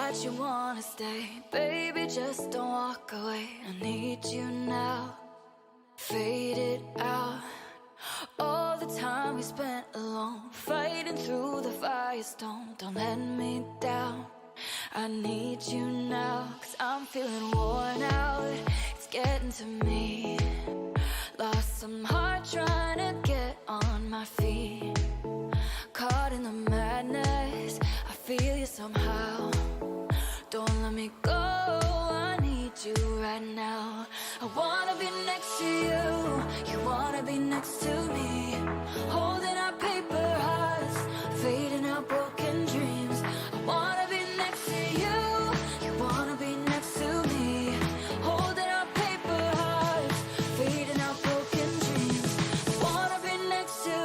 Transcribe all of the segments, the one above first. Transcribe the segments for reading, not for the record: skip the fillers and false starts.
that you wanna stay. Baby, just don't walk away. I need you now. Fade it out. All the time we spent alone, fighting through the firestone. Don't let me down. I need you now, 'cause I'm feeling worn out. It's getting to me. Lost some heart trying to get on my feet. Caught in the madness, I feel you somehow. Don't let me go, I need you right now. I wanna be next to you, you wanna be next to me. Holding our paper hearts, fading out broken dreams. I wanna be next to you, you wanna be next to me. Holding our paper hearts, fading out broken dreams. I wanna be next to you.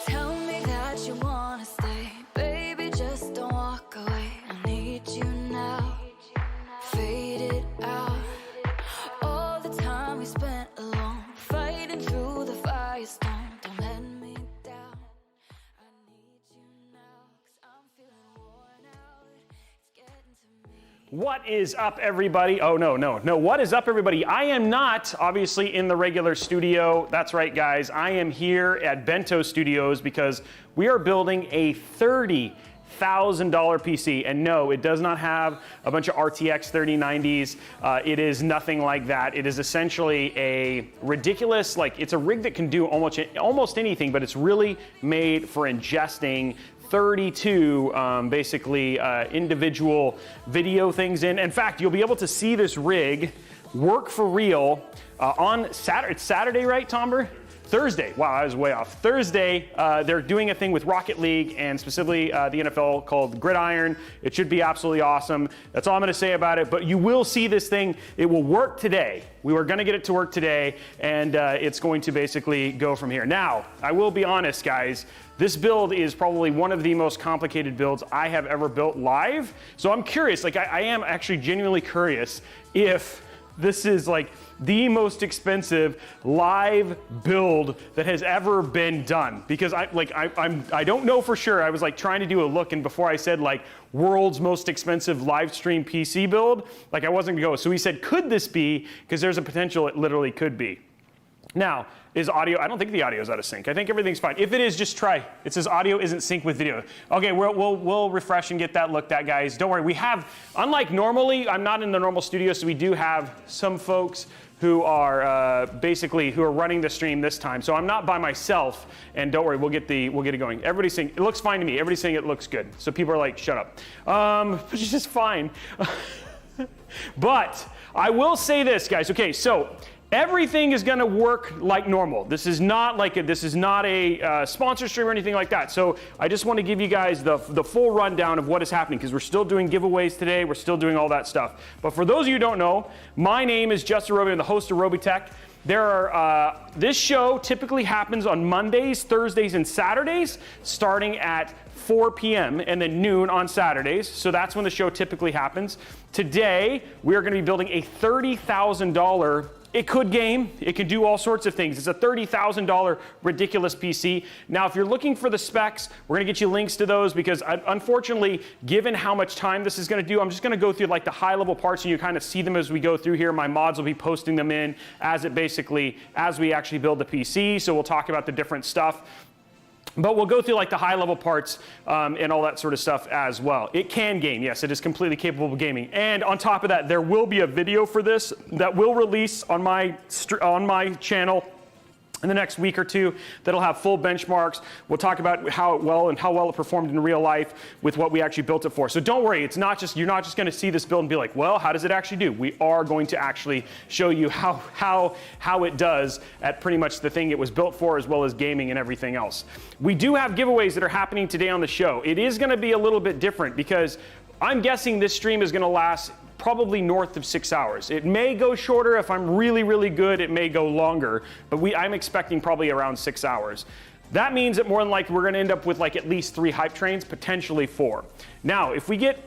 Tell me that you wanna stay. Baby, just don't walk away. I need you now. Fade it out. All the time we spent alone, fighting through the firestone. Don't let me down. I need you now, 'cause I'm feeling worn out. It's getting to me. What is up, everybody? Oh, no. What is up, everybody? I am not, obviously, in the regular studio. That's right, guys. I am here at Bento Studios because we are building a $30,000 PC. And no, it does not have a bunch of RTX 3090s. It is nothing like that. It is essentially a ridiculous, it's a rig that can do almost anything, but it's really made for ingesting 32 basically individual video things in fact, you'll be able to see this rig work for real on Saturday. It's Saturday, right, Tomber? Thursday. Wow, I was way off. Thursday, they're doing a thing with Rocket League and specifically the NFL called Gridiron. It should be absolutely awesome. That's all I'm gonna say about it, but you will see this thing. It will work today. We were gonna get it to work today, and it's going to basically go from here. Now, I will be honest, guys, this build is probably one of the most complicated builds I have ever built live. So I'm curious, I am actually genuinely curious if this is the most expensive live build that has ever been done, because I don't know for sure. I was trying to do a look, and before I said world's most expensive live stream PC build, I wasn't gonna go. So he said, could this be? Because there's a potential it literally could be. Now, is audio, I don't think the audio is out of sync. I think everything's fine. If it is, just try. It says audio isn't sync with video. Okay, we'll refresh and get that looked at, guys. Don't worry, we have, unlike normally, I'm not in the normal studio, so we do have some folks who are who are running the stream this time. So I'm not by myself, and don't worry, we'll get it going. Everybody's saying, it looks fine to me. Everybody's saying it looks good. So people are like, shut up. Which is just fine. But I will say this, guys. Okay, so everything is gonna work like normal. This is not a sponsor stream or anything like that. So I just want to give you guys the full rundown of what is happening, because we're still doing giveaways today. We're still doing all that stuff. But for those of you who don't know, my name is Justin Robey. I'm the host of Robeytech. This show typically happens on Mondays, Thursdays, and Saturdays, starting at 4 p.m. and then noon on Saturdays. So that's when the show typically happens. Today, we are going to be building a $30,000 It could game, it can do all sorts of things. It's a $30,000 ridiculous PC. Now, if you're looking for the specs, we're gonna get you links to those, because unfortunately, given how much time this is gonna do, I'm just gonna go through the high level parts, and you kind of see them as we go through here. My mods will be posting them in as we actually build the PC. So we'll talk about the different stuff. But we'll go through the high level parts and all that sort of stuff as well. It can game, yes, it is completely capable of gaming. And on top of that, there will be a video for this that will release on my channel in the next week or two that'll have full benchmarks. We'll talk about how well it performed in real life with what we actually built it for. So don't worry, you're not just going to see this build and be like, well, how does it actually do? We are going to actually show you how it does at pretty much the thing it was built for, as well as gaming and everything else. We do have giveaways that are happening today on the show. It is going to be a little bit different because I'm guessing this stream is going to last probably north of 6 hours. It may go shorter if I'm really, really good. It may go longer, but I'm expecting probably around 6 hours. That means that more than likely we're going to end up with like at least 3 hype trains, potentially 4. Now, if we get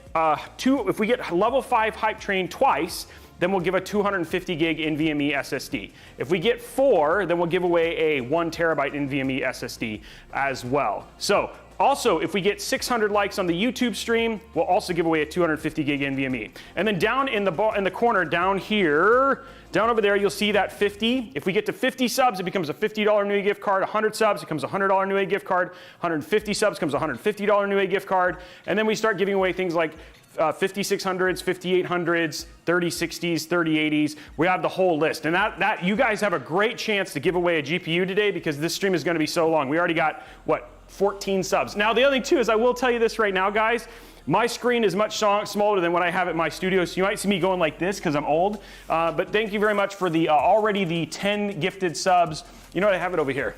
level 5 hype train twice, then we'll give a 250 gig NVMe SSD. If we get 4, then we'll give away a 1 terabyte NVMe SSD as well. So, also, if we get 600 likes on the YouTube stream, we'll also give away a 250 gig NVMe. And then down in the corner, down here, down over there, you'll see that 50. If we get to 50 subs, it becomes a $50 Newegg gift card. 100 subs, it becomes a $100 Newegg gift card. 150 subs becomes a $150 Newegg gift card. And then we start giving away things like 5600s, 5800s, 3060s, 3080s. We have the whole list. And that you guys have a great chance to give away a GPU today because this stream is going to be so long. We already got, what, 14 subs. Now, the other thing, too, is I will tell you this right now, guys. My screen is much smaller than what I have at my studio, so you might see me going like this because I'm old. But thank you very much for already the 10 gifted subs. You know what? I have it over here.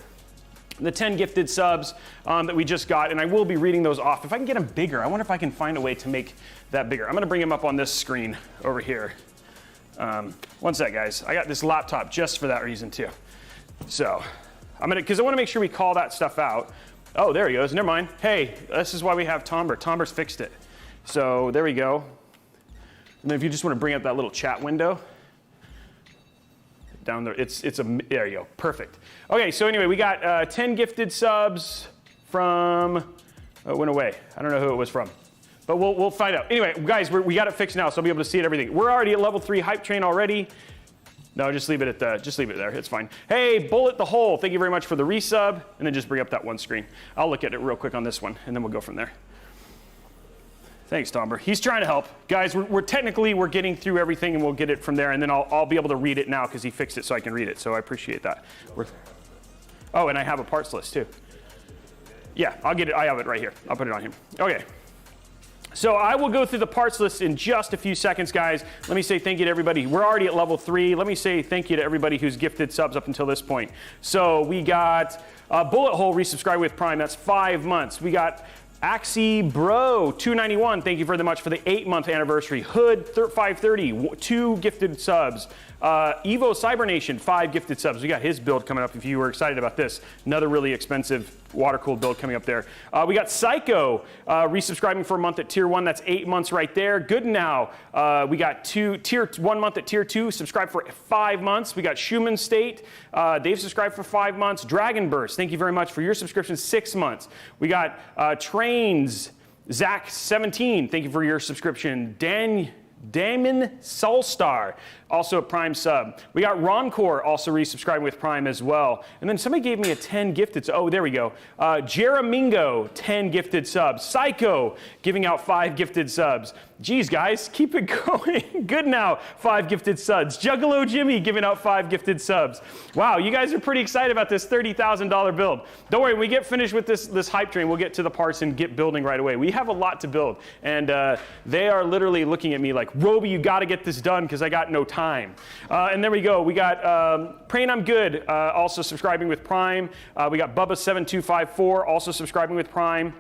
The 10 gifted subs that we just got, and I will be reading those off. If I can get them bigger, I wonder if I can find a way to make that bigger. I'm going to bring them up on this screen over here. One sec, guys. I got this laptop just for that reason, too. So, because I want to make sure we call that stuff out. Oh, there he goes. Never mind. Hey, this is why we have Tomber. Tomber's fixed it. So there we go. And then if you just want to bring up that little chat window down there, there you go. Perfect. Okay, so anyway, we got 10 gifted subs from. Oh, it went away. I don't know who it was from, but we'll find out. Anyway, guys, we got it fixed now, so I'll be able to see it everything. We're already at level 3 hype train already. No, just leave it there. It's fine. Hey, Bullet the Hole, thank you very much for the resub. And then just bring up that one screen. I'll look at it real quick on this one, and then we'll go from there. Thanks, Tomber. He's trying to help. Guys, we're getting through everything, and we'll get it from there, and then I'll be able to read it now because he fixed it so I can read it. So I appreciate that. Oh, and I have a parts list, too. Yeah, I'll get it. I have it right here. I'll put it on him. Okay. So I will go through the parts list in just a few seconds, guys. Let me say thank you to everybody. We're already at level 3. Let me say thank you to everybody who's gifted subs up until this point. So we got Bullet Hole resubscribe with Prime. That's 5 months. We got Axie Bro 291. Thank you very much for the 8-month anniversary. Hood 530. 2 gifted subs. Evo Cybernation 5 gifted subs. We got his build coming up if you were excited about this. Another really expensive water-cooled build coming up there. We got Psycho resubscribing for a month at tier 1. That's 8 months right there. Good now. We got tier 1 month at tier 2. Subscribe for 5 months. We got Schumann State. They've subscribed for 5 months. Dragon Burst, thank you very much for your subscription. 6 months. We got Trains. Zach 17, thank you for your subscription. Damon Solstar, also a Prime sub. We got Roncore also resubscribing with Prime as well. And then somebody gave me a 10 gifted. Oh, there we go. Jeramingo, 10 gifted subs. Psycho, giving out 5 gifted subs. Geez, guys, keep it going. Good now, 5 gifted subs. Juggalo Jimmy giving out 5 gifted subs. Wow, you guys are pretty excited about this $30,000 build. Don't worry, when we get finished with this hype train, we'll get to the parts and get building right away. We have a lot to build, and they are literally looking at me like, Robey, you got to get this done because I got no time. And there we go. We got Praying I'm Good also subscribing with Prime. We got Bubba7254 also subscribing with Prime.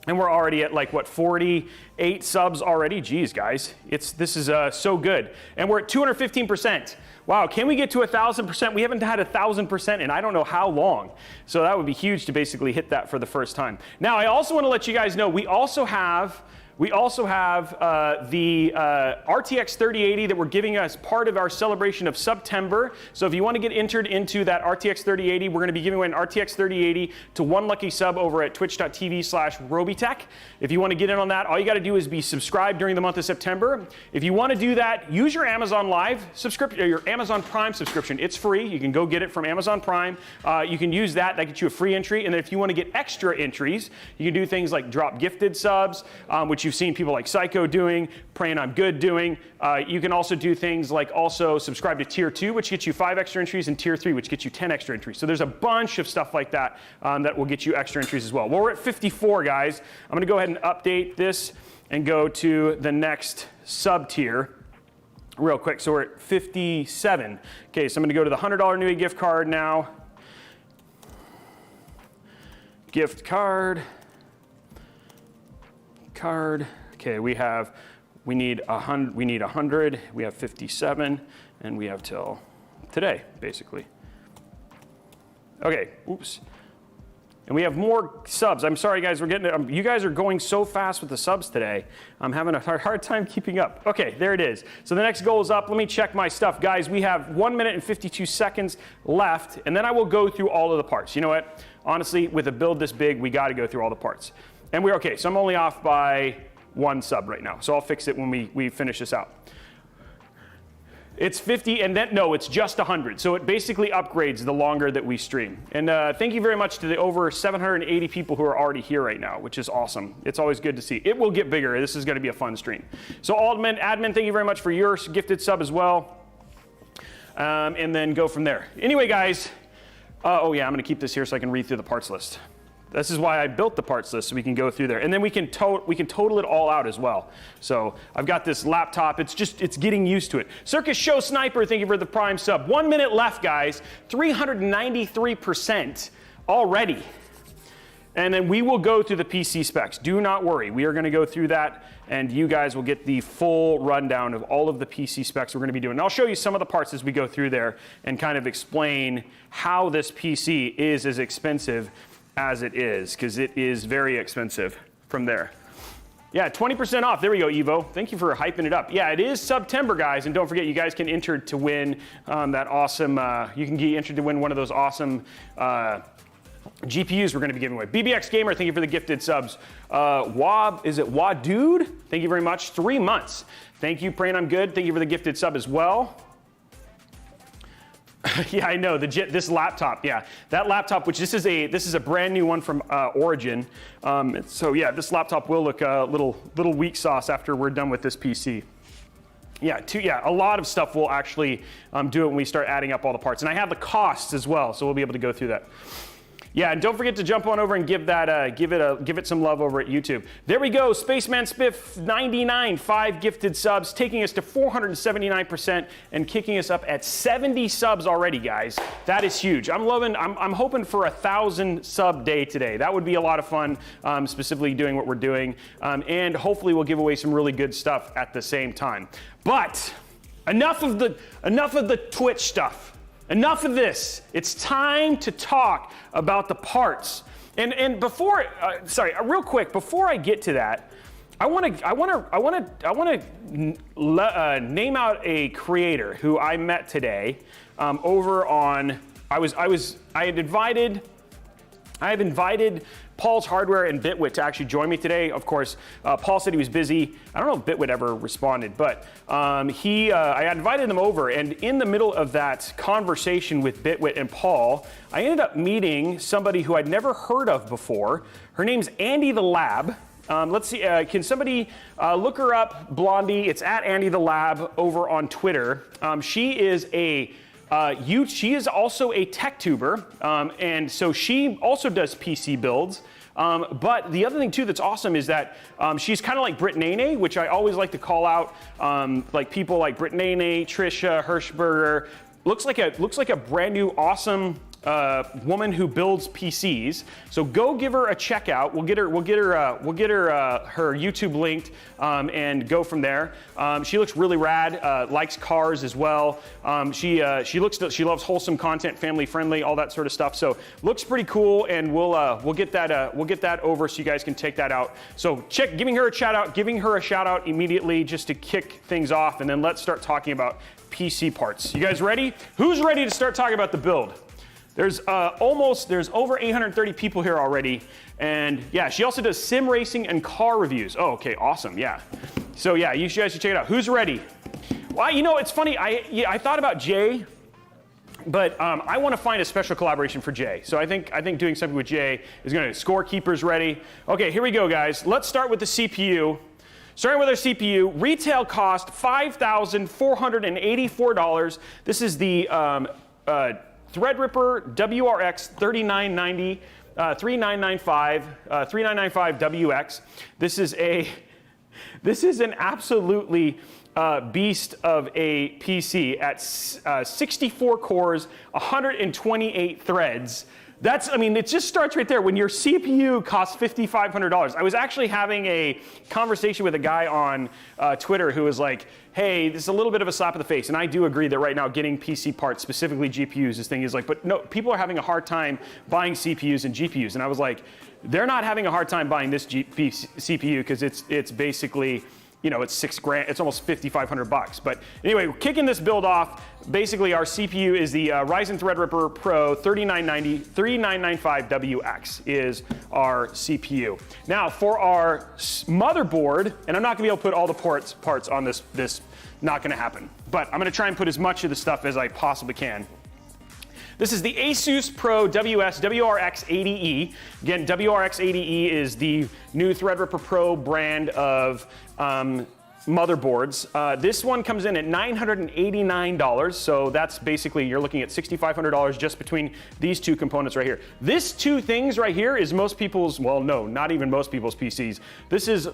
And we're already at like, what, 48 subs already? Geez, guys, this is so good. And we're at 215%. Wow, can we get to 1,000%? We haven't had 1,000% in I don't know how long. So that would be huge to basically hit that for the first time. Now, I also want to let you guys know, we also have the RTX 3080 that we're giving as part of our celebration of September. So if you want to get entered into that RTX 3080, we're going to be giving away an RTX 3080 to one lucky sub over at twitch.tv/Robeytech. If you want to get in on that, all you got to do is be subscribed during the month of September. If you want to do that, use your Amazon Live subscription, your Amazon Prime subscription. It's free. You can go get it from Amazon Prime. You can use that. That gets you a free entry. And then if you want to get extra entries, you can do things like drop gifted subs, which you've seen people like Psycho doing, Praying I'm Good doing. You can also do things like also subscribe to Tier 2, which gets you 5 extra entries, and Tier 3, which gets you 10 extra entries. So there's a bunch of stuff like that that will get you extra entries as well. Well, we're at 54, guys. I'm going to go ahead and update this and go to the next sub tier real quick. So we're at 57. Okay, so I'm going to go to the $100 Nui gift card now. Gift card. Okay, we need 100. We have 57, and we have till today, basically. Okay, oops. And we have more subs. I'm sorry, guys. You guys are going so fast with the subs today. I'm having a hard time keeping up. Okay, there it is. So the next goal is up. Let me check my stuff. Guys, we have 1 minute and 52 seconds left, and then I will go through all of the parts. You know what? Honestly, with a build this big, we got to go through all the parts. And we're okay. So I'm only off by 1 sub right now. So I'll fix it when we finish this out. It's 50, and then, no, it's just 100. So it basically upgrades the longer that we stream. And thank you very much to the over 780 people who are already here right now, which is awesome. It's always good to see. It will get bigger. This is going to be a fun stream. So admin, thank you very much for your gifted sub as well. And then go from there. Anyway, guys, oh yeah, I'm going to keep this here so I can read through the parts list. This is why I built the parts list, so we can go through there. And then we can total it all out as well. So I've got this laptop. It's getting used to it. Circus Show Sniper, thank you for the Prime sub. 1 minute left, guys. 393% already. And then we will go through the PC specs. Do not worry. We are going to go through that, and you guys will get the full rundown of all of the PC specs we're going to be doing. And I'll show you some of the parts as we go through there and kind of explain how this PC is as expensive as it is, because it is very expensive from there. Yeah, 20% off. There we go, Evo. Thank you for hyping it up. Yeah, it is September, guys, and don't forget, you guys can enter to win that awesome. You can get entered to win one of those awesome GPUs we're going to be giving away. BBX Gamer, thank you for the gifted subs. Wadude? Thank you very much. 3 months. Thank you, Praying I'm Good. Thank you for the gifted sub as well. Yeah, I know this laptop. Yeah, that laptop, which this is a brand new one from Origin. So yeah, this laptop will look a little weak sauce after we're done with this PC. Yeah, a lot of stuff will actually do it when we start adding up all the parts, and I have the costs as well, so we'll be able to go through that. Yeah, and don't forget to jump on over and give it some love over at YouTube. There we go, Spaceman Spiff 99, 5 gifted subs, taking us to 479% and kicking us up at 70 subs already, guys. That is huge. I'm hoping for 1,000 sub day today. That would be a lot of fun, specifically doing what we're doing, and hopefully we'll give away some really good stuff at the same time. But enough of the Twitch stuff. Enough of this. It's time to talk about the parts. And before, real quick, before I get to that, I want to name out a creator who I met today over on. I had invited Paul's Hardware and Bitwit to actually join me today. Of course, Paul said he was busy. I don't know if Bitwit ever responded, but I had invited them over, and in the middle of that conversation with Bitwit and Paul, I ended up meeting somebody who I'd never heard of before. Her name's Andy the Lab. Let's see, can somebody look her up, Blondie? It's at Andy the Lab over on Twitter. She is also a TechTuber, and so she also does PC builds. But the other thing too that's awesome is that she's kind of like Britt Nene, which I always like to call out, like people like Britt Nene, Trisha Hirschberger. Looks like a brand new awesome woman who builds PCs. So go give her a check out. We'll get her her YouTube linked and go from there. She looks really rad. Likes cars as well. She loves wholesome content, family friendly, all that sort of stuff. So looks pretty cool, and we'll get that over so you guys can take that out. So giving her a shout out immediately just to kick things off, and then let's start talking about PC parts. You guys ready? Who's ready to start talking about the build? There's over 830 people here already, and yeah, she also does sim racing and car reviews. Oh, okay, awesome, yeah. So yeah, you guys should check it out. Who's ready? Well, you know, it's funny. I thought about Jay, but I want to find a special collaboration for Jay. So I think doing something with Jay is going to scorekeepers ready. Okay, here we go, guys. Let's start with the CPU. Starting with our CPU, retail cost $5,484. This is the Threadripper WRX 3990, 3995WX. This is an absolutely beast of a PC at 64 cores, 128 threads. I mean, it just starts right there. When your CPU costs $5,500. I was actually having a conversation with a guy on Twitter who was like, hey, this is a little bit of a slap in the face. And I do agree that right now getting PC parts, specifically GPUs, this thing is like, but no, people are having a hard time buying CPUs and GPUs. And I was like, they're not having a hard time buying this CPU because it's basically, you know, it's $6,000, it's almost $5,500. But anyway, we're kicking this build off. Basically, our CPU is the Ryzen Threadripper Pro 3990, 3995WX is our CPU. Now, for our motherboard, and I'm not gonna be able to put all the parts on this not gonna happen, but I'm gonna try and put as much of the stuff as I possibly can. This is the Asus Pro WRX 80E. Again, WRX 80E is the new Threadripper Pro brand of motherboards. This one comes in at $989, so that's basically, you're looking at $6,500 just between these two components right here. This two things right here is most people's, well, no, not even most people's PCs. This is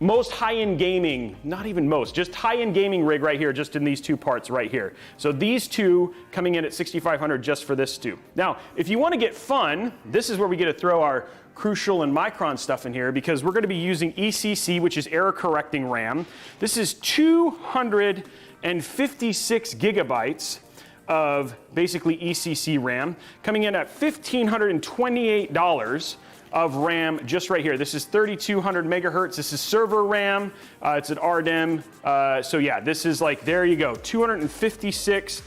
most high-end gaming, not even most, just high-end gaming rig right here, just in these two parts right here. So these two coming in at $6,500 just for this two. Now, if you want to get fun, this is where we get to throw our Crucial and Micron stuff in here, because we're going to be using ECC, which is error correcting RAM. This is 256 gigabytes of basically ECC RAM, coming in at $1,528 of RAM just right here. This is 3200 megahertz. This is server RAM. It's an RDIMM. So yeah, this is like, there you go, 256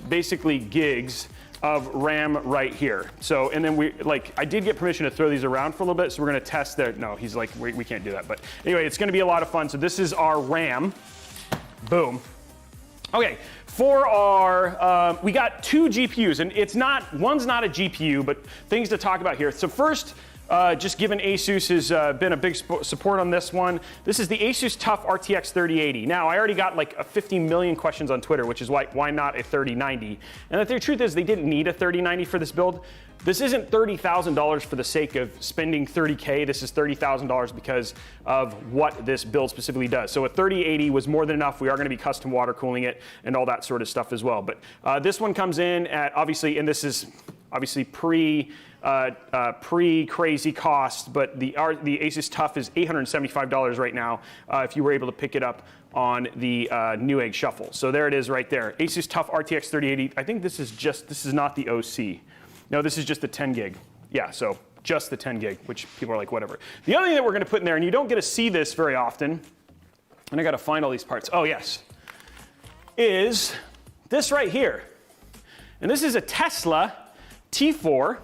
basically gigs of RAM right here. So, and then I did get permission to throw these around for a little bit, so we're gonna test that. No, he's like, we can't do that. But anyway, it's gonna be a lot of fun. So this is our RAM. Boom. Okay, for our, we got two GPUs, and one's not a GPU, but things to talk about here. So first, just given Asus has been a big support on this one, this is the Asus TUF RTX 3080. Now, I already got like 50 million questions on Twitter, which is why not a 3090? And the truth is, they didn't need a 3090 for this build. This isn't $30,000 for the sake of spending $30K. This is $30,000 because of what this build specifically does. So a 3080 was more than enough. We are going to be custom water cooling it and all that sort of stuff as well. But this one comes in at, obviously, and this is obviously pre-crazy cost, but the Asus TUF is $875 right now if you were able to pick it up on the Newegg Shuffle. So there it is right there. Asus TUF RTX 3080. I think this is not the OC. No, this is just the 10 gig. Yeah, so just the 10 gig, which people are like, whatever. The other thing that we're going to put in there, and you don't get to see this very often, and I got to find all these parts. Oh, yes, is this right here. And this is a Tesla T4.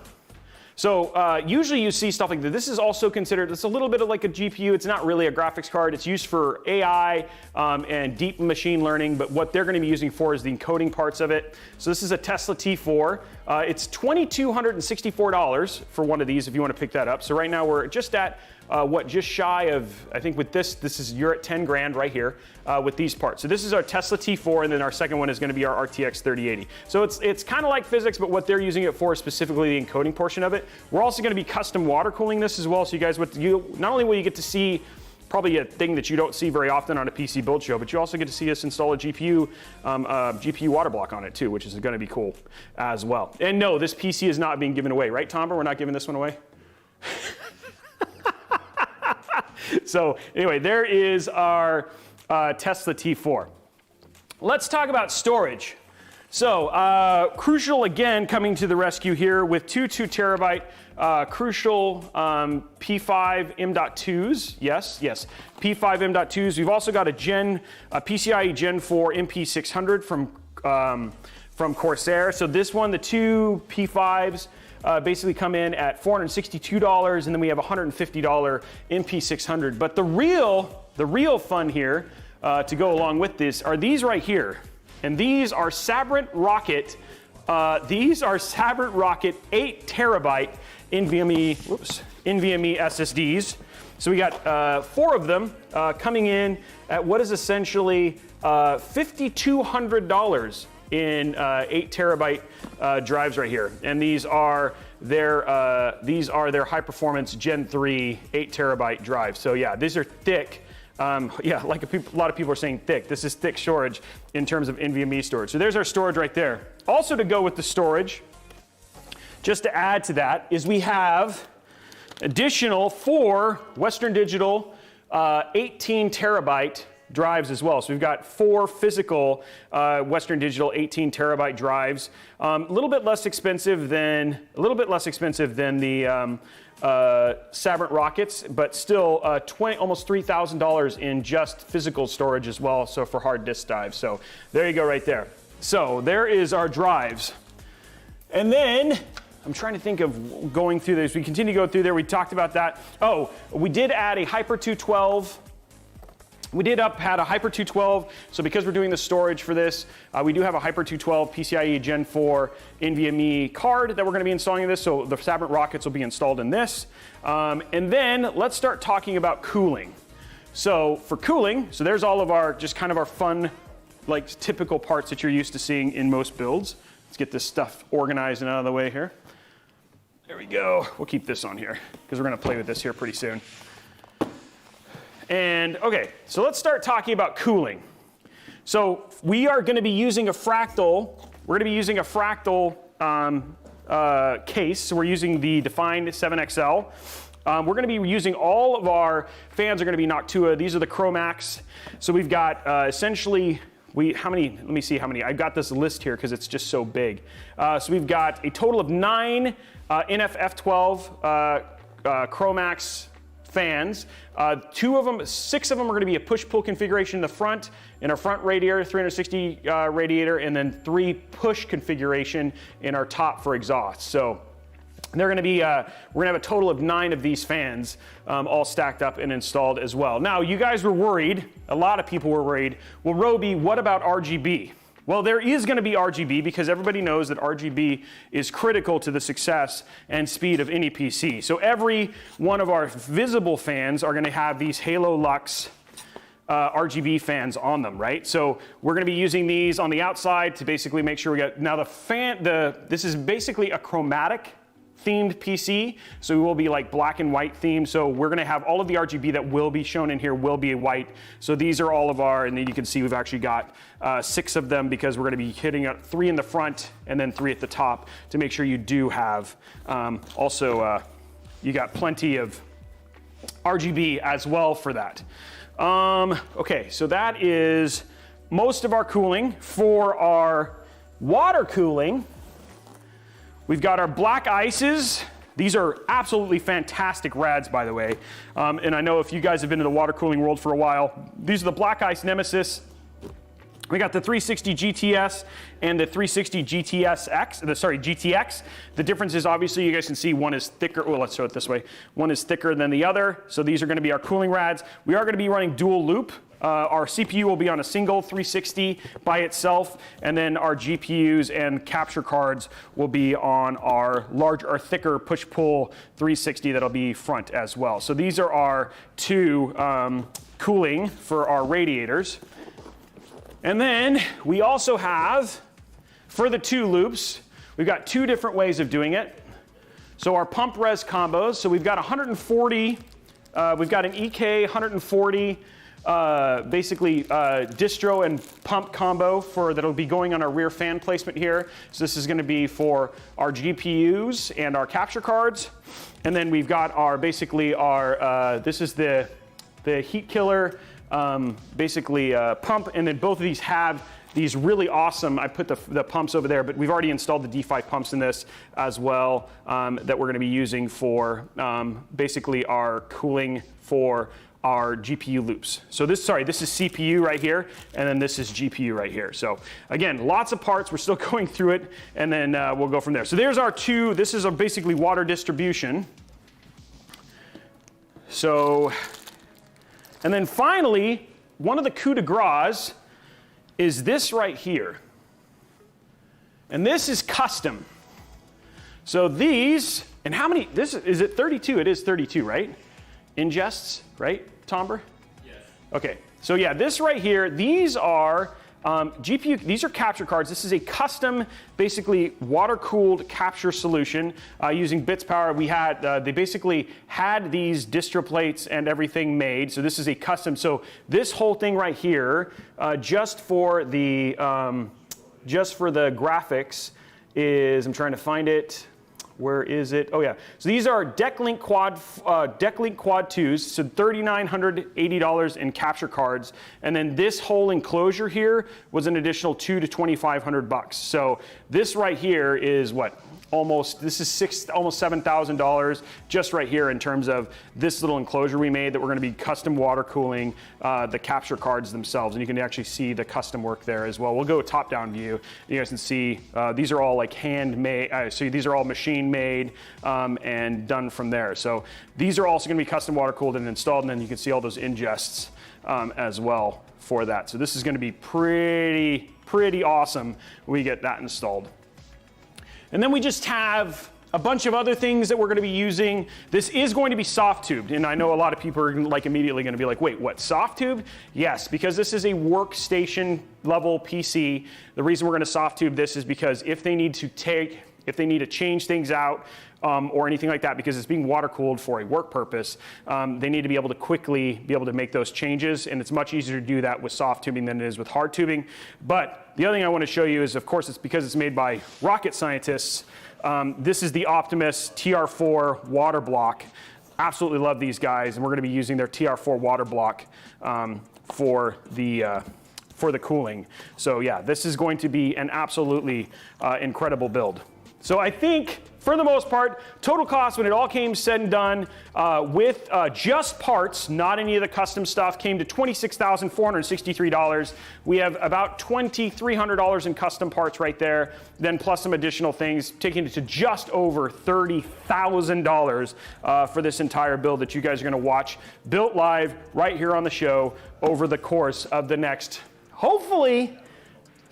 So usually you see stuff like this. This is also considered, it's a little bit of like a GPU. It's not really a graphics card. It's used for AI and deep machine learning, but what they're going to be using for is the encoding parts of it. So this is a Tesla T4. It's $2,264 for one of these if you want to pick that up. So right now we're just at just shy of, I think with you're at 10 grand right here with these parts. So this is our Tesla T4, and then our second one is going to be our RTX 3080. So it's kind of like physics, but what they're using it for is specifically the encoding portion of it. We're also going to be custom water cooling this as well. So you guys, not only will you get to see probably a thing that you don't see very often on a PC build show, but you also get to see us install a GPU water block on it too, which is going to be cool as well. And no, this PC is not being given away, right, Tomber? We're not giving this one away. So anyway, there is our Tesla T4. Let's talk about storage. So Crucial again coming to the rescue here with two 2 terabyte Crucial P5 M.2s. Yes, P5 M.2s. We've also got a PCIe Gen 4 MP600 from Corsair. So this one, the two P5s. Basically come in at $462, and then we have a $150 MP600. But the real fun here to go along with this are these right here. And these are Sabrent Rocket. These are Sabrent Rocket 8 terabyte NVMe SSDs. So we got 4 of them coming in at what is essentially $5,200 in 8 terabyte drives right here. And these are their high performance Gen 3 8 terabyte drives. So yeah, these are thick. Yeah, like a lot of people are saying thick. This is thick storage in terms of NVMe storage. So there's our storage right there. Also to go with the storage, just to add to that, is we have additional 4 Western Digital 18 terabyte drives as well. So we've got 4 physical Western Digital 18 terabyte drives. A little bit less expensive than the Sabrent Rockets, but still almost $3,000 in just physical storage as well. So for hard disk drives. So there you go right there. So there is our drives. And then I'm trying to think of going through this. We continue to go through there. We talked about that. Oh, we did add a Hyper 212. We did add a Hyper 212, so because we're doing the storage for this, we do have a Hyper 212 PCIe Gen 4 NVMe card that we're going to be installing in this, so the Sabrent Rockets will be installed in this. And then let's start talking about cooling. So for cooling, so there's all of our, just kind of our fun, like typical parts that you're used to seeing in most builds. Let's get this stuff organized and out of the way here. There we go. We'll keep this on here, because we're going to play with this here pretty soon. And okay, so let's start talking about cooling. So we are going to be using a fractal. We're going to be using a fractal case. So we're using the Define 7XL. We're going to be using all of our fans are going to be Noctua. These are the Chromax. So we've got essentially how many? Let me see how many. I've got this list here because it's just so big. So we've got a total of 9 NF-F12 Chromax fans. 6 of them are going to be a push-pull configuration in the front, in our front radiator, 360 radiator, and then 3 push configuration in our top for exhaust. So they're going to be, we're going to have a total of 9 of these fans all stacked up and installed as well. Now, you guys were worried, a lot of people were worried, well, Robey, what about RGB? Well, there is going to be RGB because everybody knows that RGB is critical to the success and speed of any PC. So every one of our visible fans are going to have these Halo Lux RGB fans on them, right? So we're going to be using these on the outside to basically make sure we get, now this is basically a chromatic themed PC, so we will be like black and white themed. So we're going to have all of the RGB that will be shown in here will be white. So these are all of our, and then you can see we've actually got 6 of them because we're going to be hitting 3 in the front and then 3 at the top to make sure you do have you got plenty of RGB as well for that. Okay, so that is most of our cooling. For our water cooling, we've got our black ices. These are absolutely fantastic rads, by the way. And I know if you guys have been in the water cooling world for a while, these are the black ice Nemesis. We got the 360 GTS and the 360 GTX. The difference is obviously you guys can see one is thicker. Well, let's show it this way. One is thicker than the other. So these are going to be our cooling rads. We are going to be running dual loop. Our CPU will be on a single 360 by itself, and then our GPUs and capture cards will be on our thicker push-pull 360 that'll be front as well. So these are our 2 cooling for our radiators. And then we also have, for the 2 loops, we've got 2 different ways of doing it. So our pump res combos, so we've got 140, we've got an EK 140, basically distro and pump combo that'll be going on our rear fan placement here. So this is going to be for our GPUs and our capture cards. And then we've got our this is the heat killer pump, and then both of these have these really awesome, I put the pumps over there, but we've already installed the D5 pumps in this as well that we're going to be using for basically our cooling for our GPU loops. So this is CPU right here, and then this is GPU right here. So again, lots of parts, we're still going through it, and then we'll go from there. So there's our 2, this is basically water distribution. So, and then finally, one of the coup de grace is this right here. And this is custom. So these, and how many, is it 32? It is 32, right? Ingests, right, Tomber? Yes. Okay, so yeah, this right here, these are GPU, these are capture cards. This is a custom, basically water-cooled capture solution using Bits Power. We had, they basically had these distro plates and everything made. So this is a custom. So this whole thing right here, just for the graphics is, I'm trying to find it. Where is it? Oh yeah. So these are DeckLink Quad 2s. So $3,980 in capture cards, and then this whole enclosure here was an additional $2,000 to $2,500. So this right here is what? Almost $7,000 just right here in terms of this little enclosure we made that we're going to be custom water cooling the capture cards themselves, and you can actually see the custom work there as well. We'll go top-down view. You guys can see these are all like handmade. So these are all machine made and done from there. So these are also going to be custom water cooled and installed, and then you can see all those ingests as well for that. So this is going to be pretty awesome when we get that installed. And then we just have a bunch of other things that we're going to be using. This is going to be soft tubed, and I know a lot of people are like immediately going to be like, wait, what, soft tubed? Yes, because this is a workstation level PC. The reason we're going to soft tube this is because if they need to change things out or anything like that, because it's being water cooled for a work purpose, they need to be able to quickly be able to make those changes, and it's much easier to do that with soft tubing than it is with hard tubing. But the other thing I want to show you is, of course, it's because it's made by rocket scientists. This is the Optimus TR4 water block. Absolutely love these guys, and we're going to be using their TR4 water block for the cooling. So yeah, this is going to be an absolutely incredible build. So I think, for the most part, total cost when it all came said and done with just parts, not any of the custom stuff, came to $26,463. We have about $2,300 in custom parts right there, then plus some additional things, taking it to just over $30,000 for this entire build that you guys are going to watch built live right here on the show over the course of the next, hopefully,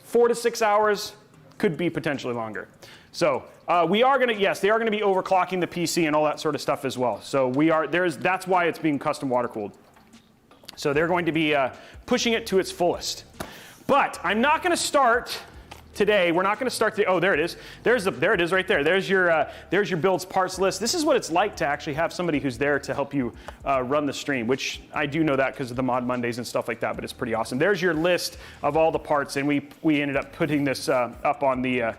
4 to 6 hours, could be potentially longer. So we are going to, yes, they are going to be overclocking the PC and all that sort of stuff as well. So that's why it's being custom water cooled. So they're going to be pushing it to its fullest. But I'm not going to start today. We're not going to start oh, there it is. There it is right there. There's your build's parts list. This is what it's like to actually have somebody who's there to help you run the stream, which I do know that because of the Mod Mondays and stuff like that, but it's pretty awesome. There's your list of all the parts, and we ended up putting this up on the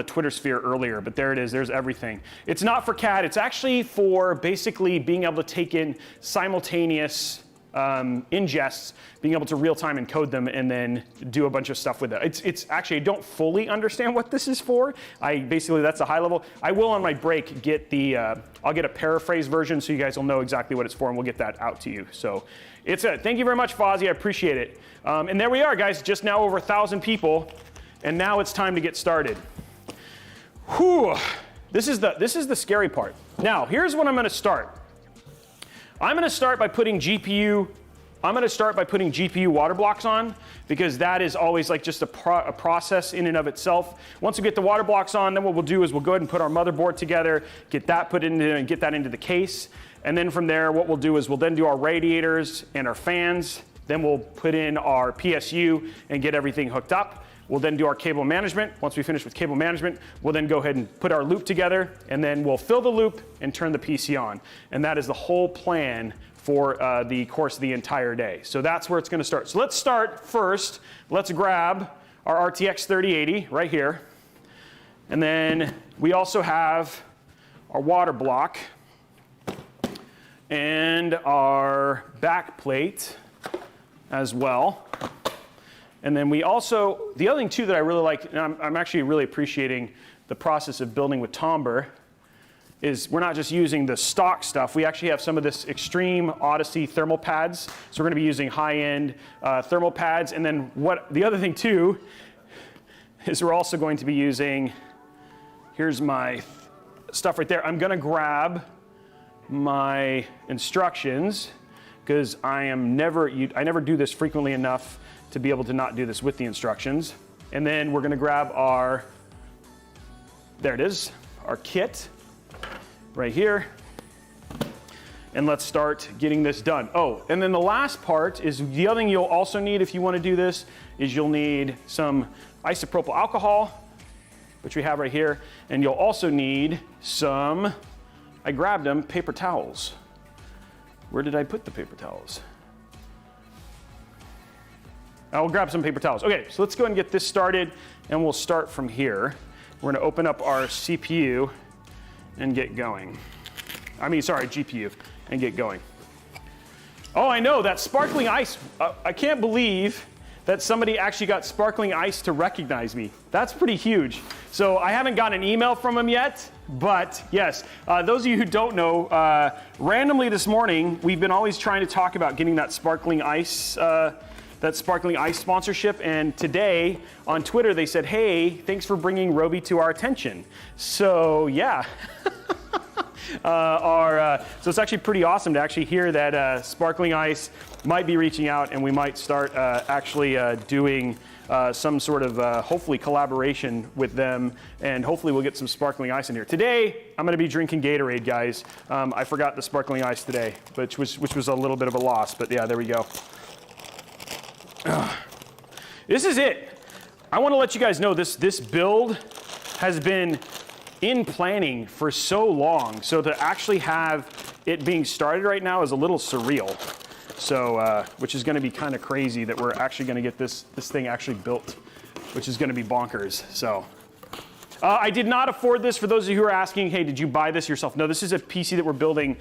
Twitter sphere earlier, but there it is. There's everything. It's not for CAD. It's actually for basically being able to take in simultaneous ingests, being able to real-time encode them and then do a bunch of stuff with it. It's actually, I don't fully understand what this is for. Basically, that's a high level. I will on my break get I'll get a paraphrase version so you guys will know exactly what it's for, and we'll get that out to you. So thank you very much, Fozzie, I appreciate it. And there we are, guys, just now over 1,000 people, and now it's time to get started. Whew, this is the scary part. Now, here's what I'm gonna start. I'm going to start by putting GPU water blocks on, because that is always like just a process in and of itself. Once we get the water blocks on, then what we'll do is we'll go ahead and put our motherboard together, get that into the case, and then from there what we'll do is we'll then do our radiators and our fans, then we'll put in our PSU and get everything hooked up. We'll then do our cable management. Once we finish with cable management, we'll then go ahead and put our loop together, and then we'll fill the loop and turn the PC on. And that is the whole plan for the course of the entire day. So that's where it's going to start. So let's start first. Let's grab our RTX 3080 right here. And then we also have our water block and our back plate as well. And then we also, the other thing too that I really like, and I'm actually really appreciating the process of building with Tomber, is we're not just using the stock stuff. We actually have some of this Extreme Odyssey thermal pads. So we're going to be using high-end thermal pads. And then the other thing too is we're also going to be using, here's my stuff right there. I'm going to grab my instructions, because I never do this frequently enough to be able to not do this with the instructions. And then we're gonna grab our, there it is, our kit right here. And let's start getting this done. Oh, and then the last part is the other thing you'll also need if you want to do this is you'll need some isopropyl alcohol, which we have right here. And you'll also need some, I grabbed them, paper towels. Where did I put the paper towels? I'll grab some paper towels. Okay, so let's go ahead and get this started, and we'll start from here. We're gonna open up our CPU and get going. GPU, and get going. Oh, I know, that sparkling ice. I can't believe that somebody actually got sparkling ice to recognize me. That's pretty huge. So I haven't gotten an email from them yet, but yes, those of you who don't know, randomly this morning, we've been always trying to talk about getting that sparkling ice sponsorship, and today on Twitter they said, hey, thanks for bringing Robey to our attention. So yeah. So it's actually pretty awesome to actually hear that Sparkling Ice might be reaching out, and we might start doing some sort of hopefully collaboration with them, and hopefully we'll get some Sparkling Ice in here. Today I'm going to be drinking Gatorade, guys. I forgot the Sparkling Ice today, which was a little bit of a loss, but yeah, there we go. This is it. I want to let you guys know this build has been in planning for so long, so to actually have it being started right now is a little surreal. So, which is going to be kind of crazy that we're actually going to get this thing actually built, which is going to be bonkers. So, I did not afford this. For those of you who are asking, hey, did you buy this yourself? No, this is a PC that we're building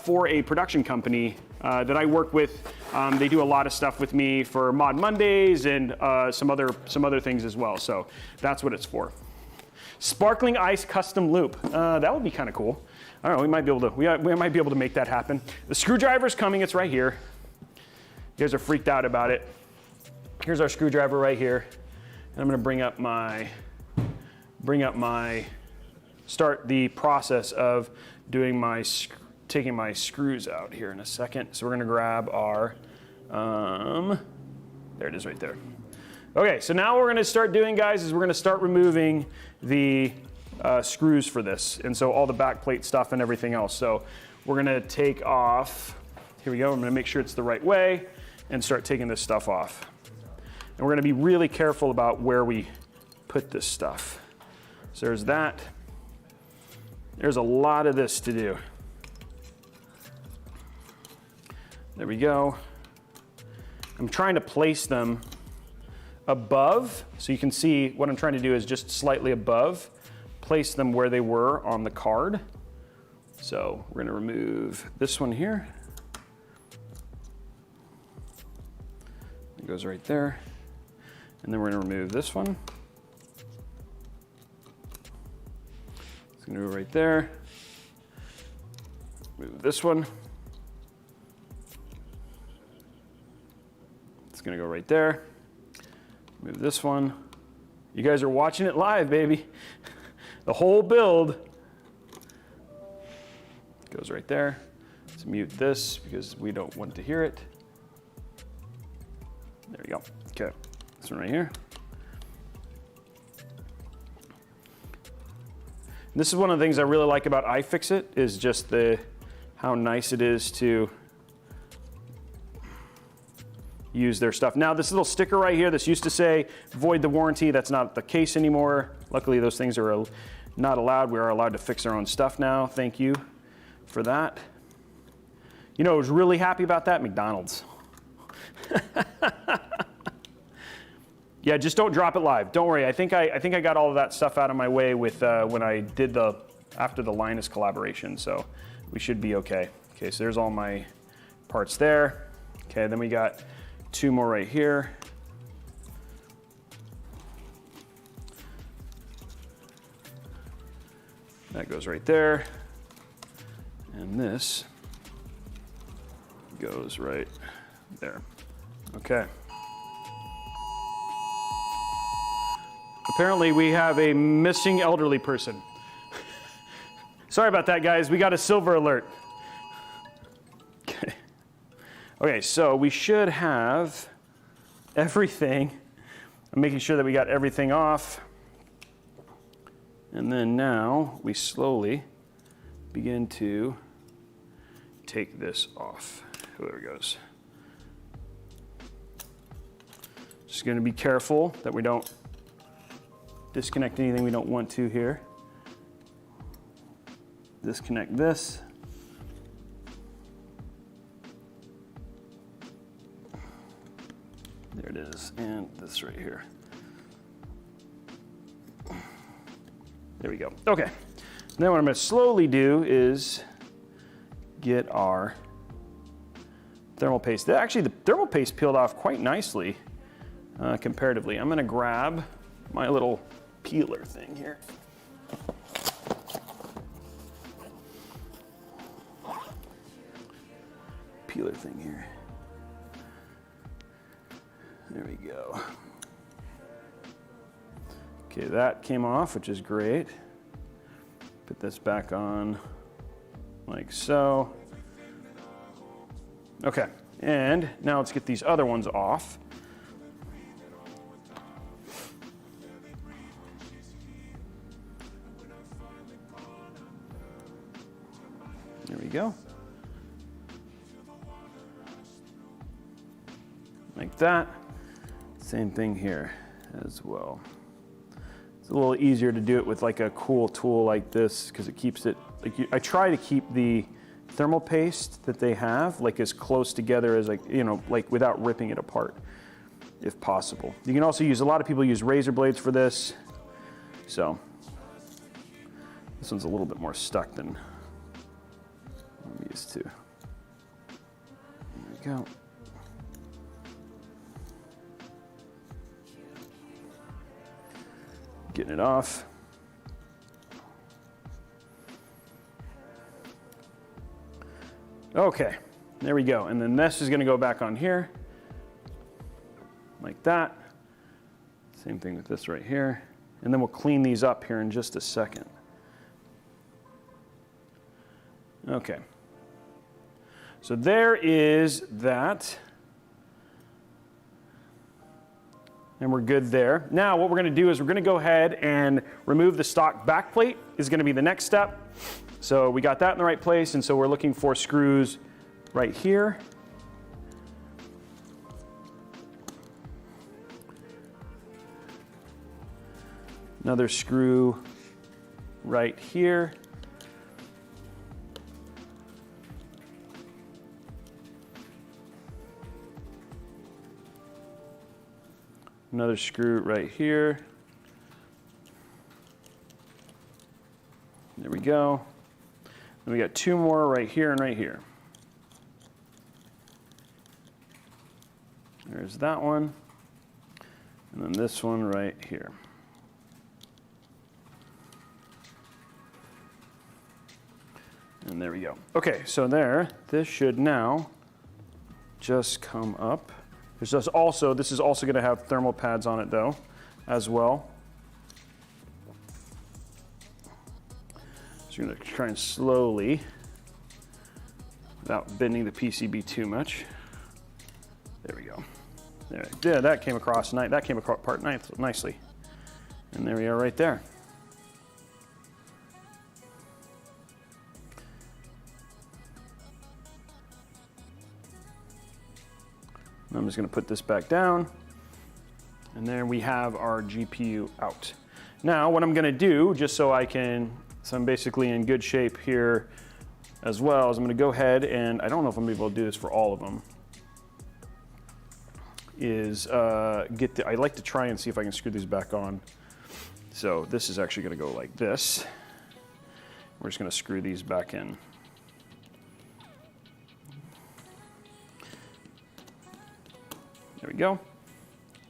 for a production company that I work with. They do a lot of stuff with me for Mod Mondays and some other things as well. So that's what it's for. Sparkling Ice custom loop. That would be kind of cool. I don't know, we might be able to make that happen. The screwdriver's coming, it's right here. You guys are freaked out about it. Here's our screwdriver right here. And I'm gonna start the process of doing taking my screws out here in a second. So we're gonna grab our, there it is right there. Okay, so now what we're gonna start doing, guys, is we're gonna start removing the screws for this, and so all the backplate stuff and everything else. So we're gonna take off, here we go, I'm gonna make sure it's the right way, and start taking this stuff off. And we're gonna be really careful about where we put this stuff. So there's that. There's a lot of this to do. There we go. I'm trying to place them above, so you can see what I'm trying to do is just slightly above, place them where they were on the card. So we're going to remove this one here. It goes right there. And then we're going to remove this one. It's going to go right there. Move this one. It's going to go right there. Move this one. You guys are watching it live, baby. The whole build goes right there. Let's mute this because we don't want to hear it. There we go. Okay, this one right here. And this is one of the things I really like about iFixit is just how nice it is to use their stuff. Now this little sticker right here, this used to say void the warranty. That's not the case anymore. Luckily those things are not allowed. We are allowed to fix our own stuff now. Thank you for that. You know who's really happy about that? McDonald's. Yeah, just don't drop it live. Don't worry. I think I got all of that stuff out of my way with when I did after the Linus collaboration, so we should be okay. Okay, so there's all my parts there. Okay, then we got two more right here. That goes right there. And this goes right there. Okay. Apparently we have a missing elderly person. Sorry about that, guys. We got a silver alert. Okay. Okay, so we should have everything. I'm making sure that we got everything off. And then now we slowly begin to take this off. There it goes. Just going to be careful that we don't disconnect anything we don't want to here. Disconnect this. There it is, and this right here. There we go. Okay. Now what I'm going to slowly do is get our thermal paste. Actually, the thermal paste peeled off quite nicely comparatively. I'm going to grab my little peeler thing here. Peeler thing here. There we go. Okay, that came off, which is great. Put this back on like so. Okay, and now let's get these other ones off. There we go. Like that. Same thing here as well. It's a little easier to do it with like a cool tool like this because it keeps it, I try to keep the thermal paste that they have like as close together as like without ripping it apart if possible. You can also use, a lot of people use razor blades for this. So this one's a little bit more stuck than I'm used to. There we go. Getting it off. Okay, there we go. And then this is going to go back on here like that. Same thing with this right here. And then we'll clean these up here in just a second. Okay. So there is that. And we're good there. Now what we're going to do is we're going to go ahead and remove the stock backplate is going to be the next step. So we got that in the right place, and so we're looking for screws right here. Another screw right here. Another screw right here. There we go. And we got two more right here and right here. There's that one. And then this one right here. And there we go. Okay, so there, this should now just come up. There's just also, this is also going to have thermal pads on it though, as well. So you're going to try and slowly, without bending the PCB too much. There we go. There, yeah, that came across, that came apart nicely. And there we are right there. I'm just going to put this back down, and there we have our GPU out. Now what I'm going to do, just so I'm basically in good shape here as well, is I'm going to go ahead and, I don't know if I'm going to be able to do this for all of them, is I like to try and see if I can screw these back on. So this is actually going to go like this. We're just going to screw these back in. There we go.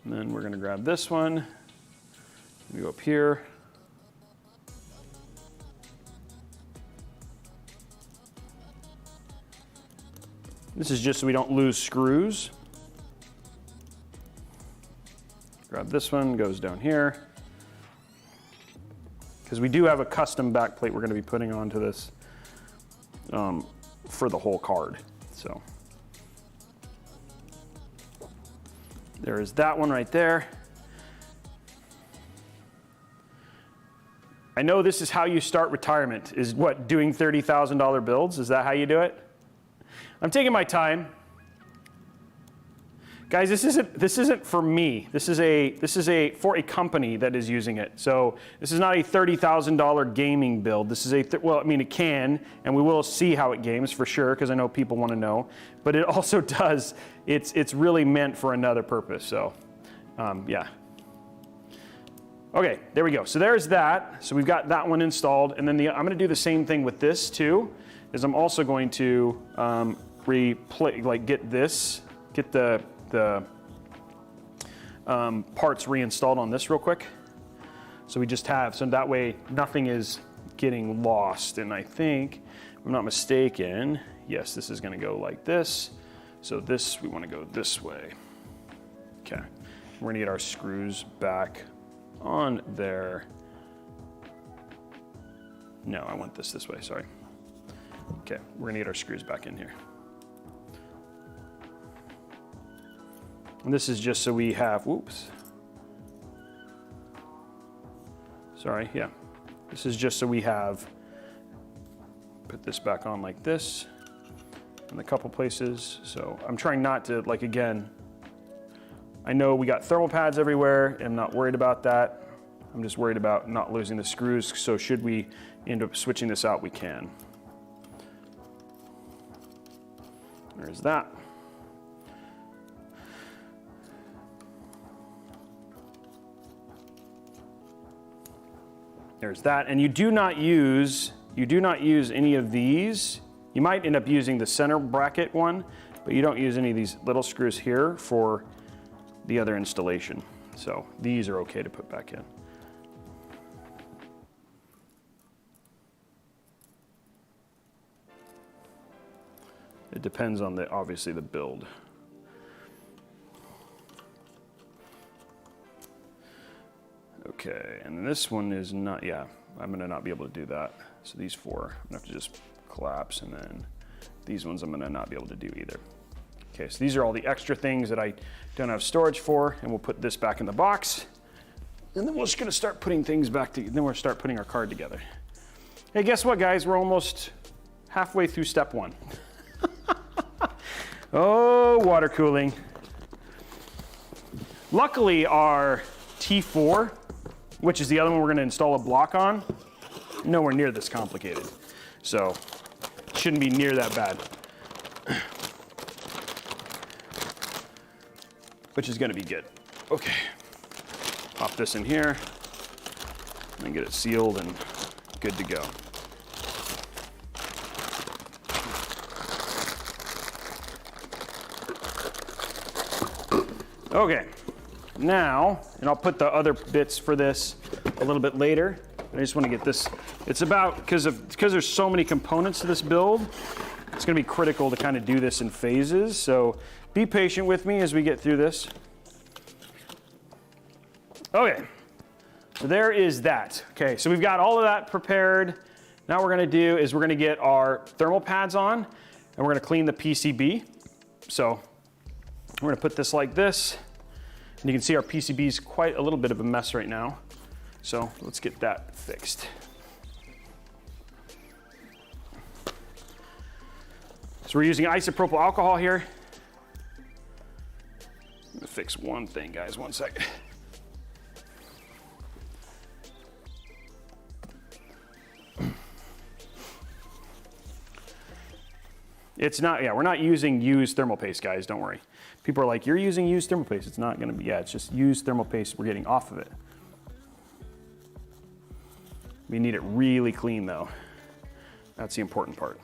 And then we're going to grab this one. We go up here. This is just so we don't lose screws. Grab this one, goes down here. Because we do have a custom backplate we're going to be putting onto this for the whole card. So There is that one right there. I know this is how you start retirement, is what, doing $30,000 builds? Is that how you do it? I'm taking my time. Guys, this isn't for me. This is for a company that is using it. So this is not a $30,000 gaming build. This is well, I mean, it can, and we will see how it games for sure, because I know people want to know. But it also does, it's really meant for another purpose. So, yeah. Okay, there we go. So there's that. So we've got that one installed, and then I'm going to do the same thing with this too. Is I'm also going to get the parts reinstalled on this real quick. So we just have, so that way nothing is getting lost. And I think, if I'm not mistaken, yes, this is going to go like this. So this, we want to go this way. Okay, we're going to get our screws back on there. No, I want this way, sorry. Okay, we're gonna get our screws back in here. And this is just so we have, whoops. Sorry, yeah. This is just so we have, put this back on like this in a couple places. So I'm trying not to, like, again, I know we got thermal pads everywhere. I'm not worried about that. I'm just worried about not losing the screws. So should we end up switching this out, we can. There's that. There's that. And you do not use any of these. You might end up using the center bracket one, but you don't use any of these little screws here for the other installation. So these are okay to put back in. It depends on obviously the build. Okay, and this one is not, yeah, I'm gonna not be able to do that. So these four, I'm gonna have to just collapse, and then these ones I'm gonna not be able to do either. Okay, so these are all the extra things that I don't have storage for, and we'll put this back in the box. And then we're just gonna start putting things back then we'll start putting our card together. Hey, guess what, guys? We're almost halfway through step one. Oh, water cooling. Luckily, our T4, which is the other one we're gonna install a block on, nowhere near this complicated. So, shouldn't be near that bad. Which is gonna be good. Okay, pop this in here, and get it sealed and good to go. Okay, now, and I'll put the other bits for this a little bit later. I just want to get this, it's about, because there's so many components to this build, it's going to be critical to kind of do this in phases. So be patient with me as we get through this. Okay, so there is that. Okay, so we've got all of that prepared. Now what we're going to do is we're going to get our thermal pads on, and we're going to clean the PCB. So we're going to put this like this. And you can see our PCB is quite a little bit of a mess right now. So let's get that fixed. So we're using isopropyl alcohol here. I'm gonna fix one thing, guys, one second. It's not, yeah, we're not using used thermal paste, guys, don't worry. People are like, you're using used thermal paste. It's not gonna be, yeah, it's just used thermal paste we're getting off of it. We need it really clean though. That's the important part.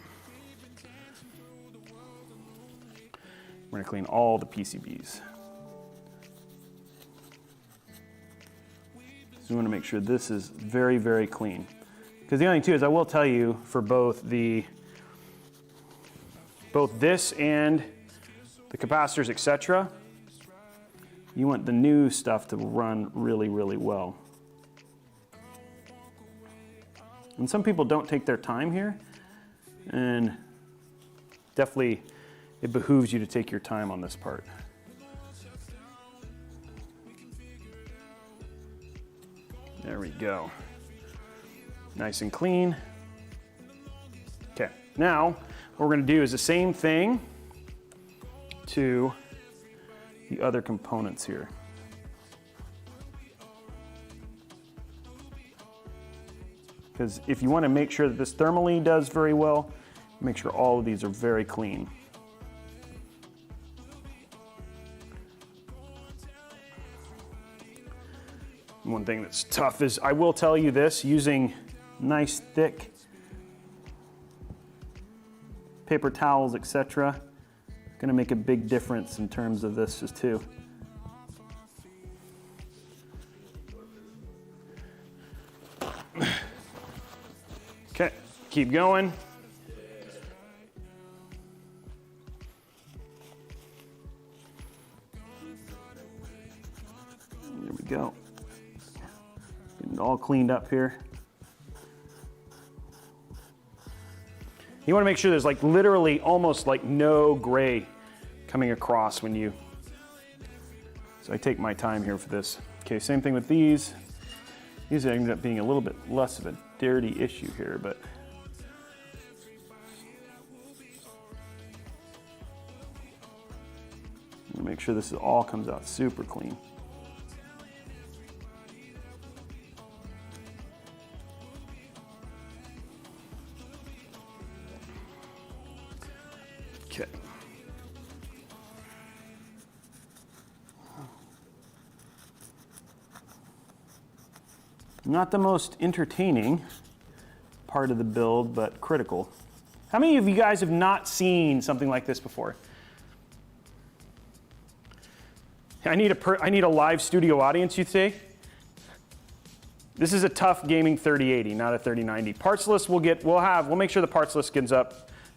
We're gonna clean all the PCBs. So we wanna make sure this is very, very clean. Because the only thing too is I will tell you for both this and the capacitors, etc., you want the new stuff to run really, really well. And some people don't take their time here, and definitely it behooves you to take your time on this part. we go. Nice and clean. Okay, now what we're gonna do is the same thing to the other components here. Because if you want to make sure that this thermally does very well, make sure all of these are very clean. One thing that's tough is, I will tell you this, using nice thick paper towels, etc., going to make a big difference in terms of this too. Okay, keep going. There we go. Getting it all cleaned up here. You want to make sure there's like literally almost like no gray coming across when you, so I take my time here for this. Okay, same thing with these. These ended up being a little bit less of a dirty issue here, but make sure this all comes out super clean. Okay. Not the most entertaining part of the build, but critical. How many of you guys have not seen something like this before? I need a live studio audience, you say? This is a tough gaming 3080, not a 3090. Parts list we'll make sure the parts list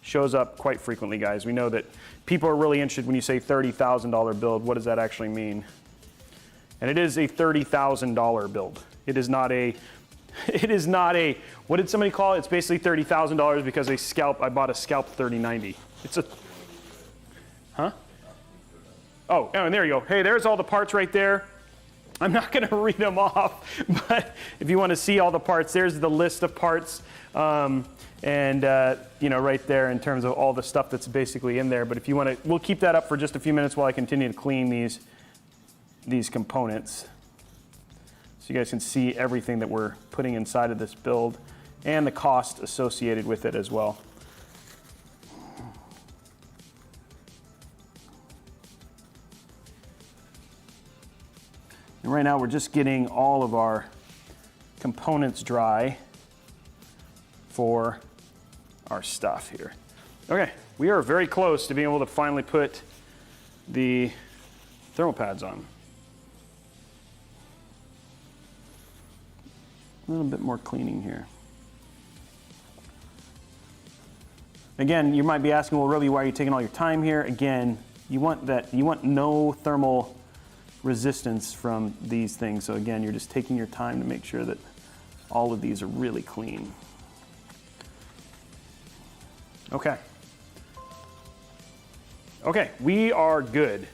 shows up quite frequently, guys. We know that people are really interested when you say $30,000 build. What does that actually mean? And it is a $30,000 build. It is not a, what did somebody call it? It's basically $30,000 because I bought a scalp 3090. It's a, huh? Oh, and there you go. Hey, there's all the parts right there. I'm not gonna read them off, but if you wanna see all the parts, there's the list of parts. You know, right there in terms of all the stuff that's basically in there. But if you wanna, we'll keep that up for just a few minutes while I continue to clean these components. So you guys can see everything that we're putting inside of this build and the cost associated with it as well. And right now we're just getting all of our components dry for our stuff here. Okay, we are very close to being able to finally put the thermal pads on. A little bit more cleaning here. Again, you might be asking, well, Robey, why are you taking all your time here? Again, you want no thermal resistance from these things. So again, you're just taking your time to make sure that all of these are really clean. Okay. Okay, we are good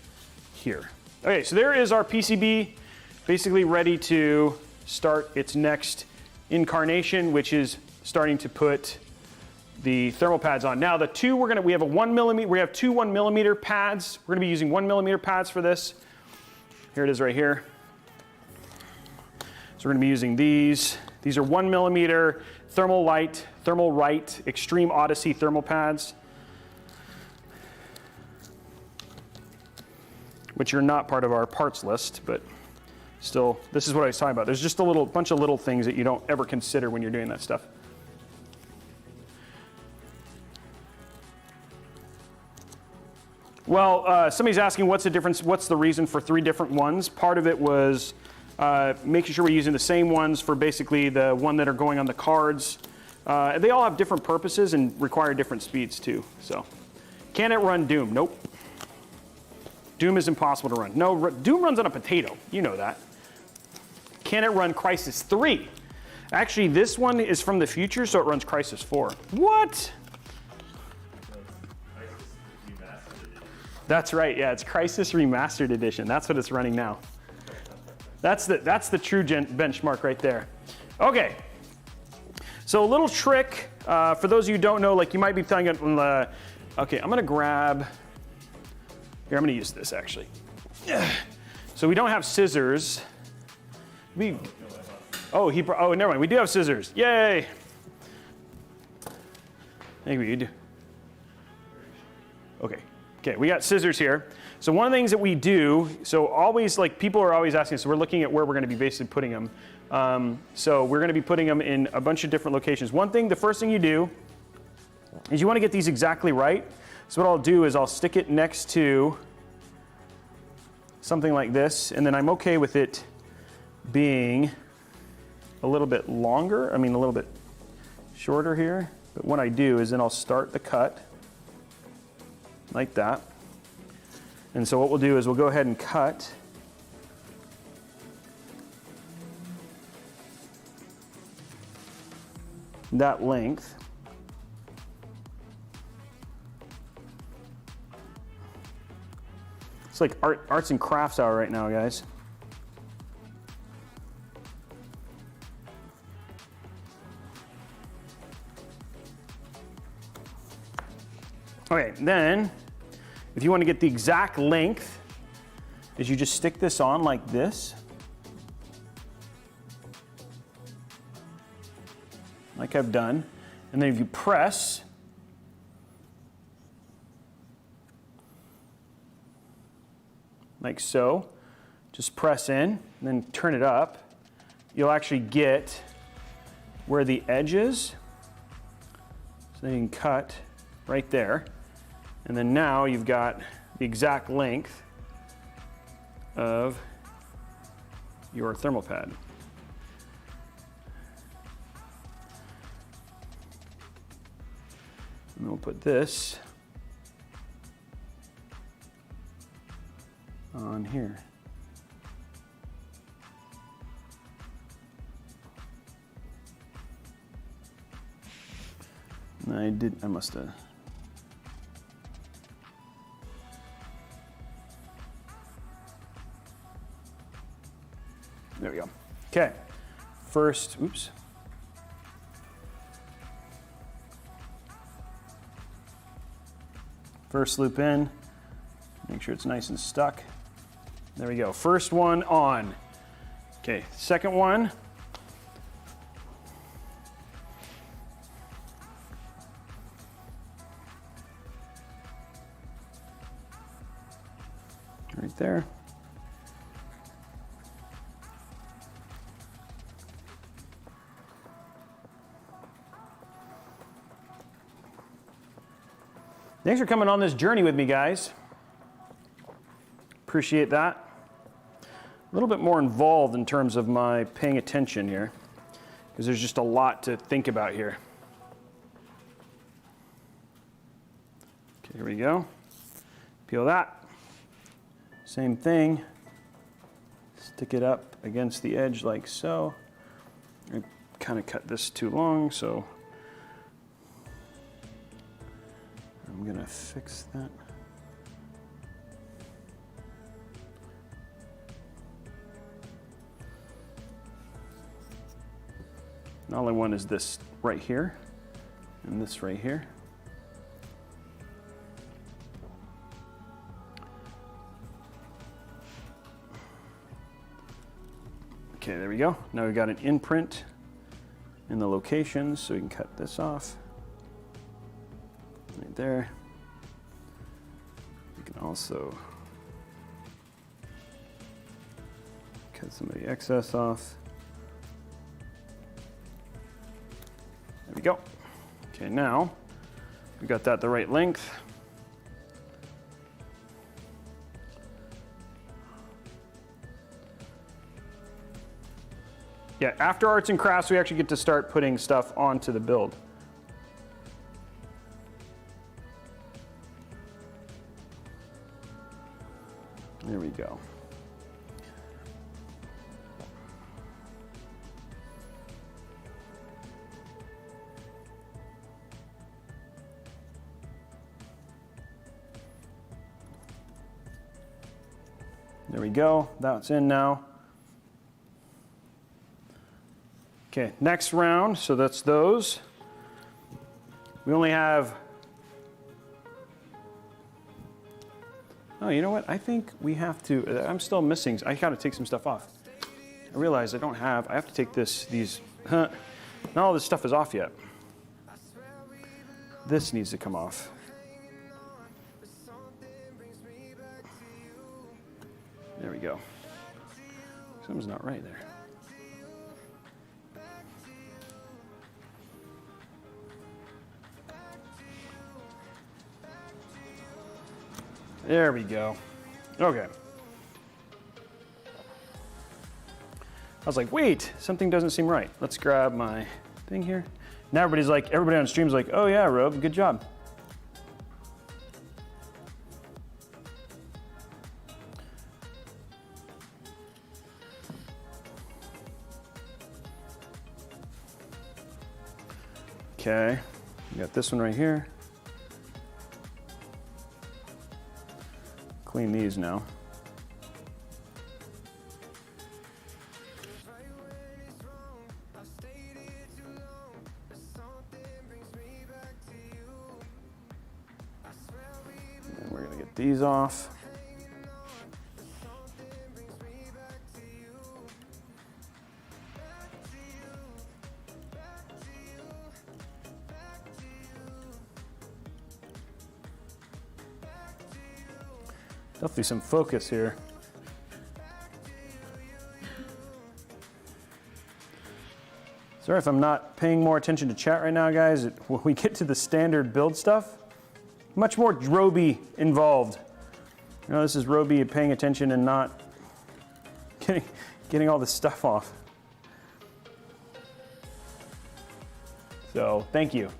here. Okay, so there is our PCB basically ready to start its next incarnation, which is starting to put the thermal pads on. Now the two we have two 1mm pads. We're gonna be using 1mm pads for this. Here it is right here. So we're gonna be using these. These are 1mm Thermalright Extreme Odyssey thermal pads, which are not part of our parts list, but still, this is what I was talking about. There's just a bunch of little things that you don't ever consider when you're doing that stuff. Well, somebody's asking what's the difference, what's the reason for 3 different ones? Part of it was making sure we're using the same ones for basically the one that are going on the cards. They all have different purposes and require different speeds too. So, can it run Doom? Nope. Doom is impossible to run. No, Doom runs on a potato. You know that. Can it run Crysis 3? Actually, this one is from the future, so it runs Crysis 4. What? That's right, yeah, it's Crysis Remastered Edition. That's what it's running now. That's the true benchmark right there. Okay. So a little trick, for those of you who don't know, like you might be telling it, okay, I'm gonna grab, here, I'm gonna use this actually. So we don't have scissors. Oh, never mind, we do have scissors, yay! Maybe you do. Okay, we got scissors here. So one of the things that we do, so always, like people are always asking, so we're looking at where we're gonna be basically putting them. So we're gonna be putting them in a bunch of different locations. The first thing you do is you wanna get these exactly right. So what I'll do is I'll stick it next to something like this, and then I'm okay with it being a little bit longer, a little bit shorter here. But what I do is then I'll start the cut like that. And so what we'll do is we'll go ahead and cut that length. It's like arts and crafts hour right now, guys. Okay, then if you want to get the exact length, is you just stick this on like this. Like I've done. And then if you press, like so, just press in, and then turn it up, you'll actually get where the edge is. So then you can cut right there. And then now you've got the exact length of your thermal pad. And we'll put this on here. And I must have. There we go. Okay, first, oops. First loop in, make sure it's nice and stuck. There we go, first one on. Okay, second one. Right there. Thanks for coming on this journey with me, guys. Appreciate that. A little bit more involved in terms of my paying attention here, because there's just a lot to think about here. Okay, here we go. Peel that. Same thing. Stick it up against the edge like so. I kind of cut this too long, so I'm gonna fix that. The only one is this right here, and this right here. Okay, there we go. Now we've got an imprint in the locations, so we can cut this off. Right there. You can also cut some of the excess off. There we go. Okay, now we got that the right length. Yeah, after arts and crafts, we actually get to start putting stuff onto the build. There we go. There we go, that's in now. Okay, next round, so that's those. We only have, oh, you know what? I think we have to, I'm still missing, I gotta take some stuff off. I realize I have to take not all this stuff is off yet. This needs to come off. There we go. Something's not right there. There we go. Okay. I was like, wait, something doesn't seem right. Let's grab my thing here. Now everybody on stream's like, oh yeah, Rob, good job. Okay, we got this one right here. Clean these now. And we're gonna get these off. Definitely some focus here. Sorry if I'm not paying more attention to chat right now, guys. When we get to the standard build stuff, much more Robey involved. You know, this is Robey paying attention and not getting all this stuff off. So, thank you.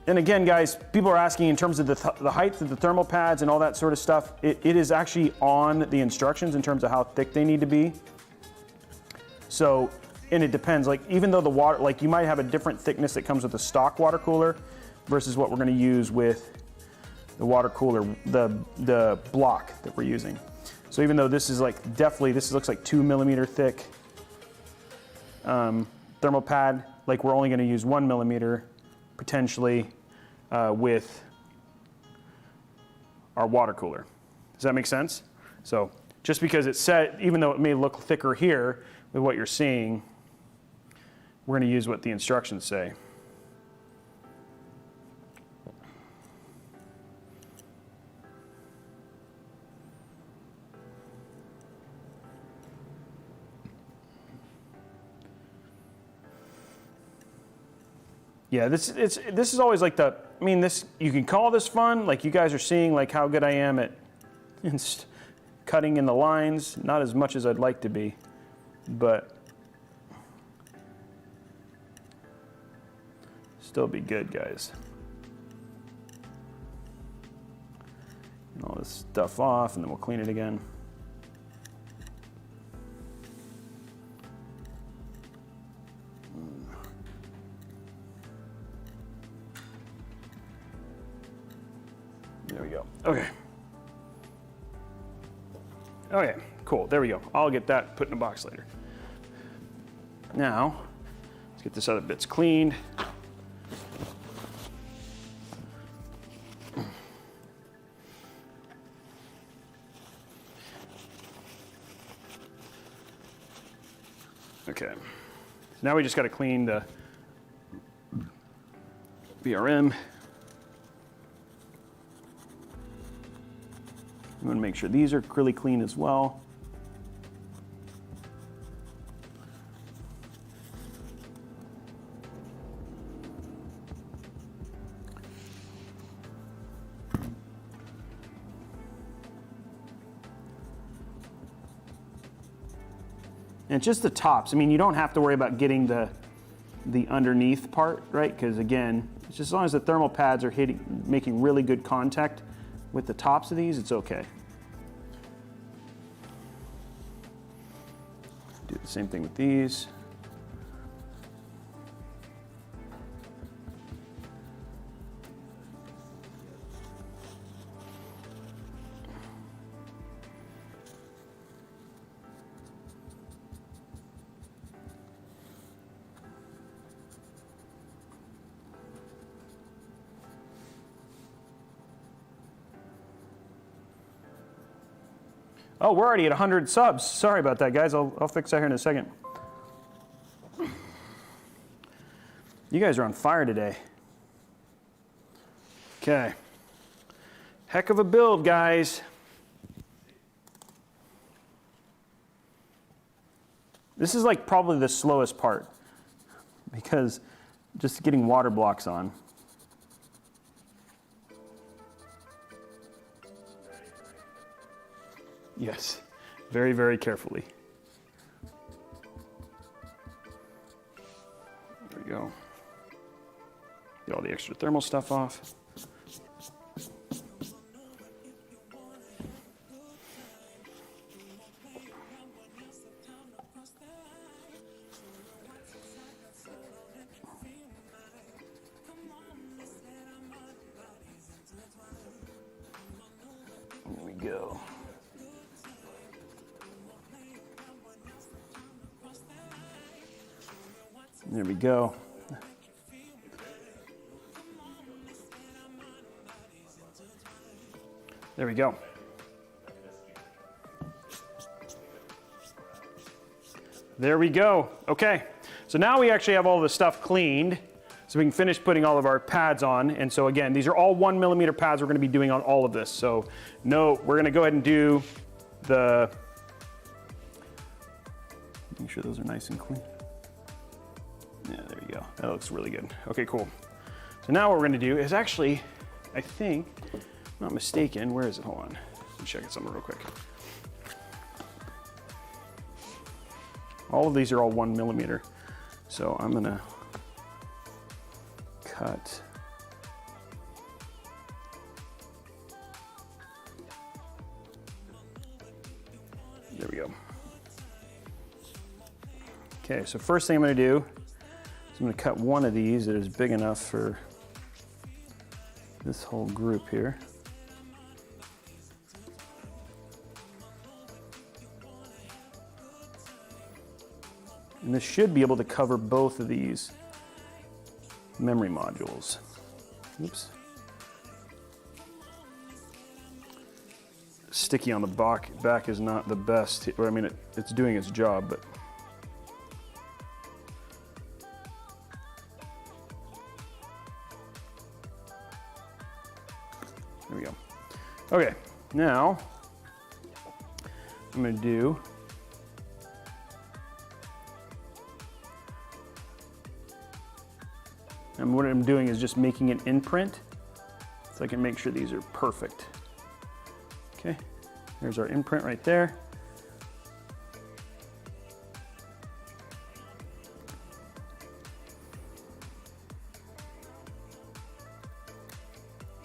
And again, guys, people are asking in terms of the height of the thermal pads and all that sort of stuff. It is actually on the instructions in terms of how thick they need to be. So, and it depends. Like, even though the water, like you might have a different thickness that comes with the stock water cooler versus what we're going to use with the water cooler, the block that we're using. So even though this is like definitely, this looks like 2 millimeter thick thermal pad, like we're only going to use 1 millimeter potentially with our water cooler. Does that make sense? So just because it's set, even though it may look thicker here with what you're seeing, we're going to use what the instructions say. Yeah, this is always like I mean, this, you can call this fun, like you guys are seeing like how good I am at cutting in the lines, not as much as I'd like to be, but still be good, guys. And all this stuff off, and then we'll clean it again. There we go. Okay. Okay, cool. There we go. I'll get that put in a box later. Now, let's get this other bits cleaned. Okay. So now we just got to clean the VRM. I'm going to make sure these are really clean as well. And it's just the tops. I mean, you don't have to worry about getting the underneath part, right? Because again, it's just as long as the thermal pads are making really good contact with the tops of these, it's okay. Do the same thing with these. Oh, we're already at 100 subs. Sorry about that, guys. I'll fix that here in a second. You guys are on fire today. Okay. Heck of a build, guys. This is like probably the slowest part because just getting water blocks on. Yes, very, very carefully. There we go. Get all the extra thermal stuff off. There we go. There we go. There we go. There we go. Okay, so now we actually have all the stuff cleaned, so we can finish putting all of our pads on. And so again, these are all 1mm pads we're going to be doing on all of this. So no, we're going to go ahead and do the. Make sure those are nice and clean. Yeah, there you go. That looks really good. Okay, cool. So now what we're going to do is actually, I think, if I'm not mistaken, where is it? Hold on. Let me check it something real quick. All of these are all 1mm. So I'm going to cut. There we go. Okay, so first thing I'm going to do is I'm going to cut one of these that is big enough for this whole group here. And this should be able to cover both of these memory modules. Oops. Sticky on the back is not the best. Or, I mean, it's doing its job, but. There we go. Okay, now I'm going to do and what I'm doing is just making an imprint so I can make sure these are perfect. Okay, there's our imprint right there.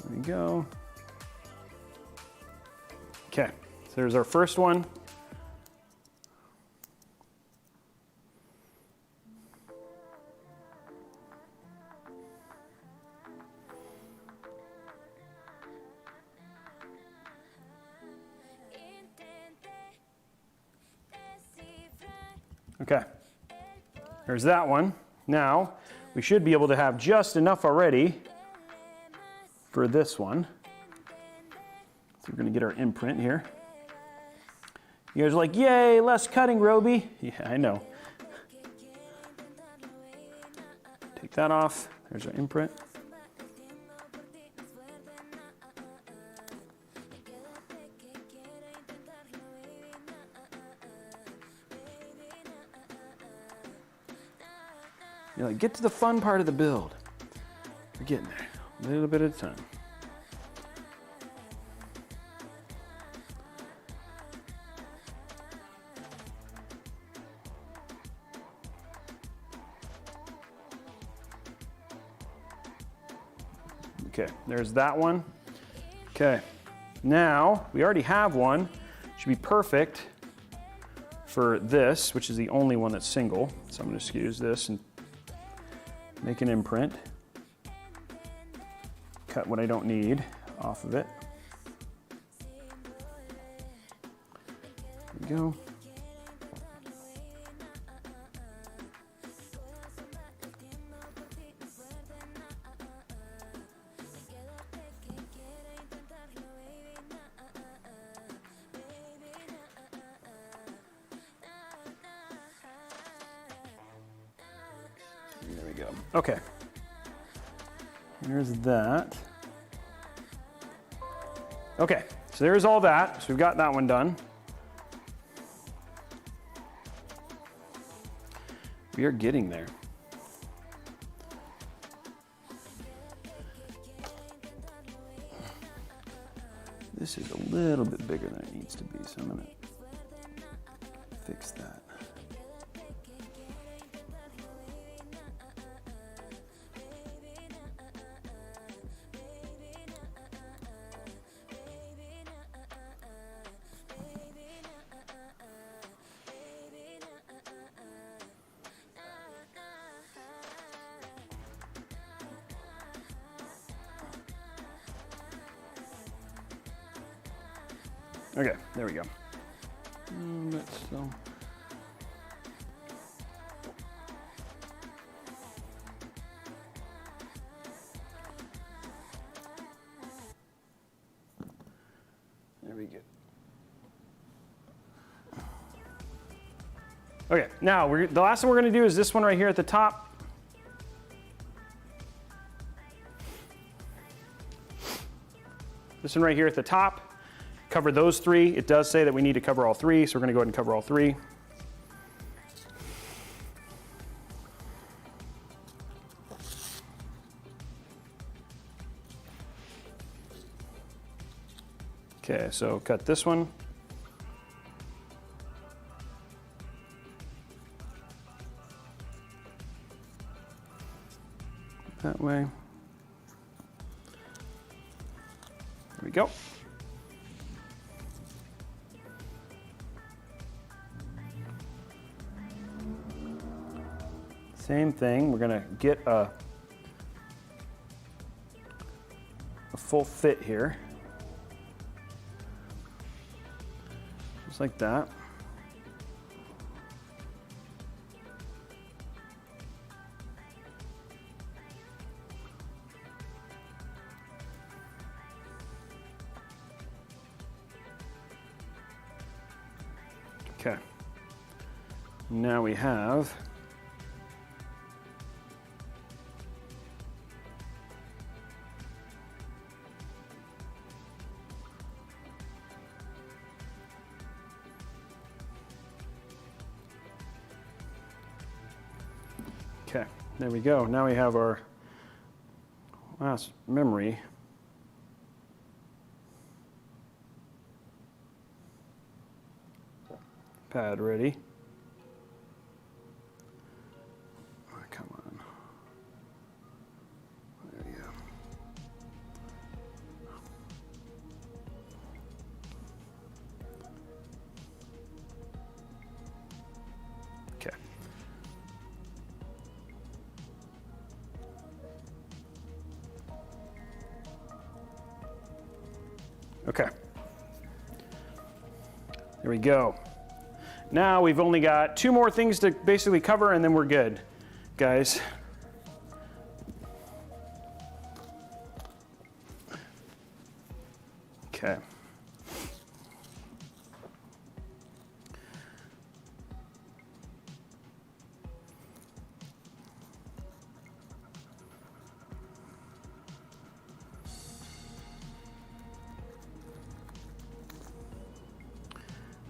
There we go. Okay, so there's our first one. Okay, there's that one. Now, we should be able to have just enough already for this one. So we're gonna get our imprint here. You guys are like, yay, less cutting, Robey. Yeah, I know. Take that off. There's our imprint. You're like, get to the fun part of the build. We're getting there, a little bit at a time. Okay, there's that one. Okay, now we already have one. Should be perfect for this, which is the only one that's single. So I'm gonna just use this and make an imprint. Cut what I don't need off of it. There we go. go. Okay. There's that. Okay, so there's all that. So we've got that one done. We are getting there. This is a little bit bigger than it needs to be, so I'm gonna fix that. Okay, there we go. That's still... There we go. Okay, now the last thing we're going to do is this one right here at the top. This one right here at the top. Cover those three. It does say that we need to cover all three, so we're going to go ahead and cover all three. Okay, so cut this one. That way. There we go. Same thing, we're gonna get a full fit here. Just like that. Okay. Now we have okay, there we go. Now we have our last memory. Pad ready. Oh, come on. There we go. Okay. Okay. There we go. Now we've only got 2 more things to basically cover and then we're good, guys. Okay.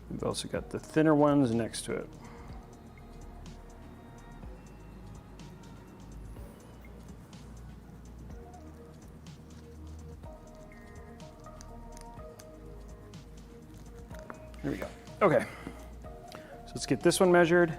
We've also got the thinner ones next to it. There we go. Okay. So let's get this one measured.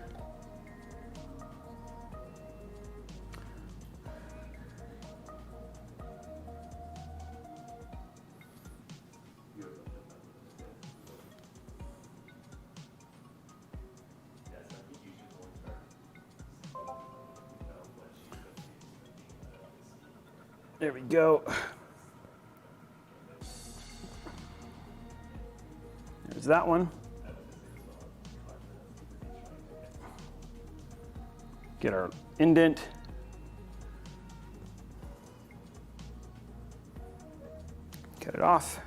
There we go. There's that one. Get our indent. Cut it off.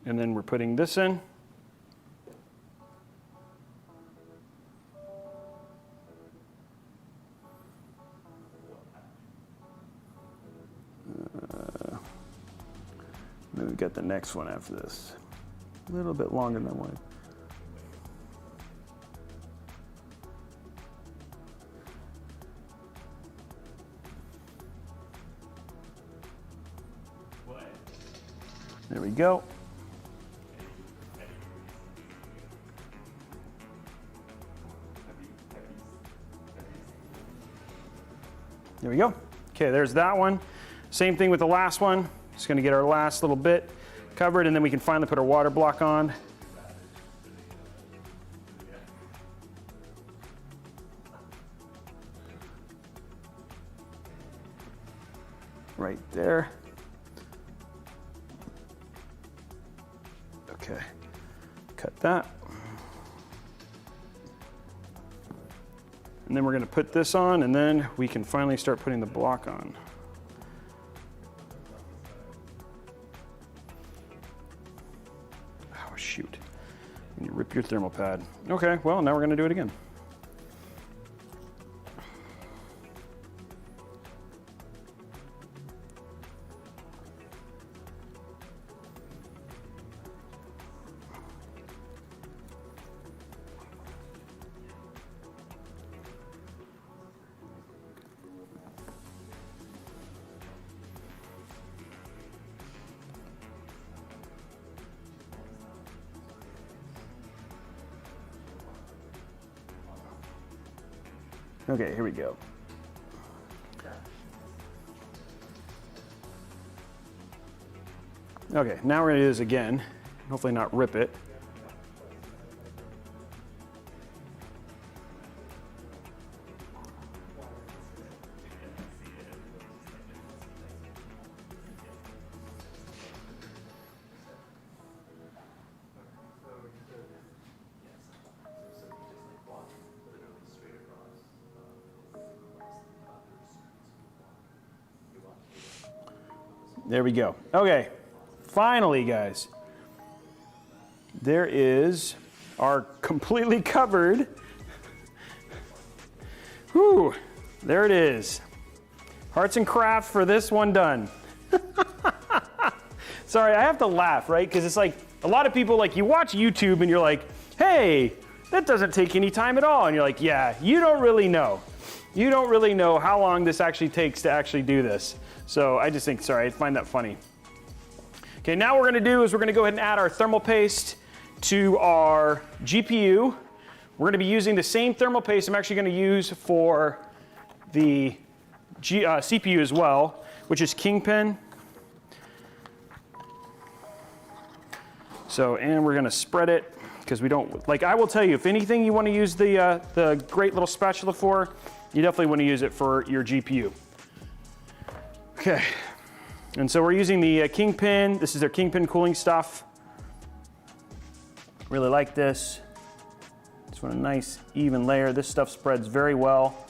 And then we're putting this in. Then we've got the next one after this. A little bit longer than I wanted. There we go. There we go. Okay, there's that one. Same thing with the last one. Just gonna get our last little bit covered, and then we can finally put our water block on. Right there. Okay, cut that. And then we're gonna put this on, and then we can finally start putting the block on. Oh, shoot. And you rip your thermal pad. Okay, well, now we're gonna do it again. Okay, here we go. Okay, now we're gonna do this again. Hopefully not rip it. There we go. Okay, finally, guys, there is our completely covered. Whew, there it is. Hearts and crafts for this one done. Sorry, I have to laugh, right? Because it's like a lot of people, like, you watch YouTube and you're like, hey, that doesn't take any time at all. And you're like, yeah, you don't really know. You don't really know how long this actually takes to actually do this. So I just think, sorry, I find that funny. Okay, now what we're gonna do is we're gonna go ahead and add our thermal paste to our GPU. We're gonna be using the same thermal paste I'm actually gonna use for the CPU as well, which is Kingpin. So, and we're gonna spread it, because we don't, like, I will tell you, if anything you wanna use the great little spatula for, you definitely wanna use it for your GPU. Okay, and so we're using the Kingpin. This is their Kingpin cooling stuff. Really like this. Just want a nice even layer. This stuff spreads very well.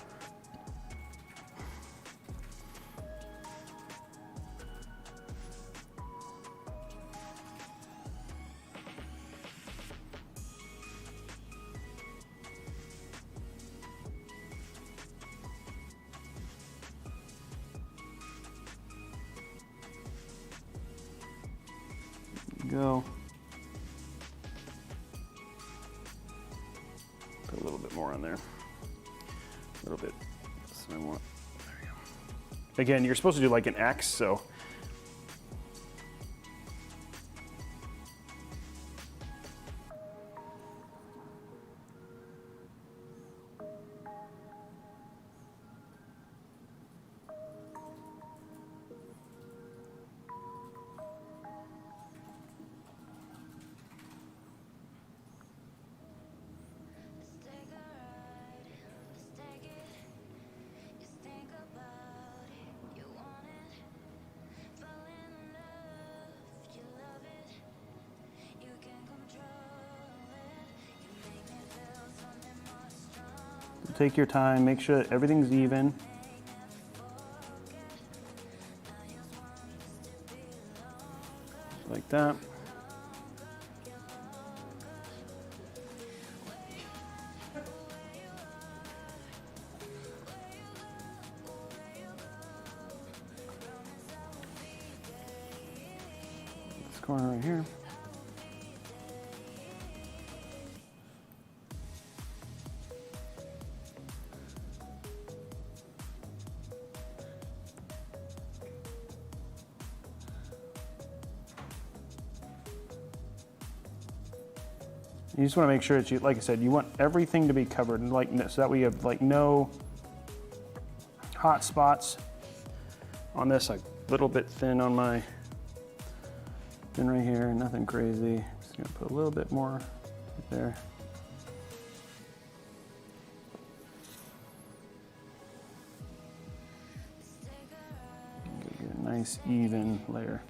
Go. Put a little bit more on there. A little bit. So I want. There we go. Again, you're supposed to do like an X, so. Take your time, make sure that everything's even. Like that. corner right here. You just want to make sure that you, like I said, you want everything to be covered, like so that we have like no hot spots on this. Like a little bit thin on my thin right here, nothing crazy. Just gonna put a little bit more right there. Get a nice even layer.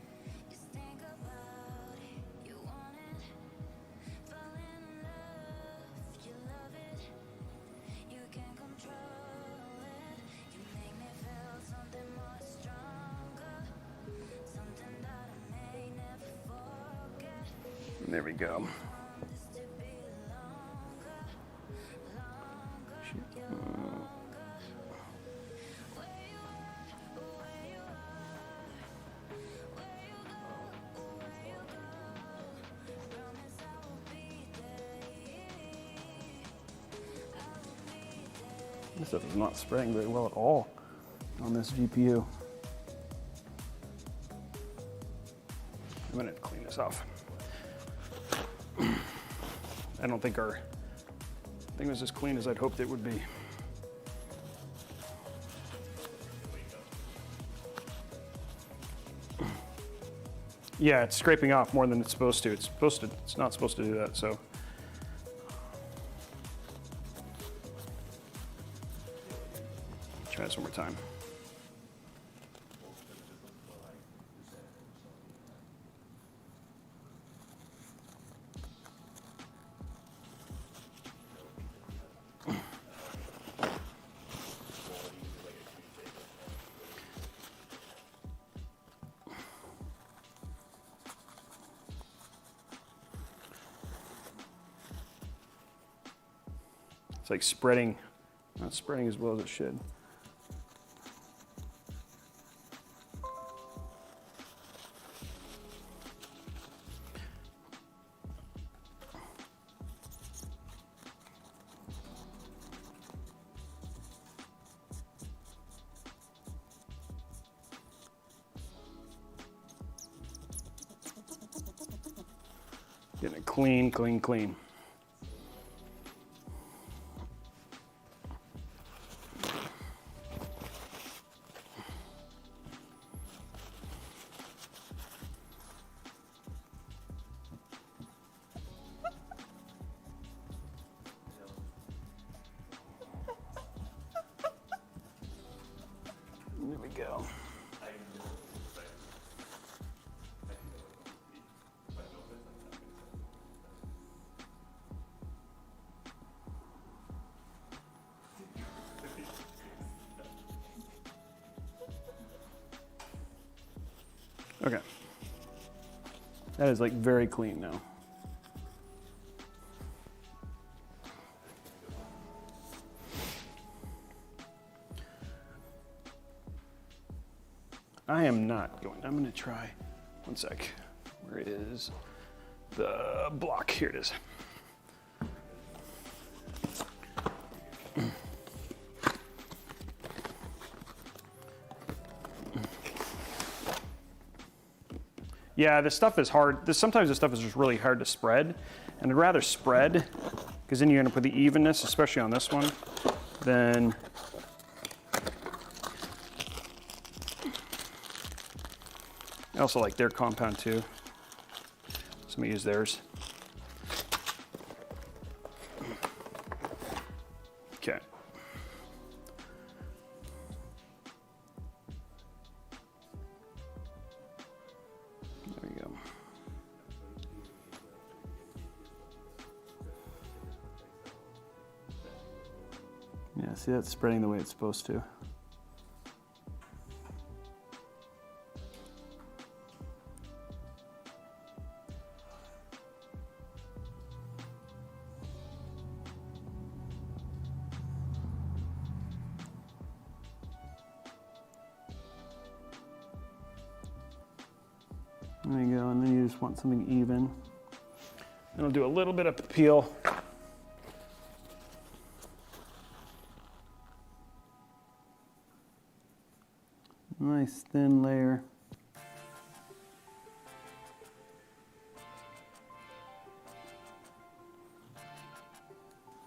There we go. This stuff is not spraying very well at all on this GPU. I'm gonna clean this off. I don't think our thing was as clean as I'd hoped it would be. Yeah, it's scraping off more than it's supposed to. It's not supposed to do that, so. Try this one more time. It's like spreading, not spreading as well as it should. Getting it clean, clean, clean. There we go. Okay. That is like very clean now. I am not going, I'm gonna try, one sec. Where is the block? Here it is. Yeah, this stuff is hard. Sometimes this stuff is just really hard to spread, and I'd rather spread, because then you're gonna put the evenness, especially on this one, than I also like their compound too. So I'm gonna use theirs. Okay. There we go. Yeah, see, that's spreading the way it's supposed to. There you go, and then you just want something even. And I'll do a little bit of peel. Nice thin layer.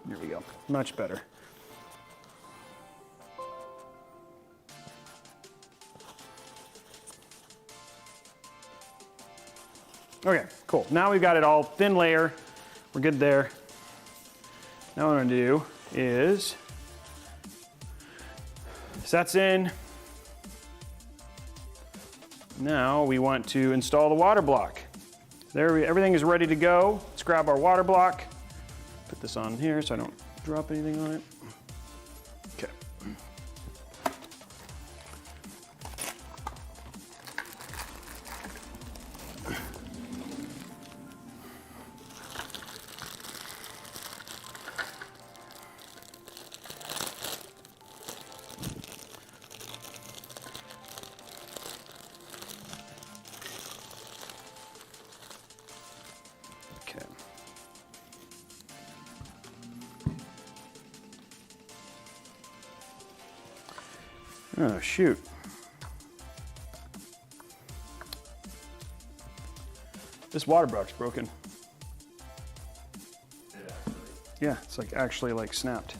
There we go, much better. Okay, cool. Now we've got it all thin layer. We're good there. Now what I'm gonna do is, so that's in. Now we want to install the water block. Everything is ready to go. Let's grab our water block. Put this on here so I don't drop anything on it. Okay. Oh, shoot. This water block's broken. Yeah, it's like actually like snapped.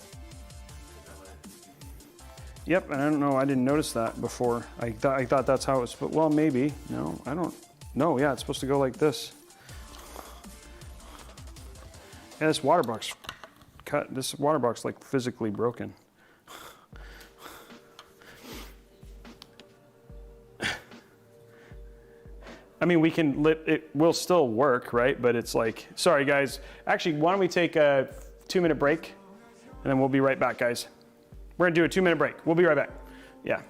Yep, and I don't know, I didn't notice that before. I thought that's how it was, but well, maybe. No, I don't know. Yeah, it's supposed to go like this. Yeah, this water block's cut. This water block's like physically broken. I mean, it will still work, right? But it's like, sorry guys. Actually, why don't we take a 2-minute break and then we'll be right back, guys. We're gonna do a 2-minute break. We'll be right back. Yeah.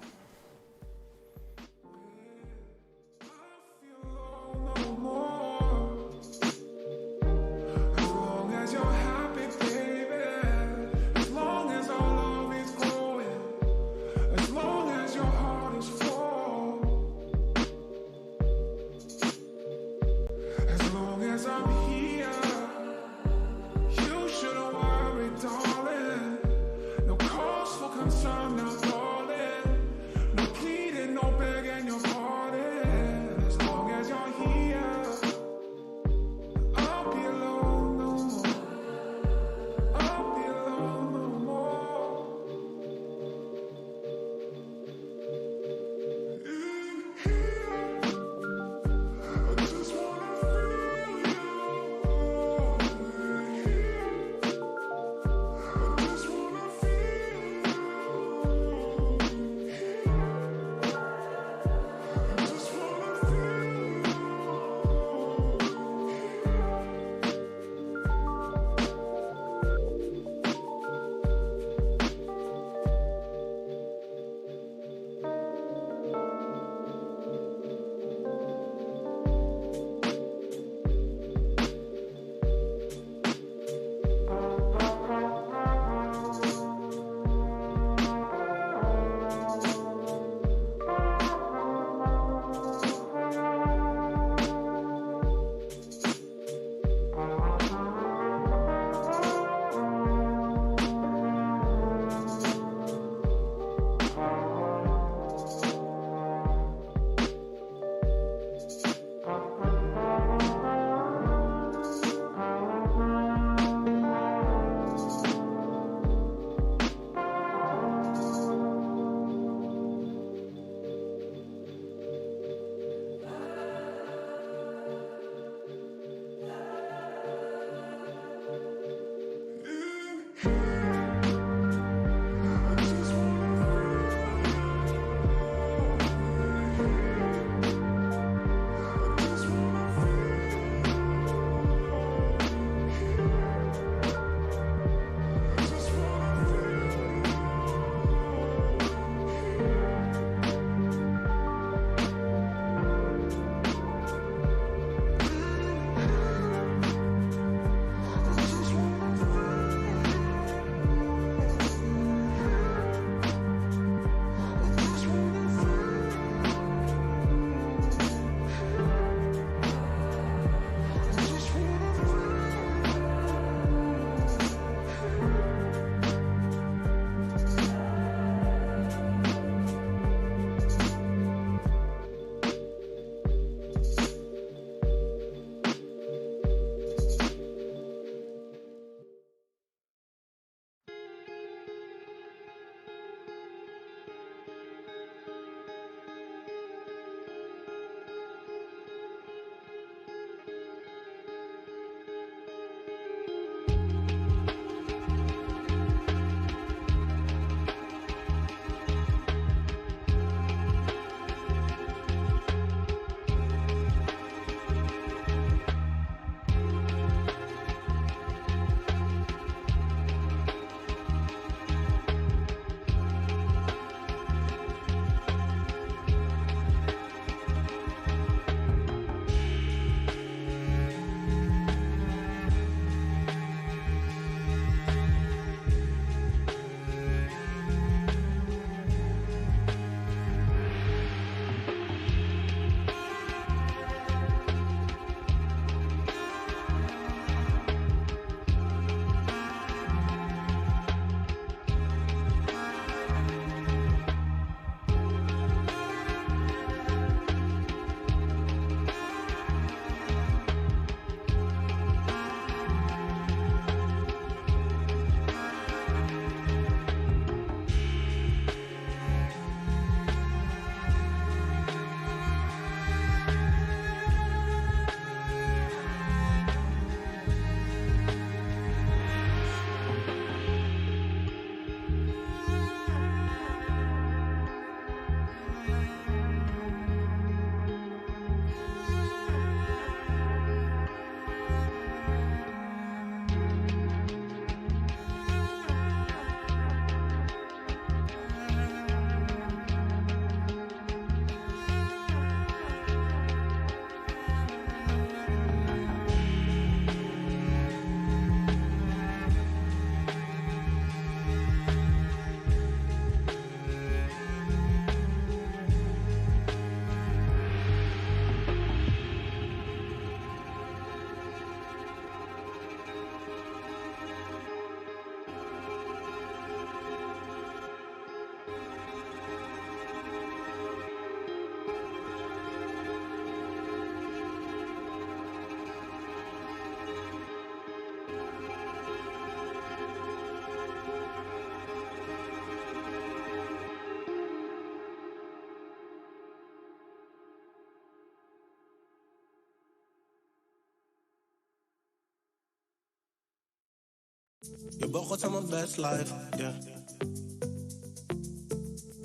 Je bent God aan mijn best life, yeah.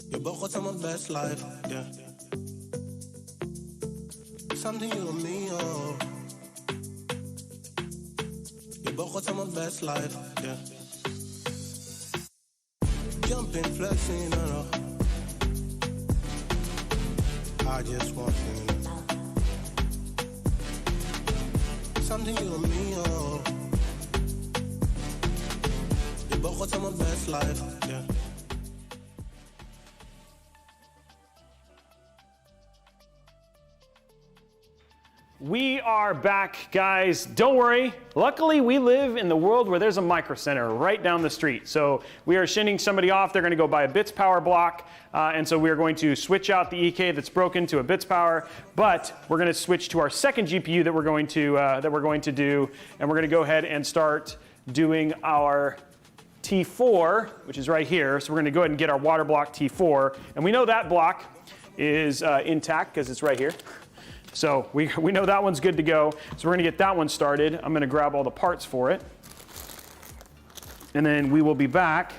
Je bent God aan mijn best life, yeah. Something you and me, oh. Je bent God aan mijn best life, yeah. Jumping, flexing, I just want you. Something you and me, oh. Je bent God aan mijn best life, yeah. We are back, guys. Don't worry. Luckily, we live in the world where there's a micro center right down the street. So we are sending somebody off. They're going to go buy a bits power block. And so we are going to switch out the EK that's broken to a bits power. But we're going to switch to our second GPU that we're going to do. And we're going to go ahead and start doing our T4, which is right here. So we're going to go ahead and get our water block T4. And we know that block is intact because it's right here. So we know that one's good to go. So we're gonna get that one started. I'm gonna grab all the parts for it. And then we will be back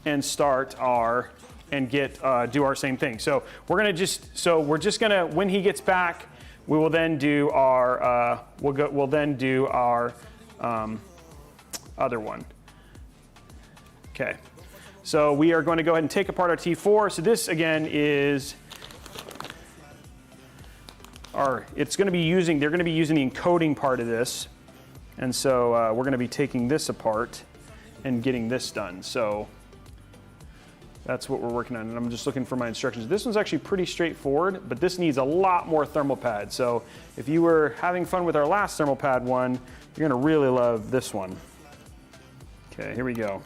and start do our same thing. So we're just gonna, when he gets back, we will then do our, we'll then do our other one. Okay. So we are going to go ahead and take apart our T4. So this again is, they're going to be using the encoding part of this. And so we're going to be taking this apart and getting this done. So that's what we're working on. And I'm just looking for my instructions. This one's actually pretty straightforward, but this needs a lot more thermal pad. So if you were having fun with our last thermal pad one, you're going to really love this one. Okay, here we go.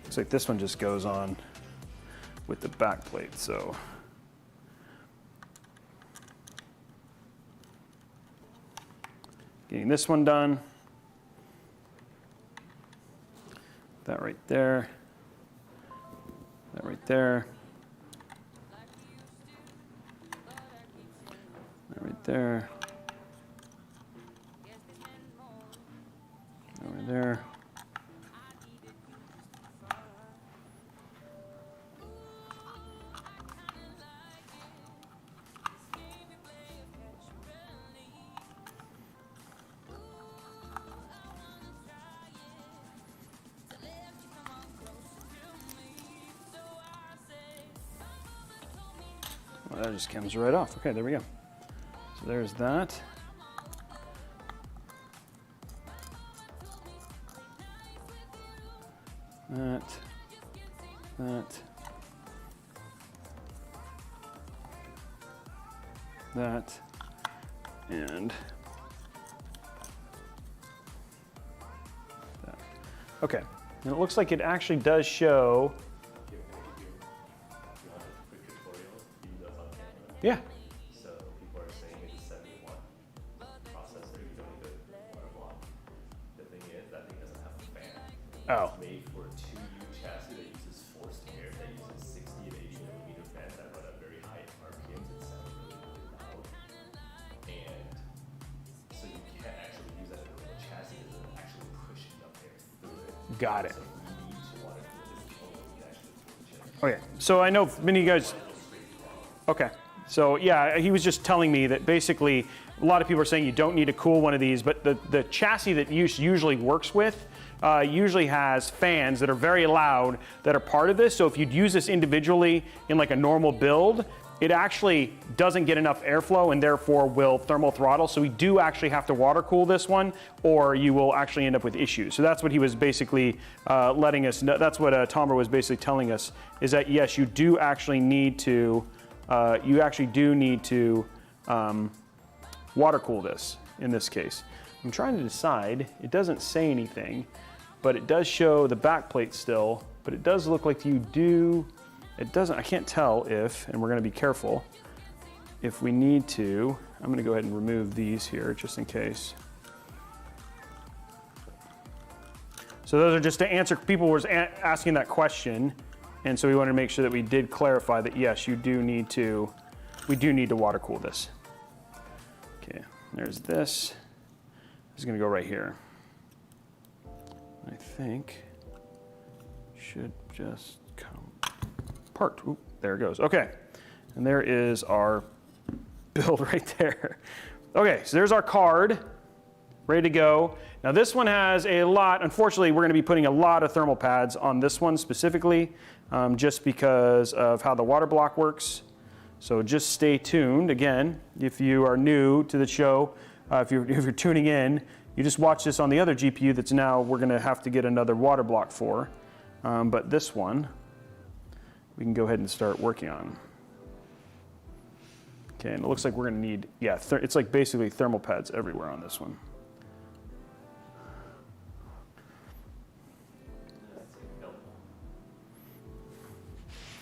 Looks like this one just goes on with the back plate, so. Getting this one done. That right there. That right there. That right there. That right there. Well, that just comes right off. Okay, there we go. So there's that. That, and that. Okay, and it looks like it actually does show. Yeah. So people are saying it's 71 processor. You don't need a water block. The thing is, that thing doesn't have a fan. Oh. It's made for a 2U chassis that uses forced air, that uses 60 and 80 millimeter fans that run at very high RPMs and sound really, really loud. And so you can't actually use that in a real chassis because it'll actually push enough air through it. Got it. So you need to water cool this before you can actually cool the chassis. Okay, so I know many of you guys. Okay. So yeah, he was just telling me that basically a lot of people are saying you don't need to cool one of these, but the chassis that usually works with usually has fans that are very loud that are part of this. So if you'd use this individually in like a normal build, it actually doesn't get enough airflow and therefore will thermal throttle. So we do actually have to water cool this one or you will actually end up with issues. So that's what he was basically letting us know. That's what Tomer was basically telling us, is that yes, you do actually need to water cool this in this case. I'm trying to decide, it doesn't say anything, but it does show the back plate still, but it does look like you do, it doesn't, I can't tell if, and we're gonna be careful, if we need to, I'm gonna go ahead and remove these here just in case. So those are just to answer, people were asking that question. And so we wanted to make sure that we did clarify that yes, we do need to water cool this. Okay, There's this. This is going to go right here. I think should just come apart. Ooh, there it goes. Okay. And there is our build right there. Okay, so there's our card, ready to go. Now this one has a lot, unfortunately we're gonna be putting a lot of thermal pads on this one specifically, just because of how the water block works. So just stay tuned. Again, if you are new to the show, if you're tuning in, you just watch this on the other GPU that's now we're gonna have to get another water block for. But this one, we can go ahead and start working on. Okay, and it looks like we're gonna need, yeah, it's like basically thermal pads everywhere on this one.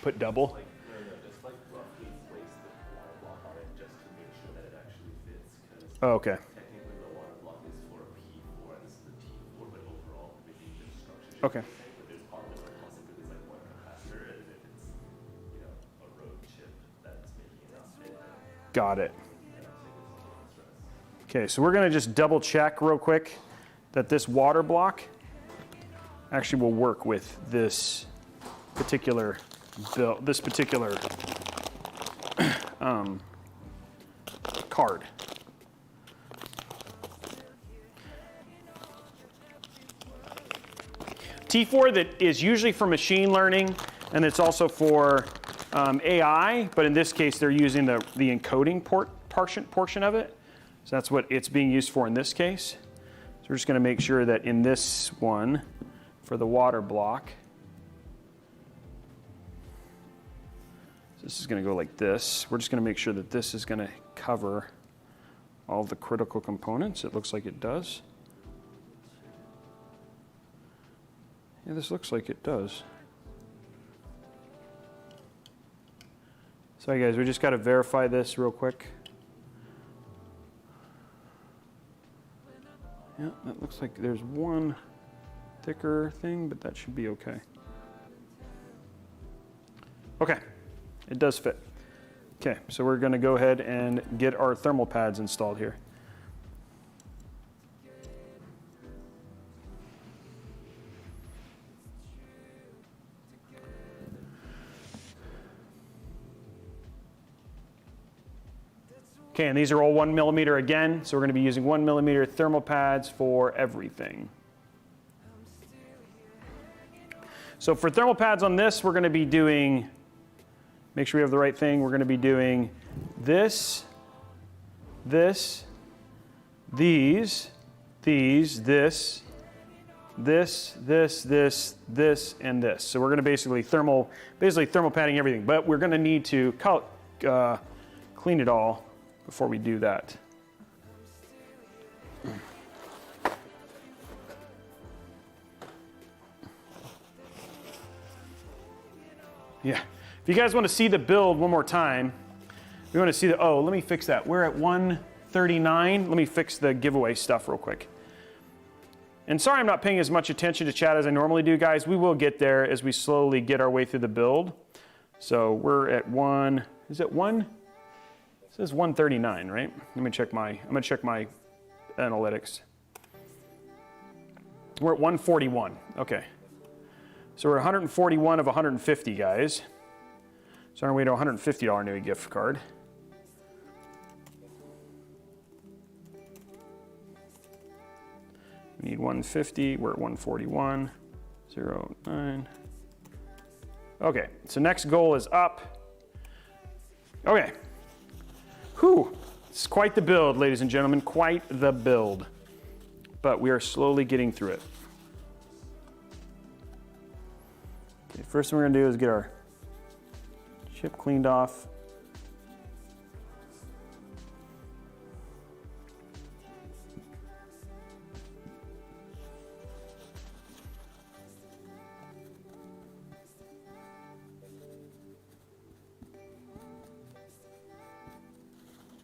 Put double? Like, no, just like roughly place the water block on it just to make sure that it actually fits. Because Oh, okay. technically the water block is for a P4 and this is a T4, but overall everything the structure should Okay. be the same. But there's possibilities like one capacitor, and if it's a road chip that's making it not fit. Got it. Okay, so we're gonna just double check real quick that this water block actually will work with this particular build, this particular card. T4 that is usually for machine learning, and it's also for AI, but in this case they're using the encoding portion of it. So that's what it's being used for in this case. So we're just going to make sure that in this one, for the water block, so this is going to go like this. We're just going to make sure that this is going to cover all the critical components. It looks like it does. Yeah, this looks like it does. Sorry guys, we just got to verify this real quick. Yeah, that looks like there's one thicker thing, but that should be okay. Okay, it does fit. Okay, so we're going to go ahead and get our thermal pads installed here. Okay, and these are all 1 millimeter again, so we're going to be using 1 millimeter thermal pads for everything. So for thermal pads on this, we're going to be doing, make sure we have the right thing, we're going to be doing this, this, these, this, and this. So we're going to basically thermal padding everything, but we're going to need to clean it all before we do that. Yeah, if you guys want to see the build one more time, we want to see the, oh, let me fix that. We're at 139. Let me fix the giveaway stuff real quick. And sorry I'm not paying as much attention to chat as I normally do, guys. We will get there as we slowly get our way through the build. So we're at is it one? It says 139, right? I'm gonna check my analytics. We're at 141, okay. So we're 141 of 150, guys. So on our way to a $150 new gift card. We need 150, we're at 141, 09. Okay, so next goal is up. Okay. Whew, it's quite the build, ladies and gentlemen, quite the build. But we are slowly getting through it. Okay, first thing we're gonna do is get our chip cleaned off.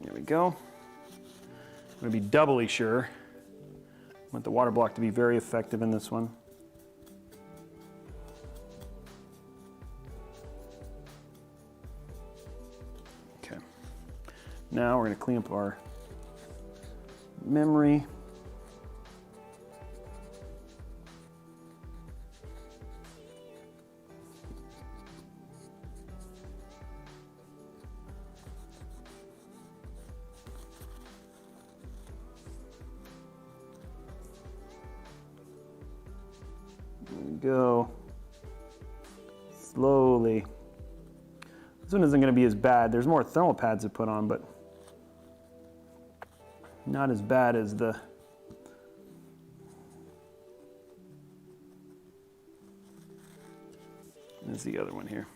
There we go. I'm gonna be doubly sure. I want the water block to be very effective in this one. Okay. Now we're gonna clean up our memory. Go slowly. This one isn't going to be as bad. There's more thermal pads to put on, but not as bad as the other one here.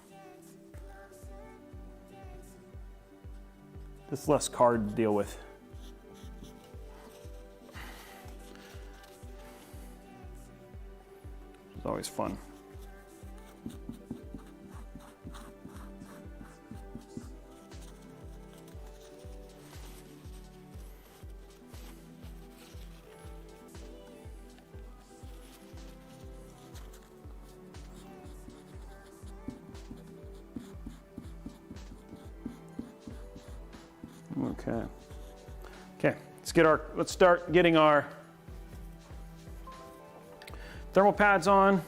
This is less card to deal with. It's always fun. Okay, let's start getting our thermal pads on.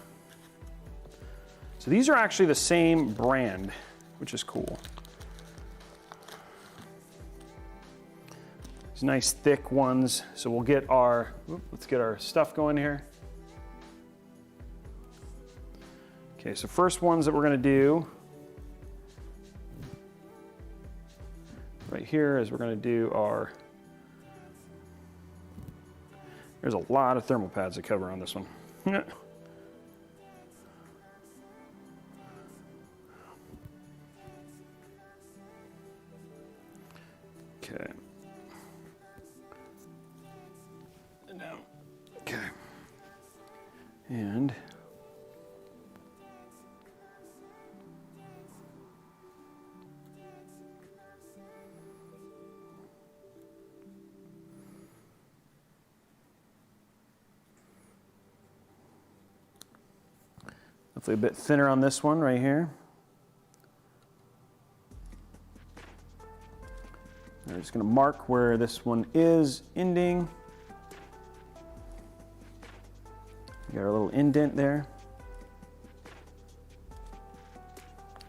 So these are actually the same brand, which is cool. These nice thick ones. So we'll get let's get our stuff going here. Okay, so first ones that we're gonna do right here is we're gonna do our, there's a lot of thermal pads to cover on this one. Okay. Now, okay. And hopefully a bit thinner on this one right here. We're just going to mark where this one is ending. We got our little indent there.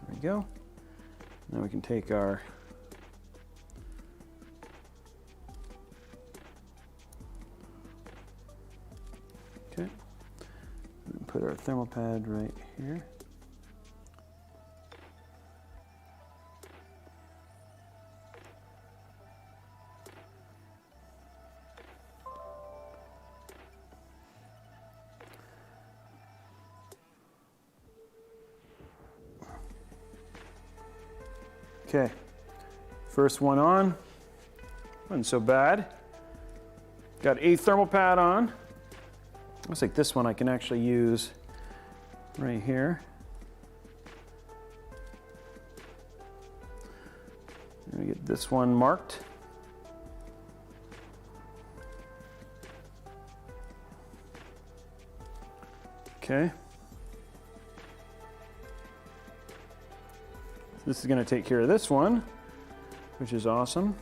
There we go. Now we can take our put our thermal pad right here. Okay, first one on, wasn't so bad. Got a thermal pad on. Looks like this one I can actually use right here. I'm gonna get this one marked. Okay. This is going to take care of this one, which is awesome.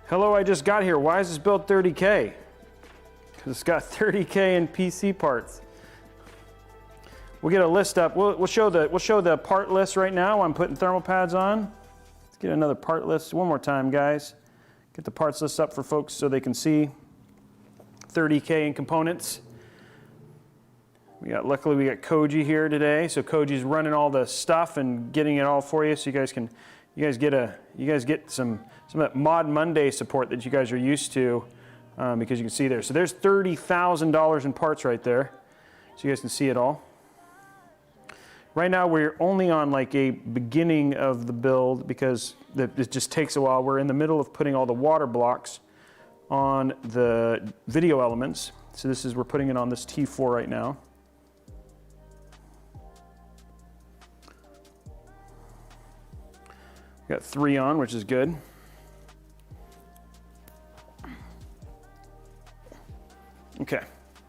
Hello, I just got here. Why is this build 30K? Because it's got 30K in PC parts. We'll get a list up. We'll show the part list right now while I'm putting thermal pads on. Let's get another part list one more time, guys. Get the parts list up for folks so they can see 30K in components. Luckily we got Koji here today, so Koji's running all the stuff and getting it all for you, so you guys get some of that Mod Monday support that you guys are used to, because you can see there. So there's $30,000 in parts right there, so you guys can see it all. Right now we're only on like a beginning of the build because it just takes a while. We're in the middle of putting all the water blocks on the video elements. So we're putting it on this T4 right now. We got 3 on, which is good. Okay,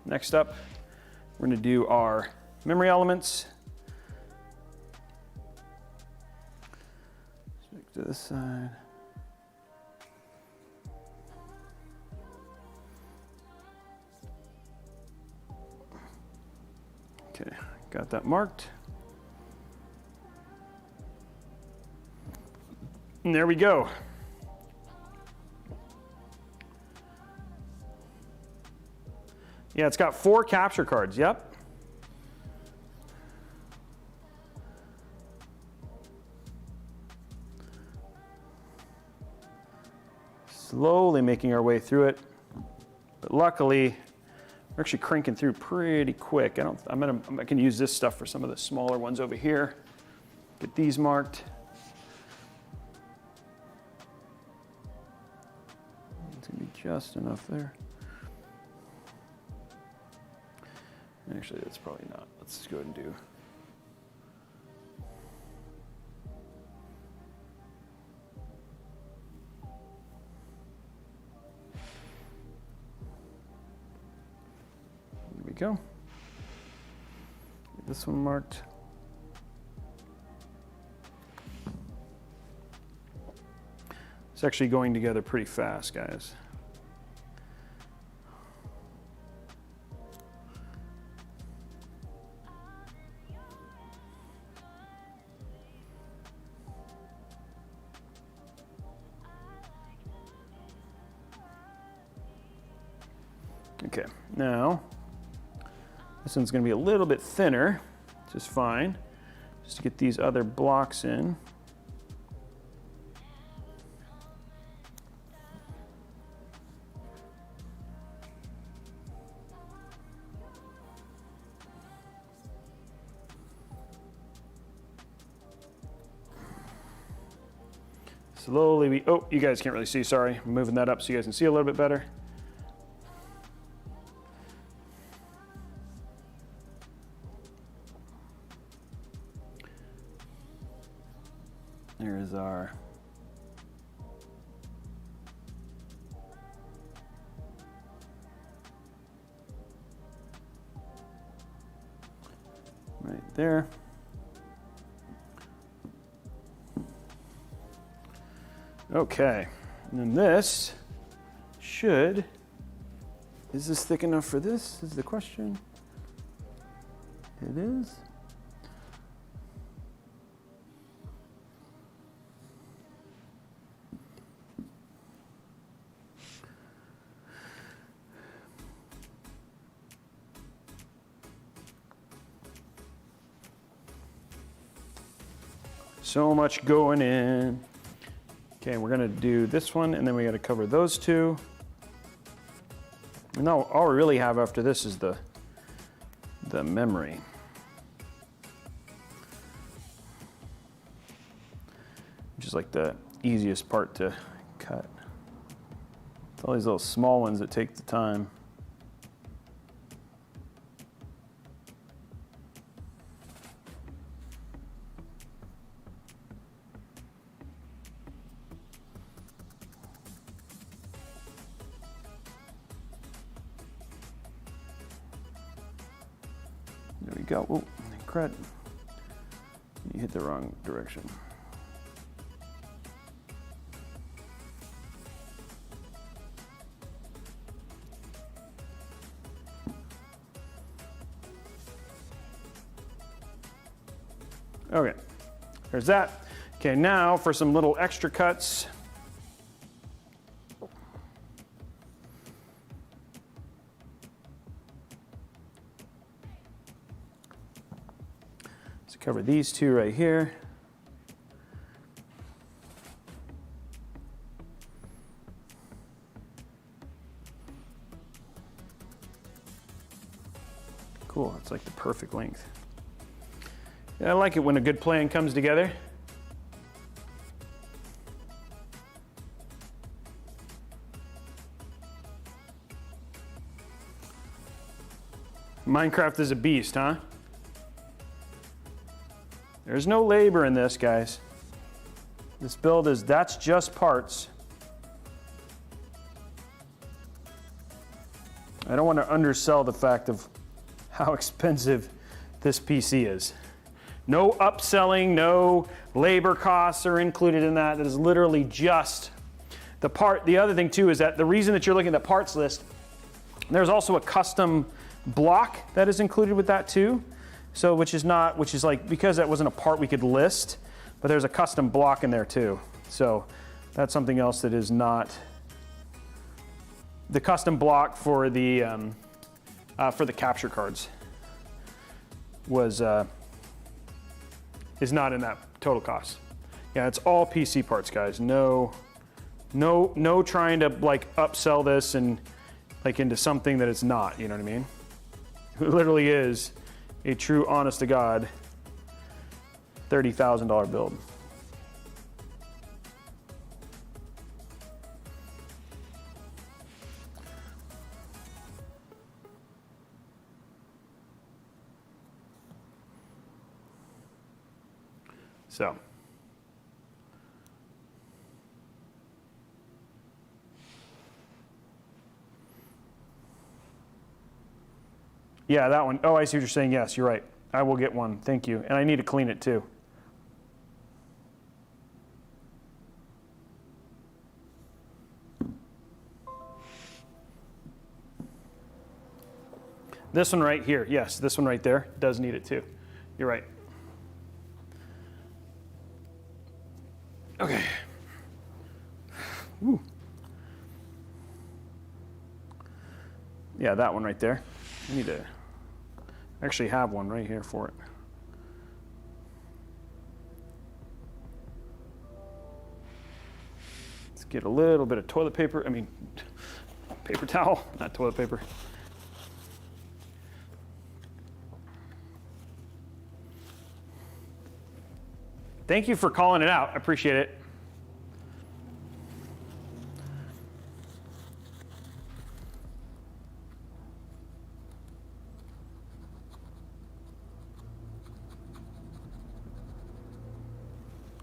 next up, we're gonna do our memory elements. to this side. Okay, got that marked. And there we go. Yeah, it's got 4 capture cards, yep. Slowly making our way through it, but luckily we're actually cranking I can use this stuff for some of the smaller ones over here. Get these marked. It's gonna be just enough there. Actually, that's probably not. Let's just go ahead and do. There we go. Get this one marked. It's actually going together pretty fast, guys. Okay, now this one's going to be a little bit thinner, which is fine, just to get these other blocks in. Slowly oh, you guys can't really see, sorry. I'm moving that up so you guys can see a little bit better. There's our right there. Okay, and then this should, is this thick enough for this, is the question. It is. So much going in. Okay, we're gonna do this one and then we gotta cover those two. And now all we really have after this is the memory. Which is like the easiest part to cut. It's all these little small ones that take the time. There we go. Oh, crud. You hit the wrong direction. Okay, there's that. Okay, now for some little extra cuts. Cover these two right here. Cool, it's like the perfect length. Yeah, I like it when a good plan comes together. Minecraft is a beast, huh? There's no labor in this, guys. This build is, that's just parts. I don't want to undersell the fact of how expensive this PC is. No upselling, no labor costs are included in that. That is literally just the part. The other thing too is that the reason that you're looking at the parts list, there's also a custom block that is included with that too. So which is like, because that wasn't a part we could list, but there's a custom block in there too. So that's something else that is not the custom block for the capture cards is not in that total cost. Yeah, it's all PC parts, guys. No trying to like upsell this and like into something that it's not, you know what I mean? It literally is a true, honest to God, $30,000 build. So. Yeah, that one. Oh, I see what you're saying. Yes, you're right. I will get one. Thank you. And I need to clean it too. This one right here. Yes, this one right there does need it too. You're right. Okay. Ooh. Yeah, that one right there. I need to actually have one right here for it. Let's get a little bit of toilet paper. I mean, paper towel, not toilet paper. Thank you for calling it out. I appreciate it.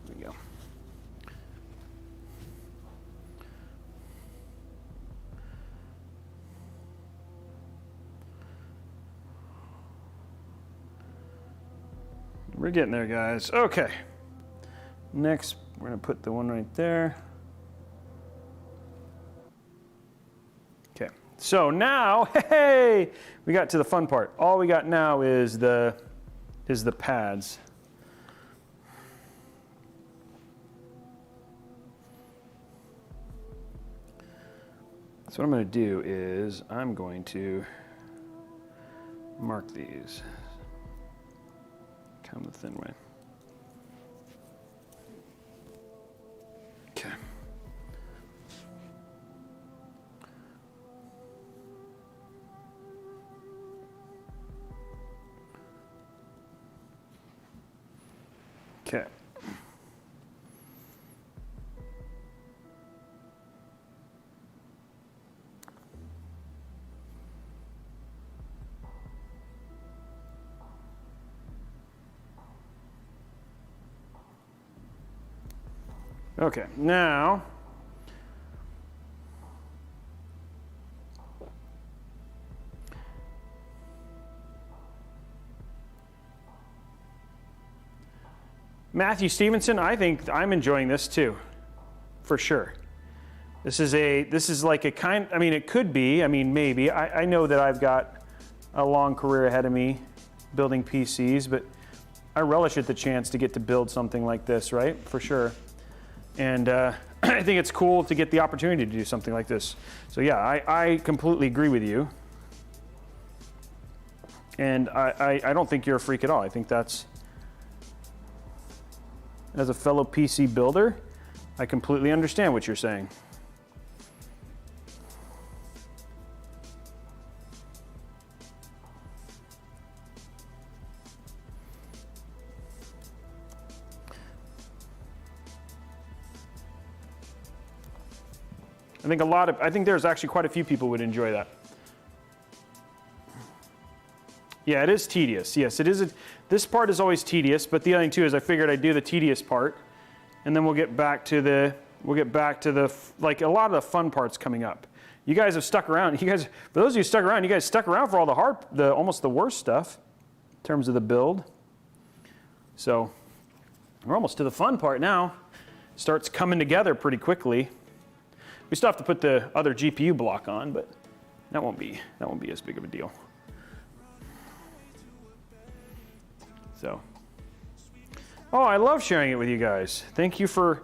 There we go. We're getting there, guys. Okay. Next, we're going to put the one right there. Okay, so now, hey, we got to the fun part. All we got now is the pads. So what I'm going to do is I'm going to mark these kind of the thin way. Okay. Okay. Okay, now Matthew Stevenson, I think I'm enjoying this too, for sure. This is like a kind, I mean, it could be, I mean, maybe. I know that I've got a long career ahead of me building PCs, but I relish at the chance to get to build something like this, right? For sure. And I think it's cool to get the opportunity to do something like this. So yeah, I completely agree with you. And I don't think you're a freak at all. I think that's, as a fellow PC builder, I completely understand what you're saying. I think there's actually quite a few people would enjoy that. Yeah, it is tedious. Yes, it is. This part is always tedious, but the other thing too is I figured I'd do the tedious part, and then we'll get back to the like a lot of the fun parts coming up. You guys have stuck around. You guys, for those of you who stuck around, you guys stuck around for all the almost the worst stuff in terms of the build. So we're almost to the fun part now. Starts coming together pretty quickly. We still have to put the other GPU block on, but that won't be as big of a deal. So, oh, I love sharing it with you guys. Thank you for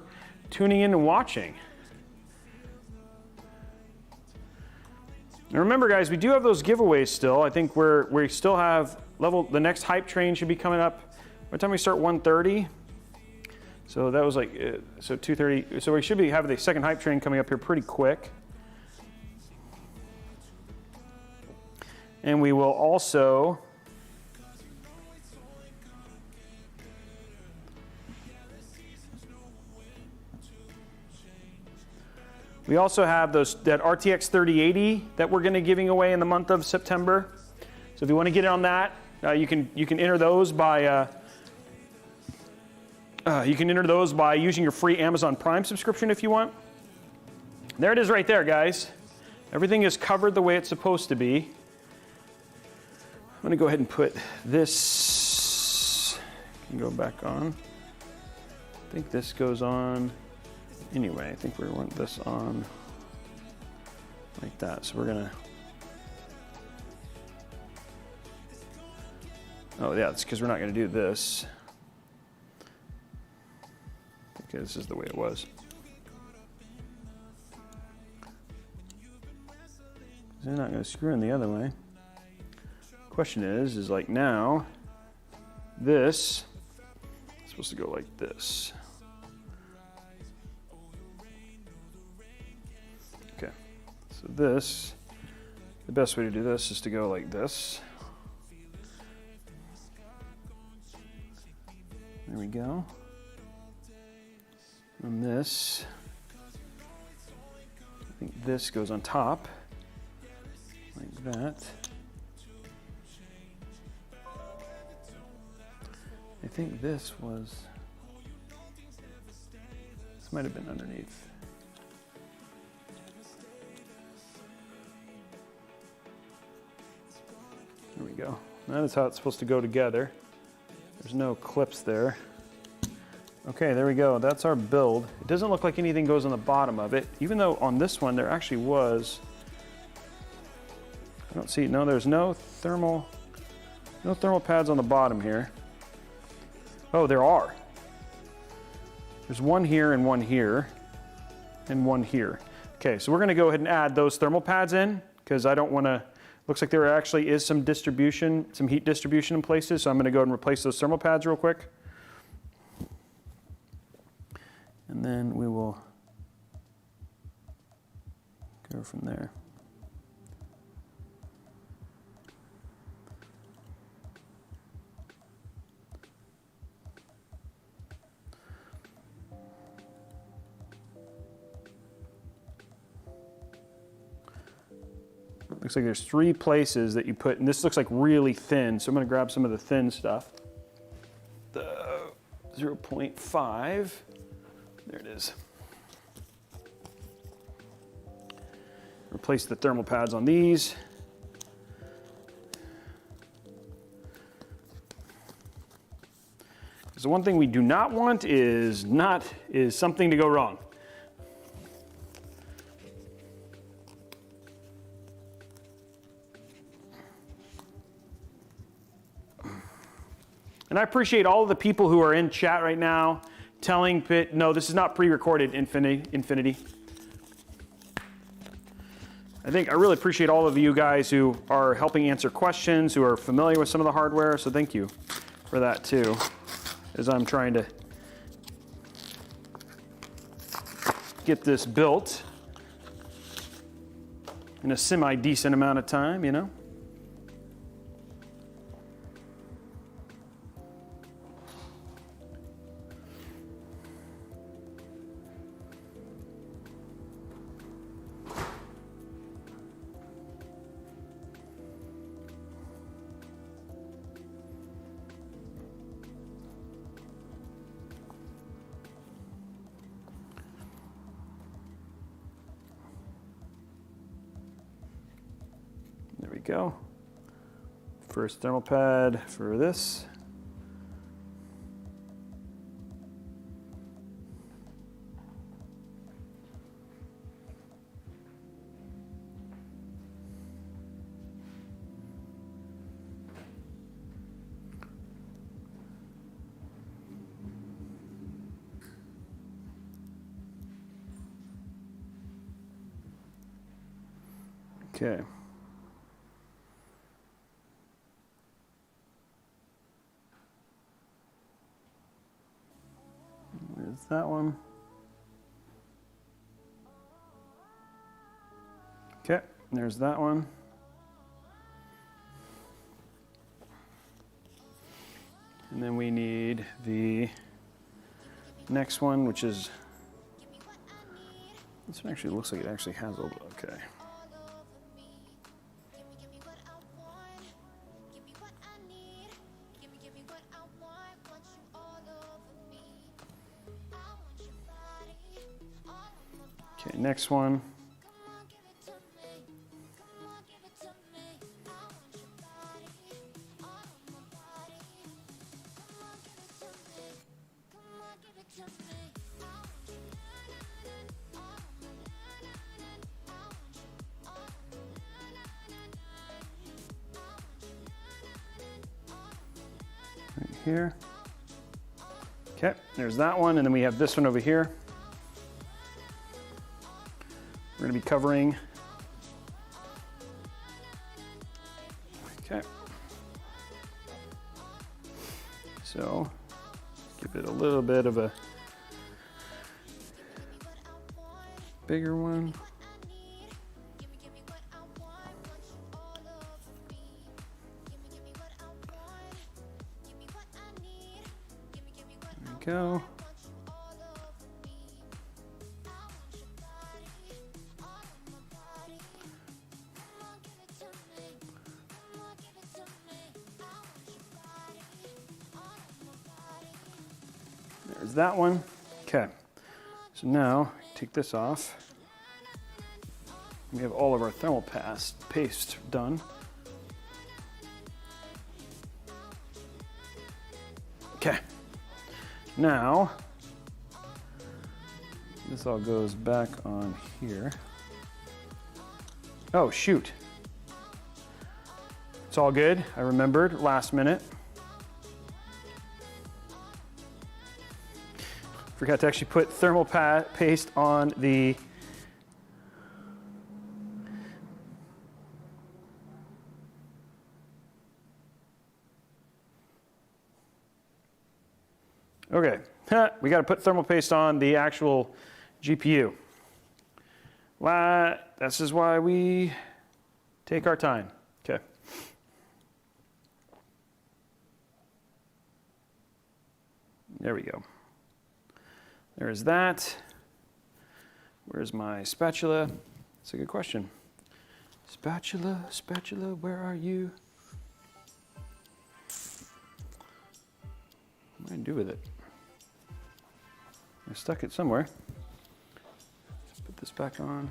tuning in and watching. And remember, guys, we do have those giveaways still. I think we still have the next hype train should be coming up. By the time we start 1:30, so that was like, so 2:30. So we should be having the second hype train coming up here pretty quick. And we will also have that RTX 3080 that we're going to giving away in the month of September. So if you want to get in on that, you can enter those by using your free Amazon Prime subscription if you want. There it is right there, guys. Everything is covered the way it's supposed to be. I'm going to go ahead and put this. Can go back on. I think this goes on. Anyway, I think we want this on like that. So we're gonna, oh yeah, it's because we're not gonna do this. Okay, this is the way it was. They're not gonna screw in the other way. Question is like now, this is supposed to go like this. So this, the best way to do this is to go like this. There we go. And this, I think this goes on top, like that. I think this might have been underneath. There we go. That is how it's supposed to go together. There's no clips there. Okay, there we go. That's our build. It doesn't look like anything goes on the bottom of it, even though on this one there actually was. I don't see, no, there's no thermal pads on the bottom here. Oh, there are. There's one here and one here and one here. Okay, so we're gonna go ahead and add those thermal pads in because I don't wanna, looks like there actually is some distribution, some heat distribution in places, so I'm going to go ahead and replace those thermal pads real quick. And then we will go from there. Looks like there's 3 places that you put, and this looks like really thin, so I'm going to grab some of the thin stuff. The 0.5, there it is. Replace the thermal pads on these. Because the one thing we do not want is something to go wrong. And I appreciate all of the people who are in chat right now telling Pit, no, this is not pre-recorded, Infinity. I really appreciate all of you guys who are helping answer questions, who are familiar with some of the hardware, so thank you for that too, as I'm trying to get this built in a semi-decent amount of time, you know? Go. First thermal pad for this. Okay. Where's that one? Okay, there's that one. And then we need the next one, which is, this one actually looks like it actually has all the, okay. Okay, next one. Right here. Okay, there's that one, and then we have this one over here. We're going to be covering. Okay. So, give it a little bit of a bigger one. There we go. There's that one. Okay. So now take this off. We have all of our thermal paste done. Okay. Now, this all goes back on here. Oh, shoot. It's all good. I remembered last minute. Forgot to actually put thermal paste on the okay, we got to put thermal paste on the actual GPU. This is why we take our time. Okay. There we go. There's that. Where's my spatula? That's a good question. Spatula, spatula, where are you? What am I going to do with it? I stuck it somewhere. Let's put this back on.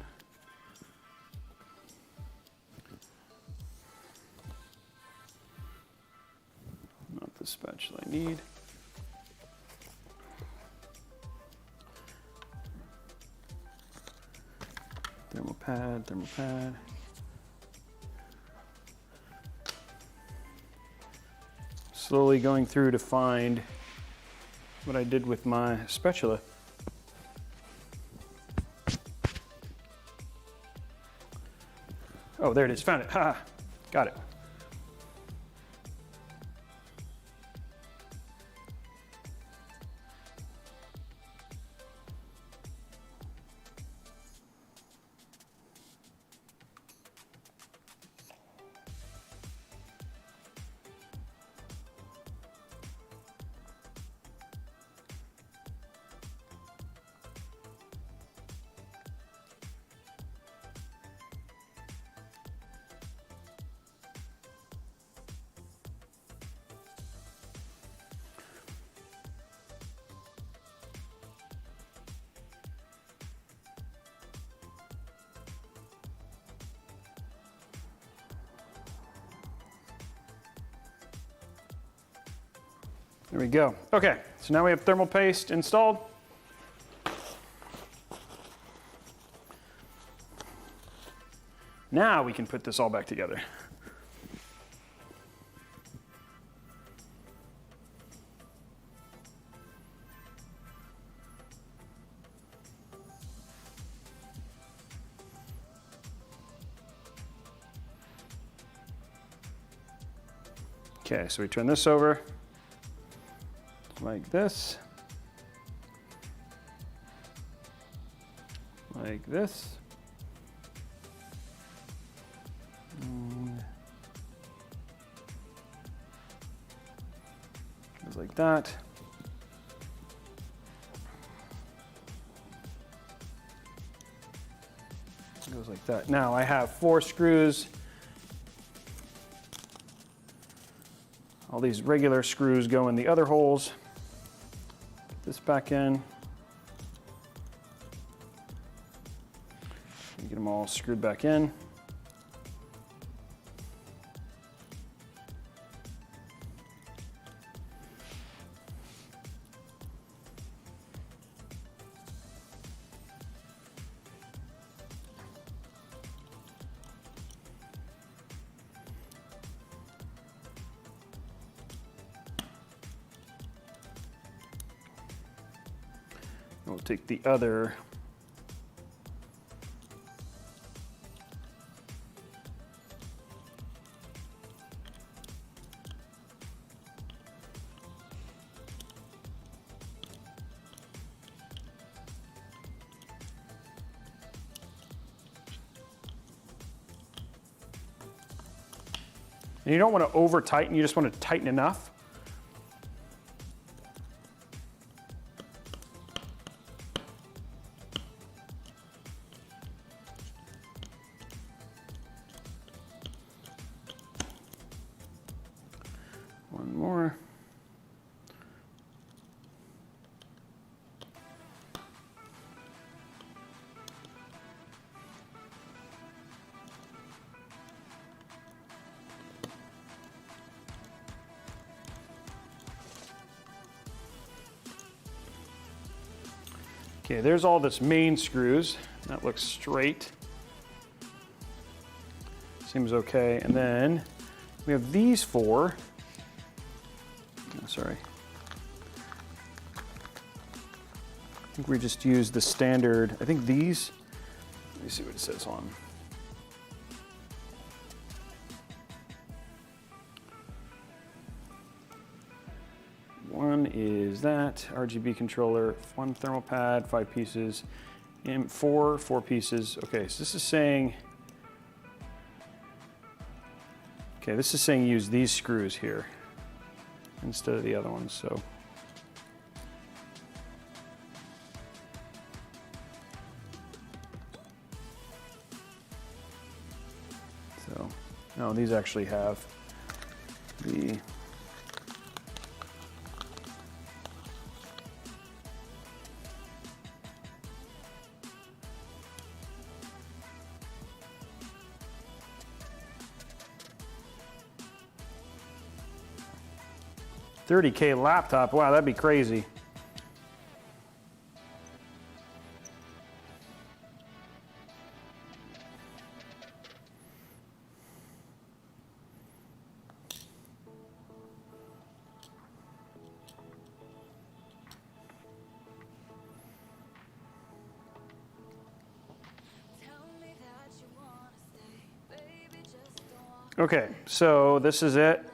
Not the spatula I need. Thermal pad, thermal pad. Slowly going through to find what I did with my spatula. Oh, there it is, found it, ha, got it. There we go. Okay, so now we have thermal paste installed. Now we can put this all back together. Okay, so we turn this over like this. Like this. And goes like that. Goes like that. Now I have 4 screws. All these regular screws go in the other holes. Put this back in. Get them all screwed back in. We'll take the other and you don't want to over tighten, you just want to tighten enough. One more. Okay, there's all this main screws. That looks straight. Seems okay. And then we have these 4. Oh, sorry. I think we just used the standard. I think these, let me see what it says on. One is that RGB controller, 1 thermal pad, 5 pieces, and 4 pieces. Okay, so this is saying, okay, this is saying use these screws here instead of the other ones, so. So, no, these actually have the $30K laptop. Wow, that'd be crazy. Okay, so this is it.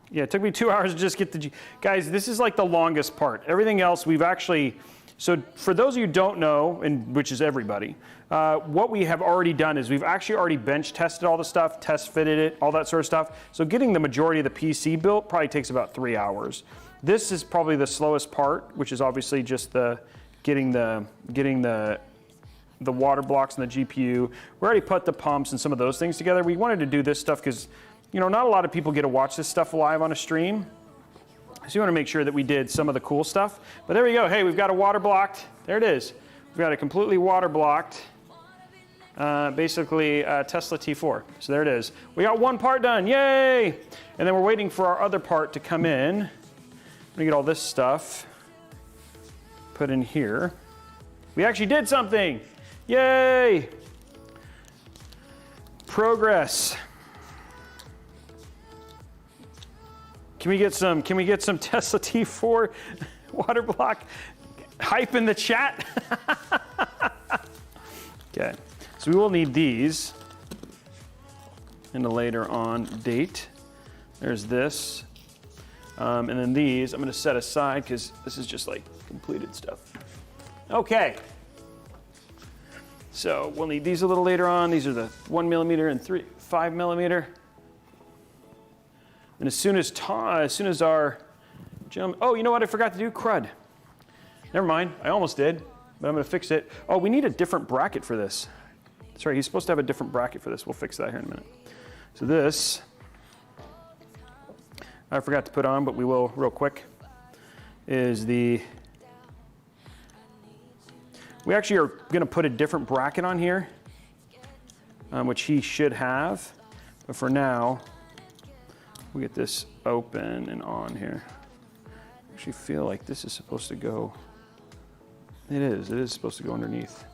Yeah, it took me 2 hours to just get the guys, this is like the longest part. Everything else we've actually, so for those of you who don't know, and which is everybody, what we have already done is we've actually already bench tested all the stuff, test fitted it, all that sort of stuff. So getting the majority of the PC built probably takes about 3 hours. This is probably the slowest part, which is obviously just the getting the water blocks and the GPU. We already put the pumps and some of those things together. We wanted to do this stuff because, you know, not a lot of people get to watch this stuff live on a stream. So you want to make sure that we did some of the cool stuff. But there we go. Hey, we've got a water blocked. There it is. We've got a completely water blocked, basically Tesla T4. So there it is. We got one part done. Yay! And then we're waiting for our other part to come in. I'm gonna get all this stuff put in here. We actually did something. Yay! Progress. Can we get some Tesla T4 water block hype in the chat? Okay, so we will need these in a later on date. There's this. And then these I'm going to set aside because this is just like completed stuff. Okay. So we'll need these a little later on. These are the 1 millimeter and 5 millimeter. And as soon as our jump, oh, you know what I forgot to do? Crud. Never mind, I almost did, but I'm gonna fix it. Oh, we need a different bracket for this. That's right, he's supposed to have a different bracket for this. We'll fix that here in a minute. So this, I forgot to put on, but we will real quick, is the, we actually are gonna put a different bracket on here, which he should have, but for now, we get this open and on here. I actually feel like this is supposed to go, it is supposed to go underneath.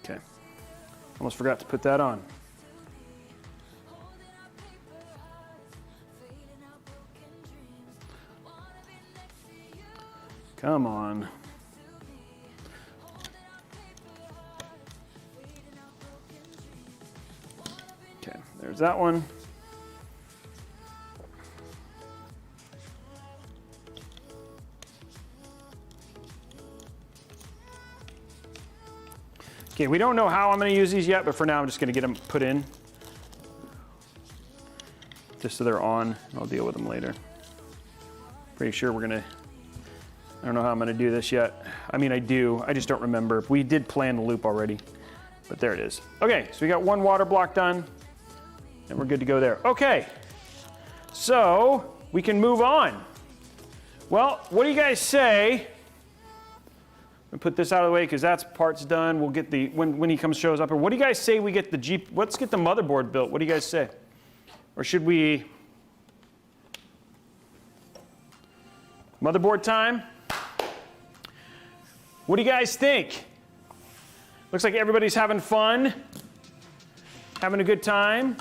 Okay, almost forgot to put that on. Come on. Okay, there's that one. Okay, we don't know how I'm going to use these yet, but for now I'm just going to get them put in. Just so they're on. I'll deal with them later. Pretty sure we're going to, I don't know how I'm going to do this yet. I mean, I do. I just don't remember. We did plan the loop already, but there it is. Okay, so we got one water block done, and we're good to go there. Okay, so we can move on. Well, what do you guys say? I'm gonna put this out of the way because that's part's done. We'll get the, when he shows up. Or what do you guys say we get the let's get the motherboard built. What do you guys say? Or should we, motherboard time? What do you guys think? Looks like everybody's having fun, having a good time.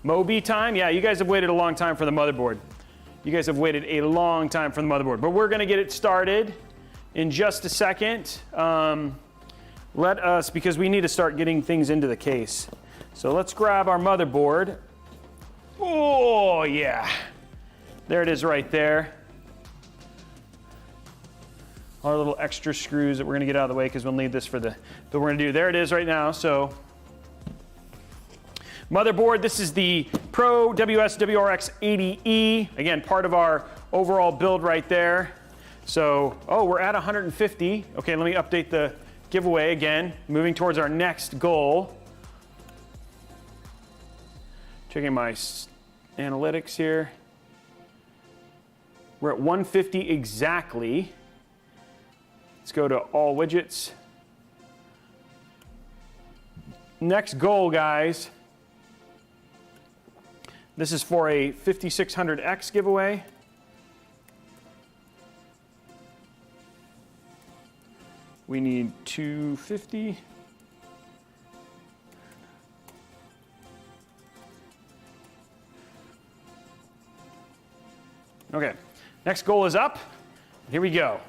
Moby time? Yeah, you guys have waited a long time for the motherboard. You guys have waited a long time for the motherboard, but we're gonna get it started in just a second. Let us, because we need to start getting things into the case. So let's grab our motherboard. Oh yeah, there it is right there. Our little extra screws that we're gonna get out of the way because we'll need this for the, but we're gonna do, there it is right now. So motherboard, this is the Pro WS-WRX 80E. Again, part of our overall build right there. So, oh, we're at 150. Okay, let me update the giveaway again. Moving towards our next goal. Checking my analytics here. We're at 150 exactly. Let's go to all widgets. Next goal, guys. This is for a 5600X giveaway. We need 250. Okay, next goal is up. Here we go.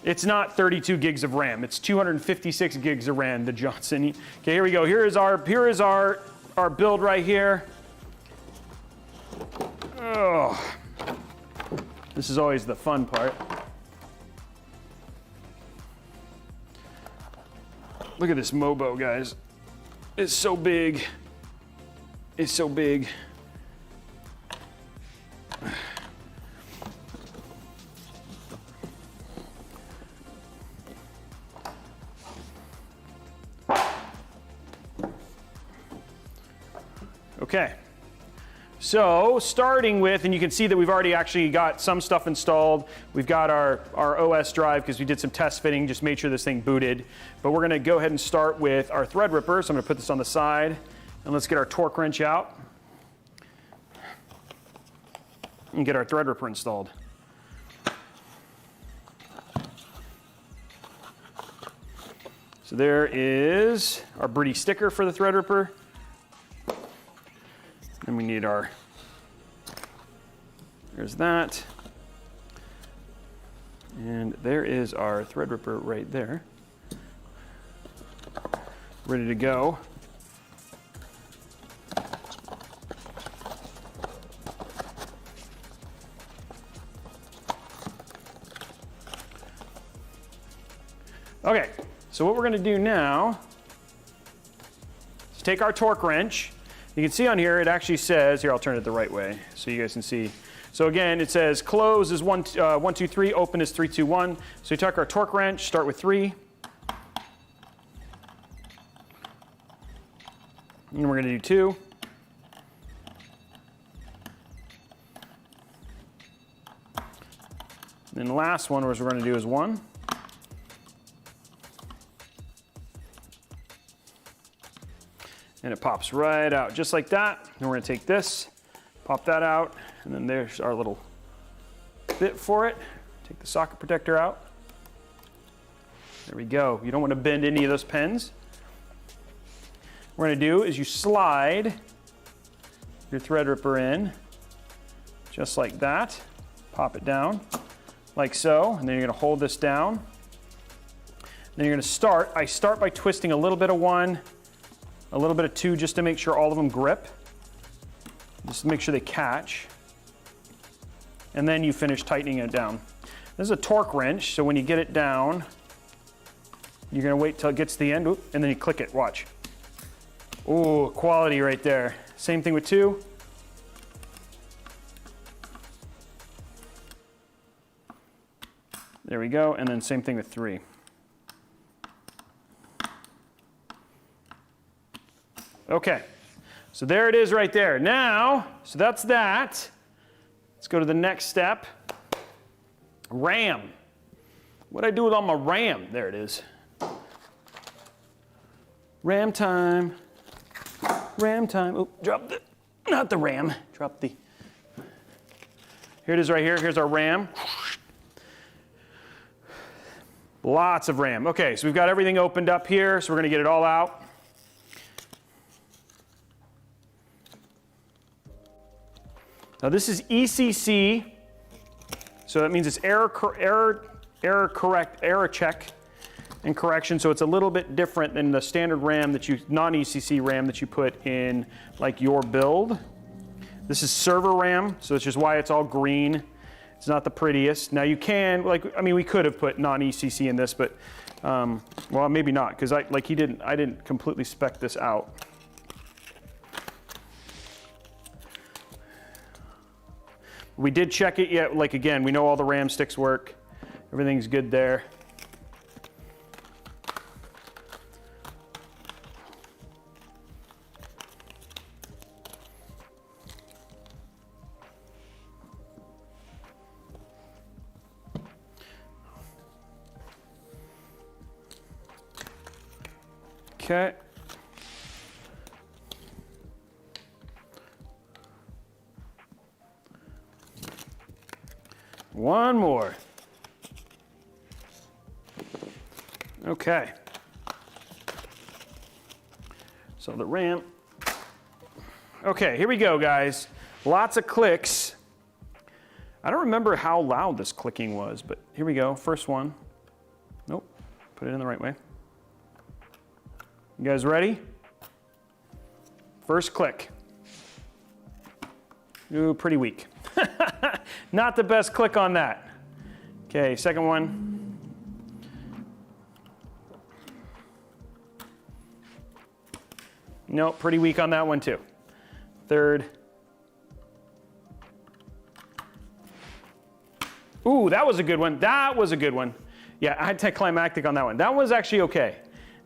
It's not 32 gigs of RAM. It's 256 gigs of RAM, the Johnson. Okay, here we go. Here is our build right here. Oh, this is always the fun part. Look at this Mobo, guys. It's so big. It's so big. Okay. So starting with, and you can see that we've already actually got some stuff installed. We've got our OS drive because we did some test fitting, just made sure this thing booted. But we're gonna go ahead and start with our thread ripper. So I'm gonna put this on the side and let's get our torque wrench out and get our thread ripper installed. So there is our Birdie sticker for the thread ripper. And we need our, there's that. And there is our thread ripper right there. Ready to go. So what we're gonna do now is take our torque wrench. You can see on here, it actually says, here, I'll turn it the right way so you guys can see. So again, it says close is 1, 2, 3, open is 3, 2, 1. So we take our torque wrench, start with 3. And we're gonna do 2. And then the last one, which we're gonna do is 1. And it pops right out, just like that. And we're gonna take this, pop that out, and then there's our little bit for it. Take the socket protector out. There we go. You don't wanna bend any of those pins. What we're gonna do is you slide your thread ripper in, just like that. Pop it down, like so, and then you're gonna hold this down. Then you're gonna start, I start by twisting a little bit of 1, a little bit of 2, just to make sure all of them grip. Just to make sure they catch. And then you finish tightening it down. This is a torque wrench, so when you get it down, you're gonna wait till it gets to the end, and then you click it, watch. Ooh, quality right there. Same thing with 2. There we go, and then same thing with 3. Okay, so there it is right there. Now, so that's that. Let's go to the next step. RAM. What'd I do with all my RAM? There it is. RAM time. RAM time. Oh, drop the, not the RAM, drop the. Here it is right here. Here's our RAM. Lots of RAM. Okay, so we've got everything opened up here, so we're gonna get it all out. Now this is ECC, so that means it's error check and correction. So it's a little bit different than the standard RAM that you, non-ECC RAM that you put in like your build. This is server RAM, so it's just why it's all green. It's not the prettiest. Now you can, like, I mean, we could have put non-ECC in this, but well, maybe not, because I didn't completely spec this out. We did check it yet, like again, we know all the RAM sticks work. Everything's good there. Okay. One more. Okay. So the RAM. Okay, here we go, guys. Lots of clicks. I don't remember how loud this clicking was, but here we go. First one. Nope. Put it in the right way. You guys ready? First click. Ooh, pretty weak. Not the best click on that. Okay, second one. Nope, pretty weak on that one too. Third. Ooh, that was a good one. That was a good one. Yeah, I had climactic on that one. That one was actually okay.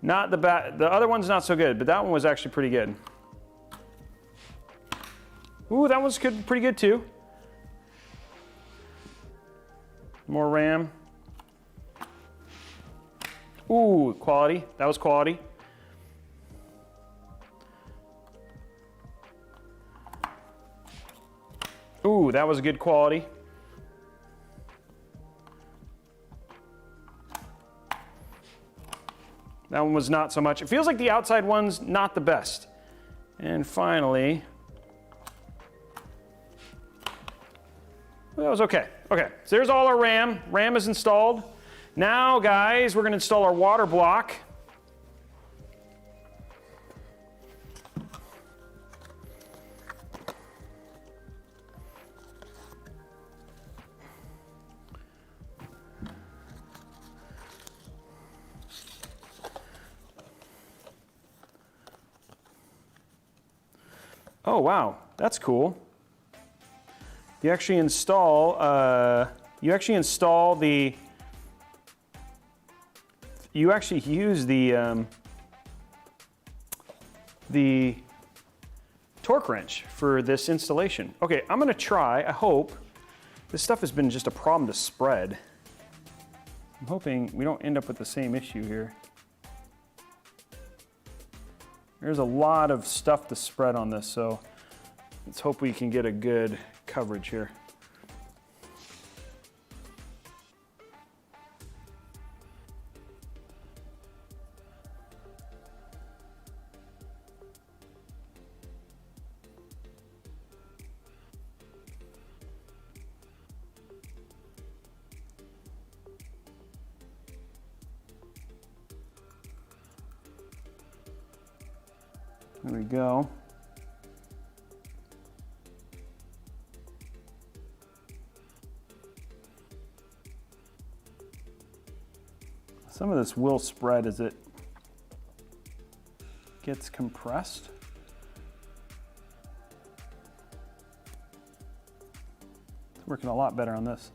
Not the bad. The other one's not so good, but that one was actually pretty good. Ooh, that was good, pretty good too. More RAM. Ooh, quality. That was quality. Ooh, that was good quality. That one was not so much. It feels like the outside one's not the best. And finally, that was okay. Okay, so there's all our RAM. RAM is installed. Now, guys, we're gonna install our water block. Oh wow, that's cool. You actually install you actually use the torque wrench for this installation. Okay, I'm gonna try, I hope, this stuff has been just a problem to spread. I'm hoping we don't end up with the same issue here. There's a lot of stuff to spread on this, so let's hope we can get a good coverage here. There we go. Some of this will spread as it gets compressed. It's working a lot better on this.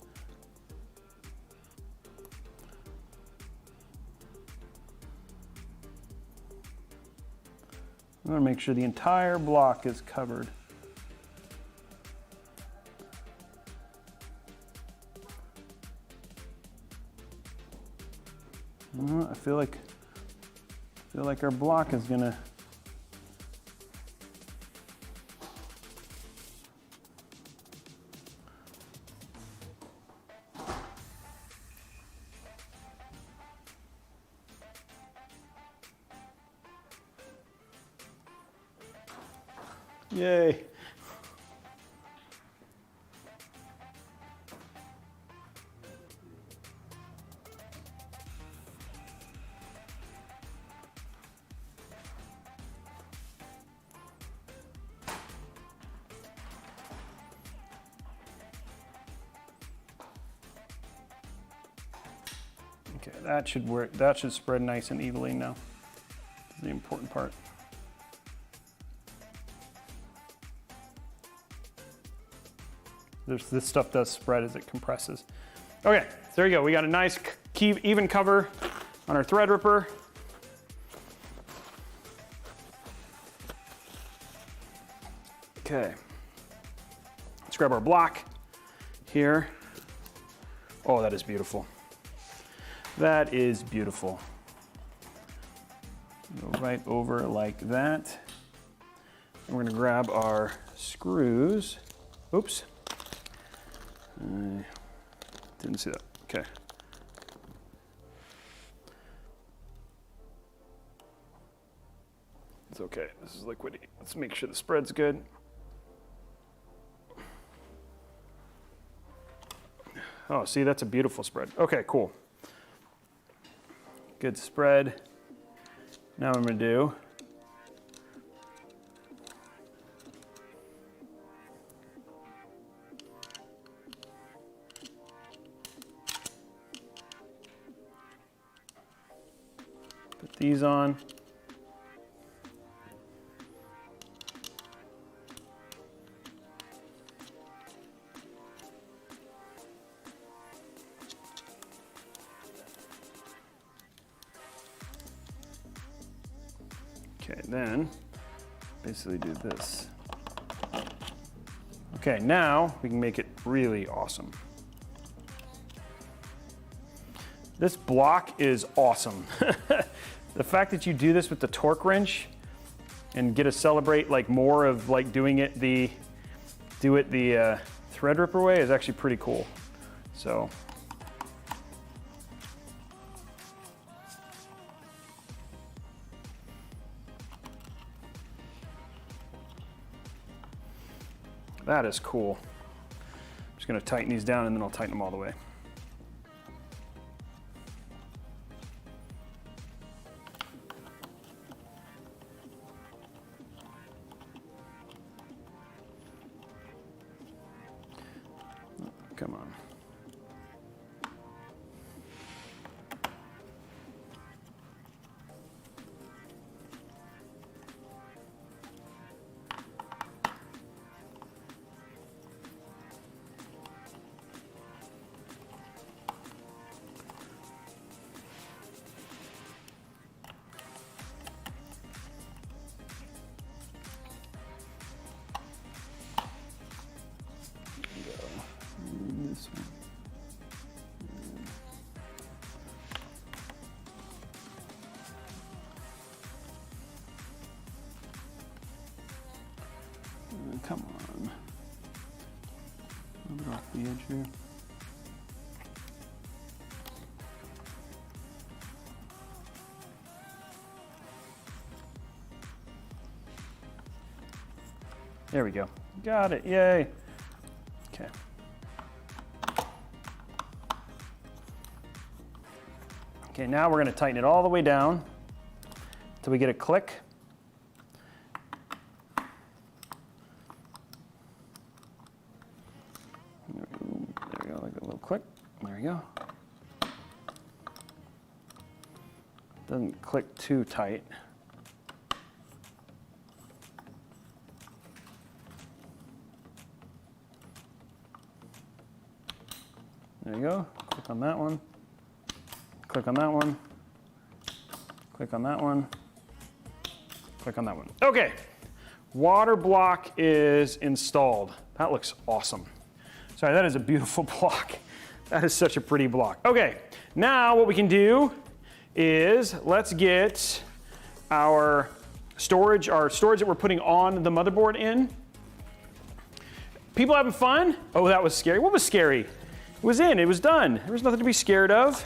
I'm going to make sure the entire block is covered. I feel like our block is going to yay. Okay, that should work. That should spread nice and evenly now. That's the important part. This stuff does spread as it compresses. Okay, so there you go. We got a nice even cover on our Threadripper. Okay, let's grab our block here. Oh, that is beautiful. That is beautiful. Go right over like that. And we're gonna grab our screws. Oops. Didn't see that. Okay. It's okay. This is liquidy. Let's make sure the spread's good. Oh, see, that's a beautiful spread. Okay, cool. Good spread. Now what I'm gonna do, put these on. Okay, then basically do this. Okay, now we can make it really awesome. This block is awesome. The fact that you do this with the torque wrench and get to celebrate like more of like doing it the Threadripper way is actually pretty cool. So. That is cool. I'm just gonna tighten these down and then I'll tighten them all the way. Come on. Come on. A little bit off the edge here. There we go. Got it. Yay. Okay. Okay, now we're going to tighten it all the way down until we get a click. There we go, like a little click. There we go. Doesn't click too tight. There you go. Click on that one. Click on that one. Click on that one. Click on that one. Okay. Water block is installed. That looks awesome. Sorry, that is a beautiful block. That is such a pretty block. Okay. Now what we can do is let's get our storage that we're putting on the motherboard in. People having fun? Oh, that was scary. What was scary? It was in, it was done. There was nothing to be scared of.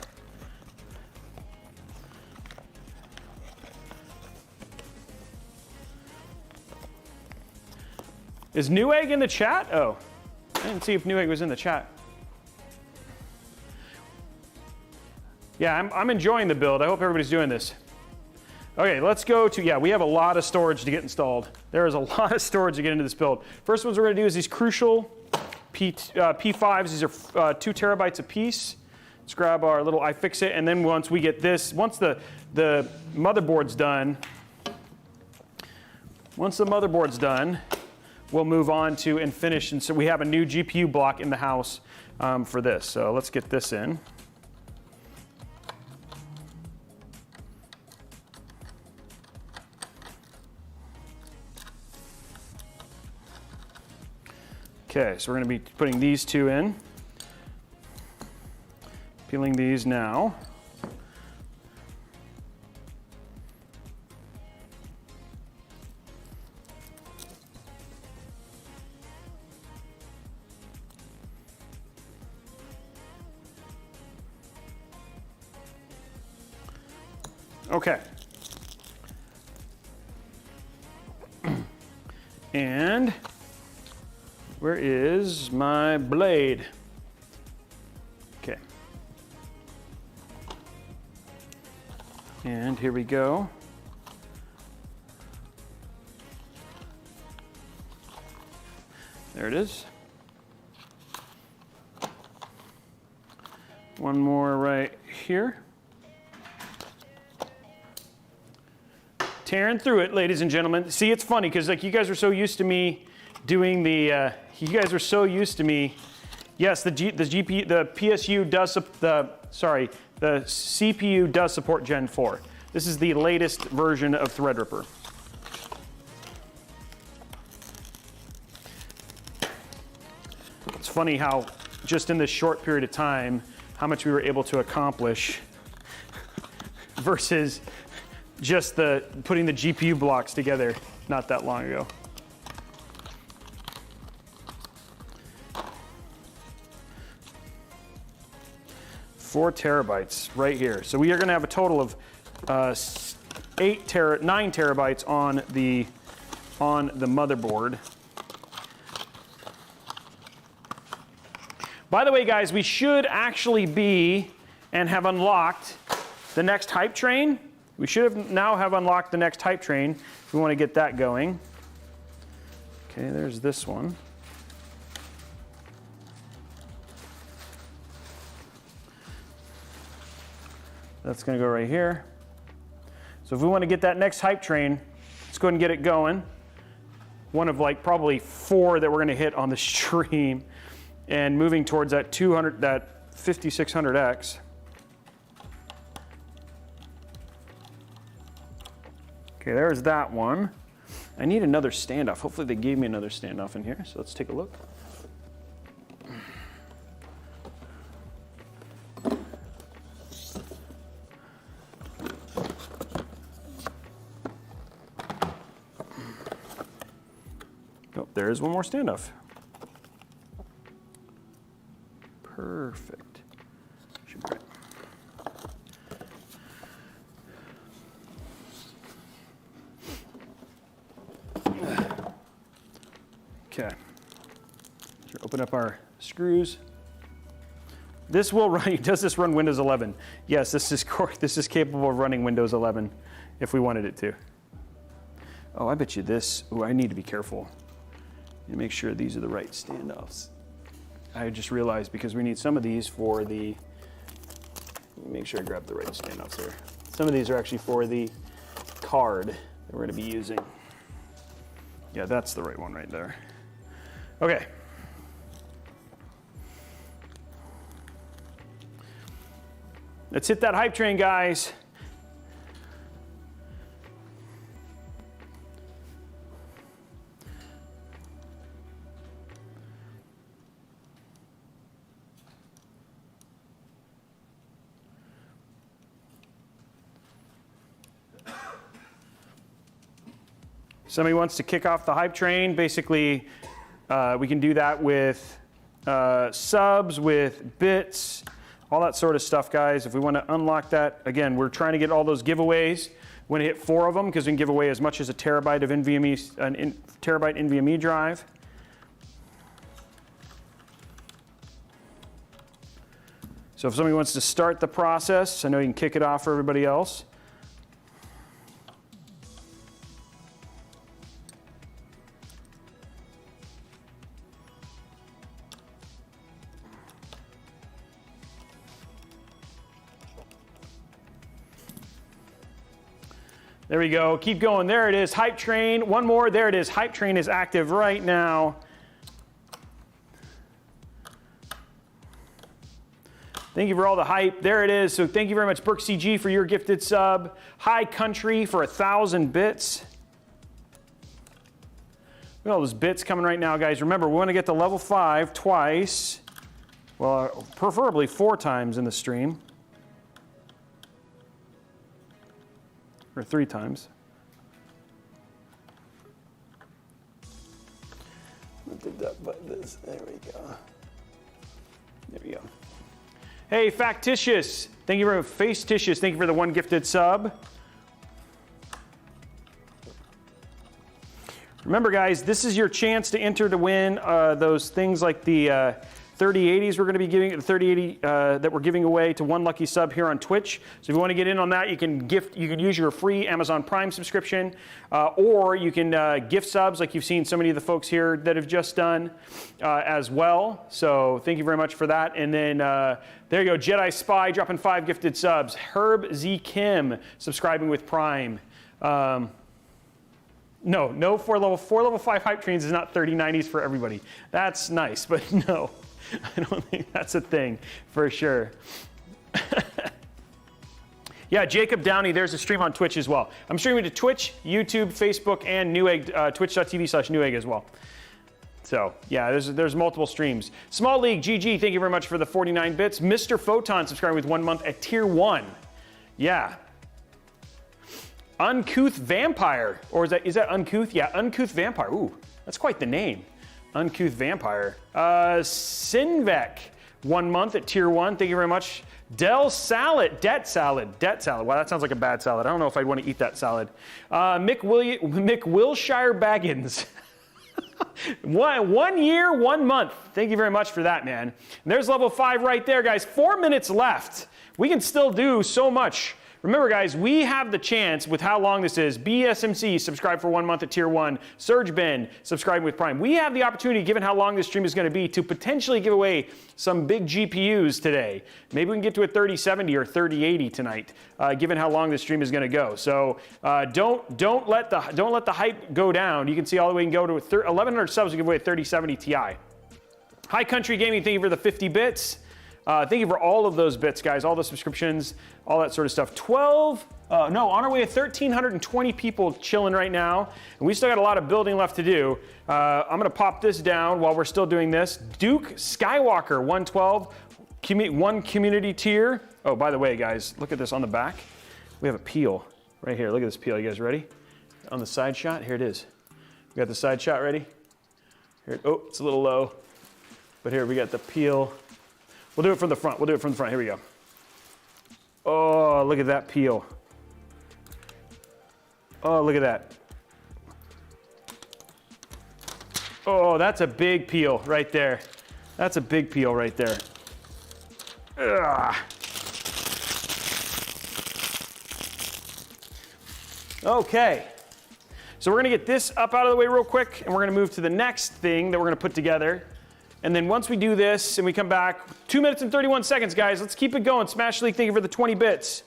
Is Newegg in the chat? Oh, I didn't see if Newegg was in the chat. Yeah, I'm enjoying the build. I hope everybody's doing this. Okay, let's go to, yeah, we have a lot of storage to get installed. There is a lot of storage to get into this build. First ones we're gonna do is these crucial P5s. These are 2 terabytes a piece. Let's grab our little iFixit, and then once we get this, once the motherboard's done, we'll move on to and finish. And so we have a new GPU block in the house for this. So let's get this in. Okay, so we're going to be putting these 2 in. Peeling these now. Okay. And where is my blade? Okay. And here we go. There it is. One more right here. Tearing through it, ladies and gentlemen. See, it's funny because like you guys are so used to me doing the. You guys are so used to me. Yes, the PSU does the CPU does support Gen 4. This is the latest version of Threadripper. It's funny how just in this short period of time, how much we were able to accomplish versus just putting the GPU blocks together not that long ago. Four terabytes right here. So we are going to have a total of 9 terabytes on the motherboard. By the way, guys, we should actually be and have unlocked the next hype train. We should have unlocked the next hype train if we want to get that going. Okay, there's this one. That's going to go right here. So if we want to get that next hype train, let's go ahead and get it going. One of like probably 4 that we're going to hit on the stream, and moving towards that 5600X. Okay, there's that one. I need another standoff. Hopefully they gave me another standoff in here. So let's take a look. Oh, there is one more standoff. Perfect. Should be right. Okay. So open up our screws. This will run. Does this run Windows 11? Yes, this is capable of running Windows 11 if we wanted it to. Oh, I bet you this. Oh, I need to be careful. And make sure these are the right standoffs. I just realized because we need some of these for the. Let me make sure I grab the right standoffs there. Some of these are actually for the card that we're going to be using. Yeah, that's the right one right there. Okay. Let's hit that hype train, guys. Somebody wants to kick off the hype train. Basically, we can do that with subs, with bits, all that sort of stuff, guys. If we want to unlock that, again, we're trying to get all those giveaways. We're going to hit 4 of them because we can give away as much as a terabyte of NVMe, terabyte NVMe drive. So if somebody wants to start the process, I know you can kick it off for everybody else. There we go. Keep going. There it is. Hype train. One more. There it is. Hype train is active right now. Thank you for all the hype. There it is. So thank you very much, Burke CG, for your gifted sub. High Country for 1,000 bits. Look at all those bits coming right now, guys. Remember, we want to get to level 5 twice. Well, preferably 4 times in the stream. Or 3 times. Did that button this? There we go. There we go. Hey, Factitious. Thank you for Facetitious. Thank you for the 1 gifted sub. Remember, guys, this is your chance to enter to win those things like the 3080s we're going to be giving, the 3080 that we're giving away to 1 lucky sub here on Twitch. So if you want to get in on that, you can use your free Amazon Prime subscription, or you can gift subs like you've seen so many of the folks here that have just done as well. So thank you very much for that. And then there you go, Jedi Spy dropping 5 gifted subs. Herb Z Kim subscribing with Prime. No, for level 5 hype trains is not 3090s for everybody. That's nice, but no. I don't think that's a thing for sure. Yeah, Jacob Downey, there's a stream on Twitch as well. I'm streaming to Twitch, YouTube, Facebook, and Newegg, twitch.tv/Newegg as well. So yeah, there's multiple streams. Small League GG, thank you very much for the 49 bits. Mr. Photon subscribing with 1 month at tier 1. Yeah. Uncouth Vampire, or is that Uncouth? Yeah, Uncouth Vampire. Ooh, that's quite the name. Uncouth Vampire. Sinvec, 1 month at tier 1. Thank you very much. Debt Salad. Wow, that sounds like a bad salad. I don't know if I'd want to eat that salad. Mick Wilshire Baggins. 1 year, 1 month. Thank you very much for that, man. And there's level 5 right there, guys. 4 minutes left. We can still do so much. Remember, guys, we have the chance with how long this is. BSMC, subscribe for 1 month at tier 1. Surge Ben, subscribe with Prime. We have the opportunity, given how long this stream is going to be, to potentially give away some big GPUs today. Maybe we can get to a 3070 or 3080 tonight, given how long this stream is going to go. So don't let the hype go down. You can see all the way and go to 1,100 subs to give away a 3070 Ti. High Country Gaming, thank you for the 50 bits. Thank you for all of those bits, guys, all the subscriptions, all that sort of stuff. On our way to 1,320 people chilling right now, and we still got a lot of building left to do. I'm going to pop this down while we're still doing this. Duke Skywalker, 112, 1 community tier. Oh, by the way, guys, look at this on the back. We have a peel right here. Look at this peel. You guys ready? On the side shot, here it is. We got the side shot ready. Here, oh, it's a little low. But here we got the peel. We'll do it from the front. We'll do it from the front. Here we go. Oh, look at that peel. Oh, look at that. Oh, that's a big peel right there. That's a big peel right there. Ugh. Okay. So we're gonna get this up out of the way real quick, and we're gonna move to the next thing that we're gonna put together. And then once we do this and we come back, 2 minutes and 31 seconds, guys. Let's keep it going. Smash League, thank you for the 20 bits.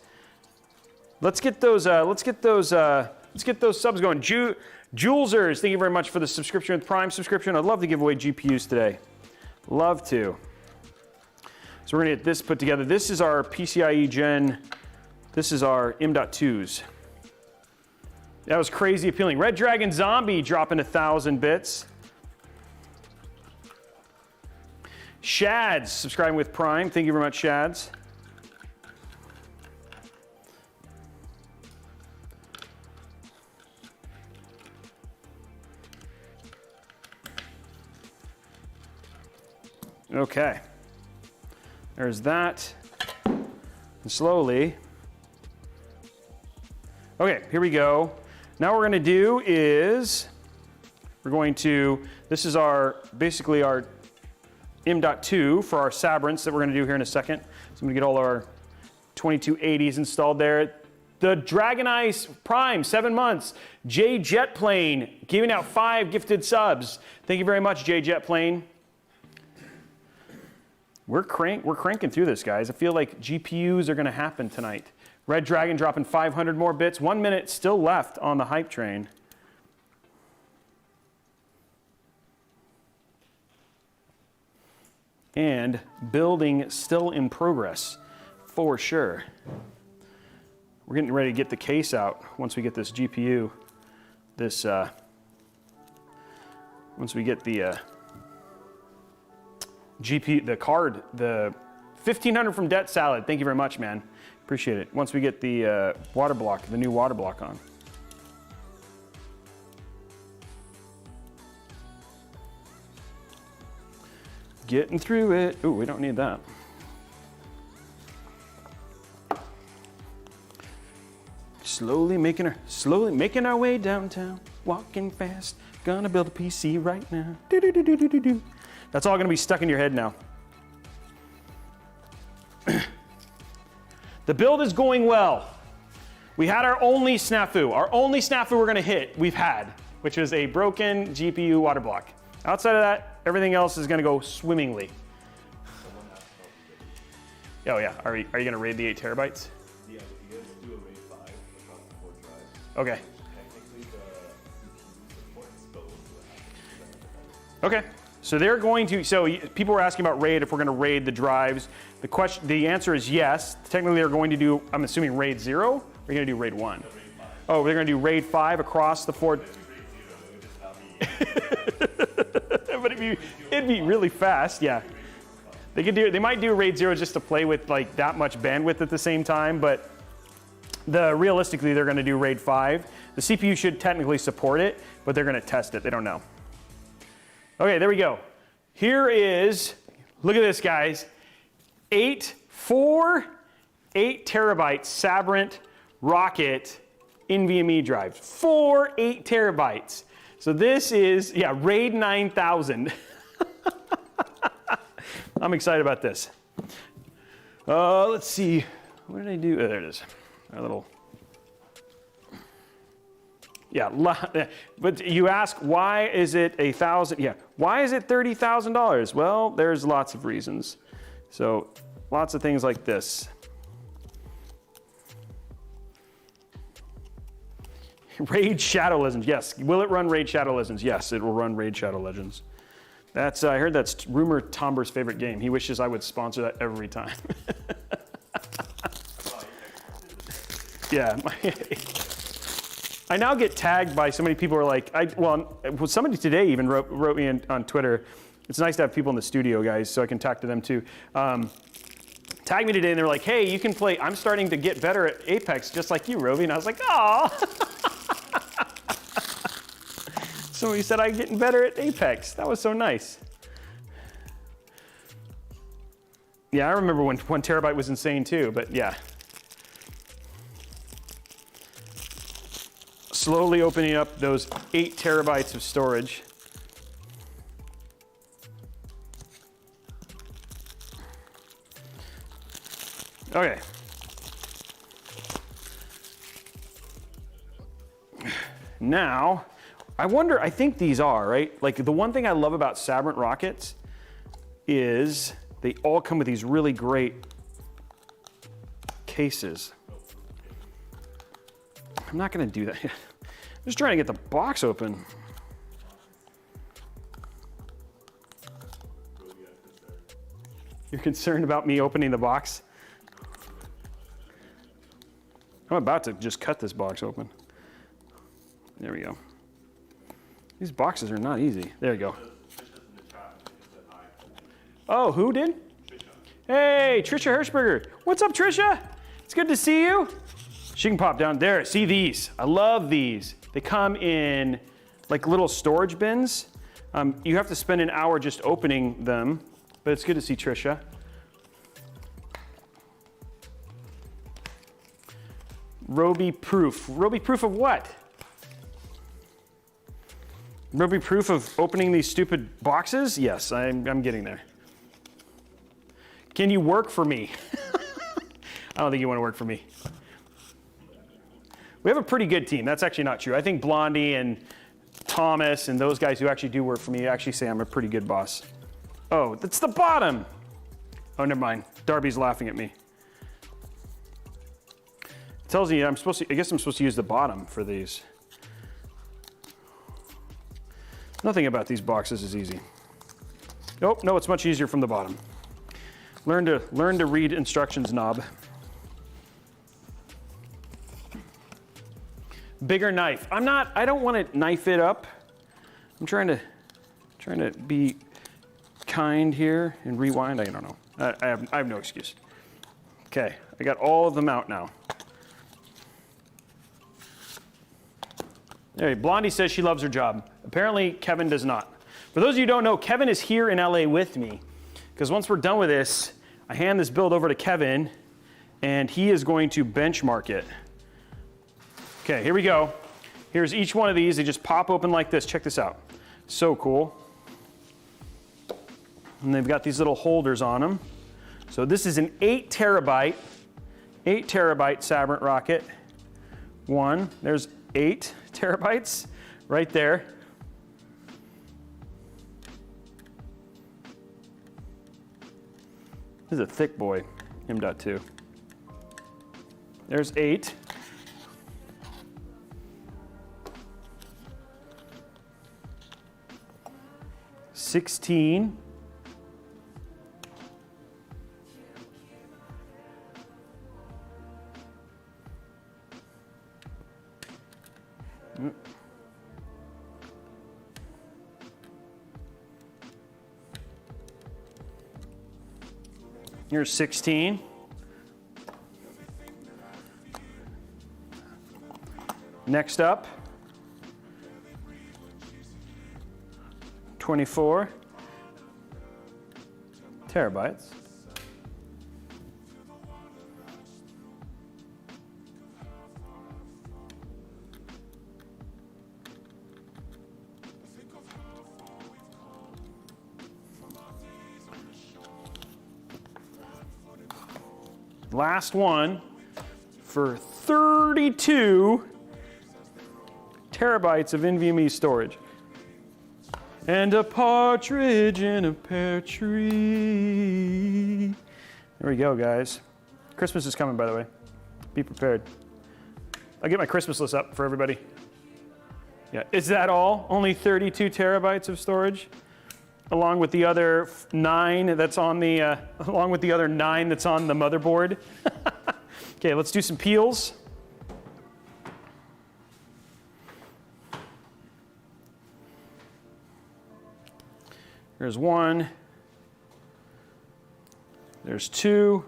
Let's get those subs going. Julesers, thank you very much for the subscription with Prime subscription. I'd love to give away GPUs today. Love to. So we're gonna get this put together. This is our PCIe Gen. This is our M.2s. That was crazy appealing. Red Dragon Zombie dropping 1,000 bits. Shads subscribing with Prime. Thank you very much, Shads. Okay. There's that. And slowly. Okay, here we go. Now what we're going to do is this is basically our M.2 for our Sabrents that we're going to do here in a second. So I'm going to get all our 2280s installed there. The Dragon Ice Prime, 7 months. J Jetplane giving out 5 gifted subs. Thank you very much, J Jetplane. We're cranking through this, guys. I feel like GPUs are going to happen tonight. Red Dragon dropping 500 more bits. 1 minute still left on the hype train. And building still in progress, for sure. We're getting ready to get the case out once we get this GPU. Once we get the GPU, the card, the 1,500 from Debt Salad. Thank you very much, man. Appreciate it. Once we get the water block, the new water block on. Getting through it. Ooh, we don't need that. Slowly making our way downtown. Walking fast. Gonna build a PC right now. Do-do-do-do-do-do. That's all gonna be stuck in your head now. The build is going well. We had our only snafu. Our only snafu we're gonna hit, we've had, which is a broken GPU water block. Outside of that, everything else is gonna go swimmingly. Oh yeah, are you gonna raid the 8 terabytes? Yeah, if you guys do a RAID 5 across the 4 drives, Okay. technically the CPU supports both will happen. Okay. So they're going to, people were asking about RAID, if we're gonna raid the drives. The answer is yes. Technically they're going to do, I'm assuming RAID 0, or are you gonna do RAID 1? No, RAID 5. Oh, they're gonna do RAID 5 across the 4. If you RAID 0, it would just not be. But it'd be really fast, yeah. They might do RAID 0 just to play with like that much bandwidth at the same time, but realistically they're gonna do RAID 5. The CPU should technically support it, but they're gonna test it, they don't know. Okay, there we go. Here is, look at this, guys. 8 terabyte Sabrent Rocket NVMe drives. 8 terabytes. So this is, yeah, RAID 9000. I'm excited about this. Let's see. What did I do? Oh, there it is. Our little. Yeah, but you ask, why is it $1,000? Yeah, why is it $30,000? Well, there's lots of reasons. So, lots of things like this. Raid Shadow Legends, yes. Will it run Raid Shadow Legends? Yes, it will run Raid Shadow Legends. I heard that's Rumor Tomber's favorite game. He wishes I would sponsor that every time. Yeah. I now get tagged by so many people who are like, somebody today even wrote me on Twitter. It's nice to have people in the studio, guys, so I can talk to them too. Tagged me today and they were like, hey, you can play, I'm starting to get better at Apex just like you, Robey. And I was like, aw. Somebody said I'm getting better at Apex. That was so nice. Yeah, I remember when 1 terabyte was insane too, but yeah. Slowly opening up those 8 terabytes of storage. Okay. Now, I wonder, I think these are, right? Like the one thing I love about Sabrent rockets is they all come with these really great cases. I'm not gonna do that. I'm just trying to get the box open. You're concerned about me opening the box? I'm about to just cut this box open. There we go. These boxes are not easy. There you go. Oh, who did? Hey, Trisha Hirschberger. What's up, Trisha? It's good to see you. She can pop down there. See these? I love these. They come in like little storage bins. You have to spend an hour just opening them, but it's good to see Trisha. Robey proof. Robey proof of what? Robey proof of opening these stupid boxes? Yes, I'm getting there. Can you work for me? I don't think you want to work for me. We have a pretty good team. That's actually not true. I think Blondie and Thomas and those guys who actually do work for me actually say I'm a pretty good boss. Oh, that's the bottom. Oh, never mind. Darby's laughing at me. It tells me I guess I'm supposed to use the bottom for these. Nothing about these boxes is easy. Oh, no, it's much easier from the bottom. Learn to read instructions, knob. Bigger knife. I don't want to knife it up. I'm trying to be kind here and rewind. I don't know. I have no excuse. Okay, I got all of them out now. Hey, Blondie says she loves her job. Apparently, Kevin does not. For those of you who don't know, Kevin is here in LA with me. Because once we're done with this, I hand this build over to Kevin, and he is going to benchmark it. Okay, here we go. Here's each one of these. They just pop open like this. Check this out. So cool. And they've got these little holders on them. So this is an 8 terabyte Sabrent rocket. There's 8 terabytes right there. This is a thick boy, M.2. There's 8. $16. Here's 16. Next up, 24 terabytes. Last one for 32 terabytes of NVMe storage. And a partridge in a pear tree. There we go, guys. Christmas is coming, by the way. Be prepared. I'll get my Christmas list up for everybody. Yeah, is that all? Only 32 terabytes of storage? Along with the other 9 that's on the motherboard. Okay, let's do some peels. There's 1. There's 2.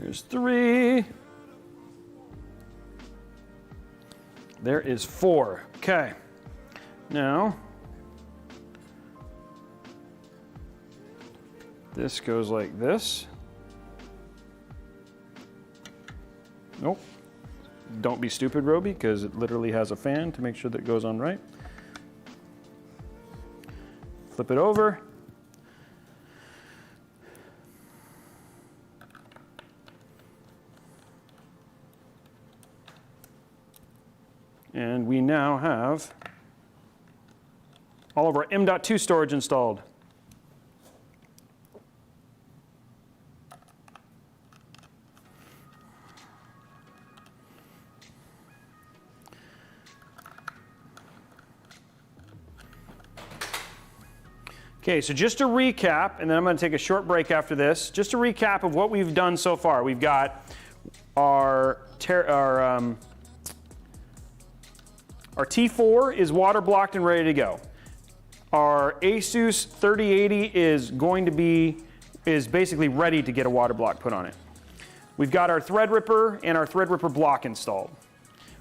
There's 3. There is 4. Okay. Now, this goes like this. Nope. Don't be stupid, Robey, because it literally has a fan to make sure that it goes on right. Flip it over. And we now have all of our M.2 storage installed. Okay, so just to recap, and then I'm going to take a short break after this. Just a recap of what we've done so far. We've got our T4 is water blocked and ready to go. Our Asus 3080 is basically ready to get a water block put on it. We've got our Threadripper and our Threadripper block installed.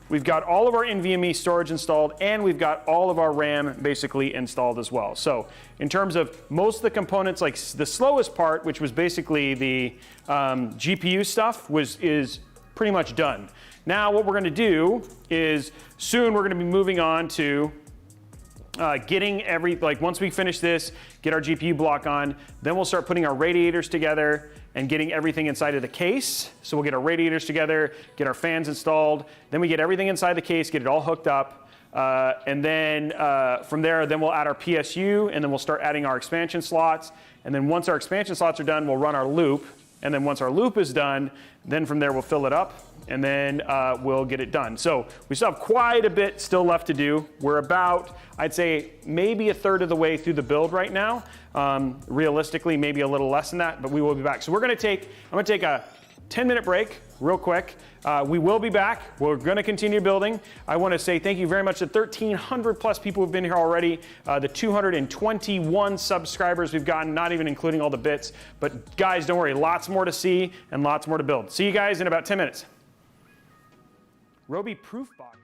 We've got all of our NVMe storage installed, and we've got all of our RAM basically installed as well. So in terms of most of the components, like the slowest part, which was basically the GPU stuff, is pretty much done. Now what we're going to do is soon we're going to be moving on to getting once we finish this, get our GPU block on, then we'll start putting our radiators together and getting everything inside of the case. So we'll get our radiators together, get our fans installed, then we get everything inside the case, get it all hooked up, and then from there, then we'll add our PSU, and then we'll start adding our expansion slots. And then once our expansion slots are done, we'll run our loop. And then once our loop is done, then from there we'll fill it up, and then we'll get it done. So we still have quite a bit still left to do. We're about, I'd say, maybe a third of the way through the build right now. Realistically, maybe a little less than that, but we will be back. So I'm gonna take a 10-minute break real quick. We will be back. We're going to continue building. I want to say thank you very much to 1,300 plus people who've been here already. The 221 subscribers we've gotten, not even including all the bits. But guys, don't worry, lots more to see and lots more to build. See you guys in about 10 minutes. Robey Proof Box.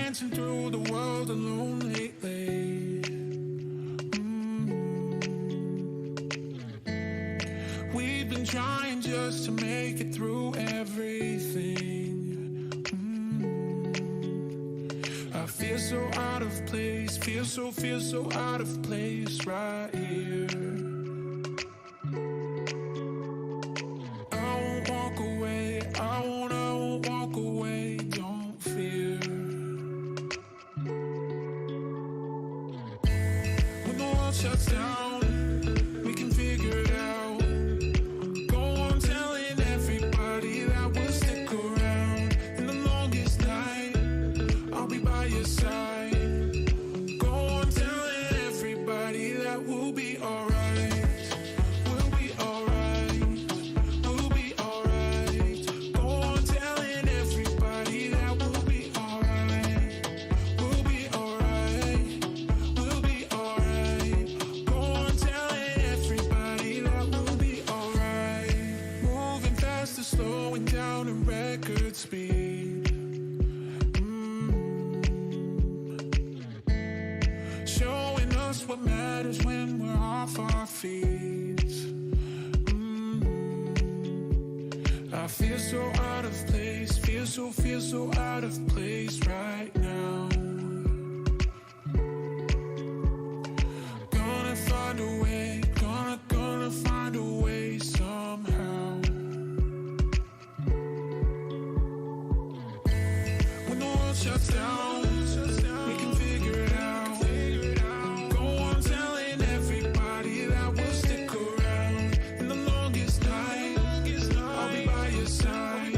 dancing through the world alone lately. We've been trying just to make it through everything. I feel so out of place, feel so out of place right here. I won't walk away, I won't walk away, don't fear. When the world shuts down, we can figure it out. Go on telling everybody that we'll stick around. In the longest night, I'll be by your side. Go on telling everybody that we'll be alright. We'll be alright. We'll be alright. Go on telling everybody that we'll be alright. We'll be alright. We'll be alright. Go on telling everybody that we'll be alright. Moving faster, slowing down at record speed. Showing us what matters when we're off our feet. I feel so out of place, feel so out of place right now. Gonna find a way, gonna find a way somehow. When the world shuts down, we can figure it out. Go on telling everybody that we'll stick around. In the longest night, I'll be by your side.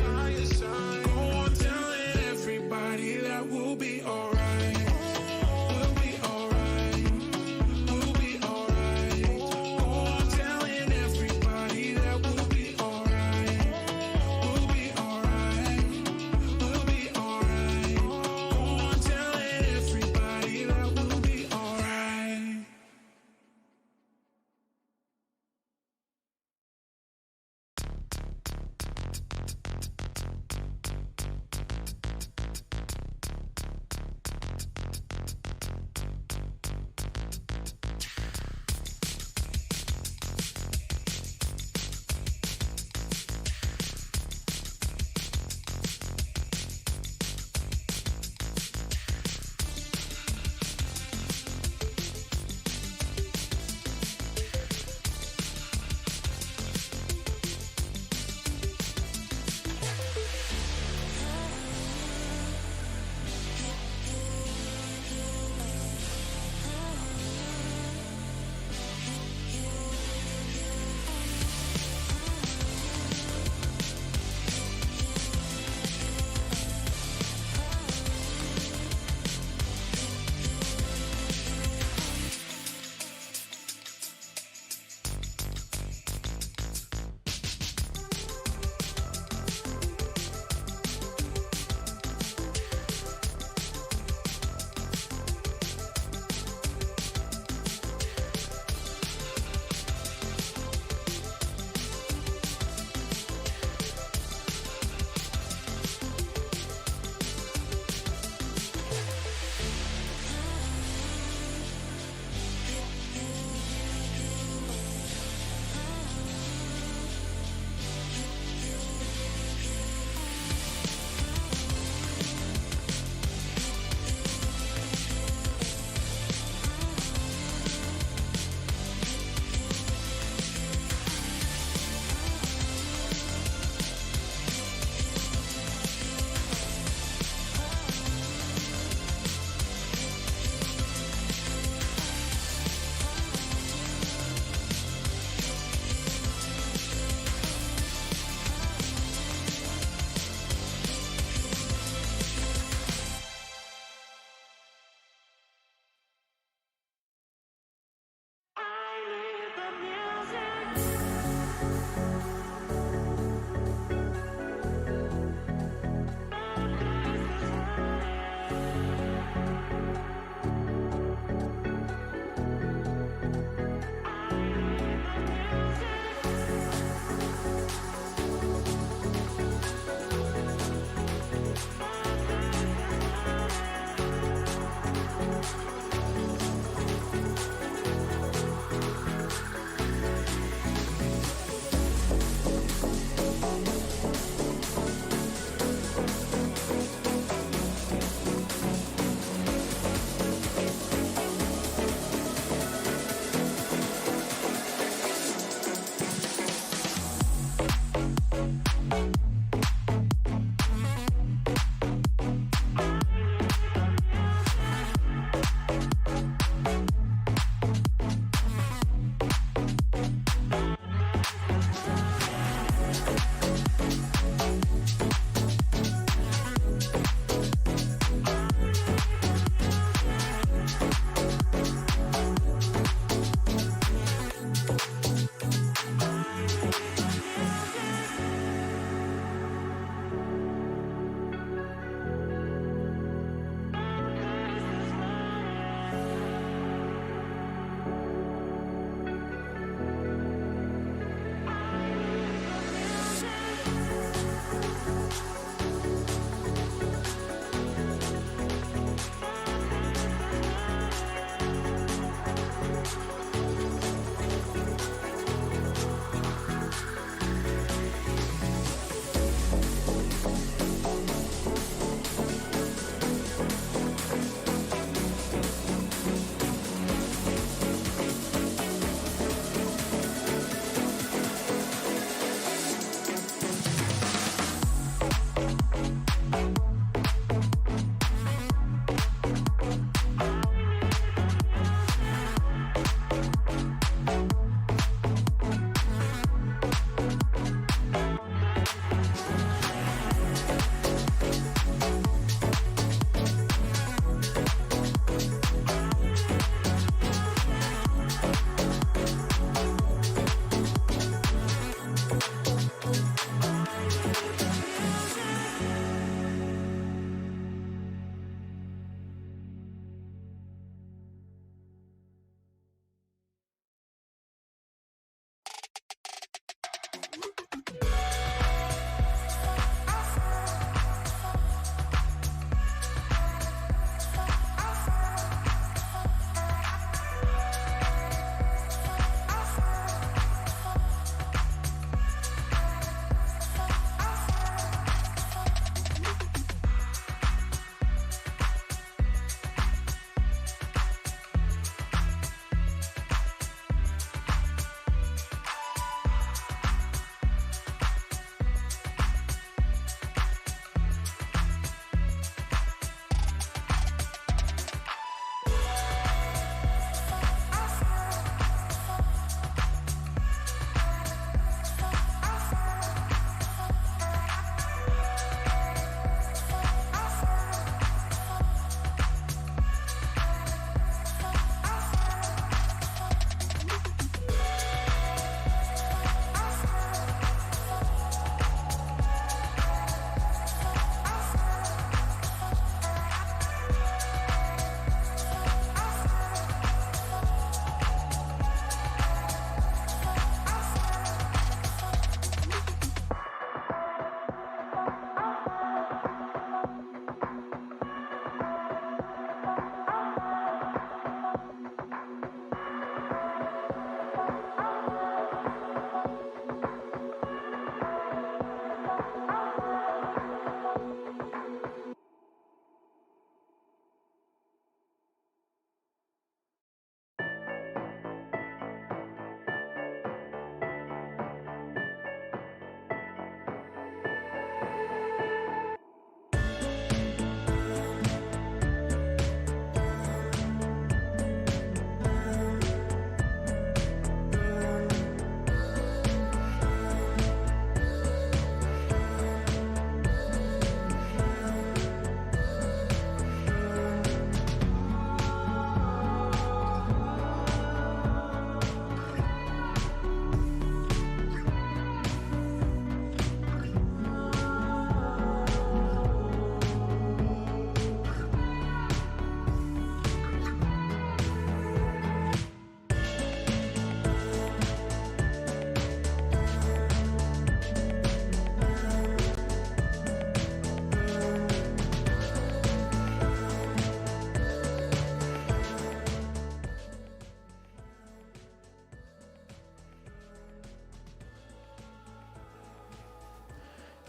Go on telling everybody that we'll be alright. We'll be alright. We'll be alright. Go on telling everybody that we'll be alright. We'll be alright. We'll be alright. Go on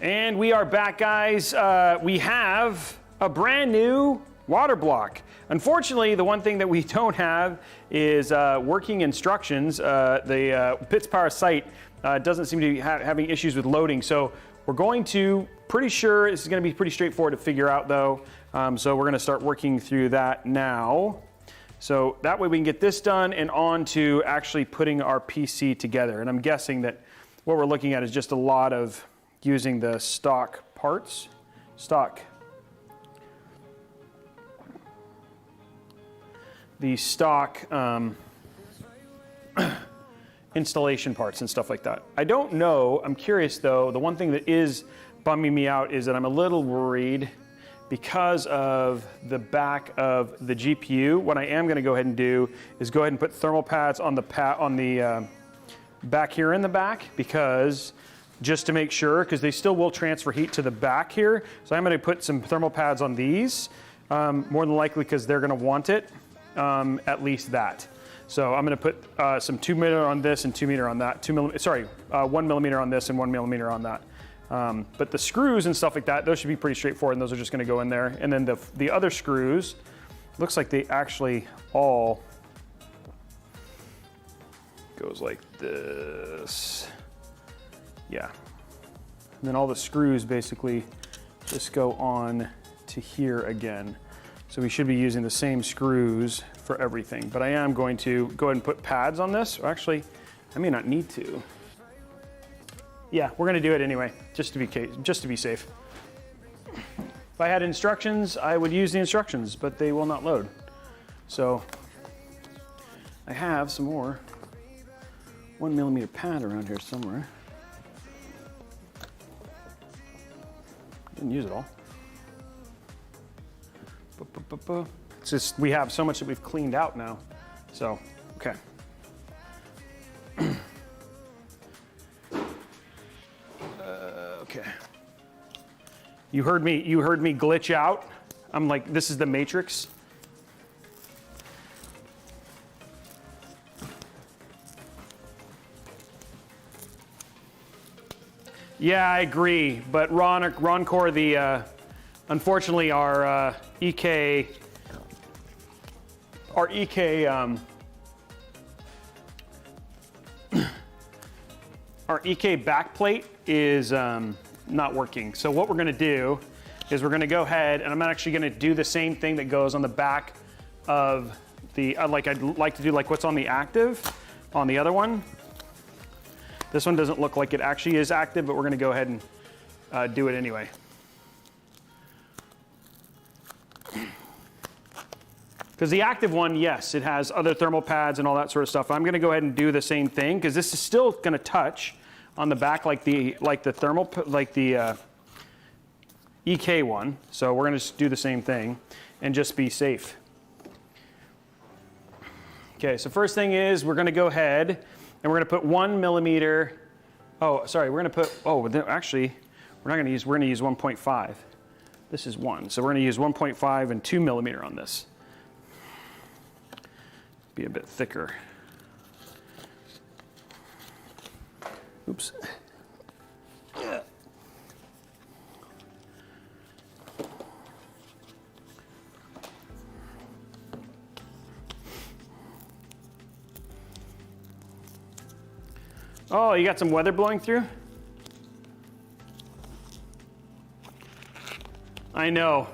And we are back, guys. We have a brand new water block. Unfortunately, the one thing that we don't have is working instructions. The Pitts Power site doesn't seem to be having issues with loading. So we're going to, pretty sure this is going to be pretty straightforward to figure out though. So we're going to start working through that now. So that way we can get this done and on to actually putting our PC together. And I'm guessing that what we're looking at is just a lot of using the stock parts. The stock installation parts and stuff like that. I don't know, I'm curious though, the one thing that is bumming me out is that I'm a little worried because of the back of the GPU. What I am gonna go ahead and do is go ahead and put thermal pads on the back here in the back, because just to make sure, because they still will transfer heat to the back here. So I'm gonna put some thermal pads on these, more than likely because they're gonna want it, at least that. So I'm gonna put some 2 millimeter on this and 2 millimeter on that, 1 millimeter on this and 1 millimeter on that. But the screws and stuff like that, those should be pretty straightforward, and those are just gonna go in there. And then the other screws, looks like they actually all goes like this. Yeah. And then all the screws basically just go on to here again. So we should be using the same screws for everything. But I am going to go ahead and put pads on this. Or actually, I may not need to. Yeah, we're gonna do it anyway, just to be safe. If I had instructions, I would use the instructions, but they will not load. So I have some more 1 millimeter pad around here somewhere. Didn't use it all. It's just, we have so much that we've cleaned out now. So, okay. Okay. You heard me glitch out. I'm like, this is the Matrix. Yeah, I agree. But Ron Core, unfortunately, our EK backplate is not working. So what we're gonna do is we're gonna go ahead, and I'm actually gonna do the same thing that goes on the back of the, like I'd like to do like what's on the active on the other one. This one doesn't look like it actually is active, but we're gonna go ahead and do it anyway. Because the active one, yes, it has other thermal pads and all that sort of stuff. I'm gonna go ahead and do the same thing, because this is still gonna touch on the back like the EK one. So we're gonna just do the same thing and just be safe. Okay, so first thing is we're gonna go ahead and we're gonna put 1 millimeter. Oh, sorry, we're gonna put, actually, we're gonna use 1.5. This is 1, so we're gonna use 1.5 and 2 millimeter on this. Be a bit thicker. Oops. Oh, you got some weather blowing through? I know.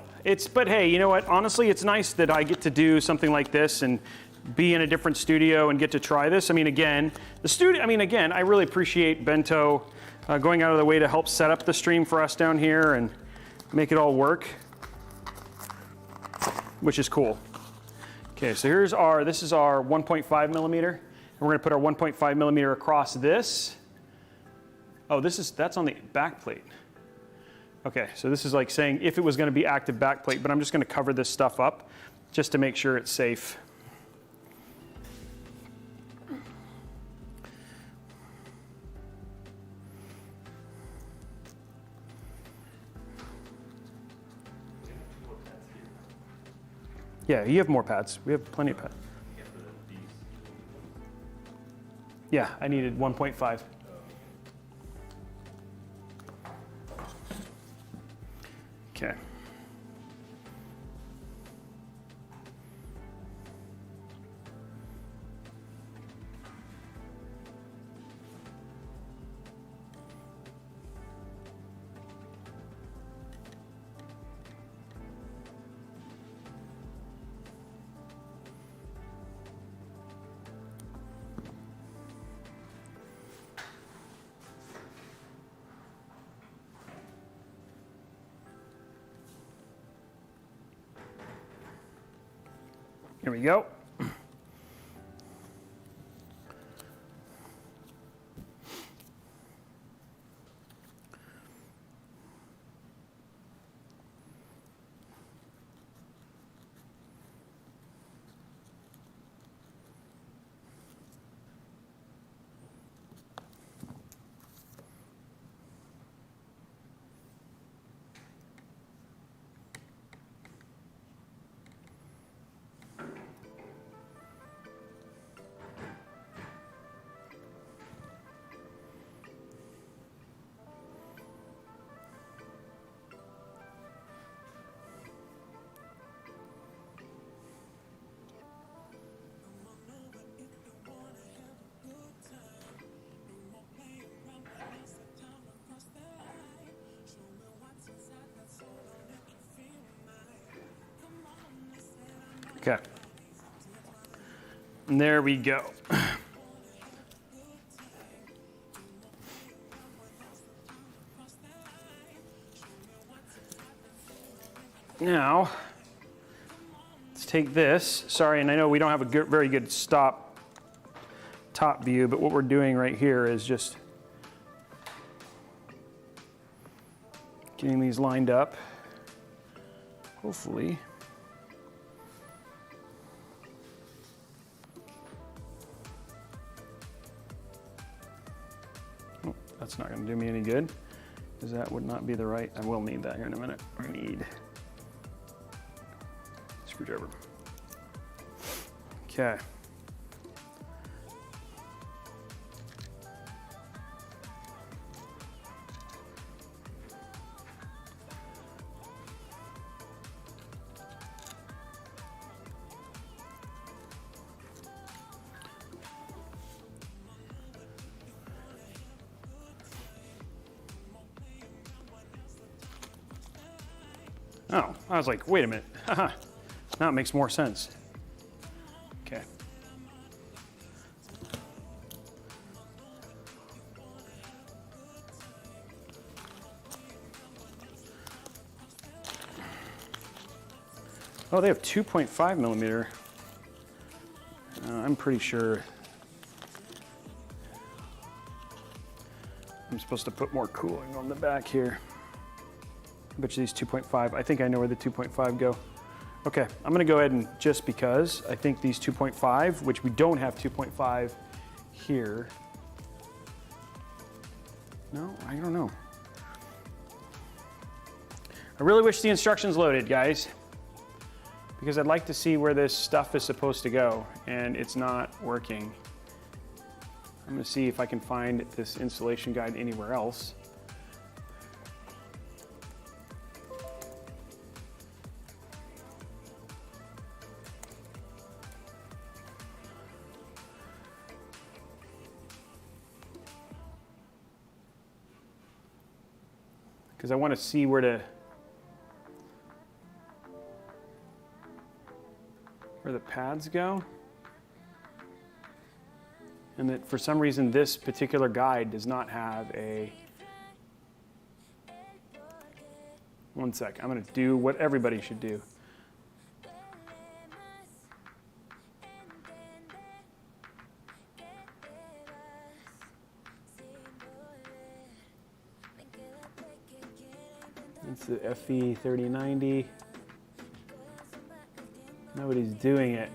But hey, you know what? Honestly, it's nice that I get to do something like this and be in a different studio and get to try this. I mean, again, I really appreciate Bento going out of the way to help set up the stream for us down here and make it all work, which is cool. Okay, so this is our 1.5 millimeter. And we're gonna put our 1.5 millimeter across this. Oh, that's on the back plate. Okay, so this is like saying if it was gonna be active back plate, but I'm just gonna cover this stuff up just to make sure it's safe. Yeah, you have more pads. We have plenty of pads. Yeah, I needed 1.5. Okay. Here we go. Okay. And there we go. Now, let's take this. Sorry, and I know we don't have a good, very good top view, but what we're doing right here is just getting these lined up, hopefully. Oh, that's not going to do me any good, because that would not be the right, I will need that here in a minute. I need screwdriver. Okay. Oh, I was like, wait a minute. Now it makes more sense. Okay. Oh, they have 2.5 millimeter. I'm pretty sure I'm supposed to put more cooling on the back here. I bet you these 2.5, I think I know where the 2.5 go. Okay, I'm gonna go ahead and, just because, I think these 2.5, which we don't have 2.5 here. No, I don't know. I really wish the instructions loaded, guys, because I'd like to see where this stuff is supposed to go, and it's not working. I'm gonna see if I can find this installation guide anywhere else. Because I want to see where the pads go. And that for some reason this particular guide does not have a... One sec, I'm going to do what everybody should do. It's the FE3090. Nobody's doing it.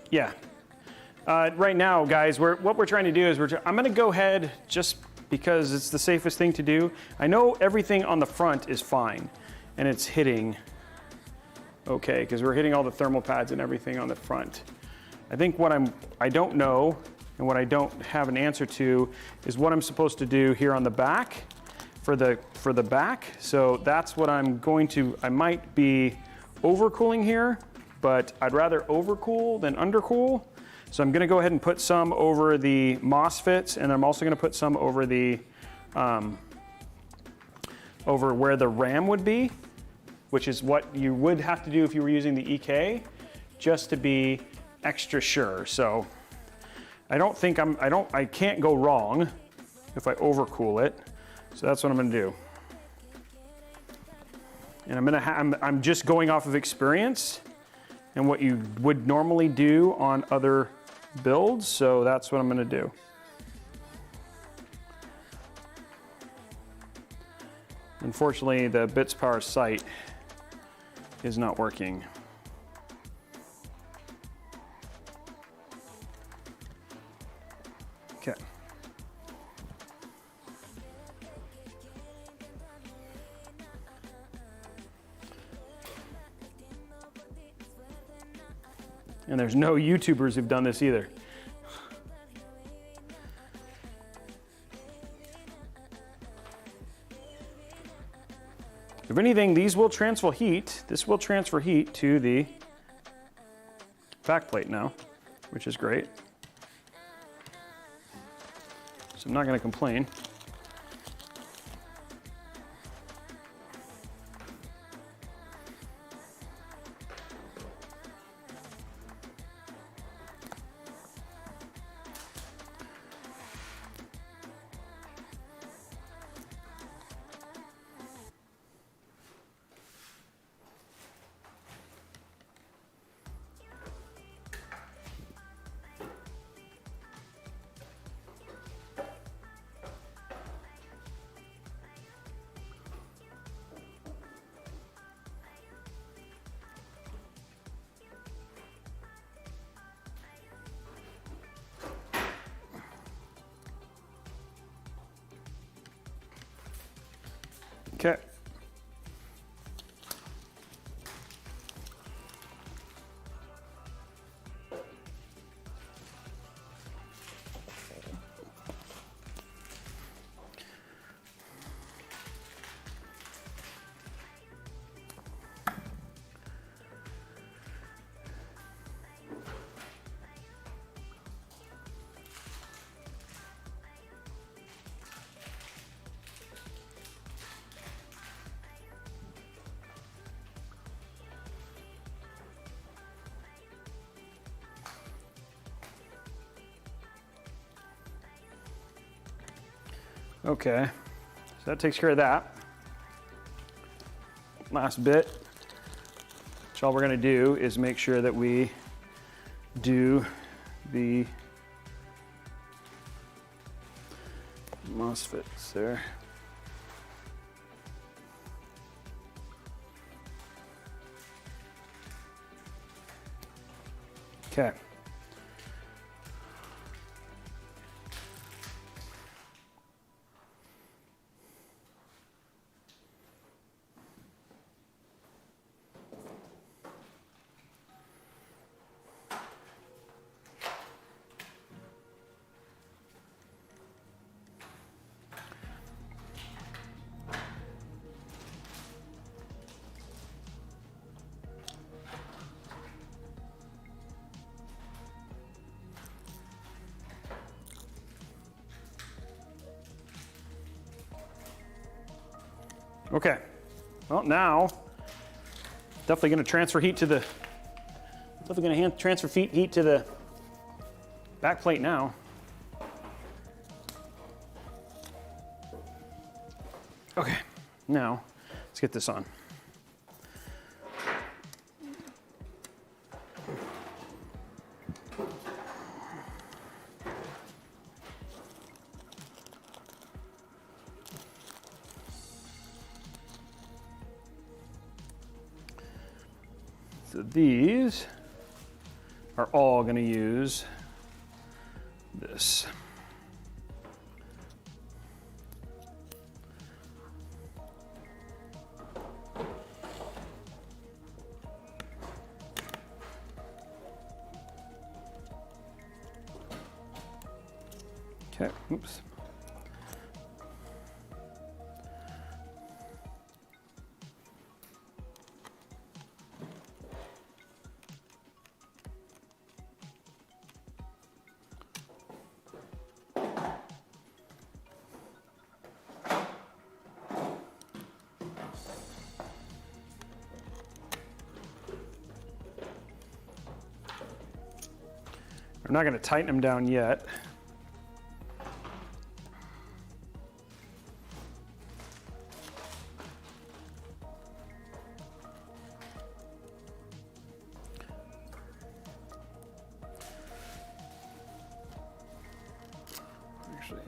Yeah. Right now, guys, what we're trying to do is I'm going to go ahead, just because it's the safest thing to do. I know everything on the front is fine, and it's hitting okay, because we're hitting all the thermal pads and everything on the front. I think I don't know And what I don't have an answer to is what I'm supposed to do here on the back for the back. So that's what I'm going to, I might be overcooling here, but I'd rather overcool than undercool. So I'm gonna go ahead and put some over the MOSFETs, and I'm also gonna put some over the, over where the RAM would be, which is what you would have to do if you were using the EK, just to be extra sure. So I don't think I can't go wrong if I overcool it. So that's what I'm gonna do. And I'm just going off of experience and what you would normally do on other builds. So that's what I'm gonna do. Unfortunately, the Bits Power site is not working. Okay. And there's no YouTubers who've done this either. If anything, these will transfer heat. This will transfer heat to the backplate now, which is great. So I'm not going to complain. Okay. Okay, so that takes care of that. Last bit, which all we're gonna do is make sure that we do the MOSFETs there. Okay. Okay, well now, definitely gonna transfer heat to the, transfer heat to the back plate now. Okay, now let's get this on. So these are all going to use this. Okay, oops. I'm not going to tighten them down yet. Actually,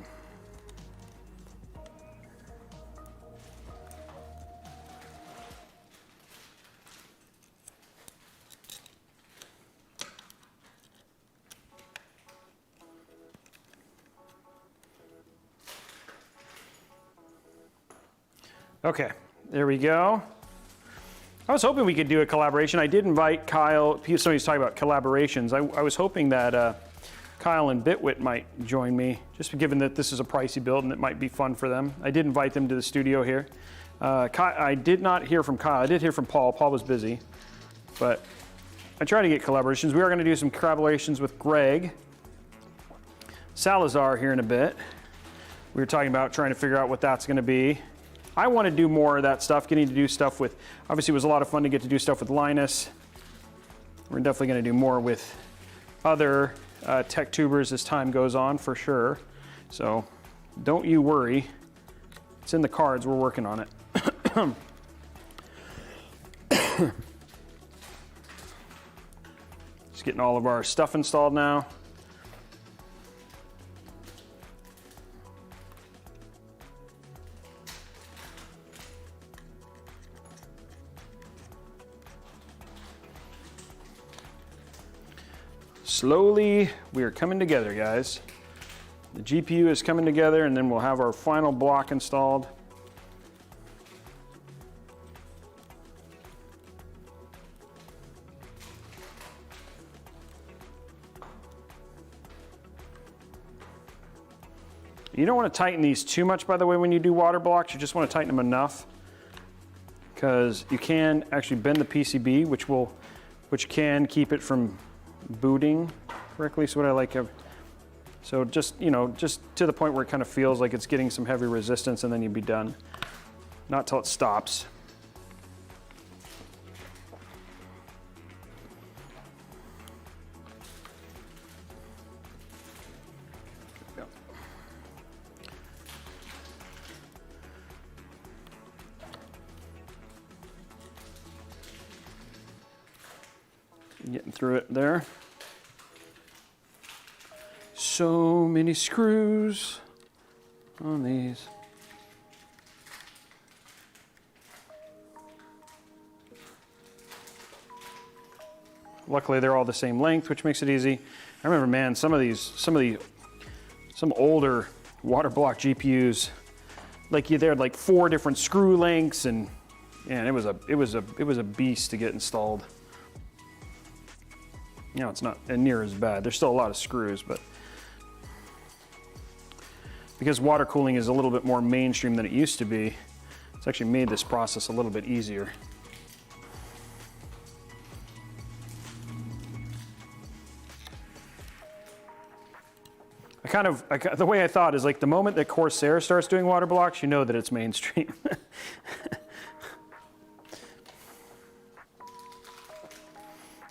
okay, there we go. I was hoping we could do a collaboration. I did invite Kyle. Somebody's talking about collaborations. I was hoping that Kyle and Bitwit might join me, just given that this is a pricey build and it might be fun for them. I did invite them to the studio here. I did not hear from Kyle. I did hear from Paul. Paul was busy, but I try to get collaborations. We are going to do some collaborations with Greg Salazar here in a bit. We were talking about trying to figure out what that's going to be. I want to do more of that stuff, getting to do stuff with, obviously it was a lot of fun to get to do stuff with Linus. We're definitely going to do more with other TechTubers as time goes on for sure. So don't you worry. It's in the cards, we're working on it. Just getting all of our stuff installed now. Slowly, we are coming together, guys. The GPU is coming together, and then we'll have our final block installed. You don't want to tighten these too much, by the way, when you do water blocks. You just want to tighten them enough, because you can actually bend the PCB, which can keep it from booting correctly. So what I like, so just, you know, just to the point where it kind of feels like it's getting some heavy resistance, and then you'd be done. Not till it stops. Getting through it there. So many screws on these. Luckily, they're all the same length, which makes it easy. I remember, man, some older water block GPUs, like they had like 4 different screw lengths, and it was a beast to get installed. You know, it's not near as bad. There's still a lot of screws, but because water cooling is a little bit more mainstream than it used to be, it's actually made this process a little bit easier. The way I thought is like the moment that Corsair starts doing water blocks, you know that it's mainstream.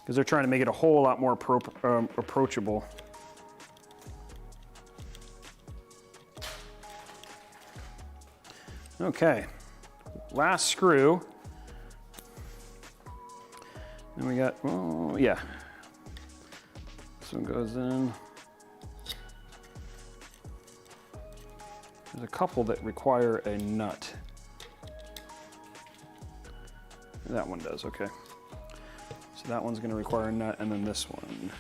Because they're trying to make it a whole lot more approachable. Okay, last screw. And we got, oh yeah. This one goes in. There's a couple that require a nut. That one does, okay. So that one's going to require a nut, and then this one.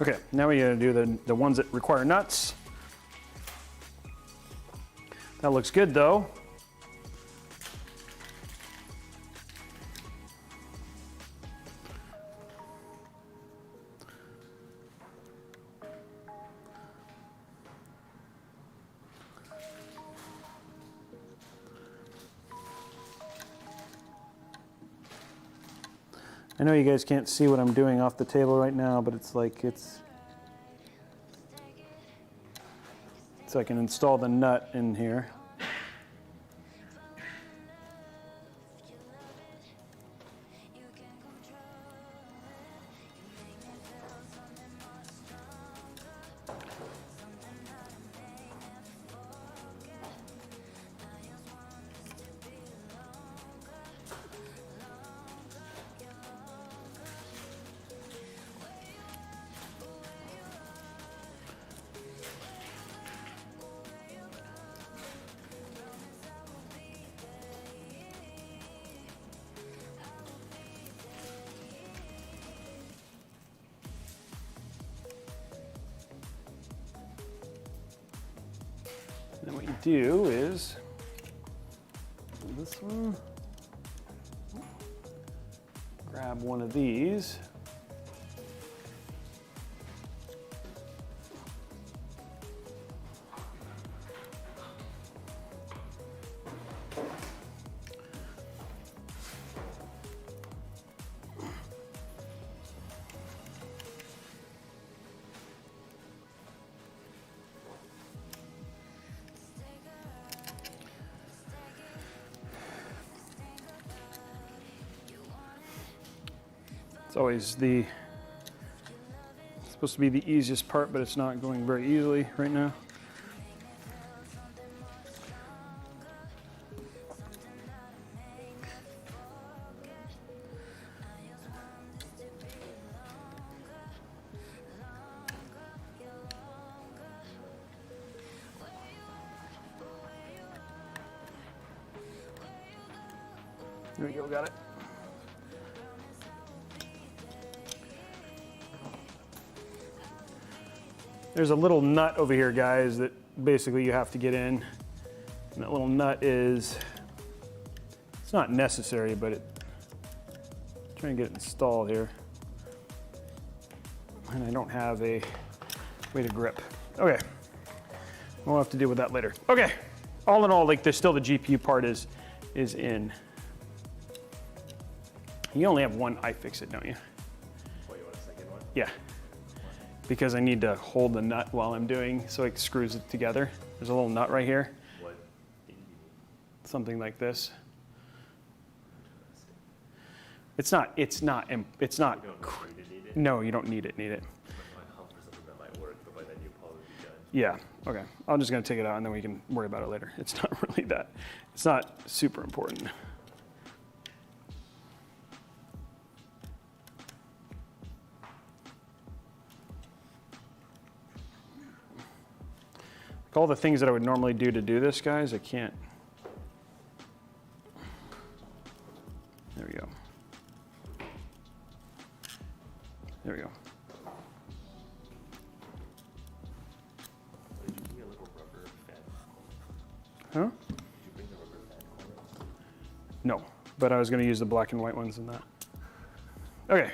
Okay, now we gotta do the ones that require nuts. That looks good though. I know you guys can't see what I'm doing off the table right now, but it's like so I can install the nut in here. Then what you do is this one, grab one of these, it's always supposed to be the easiest part, but it's not going very easily right now. There we go, got it. There's a little nut over here, guys, that basically you have to get in. And that little nut it's not necessary, but trying to get it installed here. And I don't have a way to grip. Okay, we'll have to deal with that later. Okay, all in all, like there's still the GPU part is in. You only have one iFixit, don't you? What, you want a second one? Yeah. Because I need to hold the nut while I'm doing, so it screws it together. There's a little nut right here. What thing do you need? Something like this. It's not. You don't need it? No, you don't need it. I might help for something that might work, but by then you'll probably be done. Yeah. Okay. I'm just gonna take it out and then we can worry about it later. It's not really that. It's not super important. All the things that I would normally do to do this, guys, I can't. There we go. There we go. Did you bring a little rubber fan? Huh? Did you bring the rubber fan corners? No, but I was going to use the black and white ones in that. Okay.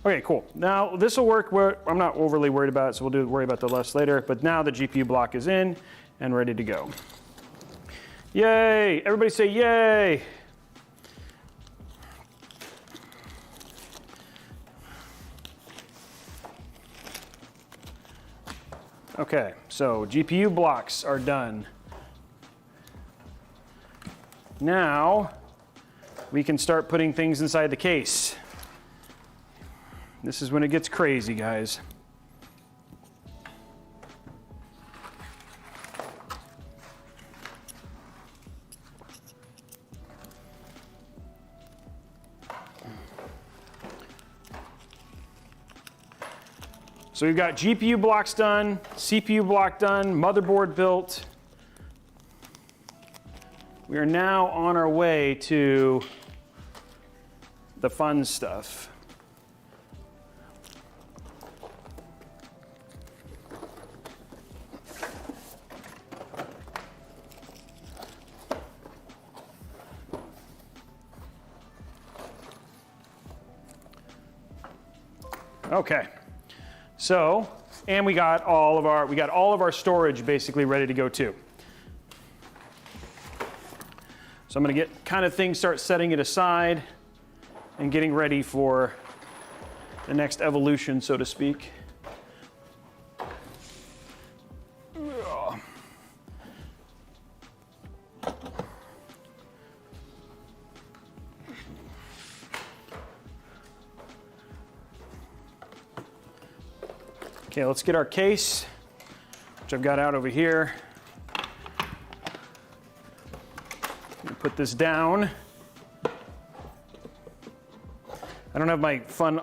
Okay, cool. Now this will work where I'm not overly worried about it, so we'll worry about the rest later. But now the GPU block is in and ready to go. Yay! Everybody say yay! Okay, so GPU blocks are done. Now we can start putting things inside the case. This is when it gets crazy, guys. So we've got GPU blocks done, CPU block done, motherboard built. We are now on our way to the fun stuff. Okay. So, and we got all of our storage basically ready to go too. So I'm going to get kind of things, start setting it aside and getting ready for the next evolution, so to speak. Okay, let's get our case, which I've got out over here. Put this down. I don't have my fun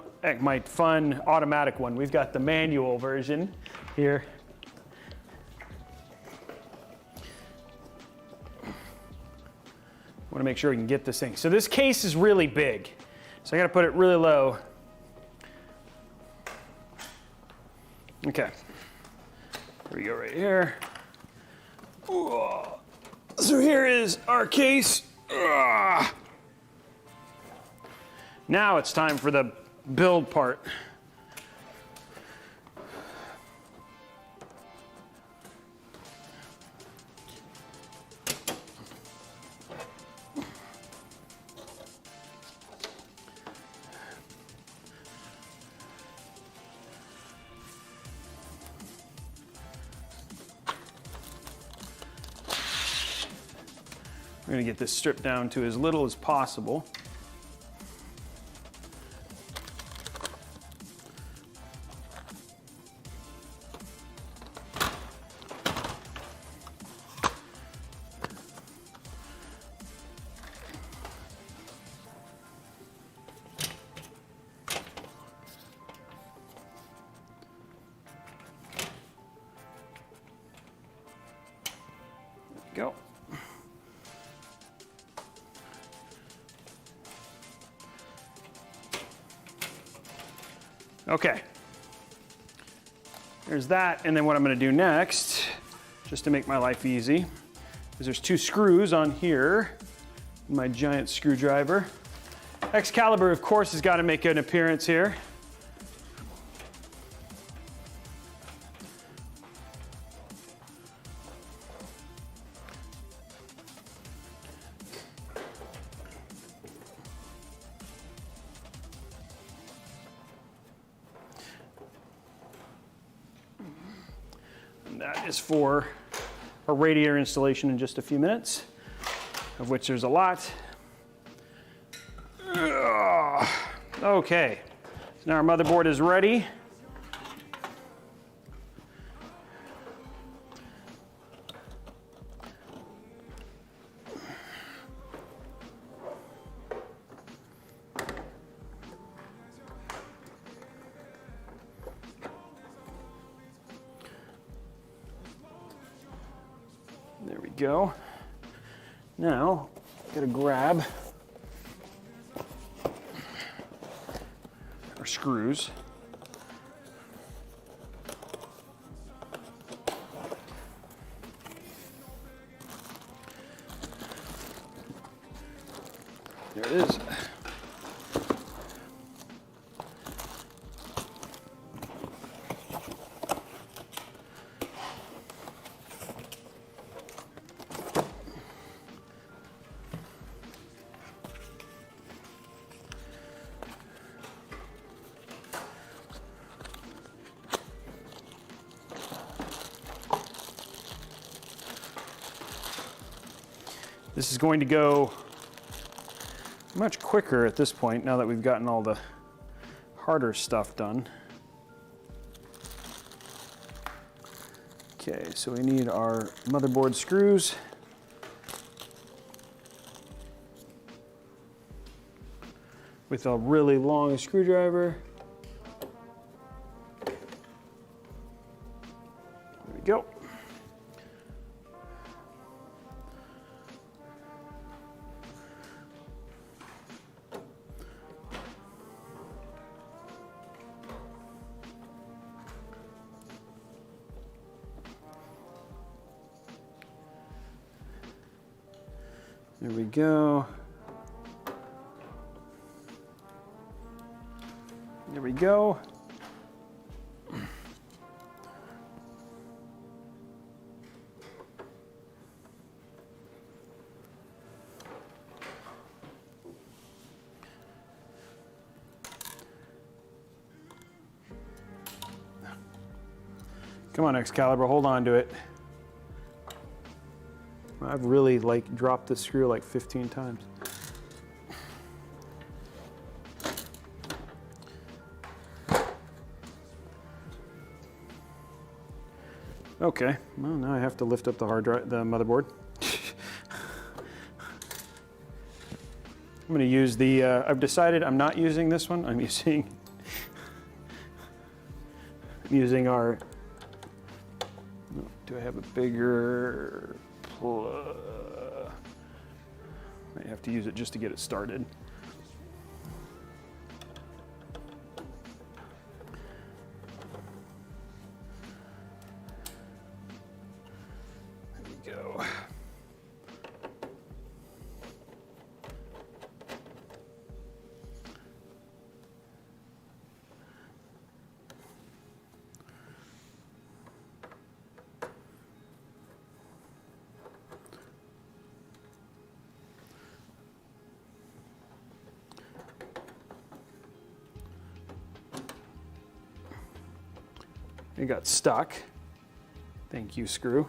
automatic one. We've got the manual version here. I want to make sure we can get this thing. So this case is really big, so I got to put it really low. Okay, here we go right here. Ooh. So here is our case. Now it's time for the build part. We're going to get this stripped down to as little as possible. Go. Okay, there's that, and then what I'm going to do next, just to make my life easy, is there's 2 screws on here, my giant screwdriver. Excalibur, of course, has got to make an appearance here. That is for a radiator installation in just a few minutes, of which there's a lot. Okay, so now our motherboard is ready. There we go. Now, gotta grab our screws. There it is. This is going to go much quicker at this point now that we've gotten all the harder stuff done. Okay, so we need our motherboard screws. With a really long screwdriver. There we go. There we go. There we go. Come on, Excalibur, hold on to it. I've really like dropped the screw like 15 times. Okay, well now I have to lift up the hard drive, the motherboard. I'm going to use the, I've decided I'm not using this one. I'm using our, do I have a bigger plug? Might have to use it just to get it started. There we go. It got stuck. Thank you, screw.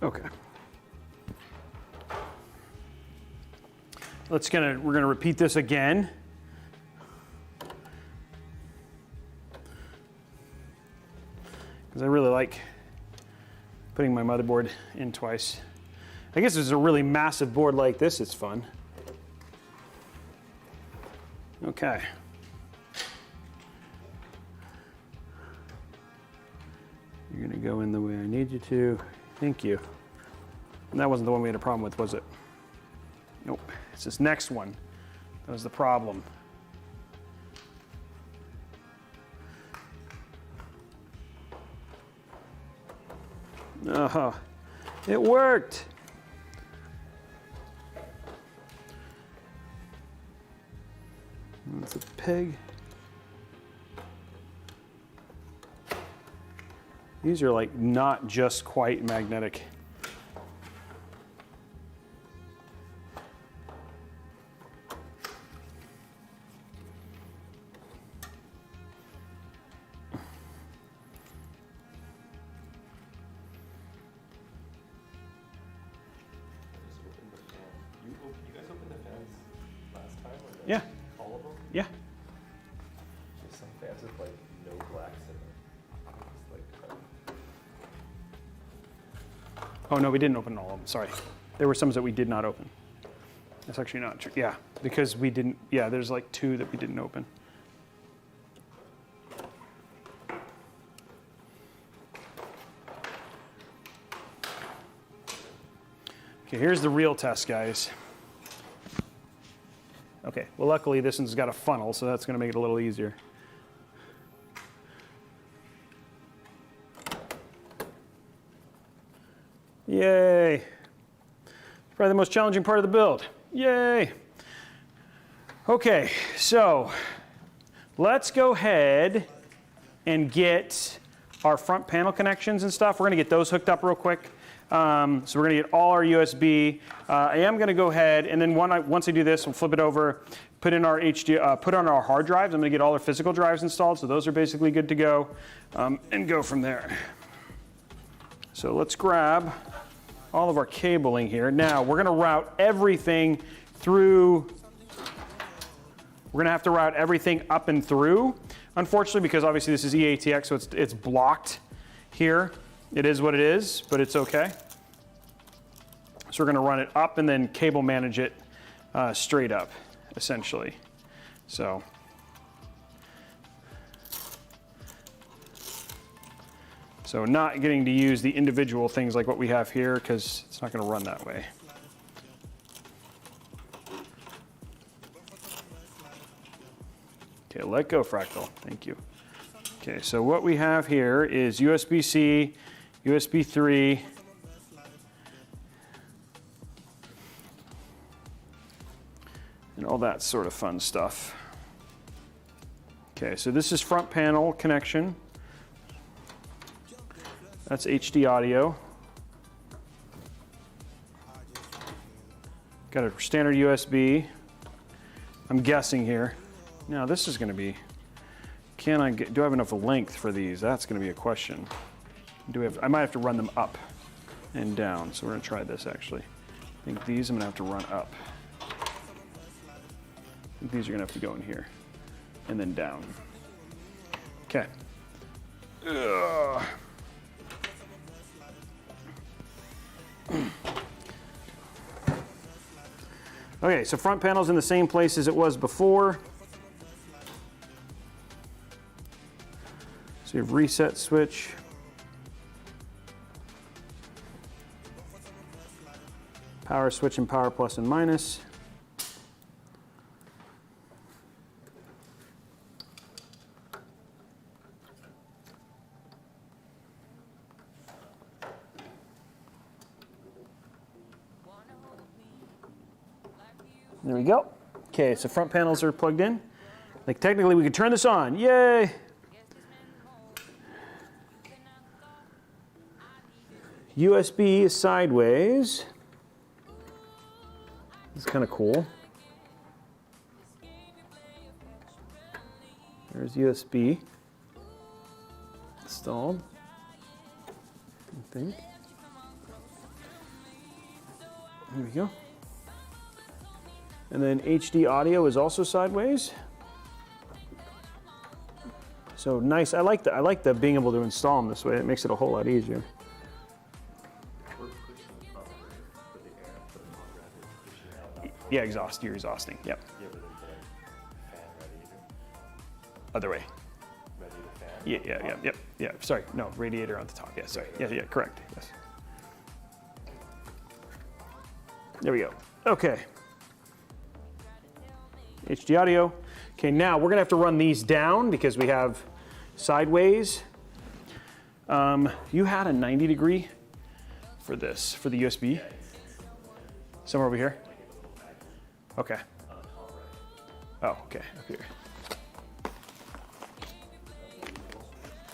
Okay. We're gonna repeat this again. Because I really like putting my motherboard in twice. I guess there's a really massive board like this, it's fun. Okay. You're gonna go in the way I need you to. Thank you. And that wasn't the one we had a problem with, was it? Nope, it's this next one. That was the problem. Oh, it worked. That's a peg. These are like not just quite magnetic. You guys opened the fans last time? Or Yeah. All of them? Yeah. There's some fans with like no blacks in them. It's like, Oh no, we didn't open all of them. Sorry. There were some that we did not open. That's actually not true. Yeah, because we didn't. Yeah, there's like 2 that we didn't open. Okay, here's the real test, guys. Okay, well luckily this one's got a funnel, so that's going to make it a little easier. Yay! Probably the most challenging part of the build. Yay! Okay, so let's go ahead and get our front panel connections and stuff. We're going to get those hooked up real quick. So we're going to get all our USB. I am going to go ahead and then once I do this, we'll flip it over, put in our put on our hard drives. I'm going to get all our physical drives installed, so those are basically good to go, and go from there. So let's grab all of our cabling here. Now we're going to route everything through. We're going to have to route everything up and through, unfortunately, because obviously this is EATX, so it's blocked here. It is what it is, but it's okay. So we're going to run it up and then cable manage it straight up, essentially. So not getting to use the individual things like what we have here because it's not going to run that way. Okay, let go, Fractal. Thank you. Okay, so what we have here is USB-C, USB 3, and all that sort of fun stuff. Okay, so this is front panel connection. That's HD audio. Got a standard USB. I'm guessing here. Now this is going to be, do I have enough length for these? That's going to be a question. I might have to run them up and down. So we're going to try this actually. I think these I'm going to have to run up. I think these are going to have to go in here and then down. Okay. Ugh. Okay, so front panel's in the same place as it was before. So you have reset switch. Power switch and power plus and minus. There we go. Okay, so front panels are plugged in. Like technically we could turn this on. Yay! USB is sideways. It's kind of cool. There's USB installed, I think. There we go. And then HD audio is also sideways. So nice. I like the being able to install them this way. It makes it a whole lot easier. Yeah, exhaust. You're exhausting. Yep. Other way. Yeah. Sorry. No, radiator on the top. Yeah, sorry. Yeah, correct. Yes. There we go. Okay. HD audio. Okay, now we're gonna have to run these down because we have sideways. You had a 90 degree for this, for the USB? Somewhere over here? Okay. Oh, okay, up here.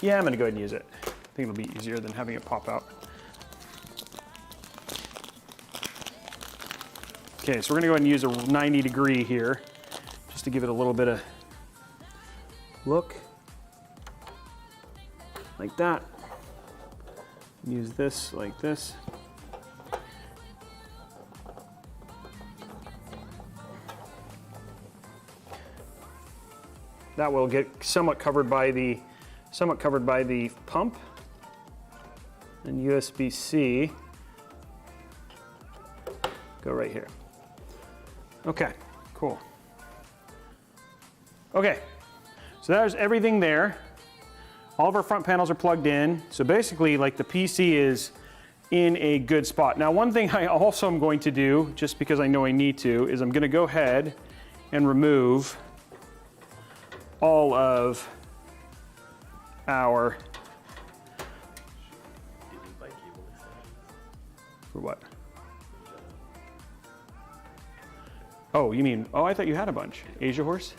Yeah, I'm gonna go ahead and use it. I think it'll be easier than having it pop out. Okay, so we're gonna go ahead and use a 90 degree here, just to give it a little bit of look. Like that. Use this like this. That will get somewhat covered by the pump. And USB-C go right here. Okay, cool. Okay, so there's everything there. All of our front panels are plugged in. So basically, like, the PC is in a good spot. Now, one thing I also am going to do, just because I know I need to, is I'm gonna go ahead and remove all of our, for what? Oh, you mean, oh, I thought you had a bunch. Asia horse?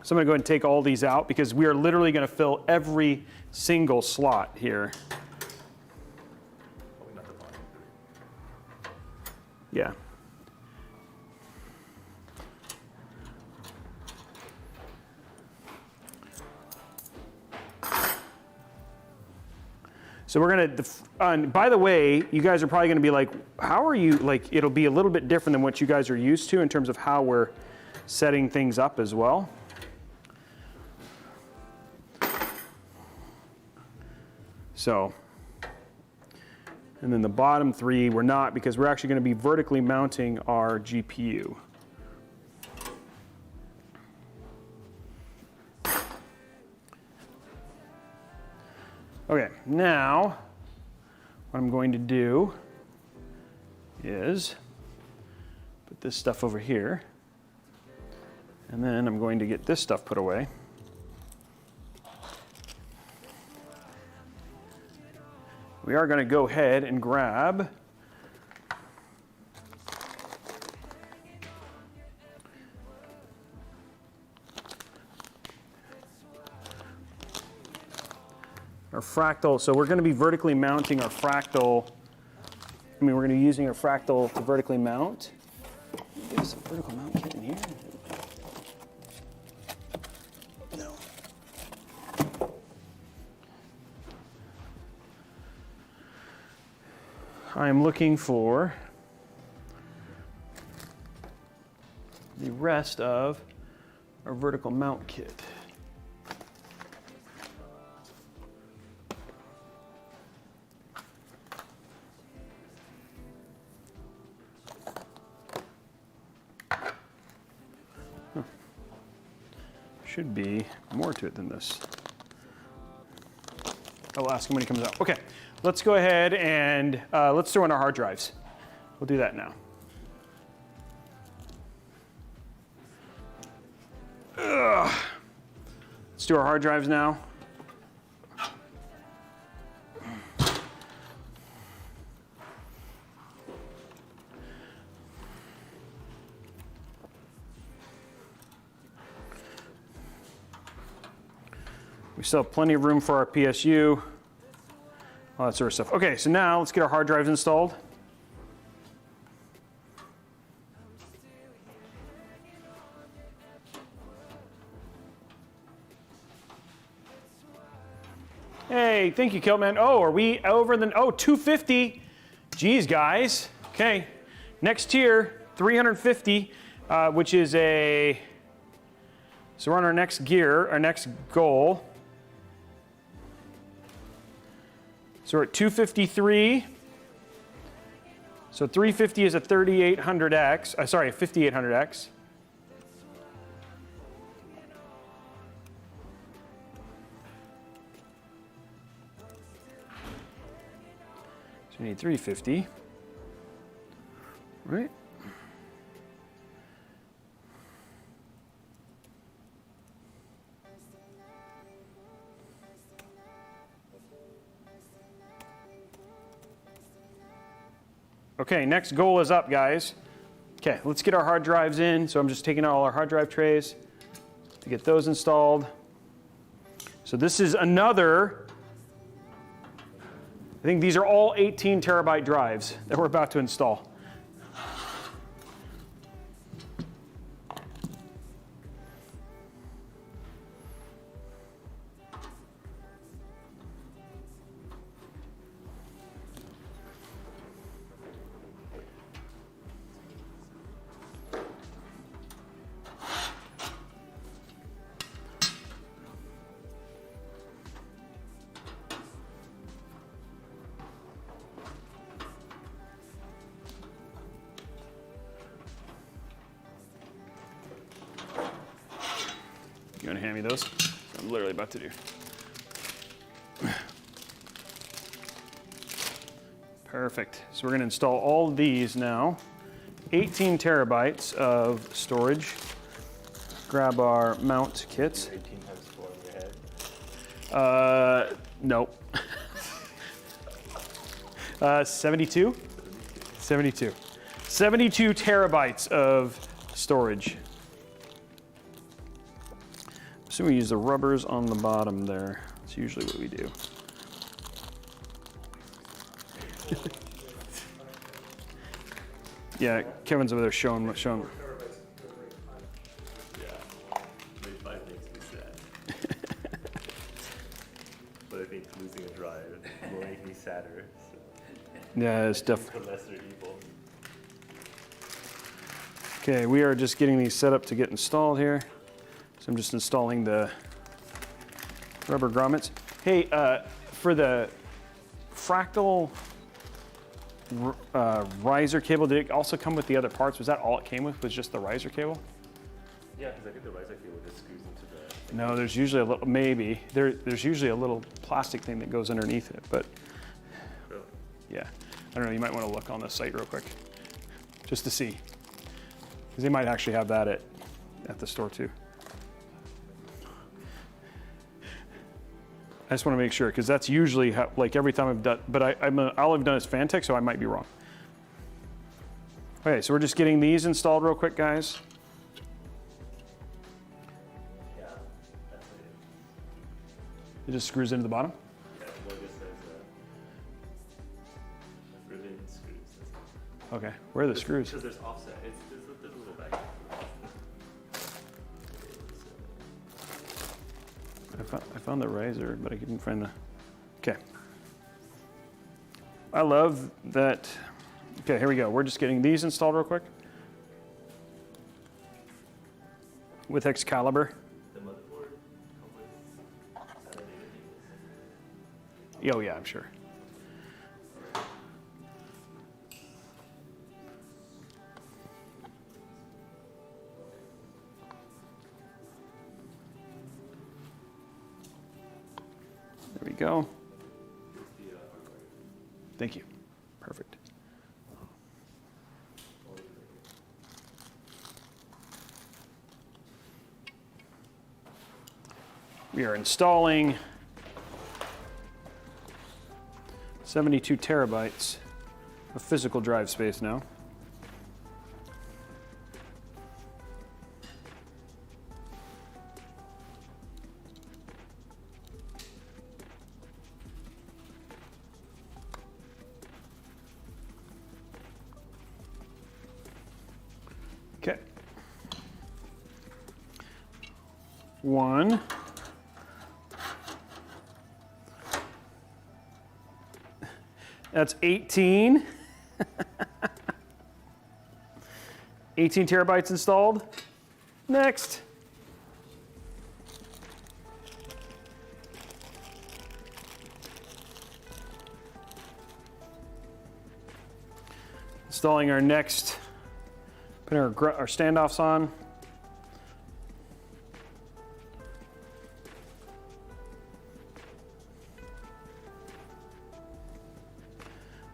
So I'm gonna go ahead and take all these out because we are literally gonna fill every single slot here. Yeah. So we're gonna, by the way, you guys are probably gonna be like, how are you, like, it'll be a little bit different than what you guys are used to in terms of how we're setting things up as well. So, and then the bottom three we're not, because we're actually gonna be vertically mounting our GPU. Okay, now what I'm going to do is put this stuff over here, and then I'm going to get this stuff put away. We are going to go ahead and grab our fractal. So we're going to be vertically mounting our fractal. I mean, we're going to be using our fractal to vertically mount. There's a vertical mount kit in here. No. I'm looking for the rest of our vertical mount kit. Should be more to it than this. I'll ask him when he comes out. Okay, let's go ahead and let's throw in our hard drives. We'll do that now. Ugh. Let's do our hard drives now. We still have plenty of room for our PSU, all that sort of stuff. Okay, so now let's get our hard drives installed. Hey, thank you, Kiltman. Oh, are we over the, oh, 250. Geez, guys. Okay, next tier, 350, which is a, so we're on our next gear, our next goal. So we're at 253. So 350 is a 3800X, sorry, a 5800X. So we need 350, right? Okay, next goal is up, guys. Okay, let's get our hard drives in. So I'm just taking out all our hard drive trays to get those installed. So this is another, I think these are all 18 terabyte drives that we're about to install. You want to hand me those? I'm literally about to do. Perfect. So we're going to install all of these now. 18 terabytes of storage. Grab our mount kits. 18 times 4 in your head. Nope. 72? 72. 72 terabytes of storage. So we use the rubbers on the bottom there. That's usually what we do. Yeah, Kevin's over there showing. Yeah, maybe 5 makes me sad. But I think losing a drive will make me sadder. So. Yeah, it's definitely. The lesser evil. Okay, we are just getting these set up to get installed here. So I'm just installing the rubber grommets. Hey, for the fractal riser cable, did it also come with the other parts? Was that all it came with, was just the riser cable? Yeah, because I think the riser cable just screws into the... No, there's usually a little, maybe. There's usually a little plastic thing that goes underneath it, but Really? yeah. I don't know, you might want to look on the site real quick, just to see. Because they might actually have that at the store too. I just want to make sure, because that's usually how, like every time I've done, but all I've done is Fantech, so I might be wrong. Okay, so we're just getting these installed real quick, guys. Yeah, that's what it is. It just screws into the bottom. Okay, where are the screws? Because there's offset. There's a little back. I found the riser, but I couldn't find the. Okay. I love that. Okay, here we go. We're just getting these installed real quick with Excalibur. The motherboard complex. Oh yeah, I'm sure. There we go. Thank you. Perfect. We are installing 72 terabytes of physical drive space now. Okay. One. That's 18. 18 terabytes installed. Next. Installing our next, putting our standoffs on.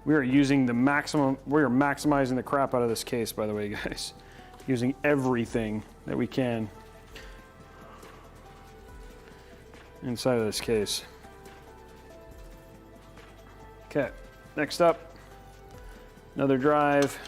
We are using the maximum, we are maximizing the crap out of this case, by the way, guys. Using everything that we can inside of this case. Okay, next up, another drive.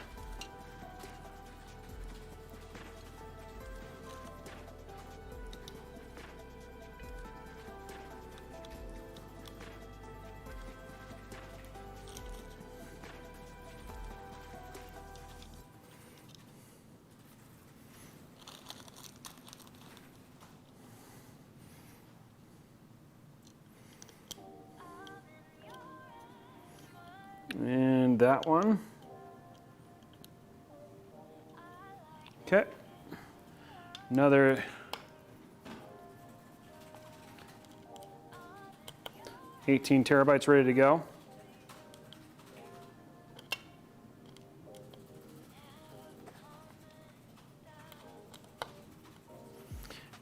And that one. Okay. Another 18 terabytes ready to go.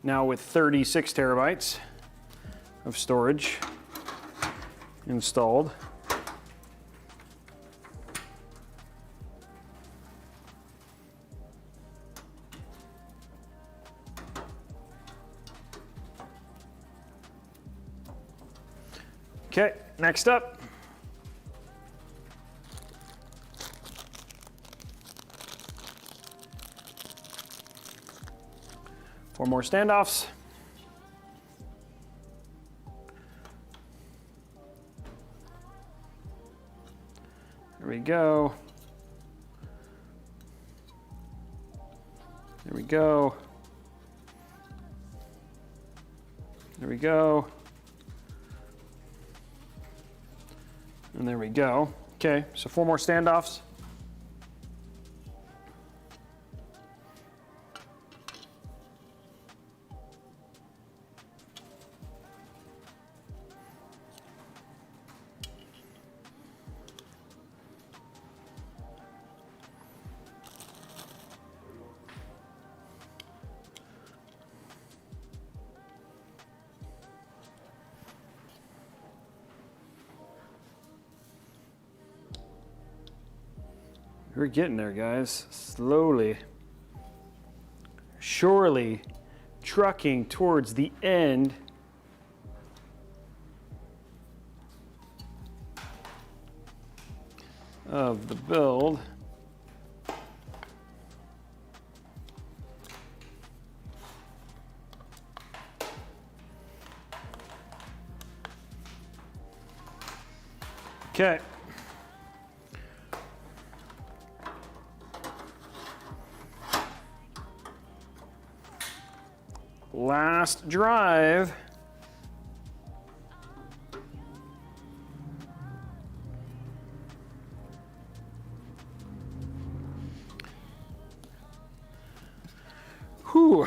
Now with 36 terabytes of storage installed. Okay, next up. Four more standoffs. There we go. There we go. There we go. And there we go. Okay, so four more standoffs. We're getting there, guys. Slowly, surely, trucking towards the end of the build. Okay. Last drive. Whew.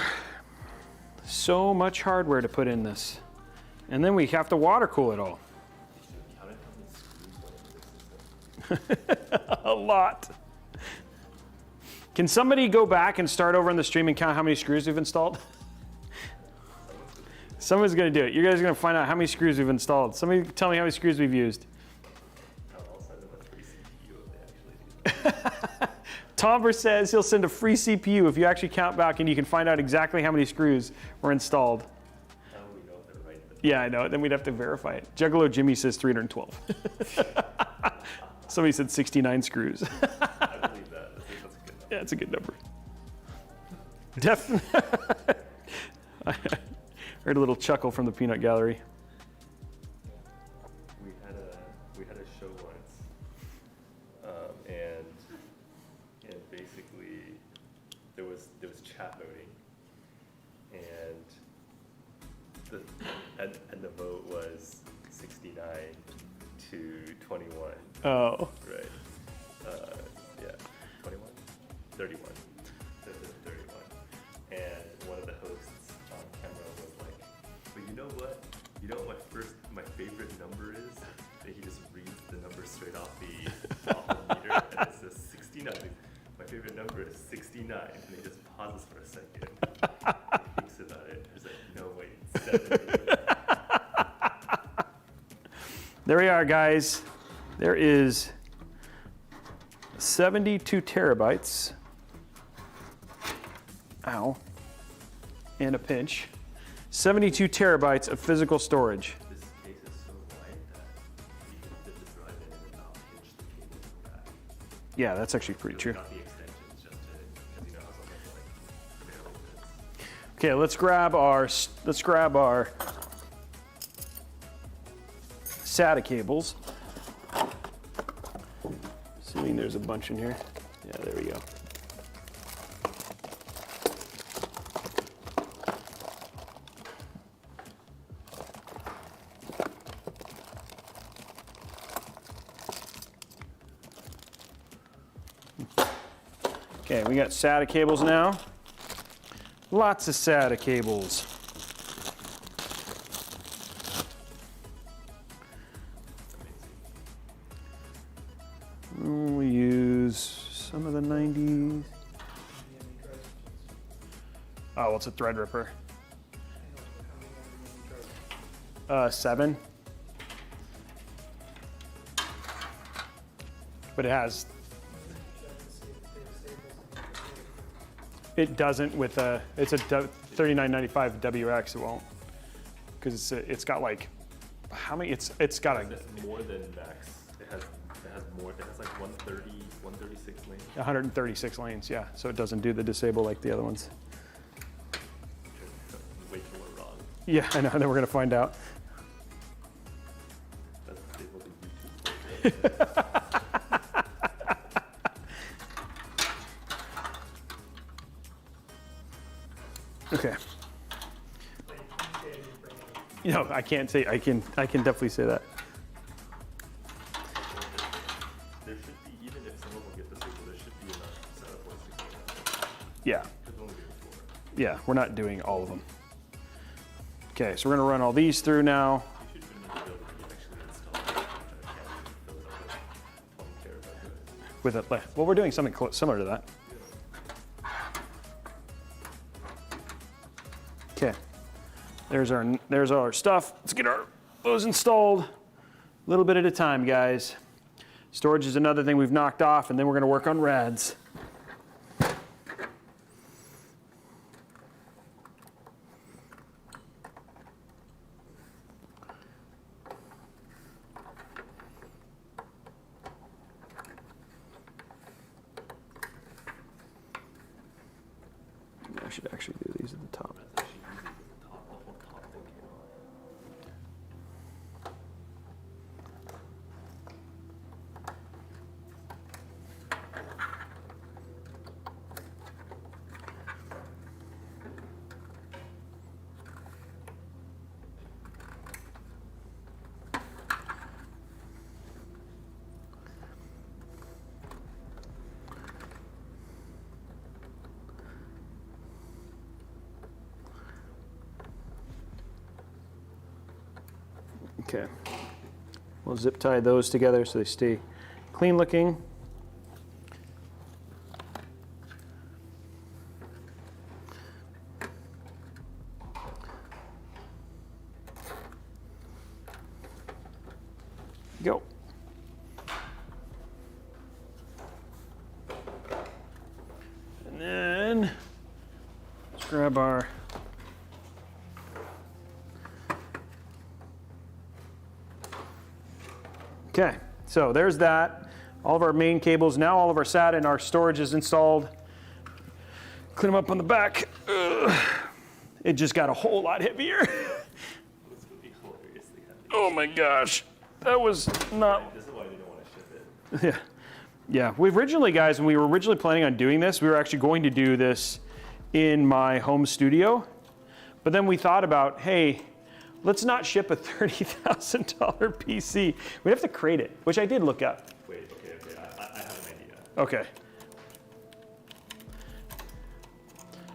So much hardware to put in this. And then we have to water cool it all. A lot. Can somebody go back and start over on the stream and count how many screws we've installed? Someone's gonna do it. You guys are gonna find out how many screws we've installed. Somebody tell me how many screws we've used. Tomber says he'll send a free CPU if you actually count back and you can find out exactly how many screws were installed. Yeah, I know. Then we'd have to verify it. Juggalo Jimmy says 312. Somebody said 69 screws. I believe that. That's a good number. Yeah, it's a good number. Definitely. I heard a little chuckle from the peanut gallery. We had a show once, and basically there was chat voting, and the vote was 69 to 21. Oh. Right. Yeah. 21? 31. 31. And one of the hosts on camera was like, but you know what? You know what my favorite number is? And he just reads the number straight off the meter, and it says 69. My favorite number is 69. And he just pauses for a second. He thinks about it. He's like, no, wait, 70. There we are, guys. There is 72 terabytes. Ow. And a pinch. 72 terabytes of physical storage. This case is so wide that you can fit the drive in and not pinch the cable in the back. Yeah, that's actually pretty true. Not the extensions, just to, because you know how something like barely fits. Okay, let's grab our SATA cables. Assuming there's a bunch in here. Yeah, there we go. Okay, we got SATA cables now. Lots of SATA cables. We use some of the 90s. Oh, well, it's a Threadripper. 7. But it has. It doesn't with a. It's a 3995 WX. It won't, because it's got like, how many? It's got a. That's more than max. It has more. It has like 130, 136 lanes. 136 lanes, yeah. So it doesn't do the disable like the other ones. Wait till we're wrong. Yeah, I know. Then we're gonna find out. That's disabled in YouTube. Okay. You know, I can't say. I can definitely say that. There should be, even if someone will get disabled, there should be enough setup points to get that. Yeah. There's only 4. Yeah, we're not doing all of them. Okay, so we're gonna run all these through now. You should need to build it actually install it. Fill it up with 20 terabyte drives. Well, we're doing something similar to that. Okay, there's our stuff. Let's get those installed. A little bit at a time, guys. Storage is another thing we've knocked off, and then we're gonna work on rads. I should actually do these at the top. Okay. We'll zip tie those together so they stay clean looking. Go. And then let's grab our okay, so there's that. All of our main cables. Now all of our SATA and our storage is installed. Clean them up on the back. Ugh. It just got a whole lot heavier. Oh my gosh. That was not. This is why they don't want to ship it. Yeah. We originally, guys, when we were originally planning on doing this, we were actually going to do this in my home studio. But then we thought about, hey, let's not ship a $30,000 PC. We have to crate it, which I did look up. Wait, okay. I have an idea. Okay.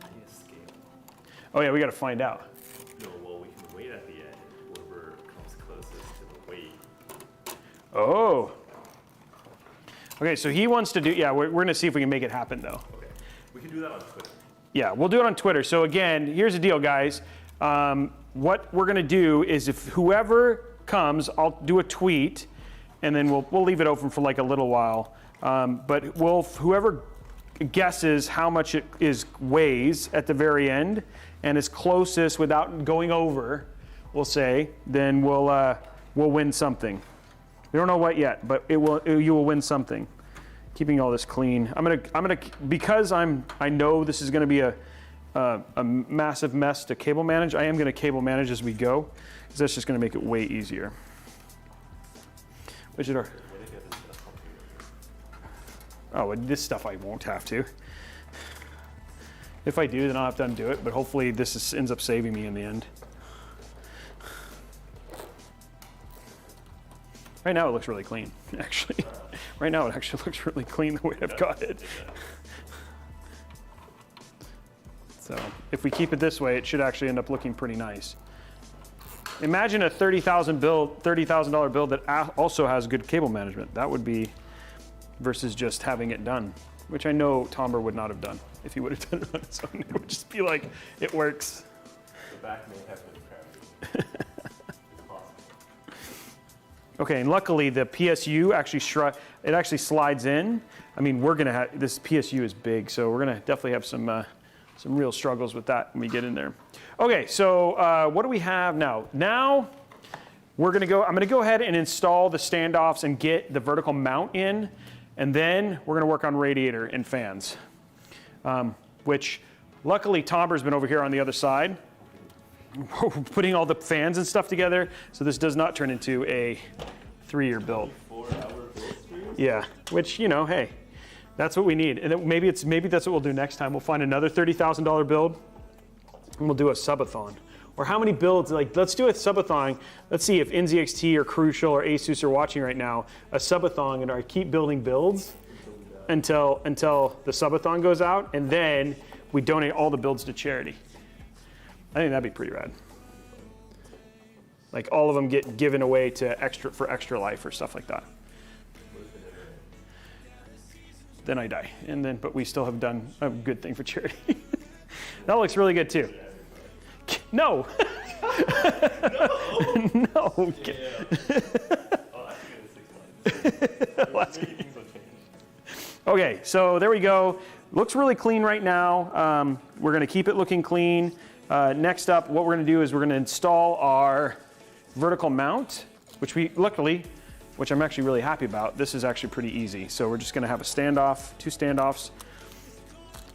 I need a scale. Oh yeah, we got to find out. No, well, we can wait at the end. Whoever comes closest to the weight. Oh. Okay, so he wants to do, yeah, we're going to see if we can make it happen though. Okay. We can do that on Twitter. Yeah, we'll do it on Twitter. So again, here's the deal, guys. What we're going to do is if whoever comes, I'll do a tweet, and then we'll leave it open for like a little while. But whoever guesses how much it weighs at the very end and is closest without going over, we'll say, then we'll win something. We don't know what yet, but you will win something. Keeping all this clean. I'm gonna because I know this is gonna be a massive mess to cable manage. I am gonna cable manage as we go, because that's just gonna make it way easier. Oh, this stuff I won't have to. If I do, then I'll have to undo it, but hopefully this ends up saving me in the end. Right now it looks really clean, actually. Right now it actually looks really clean the way I've got it. So if we keep it this way, it should actually end up looking pretty nice. Imagine a $30,000 build that also has good cable management. That would be versus just having it done, which I know Tomber would not have done if he would have done it on his own. It would just be like, it works. The back may have been crappy. Okay, and luckily the PSU actually slides in. I mean, we're gonna have, this PSU is big, so we're gonna definitely have some real struggles with that when we get in there. Okay, so what do we have now? Now I'm gonna go ahead and install the standoffs and get the vertical mount in, and then we're gonna work on radiator and fans, which luckily Tomber's been over here on the other side, putting all the fans and stuff together, so this does not turn into a 3-year build. 4-hour build stream? Yeah, which, you know, hey, that's what we need. And then maybe that's what we'll do next time. We'll find another $30,000 build, and we'll do a subathon. Or how many builds, like, let's do a subathon. Let's see if NZXT or Crucial or Asus are watching right now, a subathon, and I keep building builds until the subathon goes out, and then we donate all the builds to charity. I think that'd be pretty rad. Like all of them get given away to Extra Life or stuff like that. Then I die, but we still have done a good thing for charity. That looks really good too. No. No. Okay, so there we go. Looks really clean right now. We're gonna keep it looking clean. Next up, what we're gonna do is we're gonna install our vertical mount, which I'm actually really happy about. This is actually pretty easy. So we're just gonna have a standoff, 2 standoffs,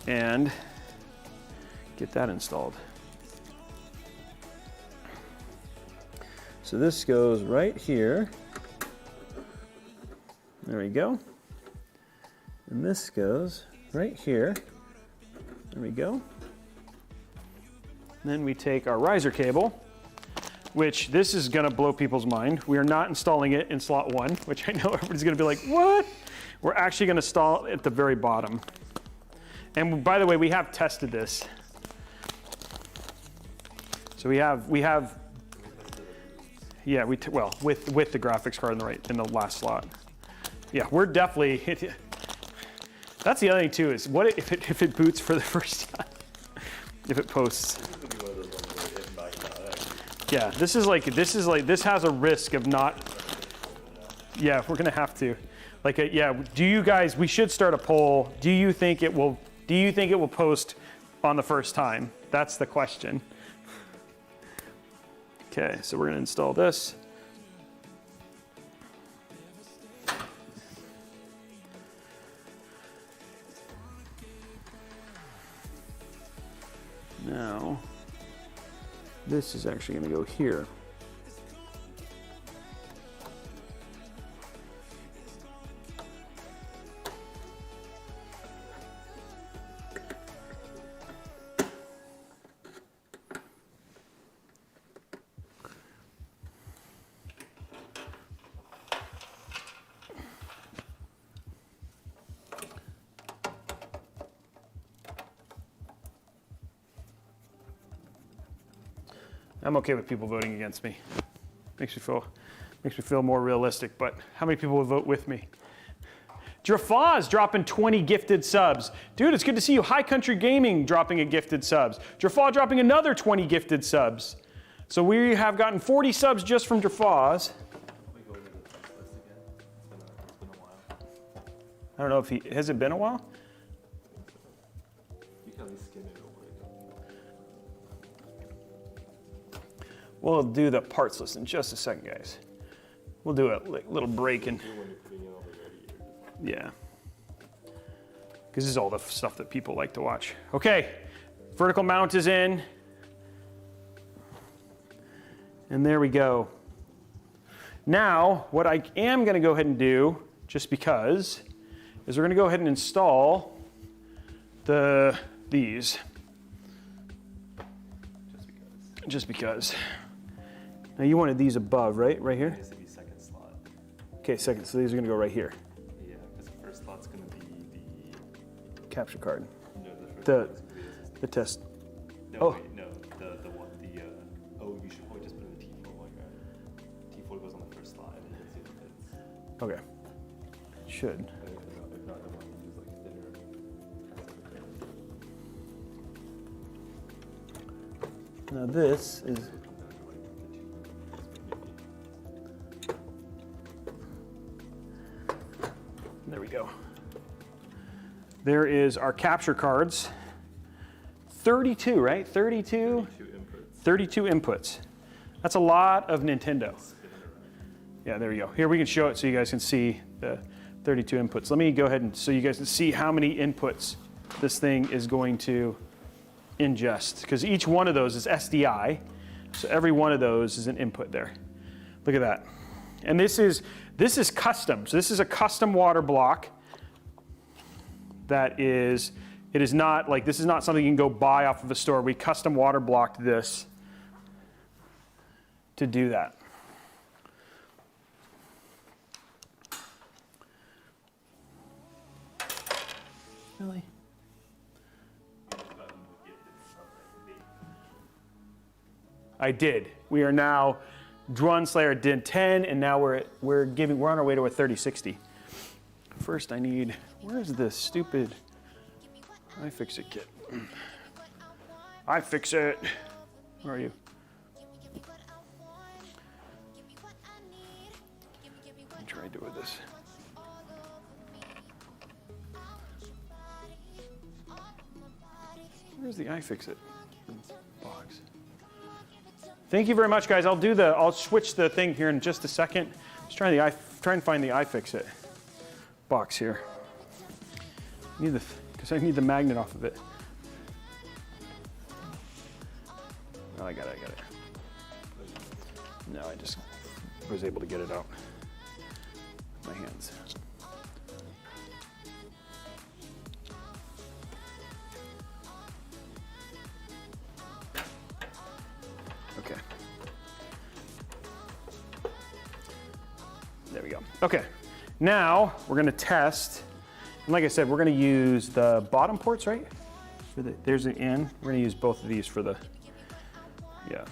and get that installed. So this goes right here. There we go. And this goes right here. There we go. Then we take our riser cable, which this is gonna blow people's mind. We are not installing it in slot 1, which I know everybody's gonna be like, what? We're actually gonna install it at the very bottom. And by the way, we have tested this. So we have, Yeah, well, with the graphics card in the last slot. Yeah, we're definitely. That's the other thing too, is what if it boots for the first time? If it posts. Yeah, this has a risk of not. Yeah, we're gonna have to. Yeah, do you guys? We should start a poll. Do you think it will post on the first time? That's the question. Okay, so we're gonna install this. Now, this is actually going to go here. I'm okay with people voting against me. Makes me feel more realistic, but how many people would vote with me? Drafaz dropping 20 gifted subs. Dude, it's good to see you. High Country Gaming dropping a gifted subs. Drafaz dropping another 20 gifted subs. So we have gotten 40 subs just from Drafaz. I don't know if has it been a while? We'll do the parts list in just a second, guys. We'll do a little break and yeah, because this is all the stuff that people like to watch. Okay, vertical mount is in, and there we go. Now, what I am going to go ahead and do, just because, is we're going to go ahead and install these. Just because. Now you wanted these above, right? Right here? This would be second slot. Okay, second. So these are going to go right here. Yeah, because the first slot's going to be the Capture card. No, The test. No, oh. Wait, no, the one, you should probably just put in the T4 like that. T4 goes on the first slot and then see if it fits. Okay. It should. If not, then we'll use like thinner. Now this is. There we go. There is our capture cards. 32, right? 32 inputs. That's a lot of Nintendo. Yeah, there we go. Here we can show it so you guys can see the 32 inputs. Let me go ahead and so you guys can see how many inputs this thing is going to ingest. Because each one of those is SDI. So every one of those is an input there. Look at that. And this is custom. So this is a custom water block that is, it is not like, this is not something you can go buy off of a store. We custom water blocked this to do that. Really? I did. We are now, Drone Slayer did 10, and now we're on our way to a 3060. First, I need. Where's this stupid iFixit kit? iFixit. Where are you? Let me try to do with this. Where's the iFixit box? Thank you very much, guys. I'll switch the thing here in just a second. Just try and find the iFixit box here. Because I need the magnet off of it. Oh, I got it. No, I just was able to get it out. My hands. Okay. There we go. Okay. Now we're going to test. And like I said, we're going to use the bottom ports, right? There's an in. We're going to use both of these for the, yeah.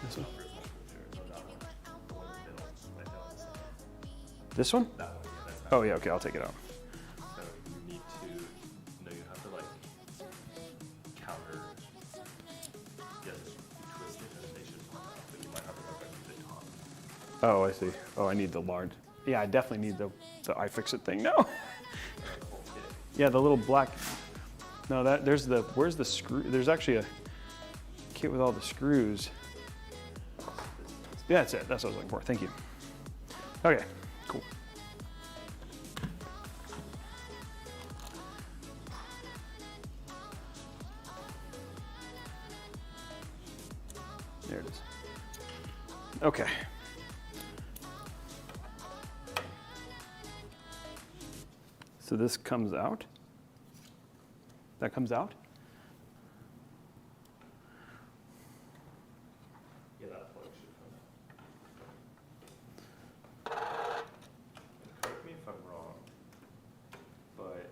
This one? First one for sure. No, that one. The one in the middle, right down the center. This one? That one, yeah, that's Oh yeah, okay, I'll take it out. So you need to, no, you have to like counter, yeah, just twist it and they should pop out, but you might have to go back to the top. Oh, I see. Oh, I need the large. Yeah, I definitely need the iFixit thing. No. The whole kit. Yeah, the little black. No, there's the, where's the screw? There's actually a kit with all the screws. Yeah, that's it. That's what I was looking for. Thank you. Okay, cool. There it is. Okay. So this comes out. That comes out. Yeah, that plug should come out. Correct me if I'm wrong, but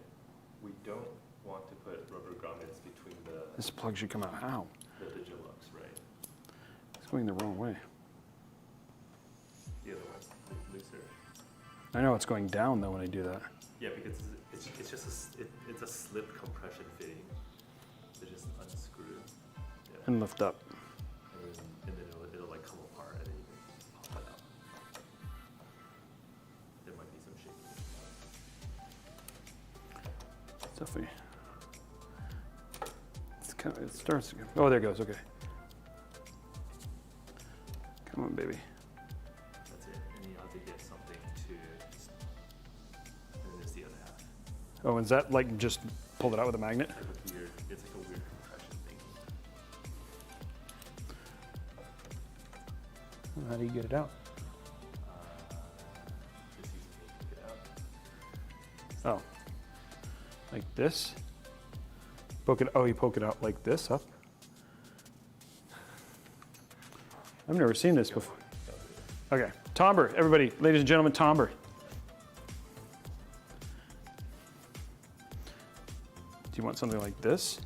we don't want to put rubber grommets between This plug should come out. How? the Digilux, right? It's going the wrong way. The other one's looser. I know it's going down though when I do that. Yeah, because it's just it's a slip compression fitting. So just unscrew. Yeah. And lift up. And then it'll like come apart and then you can pop it out. There might be some shaking. Definitely. It's kind of, it starts again. Oh, there it goes. Okay. Come on, baby. That's it. And you have to get something to. And then there's the other half. Oh, is that like just pulled it out with a magnet? It's like a weird compression thing. How do you get it out? Just use tape to get it out. Oh, like this? Poke it. Oh, you poke it out like this up. I've never seen this before. Okay, timbre, everybody, ladies and gentlemen, timbre. Do you want something like this?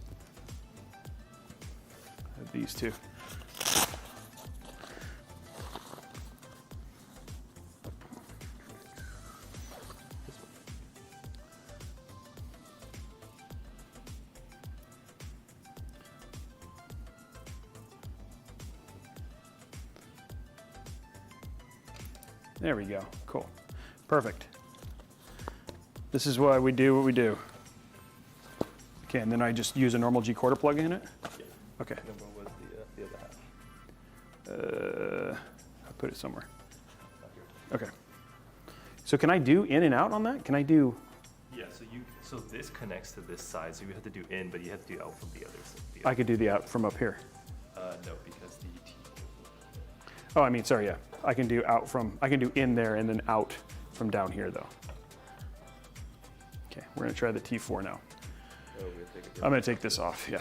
I have these two. There we go. Cool. Perfect. This is why we do what we do. Okay, and then I just use a normal G quarter plug in it? Yeah. Okay. And then what was the other half? I put it somewhere. Not here. Okay. So can I do in and out on that? Can I do? Yeah, so this connects to this side, so you have to do in, but you have to do out from the other side. I could do the out from up here. No, because the T. Oh, I mean, sorry, yeah. I can do out from, I can do in there and then out from down here though. Okay, we're gonna try the T4 now. Oh, we'll take it. I'm gonna take this off, yeah.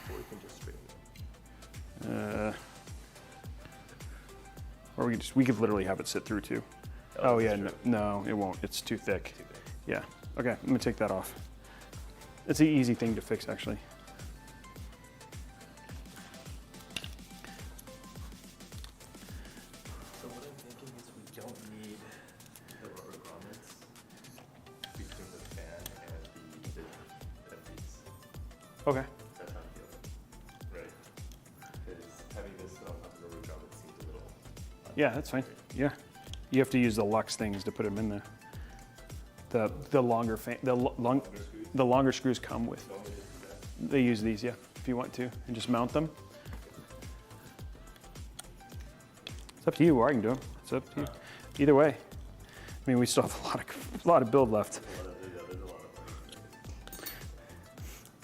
Or we can just straighten it. Or we could literally have it sit through too. Oh yeah, no, it won't. It's too thick. Too big. Yeah. Okay, I'm gonna take that off. It's an easy thing to fix, actually. So what I'm thinking is we don't need the rubber grommets between the fan and the these. Okay. That's how I feel. Right? Because having this on top of the rubber grommet seems a little. Yeah, that's fine. Yeah. You have to use the Lux things to put them in there. The longer fan, the longer screws come with. They use these, yeah, if you want to, and just mount them. It's up to you, or I can do them. It's up to you. Either way. I mean, we still have a lot of build left.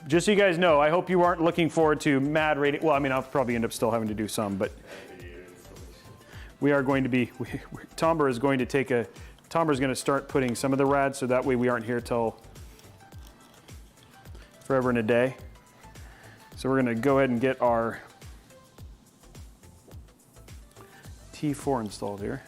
Just so you guys know, I hope you aren't looking forward to mad rating. Well, I mean, I'll probably end up still having to do some, but we are going to be, Tomber is going to take a, Tomber's going to start putting some of the rads, so that way we aren't here till forever and a day. So we're going to go ahead and get our T4 installed here.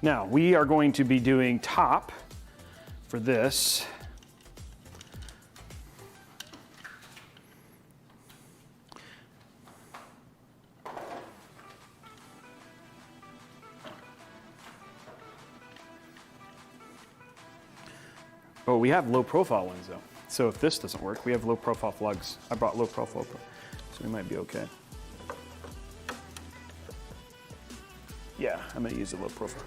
Now, we are going to be doing top for this. Oh, we have low profile ones though. So if this doesn't work, we have low profile plugs. I brought low profile, so we might be okay. Yeah, I'm gonna use a low profile.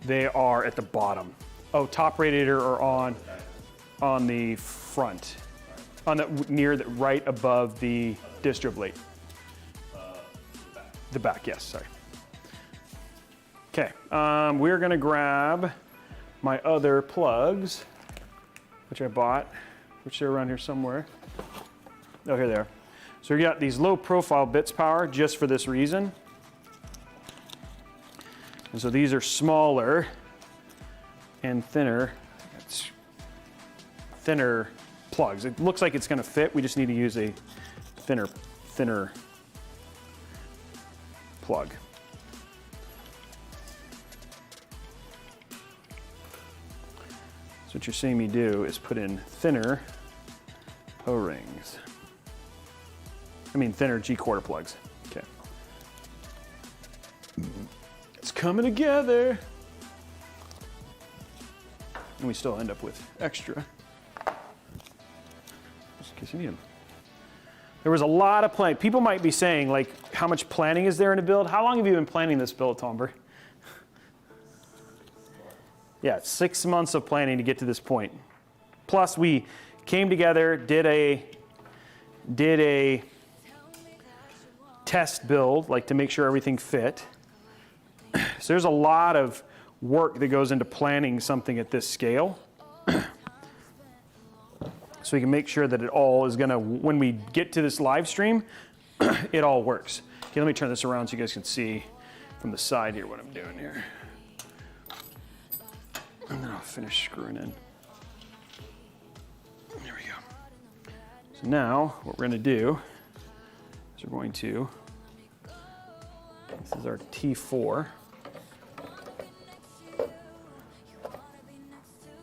They are at the bottom. Oh, top radiator are on the front, on the near the right above the distro blade. The back, yes, sorry. Okay, we're gonna grab my other plugs, which I bought, which are around here somewhere. Oh, here they are. So we got these low profile bits power just for this reason. And so these are smaller and thinner plugs. It looks like it's gonna fit. We just need to use a thinner plug. So what you're seeing me do is put in thinner O-rings. I mean thinner G-quarter plugs. Okay. It's coming together. And we still end up with extra. Just in case you need them. There was a lot of planning. People might be saying, like, how much planning is there in a build? How long have you been planning this build, Tomber? Yeah, 6 months of planning to get to this point. Plus, we came together, did a test build, like to make sure everything fit. So there's a lot of work that goes into planning something at this scale. So we can make sure that it all is gonna, when we get to this live stream, it all works. Okay, let me turn this around so you guys can see from the side here what I'm doing here. And then I'll finish screwing in. There we go. So now what we're gonna do is we're going to, this is our T4.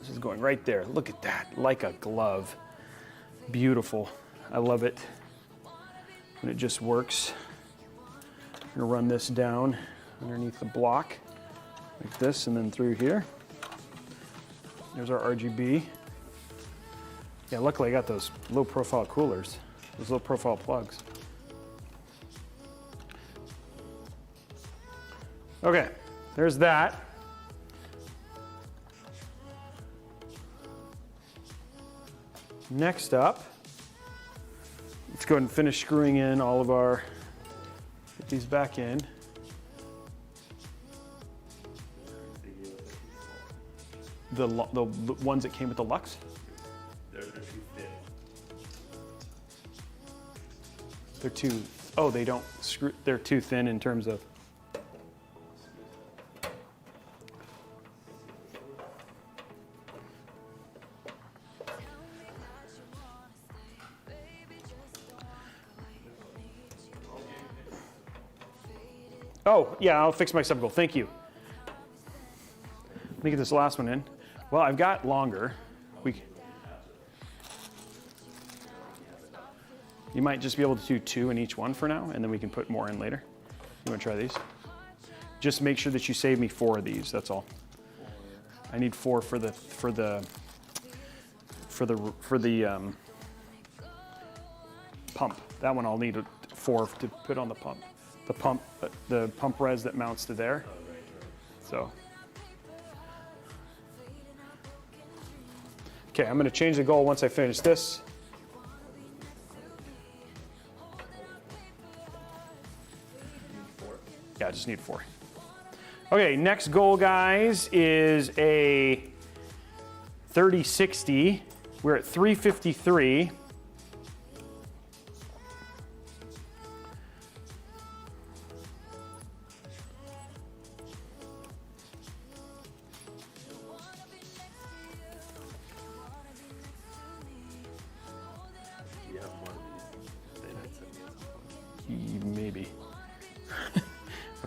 This is going right there. Look at that, like a glove. Beautiful. I love it when it just works. I'm gonna run this down underneath the block like this and then through here. There's our RGB. Yeah, luckily I got those low profile coolers, those low profile plugs. Okay, there's that. Next up, let's go ahead and finish screwing in all of our, get these back in. The ones that came with the Lux? They're too thin. They're too, oh, they don't screw, they're too thin in terms of. Oh, yeah, I'll fix my sub-goal. Thank you. Let me get this last one in. Well, I've got longer. You might just be able to do 2 in each one for now, and then we can put more in later. You want to try these? Just make sure that you save me 4 of these. That's all. I need 4 for the pump. That one I'll need 4 to put on the pump. The pump res that mounts to there. So. Okay, I'm gonna change the goal once I finish this. Yeah, I just need 4. Okay, next goal, guys, is a 3060. We're at 353.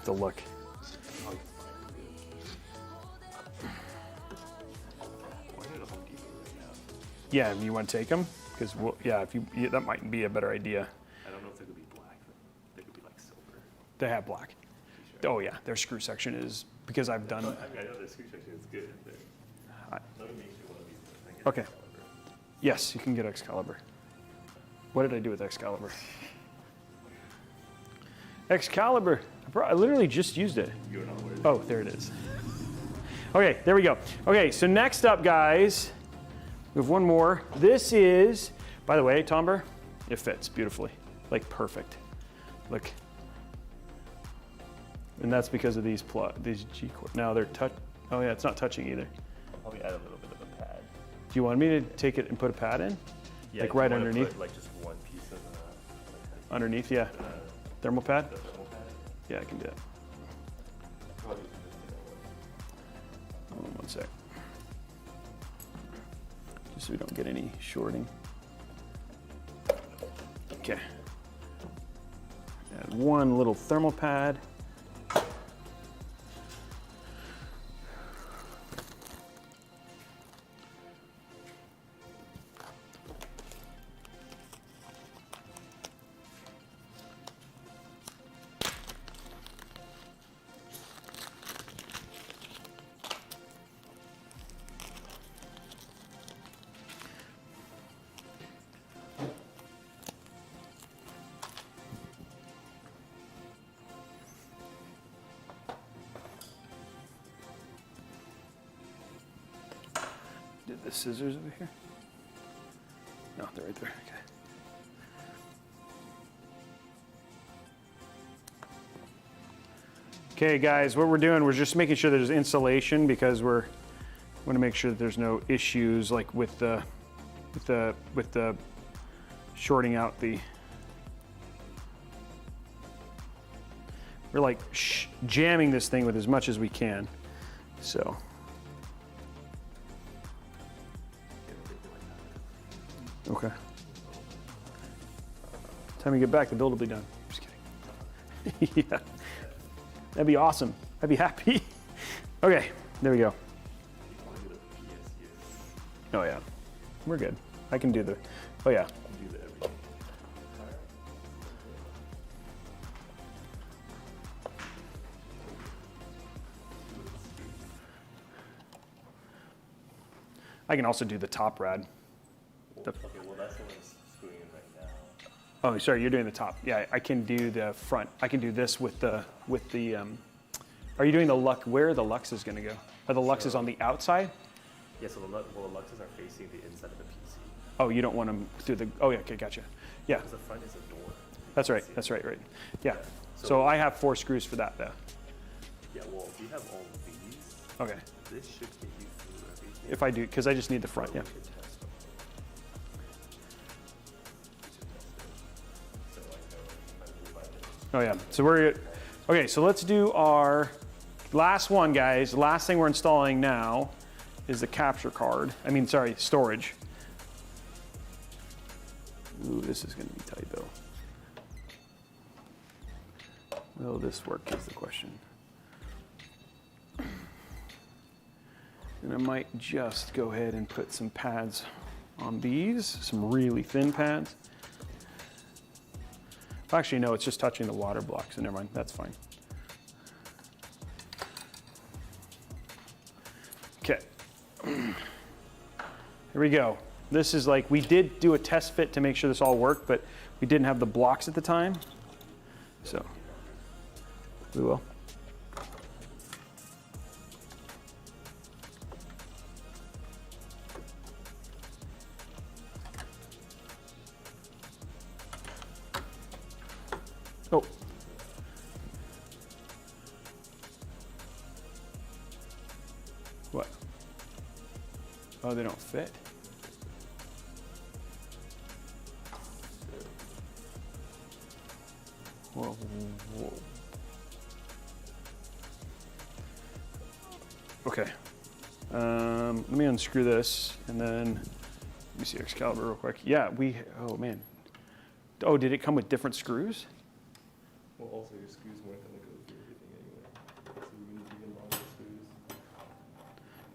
have to look. Yeah, you want to take them? Because yeah, that might be a better idea. I don't know if they could be black. They could be like silver. They have black. Sure? Oh yeah, their screw section is, because I've done. I know their screw section is good. Let me make sure one of these. Okay. Yes, you can get Excalibur. What did I do with Excalibur? Excalibur. I literally just used it. You're not worried. Oh, there it is. Okay, there we go. Okay, so next up, guys, we have one more. This is, by the way, Tomber, it fits beautifully, like perfect. Look. And that's because of these G cords. Now they're oh yeah, it's not touching either. I'll probably add a little bit of a pad. Do you want me to take it and put a pad in? Yeah, like right you wanna underneath? Put, like just one piece of Underneath, yeah. Thermal pad? the thermal pad. Yeah, I can do that. Probably Hold on one sec. Just so we don't get any shorting. Okay. Add one little thermal pad. Did the scissors over here? No, they're right there. Okay. Okay, guys, what we're doing, we're just making sure there's insulation because we want to make sure that there's no issues like with the shorting out the. We're like jamming this thing with as much as we can, so. Okay. Time you get back, the build will be done. Just kidding. Yeah. That'd be awesome. I'd be happy. Okay, there we go. Oh yeah, we're good. I can do the, oh yeah. I can also do the top rad. Okay, well that's the one that's screwing in right now. Oh, sorry, you're doing the top. Yeah, I can do the front. I can do this with the, are you doing the Lux, where the Lux is gonna go? Are the Luxes on the outside? Yeah, so the Luxes are facing the inside of the PC. Oh, you don't want them through the, oh yeah, okay, gotcha. Yeah, Because the front is a door. that's right, right. Yeah, so I have 4 screws for that though. Yeah, well, if you have all of these, Okay, this should get you through everything. if I do, because I just need the front, yeah. We could test them. So I know, I believe I did. Oh yeah, so okay, so let's do our last one, guys. Last thing we're installing now is the capture card. Storage. Ooh, this is gonna be tight though. Will this work is the question. And I might just go ahead and put some pads on these, some really thin pads. Actually, no, it's just touching the water block, so never mind, that's fine. Okay. Here we go. This is like, we did do a test fit to make sure this all worked, but we didn't have the blocks at the time. So, we will. Oh. What? Oh, they don't fit? Whoa, whoa. Okay. Let me unscrew this and then let me see Excalibur real quick. Yeah, oh man. Oh, did it come with different screws? Well, also your screws weren't going to go through everything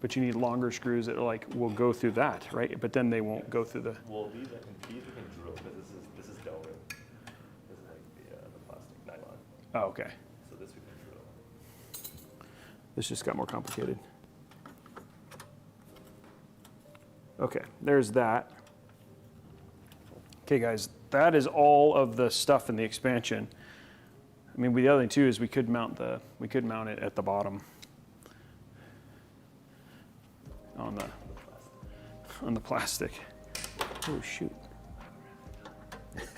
But you need longer screws that will go through that, right? But then they won't go through the. Well, these we can drill because this is Delrin. This is like the plastic nylon. Oh, okay. So this we can drill. This just got more complicated. Okay, there's that. Okay, guys, that is all of the stuff in the expansion. I mean, the other thing too is we could mount it at the bottom on the plastic. Oh shoot! Did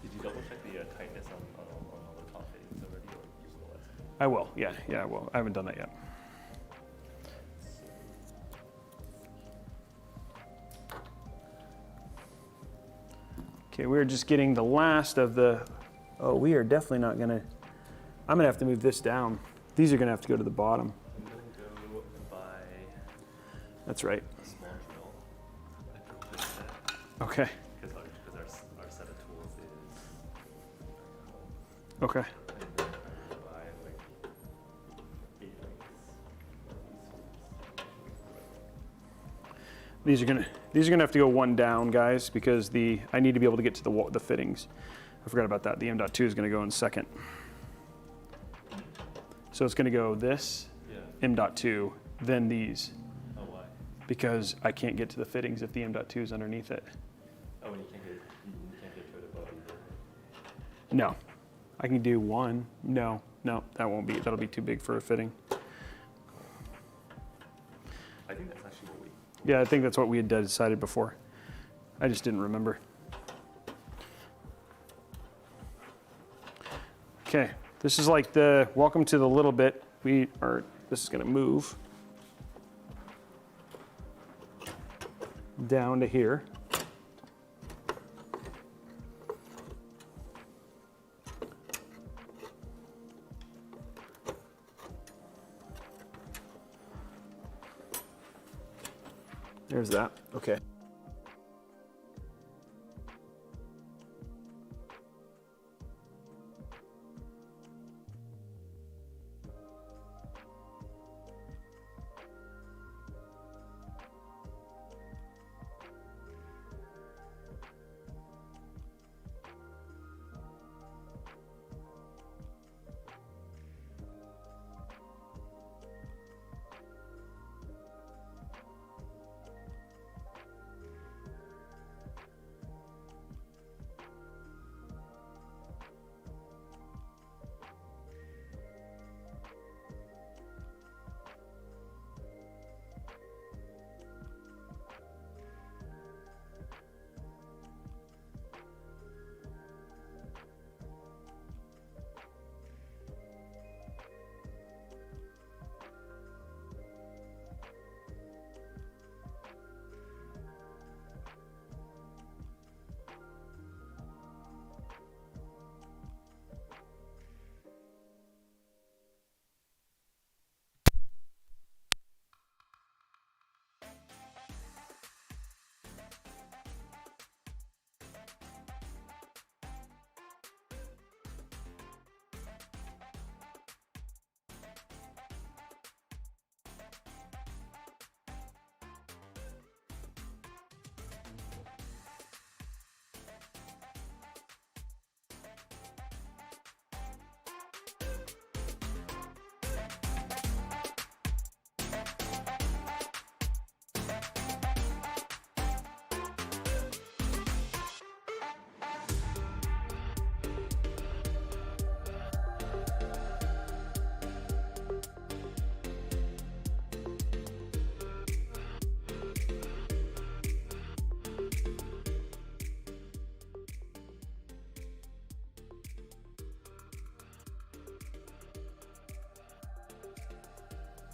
you double check the tightness on all the top fittings already, or you just will? I will. Yeah, I will. I haven't done that yet. Okay, we're just getting the last of the. Oh, we are definitely not gonna. I'm gonna have to move this down. These are gonna have to go to the bottom. I'm gonna go buy That's right. a small drill. I can place that Okay. because our set of tools is. Okay. And then I'm gonna buy like 8 lengths. These are gonna have to go one down, guys, because I need to be able to get to the fittings. I forgot about that. The M.2 is gonna go in second. So it's gonna go this, Yeah. M.2, then these, Oh, why? because I can't get to the fittings if the M.2 is underneath it. Oh, and you can't get to it above either. No, I can do one. No, that won't be. That'll be too big for a fitting. I think that's actually what we. Yeah, I think that's what we had decided before. I just didn't remember. Okay, this is like the welcome to the little bit. This is gonna move down to here. There's that. Okay.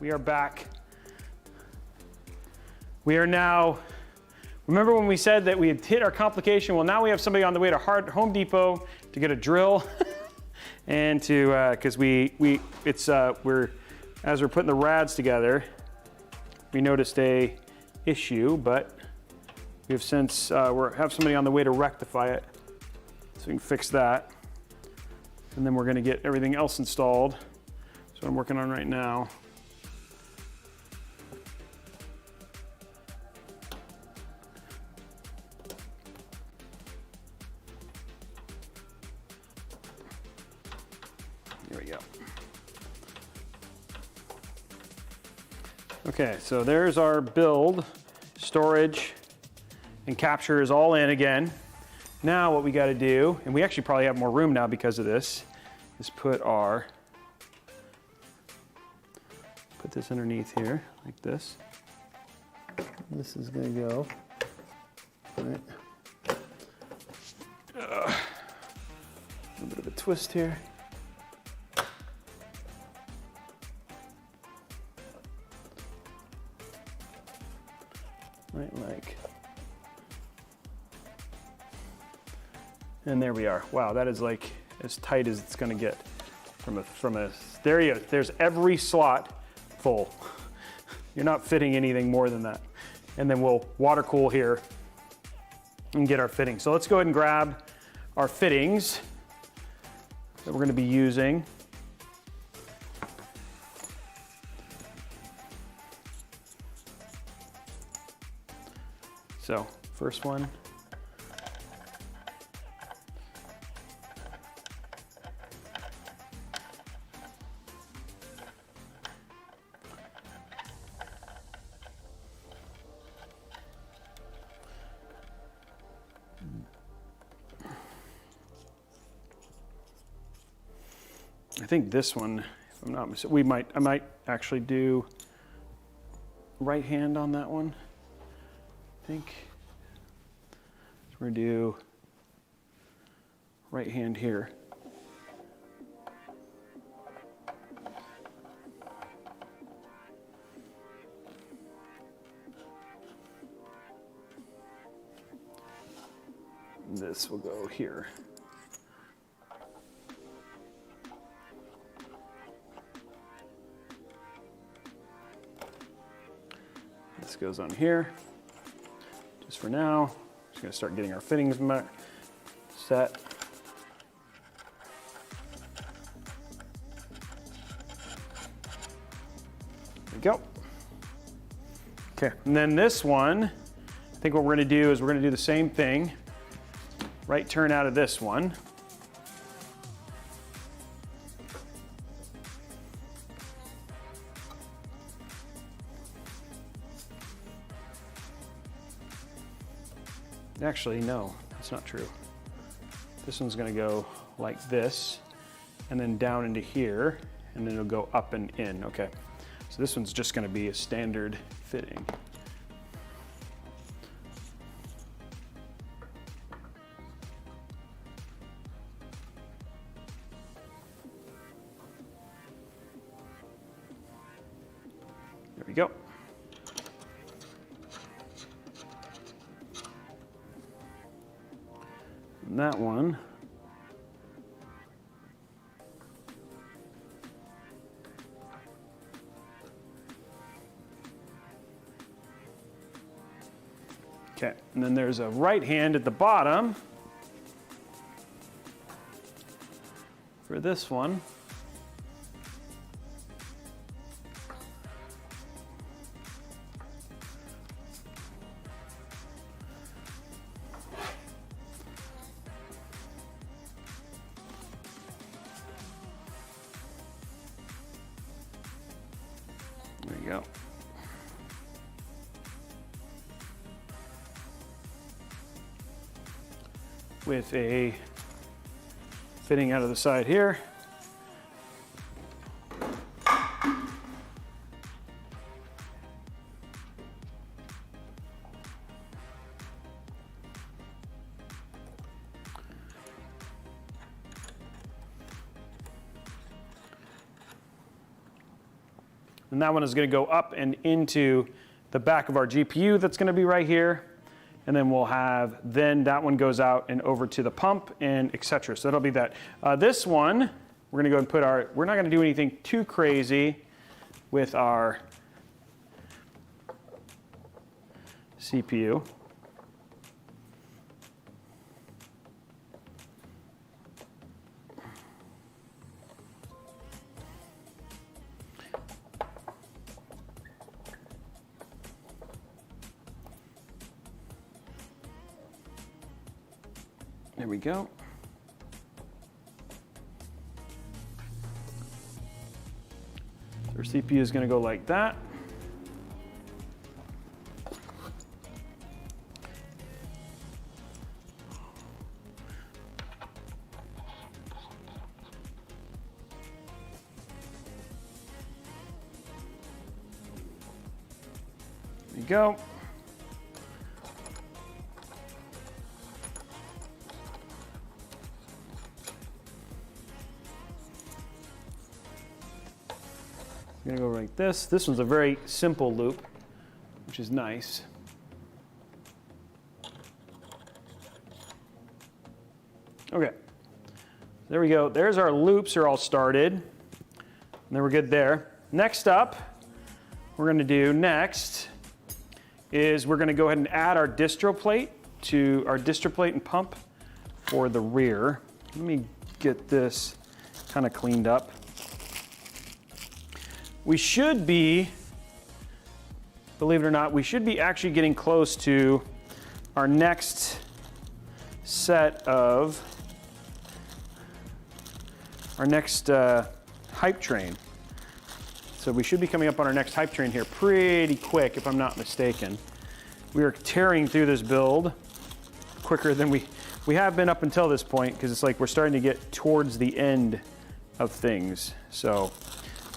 We are back. We are now, remember when we said that we had hit our complication? Well, now we have somebody on the way to Home Depot to get a drill and to, because as we're putting the rads together, we noticed a issue, but we have since, have somebody on the way to rectify it. So we can fix that. And then we're gonna get everything else installed. That's what I'm working on right now. Okay, so there's our build, storage, and capture is all in again. Now what we got to do, and we actually probably have more room now because of this, is put this underneath here, like this. This is going to go, right. A little bit of a twist here. Right, like. And there we are. Wow, that is like as tight as it's gonna get from a, there you go. There's every slot full. You're not fitting anything more than that. And then we'll water cool here and get our fittings. So let's go ahead and grab our fittings that we're gonna be using. So, first one. I think this one, if I'm not mistaken, I might actually do right hand on that one. I think so we're gonna do right hand here. This will go here. This goes on here. Just for now, just gonna start getting our fittings set. There we go. Okay, and then this one, I think what we're gonna do is we're gonna do the same thing. Right turn out of this one. Actually, no, that's not true. This one's gonna go like this, and then down into here, and then it'll go up and in, okay. So this one's just gonna be a standard fitting. There we go. And that one, okay, and then there's a right hand at the bottom for this one. There you go. With a fitting out of the side here. And that one is going to go up and into the back of our GPU that's going to be right here. And then we'll have, then that one goes out and over to the pump and etc. So that'll be that. This one, we're going to go and put our, we're not going to do anything too crazy with our CPU. There we go. Our CPU is going to go like that. There you go. I'm gonna go like this. This one's a very simple loop, which is nice. Okay, there we go. There's our loops are all started. And then we're good there. Next up, we're gonna do next is we're gonna go ahead and add our distro plate to our distro plate and pump for the rear. Let me get this kind of cleaned up. We should be, believe it or not, we should be actually getting close to our next set of, our next hype train. So we should be coming up on our next hype train here pretty quick, if I'm not mistaken. We are tearing through this build quicker than we have been up until this point, because it's like we're starting to get towards the end of things. So,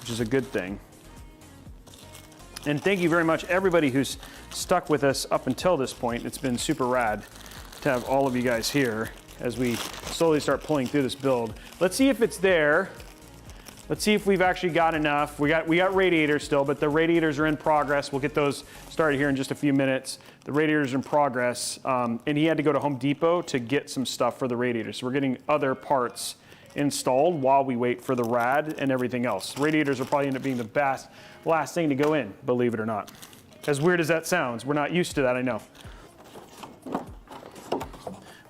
which is a good thing. And thank you very much, everybody who's stuck with us up until this point. It's been super rad to have all of you guys here as we slowly start pulling through this build. Let's see if it's there. Let's see if we've actually got enough. We got radiators still, but the radiators are in progress. We'll get those started here in just a few minutes. The radiators are in progress, and he had to go to Home Depot to get some stuff for the radiators. So we're getting other parts installed while we wait for the rad and everything else. Radiators will probably end up being the last thing to go in, believe it or not. As weird as that sounds, we're not used to that, I know.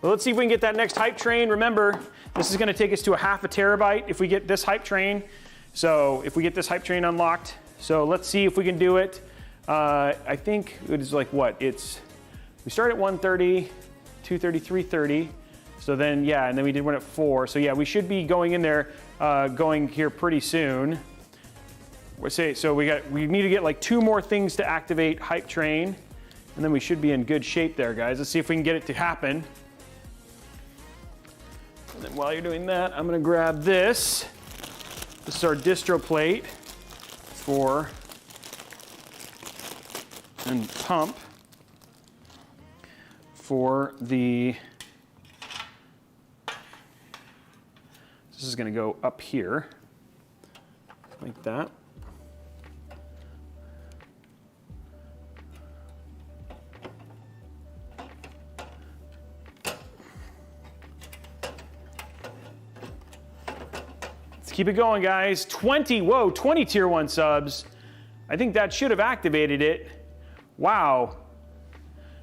Well, let's see if we can get that next hype train. Remember, this is gonna take us to a 0.5 terabyte if we get this hype train. So if we get this hype train unlocked. So let's see if we can do it. I think it is like what? We start at 1:30, 2:30, 3:30. So then, yeah, and then we did one at 4. So yeah, we should be going in there, going here pretty soon. So we need to get like 2 more things to activate hype train, and then we should be in good shape there, guys. Let's see if we can get it to happen. And then while you're doing that, I'm gonna grab this. This is our distro plate for and pump for the. This is gonna go up here, like that. Let's keep it going, guys. 20 tier 1 subs. I think that should have activated it. Wow.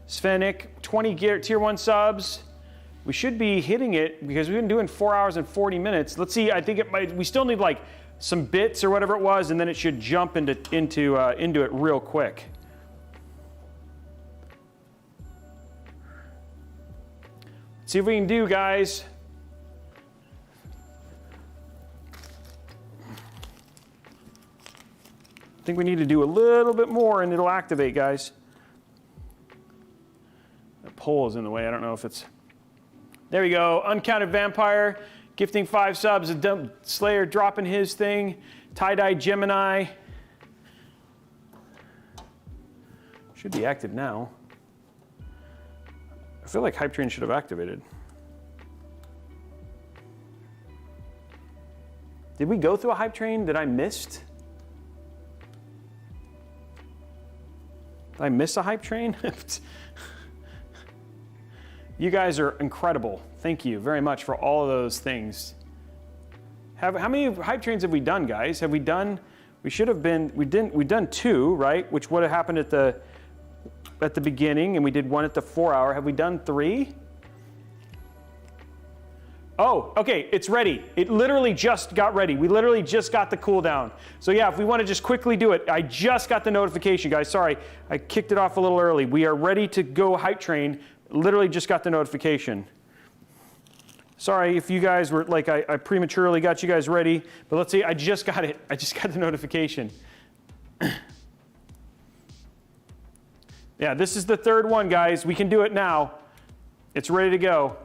Svenik, 20 tier 1 subs. We should be hitting it because we've been doing 4 hours and 40 minutes. Let's see, I think it might, we still need like some bits or whatever it was, and then it should jump into it real quick. Let's see if we can do, guys. I think we need to do a little bit more and it'll activate, guys. That pole is in the way, I don't know if it's. There we go, Uncounted Vampire, gifting 5 subs, Slayer dropping his thing, Tie-Dye Gemini. Should be active now. I feel like Hype Train should have activated. Did we go through a Hype Train that I missed? Did I miss a Hype Train? You guys are incredible. Thank you very much for all of those things. How many hype trains have we done, guys? Have we done? We should have been. We've done 2, right? Which would have happened at the beginning, and we did 1 at the 4 hour. Have we done 3? Oh, okay, it's ready. It literally just got ready. We literally just got the cooldown. So yeah, if we want to just quickly do it, I just got the notification, guys. Sorry, I kicked it off a little early. We are ready to go hype train. Literally just got the notification. Sorry if you guys were like, I prematurely got you guys ready, but let's see, I just got it. I just got the notification. Yeah, this is the 3rd one, guys. We can do it now. It's ready to go.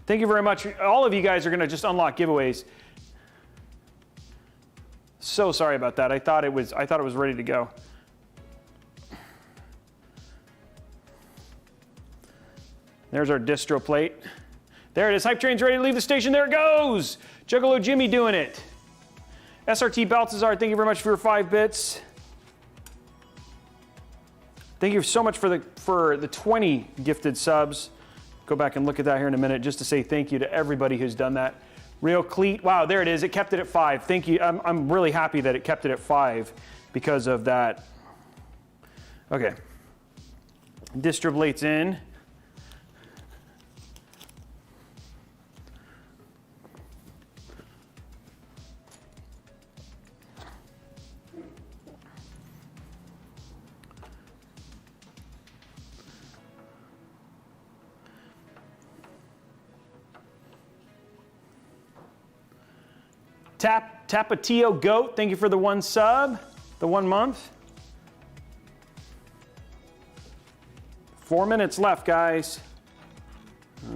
Thank you very much. All of you guys are gonna just unlock giveaways. So sorry about that. I thought it was ready to go. There's our distro plate. There it is. Hype train's ready to leave the station. There it goes. Juggalo Jimmy doing it. SRT Baltazar, thank you very much for your 5 bits. Thank you so much for the 20 gifted subs. Go back and look at that here in a minute just to say thank you to everybody who's done that. Real Cleat, wow, there it is. It kept it at 5. Thank you. I'm really happy that it kept it at 5 because of that. Okay. Distro plate's in. Tapatio Goat, thank you for the 1 sub, the 1 month. 4 minutes left, guys.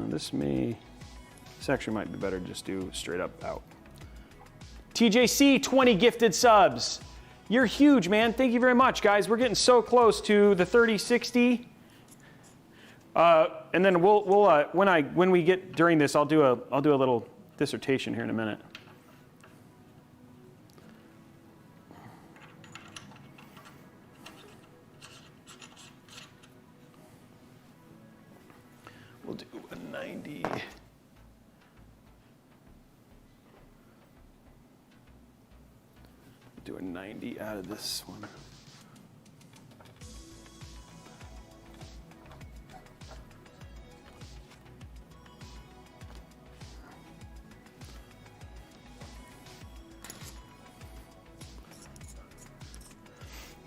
This actually might be better to just do straight up out. TJC, 20 gifted subs. You're huge, man. Thank you very much, guys. We're getting so close to the 30-60. And then when we get during this, I'll do a little dissertation here in a minute. We'll do a 90. Do a 90 out of this one.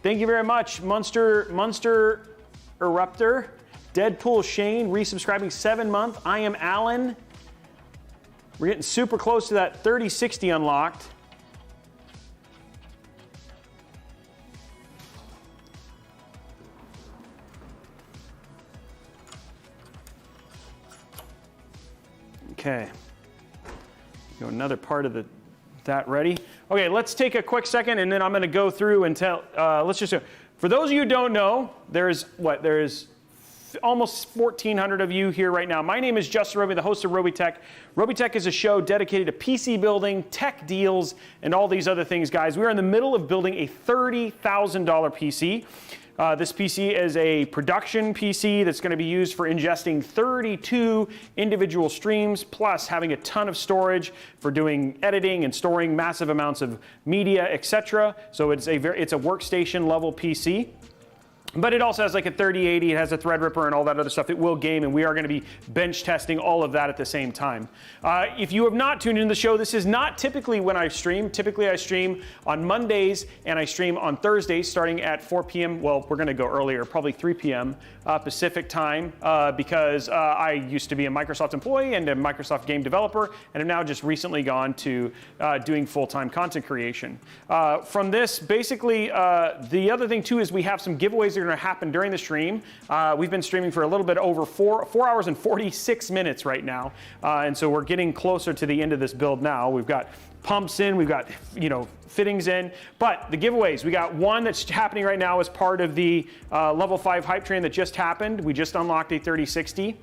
Thank you very much, Munster Eruptor. Deadpool Shane, resubscribing 7 month. I am Alan. We're getting super close to that 30-60 unlocked. Okay. Go another part of that ready. Okay, let's take a quick second and then I'm going to go through and tell, for those of you who don't know, there's almost 1,400 of you here right now. My name is Justin Robey, the host of Robeytech. Robeytech is a show dedicated to PC building, tech deals, and all these other things, guys. We are in the middle of building a $30,000 PC. This PC is a production PC that's going to be used for ingesting 32 individual streams, plus having a ton of storage for doing editing and storing massive amounts of media, etc. So it's a workstation level PC. But it also has like a 3080, it has a Threadripper and all that other stuff. It will game, and we are going to be bench testing all of that at the same time. If you have not tuned into the show, this is not typically when I stream. Typically I stream on Mondays and I stream on Thursdays starting at 4 p.m. Well, we're going to go earlier, probably 3 p.m. Pacific time because I used to be a Microsoft employee and a Microsoft game developer, and have now just recently gone to doing full-time content creation. From this, basically, the other thing too is we have some giveaways that are going to happen during the stream. We've been streaming for a little bit over 4 hours and 46 minutes right now, and so we're getting closer to the end of this build now. We've got pumps in, we've got fittings in, but the giveaways, we got one that's happening right now as part of the level 5 hype train that just happened. We just unlocked a 3060.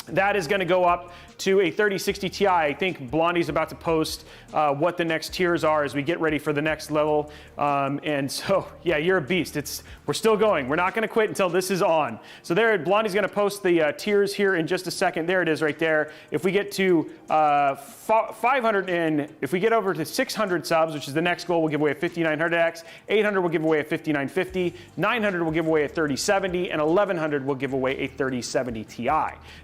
That is going to go up to a 3060 Ti. I think Blondie's about to post what the next tiers are as we get ready for the next level. And so, yeah, you're a beast. We're still going. We're not going to quit until this is on. So there, Blondie's going to post the tiers here in just a second. There it is right there. If we get to 500 and if we get over to 600 subs, which is the next goal, we'll give away a 5900X. 800 will give away a 5950. 900 will give away a 3070, and 1100 will give away a 3070 Ti.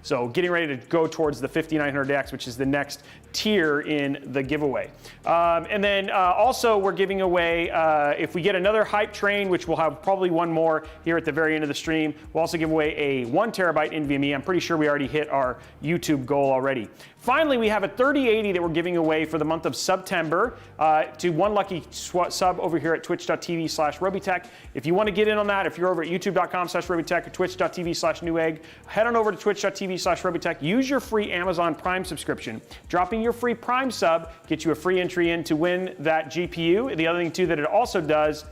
So getting ready to go towards the 5900X, which is the next tier in the giveaway. And then also we're giving away, if we get another hype train, which we'll have probably one more here at the very end of the stream, we'll also give away a 1 terabyte NVMe. I'm pretty sure we already hit our YouTube goal already. Finally, we have a 3080 that we're giving away for the month of September to one lucky sub over here at twitch.tv/Robeytech. If you want to get in on that, if you're over at youtube.com/Robeytech or twitch.tv/Newegg, head on over to twitch.tv/Robeytech. Use your free Amazon Prime subscription. Dropping your free Prime sub gets you a free entry in to win that GPU. The other thing too that it also does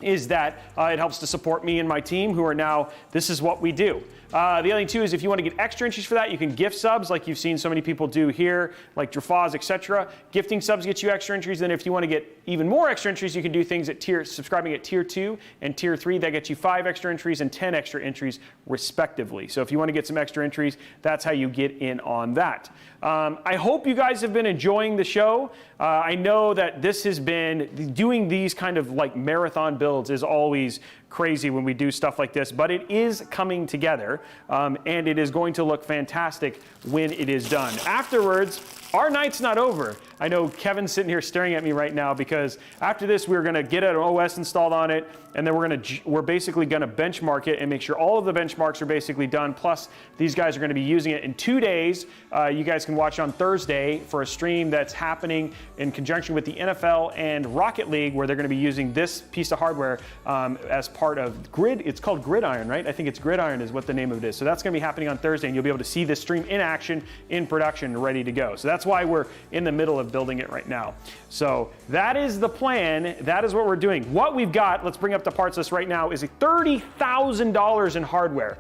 is that it helps to support me and my team who are now, this is what we do. The other thing too is if you want to get extra entries for that, you can gift subs like you've seen so many people do here, like Drafaz, etc. Gifting subs get you extra entries. Then if you want to get even more extra entries, you can do things at subscribing at tier 2 and tier 3. That gets you 5 extra entries and 10 extra entries respectively. So if you want to get some extra entries, that's how you get in on that. I hope you guys have been enjoying the show. I know that this has been, doing these kind of like marathon builds is always crazy when we do stuff like this, but it is coming together, and it is going to look fantastic when it is done. Afterwards, our night's not over. I know Kevin's sitting here staring at me right now because after this, we're gonna get an OS installed on it, and then we're basically gonna benchmark it and make sure all of the benchmarks are basically done. Plus, these guys are gonna be using it in 2 days. You guys can watch on Thursday for a stream that's happening in conjunction with the NFL and Rocket League, where they're gonna be using this piece of hardware as part of Grid. It's called Gridiron, right? I think it's Gridiron is what the name of it is. So that's gonna be happening on Thursday, and you'll be able to see this stream in action, in production, ready to go. So that's why we're in the middle of building it right now. So that is the plan. That is what we're doing. What we've got, let's bring up the parts list right now, is $30,000 in hardware.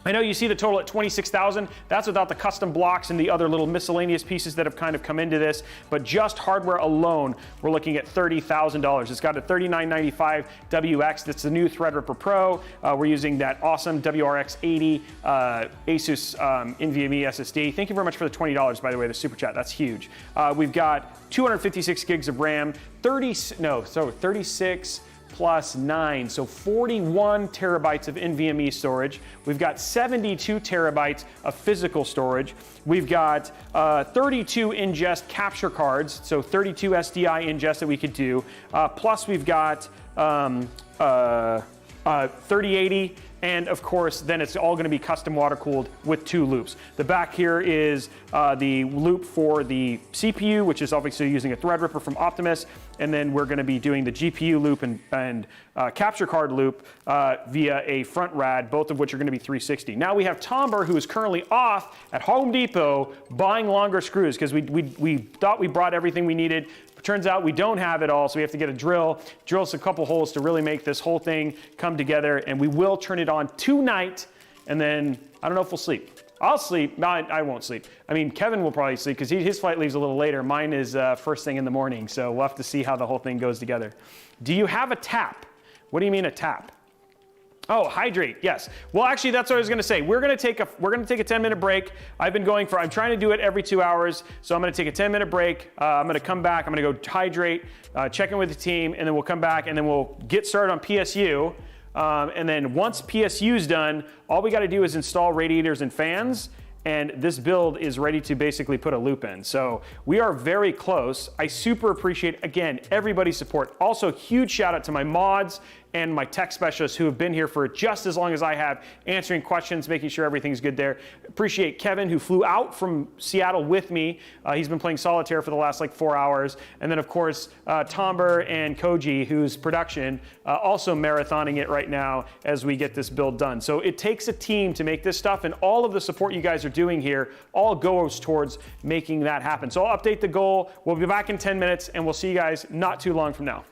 I know you see the total at $26,000. That's without the custom blocks and the other little miscellaneous pieces that have kind of come into this. But just hardware alone, we're looking at $30,000. It's got a 3995 WX. That's the new Threadripper Pro. We're using that awesome WRX 80 Asus NVMe SSD. Thank you very much for the $20, by the way, the super chat. That's huge. We've got 256 gigs of RAM, 36 plus 9, so 41 terabytes of NVMe storage. We've got 72 terabytes of physical storage. We've got 32 ingest capture cards, so 32 SDI ingest that we could do. Plus we've got 3080, and of course, then it's all going to be custom water cooled with 2 loops. The back here is the loop for the CPU, which is obviously using a Threadripper from Optimus, and then we're going to be doing the GPU loop and capture card loop via a front rad, both of which are going to be 360. Now we have Tomber, who is currently off at Home Depot buying longer screws because we thought we brought everything we needed. Turns out we don't have it all, so we have to get a drill us a couple holes to really make this whole thing come together, and we will turn it on tonight, and then I don't know if we'll sleep. I'll sleep. No, I won't sleep. I mean, Kevin will probably sleep because his flight leaves a little later. Mine is first thing in the morning, so we'll have to see how the whole thing goes together. Do you have a tap? What do you mean a tap? Oh, hydrate, yes. Well, actually, that's what I was gonna say. We're gonna take a 10-minute break. I'm trying to do it every 2 hours, so I'm gonna take a 10-minute break. I'm gonna come back, I'm gonna go hydrate, check in with the team, and then we'll come back, and then we'll get started on PSU. And then once PSU's done, all we gotta do is install radiators and fans, and this build is ready to basically put a loop in. So we are very close. I super appreciate, again, everybody's support. Also, huge shout out to my mods and my tech specialists who have been here for just as long as I have, answering questions, making sure everything's good there. Appreciate Kevin, who flew out from Seattle with me. He's been playing solitaire for the last 4 hours. And then of course, Tomber and Koji, who's production, also marathoning it right now as we get this build done. So it takes a team to make this stuff, and all of the support you guys are doing here all goes towards making that happen. So I'll update the goal. We'll be back in 10 minutes, and we'll see you guys not too long from now.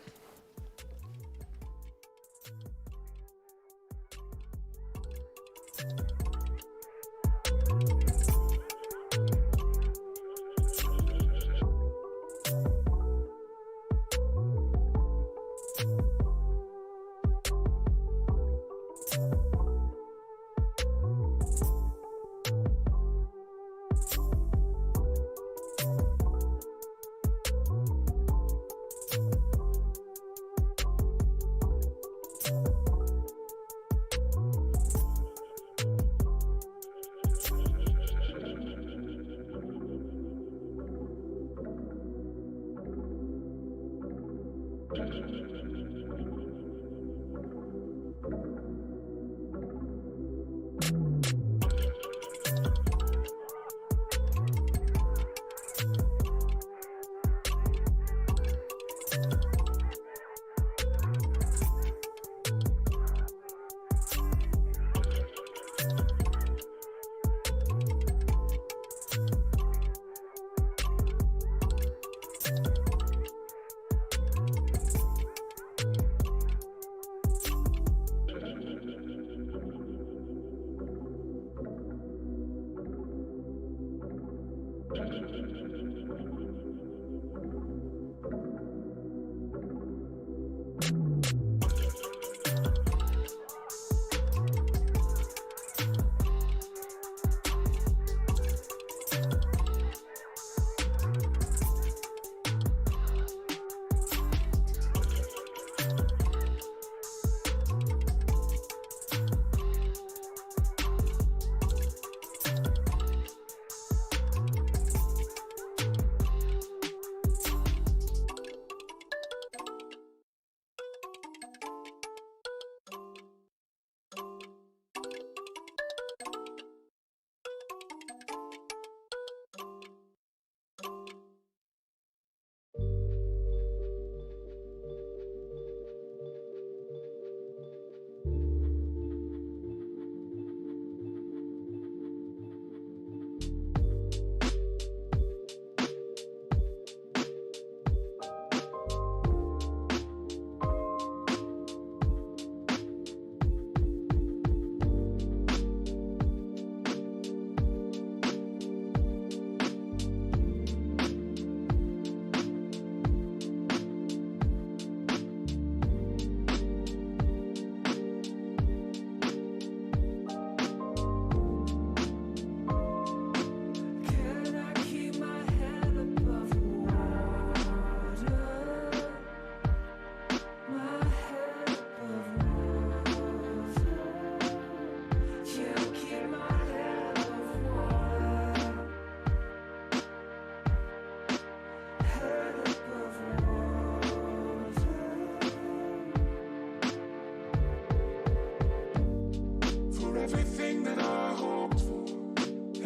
Everything that I hoped for,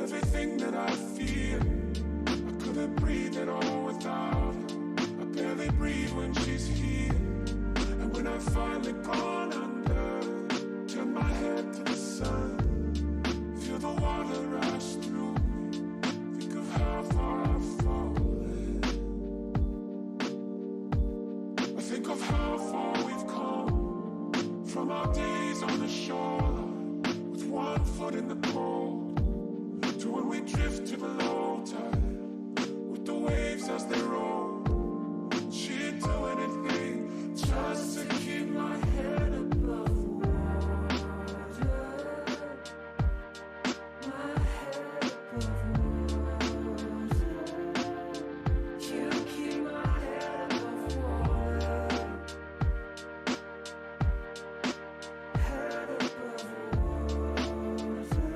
everything that I feared. I couldn't breathe at all without her. I barely breathe when she's here. And when I finally gone under, turn my head to the sun, feel the water rush through me, think of how far I've fallen. I think of how far we've come, from our days on the shore, with one foot in the cold, to when we drift to the low tide, with the waves as they roll. She'd do anything just to keep my head above water. My head above water. You keep my head above water. Head above water.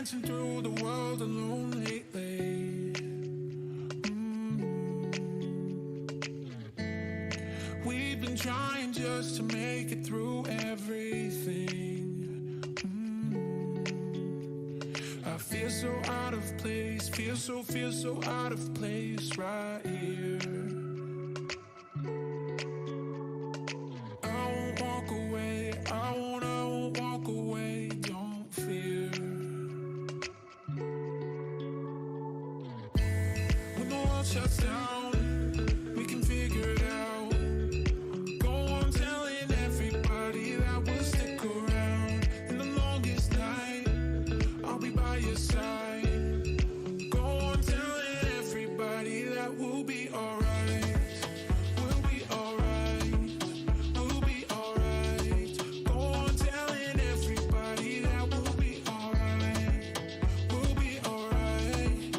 dancing through the world alone lately. We've been trying just to make it through everything. I feel so out of place, feel so out of place right here. I won't walk away, I won't walk away, don't fear. When the world shuts down, we can figure it out. Go on telling everybody that we'll stick around. In the longest night, I'll be by your side. Go on telling everybody that we'll be alright. We'll be alright. We'll be alright. Go on telling everybody that we'll be alright. We'll be alright.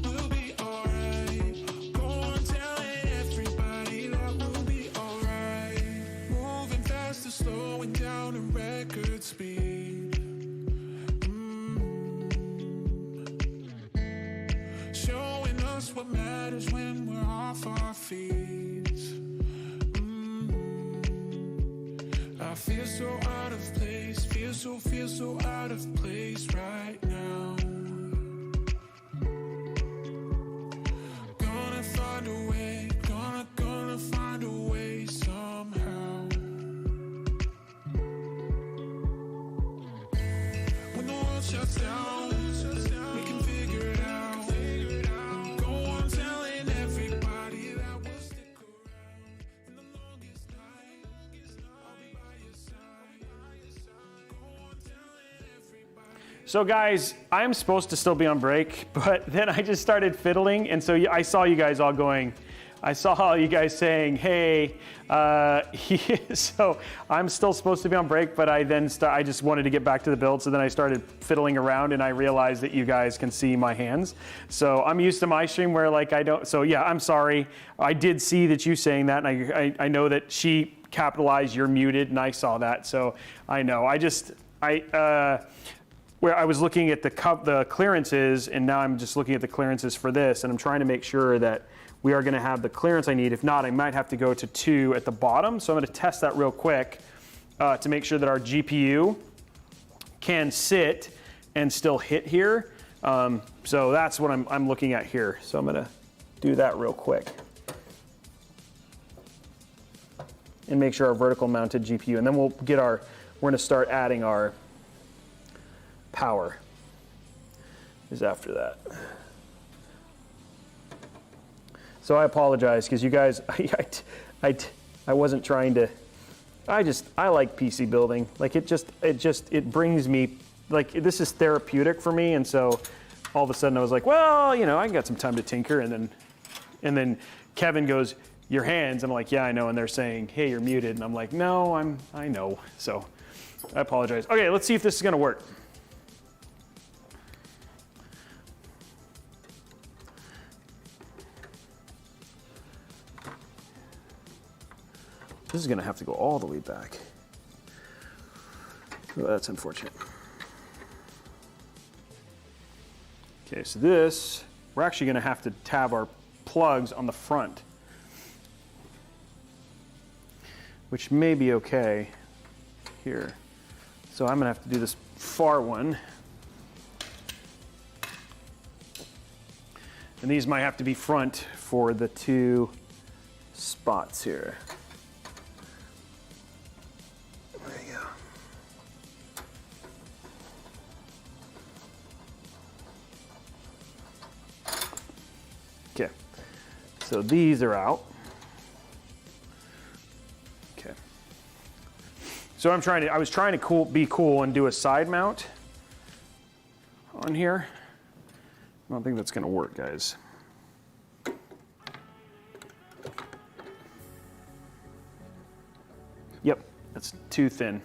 We'll be alright. Go on telling everybody that we'll be alright. Moving fast or slowing down at record speed. Showing us what matters when we're off our feet. I feel so out of place, feel so out of place right now. Gonna find a way, gonna find a way somehow. When the world shuts down, we can figure it out. Go on telling everybody that we'll stick around. In the longest night, I'll be by your side. Go on telling everybody. So guys, I'm supposed to still be on break, but then I just started fiddling, and so I saw you guys all going, I saw all you guys saying, hey, so I'm still supposed to be on break, but I just wanted to get back to the build, so then I started fiddling around and I realized that you guys can see my hands. So I'm used to my stream where like I don't, so yeah, I'm sorry. I did see that you saying that, and I know that she capitalized you're muted, and I saw that, so I know. Where I was looking at the clearances, and now I'm just looking at the clearances for this, and I'm trying to make sure that we are gonna have the clearance I need. If not, I might have to go to 2 at the bottom. So I'm gonna test that real quick to make sure that our GPU can sit and still hit here. So that's what I'm looking at here. So I'm gonna do that real quick and make sure our vertical mounted GPU, and then we're gonna start adding our power is after that. So I apologize because you guys, I wasn't trying to, I like PC building. Like it brings me, like this is therapeutic for me. And so all of a sudden I was like, well, you know, I got some time to tinker. And then Kevin goes, your hands. I'm like, yeah, I know. And they're saying, hey, you're muted. And I'm like, no, I know. So I apologize. Okay, let's see if this is gonna work. This is gonna have to go all the way back. Oh, that's unfortunate. Okay, so this, we're actually gonna have to have our plugs on the front, which may be okay here. So I'm gonna have to do this far one. And these might have to be front for the 2 spots here. There you go. Okay, so these are out. Okay. So I was trying to be cool and do a side mount on here. I don't think that's gonna work, guys. Yep, that's too thin.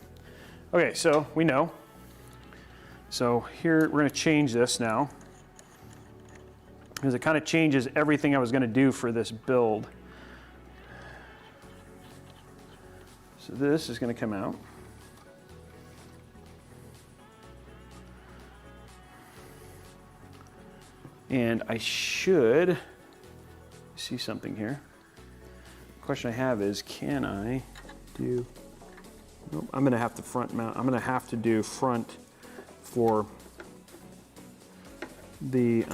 Okay, so we know. So here, we're gonna change this now, because it kind of changes everything I was gonna do for this build. So this is gonna come out. And I should see something here. The question I have is, can I do, nope, I'm gonna have to front mount, I'm gonna have to do front for the,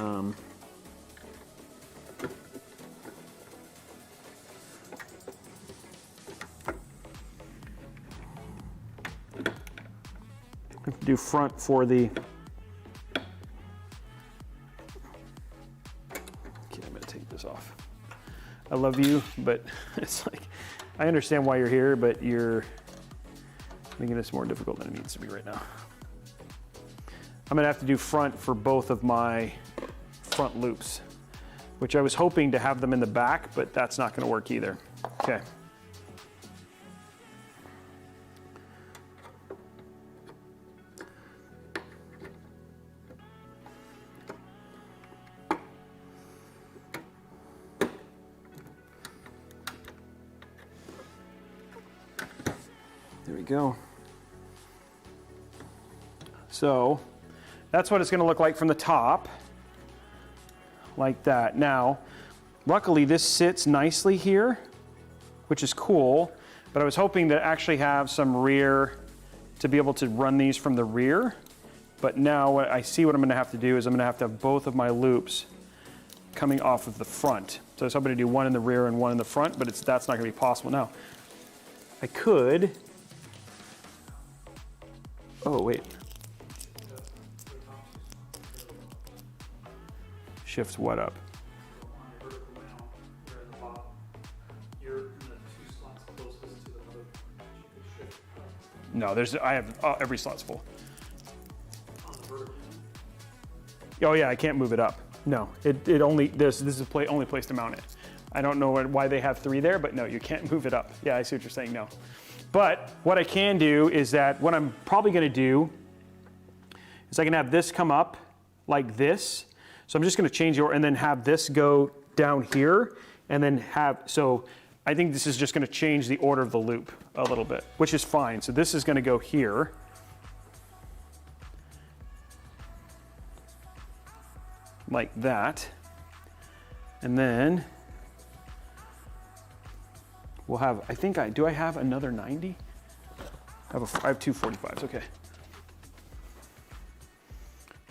do front for the, okay, I'm gonna take this off. I love you, but it's like, I understand why you're here, but you're making this more difficult than it needs to be right now. I'm gonna have to do front for both of my front loops, which I was hoping to have them in the back, but that's not gonna work either. Okay. There we go. So that's what it's going to look like from the top, like that. Now, luckily this sits nicely here, which is cool, but I was hoping to actually have some rear to be able to run these from the rear. But now I see what I'm going to have to do is I'm going to have both of my loops coming off of the front. So I was hoping to do one in the rear and one in the front, but that's not going to be possible. Now, I could, oh wait. Shift what up? No, I have every slot's full. Oh yeah, I can't move it up. No, it only, this is the only place to mount it. I don't know why they have 3 there, but no, you can't move it up. Yeah, I see what you're saying, no. But what I can do is that what I'm probably gonna do is I can have this come up like this. So I'm just gonna change the order and then have this go down here and then so I think this is just gonna change the order of the loop a little bit, which is fine. So this is gonna go here. Like that. And then we'll have, do I have another 90? I have 2 45s, okay.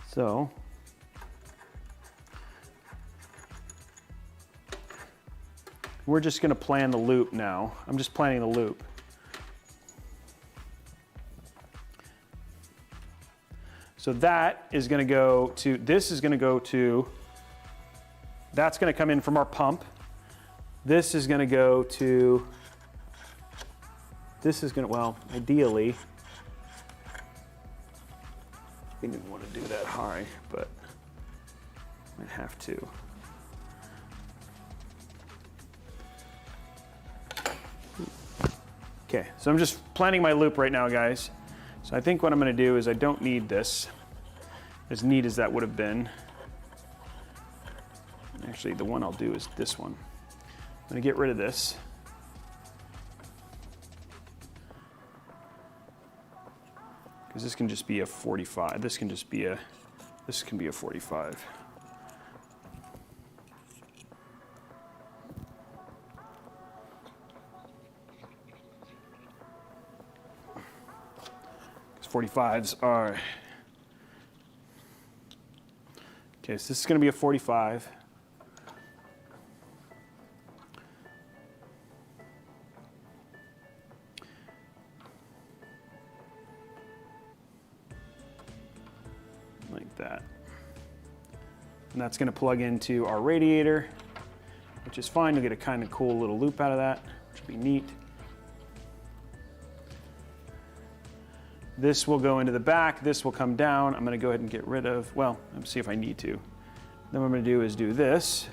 So, we're just gonna plan the loop now. I'm just planning the loop. So that is gonna go to, this is gonna go to, that's gonna come in from our pump. This is gonna go to, this is gonna, well, ideally, we didn't want to do that high, but I have to. Okay, so I'm just planning my loop right now, guys. So I think what I'm gonna do is I don't need this, as neat as that would have been. Actually, the one I'll do is this one. I'm gonna get rid of this. Because this can just be a 45. This can just be this can be a 45. Because 45s are, okay, so this is gonna be a 45. Like that. And that's gonna plug into our radiator, which is fine. You'll get a kind of cool little loop out of that, which will be neat. This will go into the back, this will come down. I'm gonna go ahead and get rid of, well, let's see if I need to. Then what I'm gonna do is do this.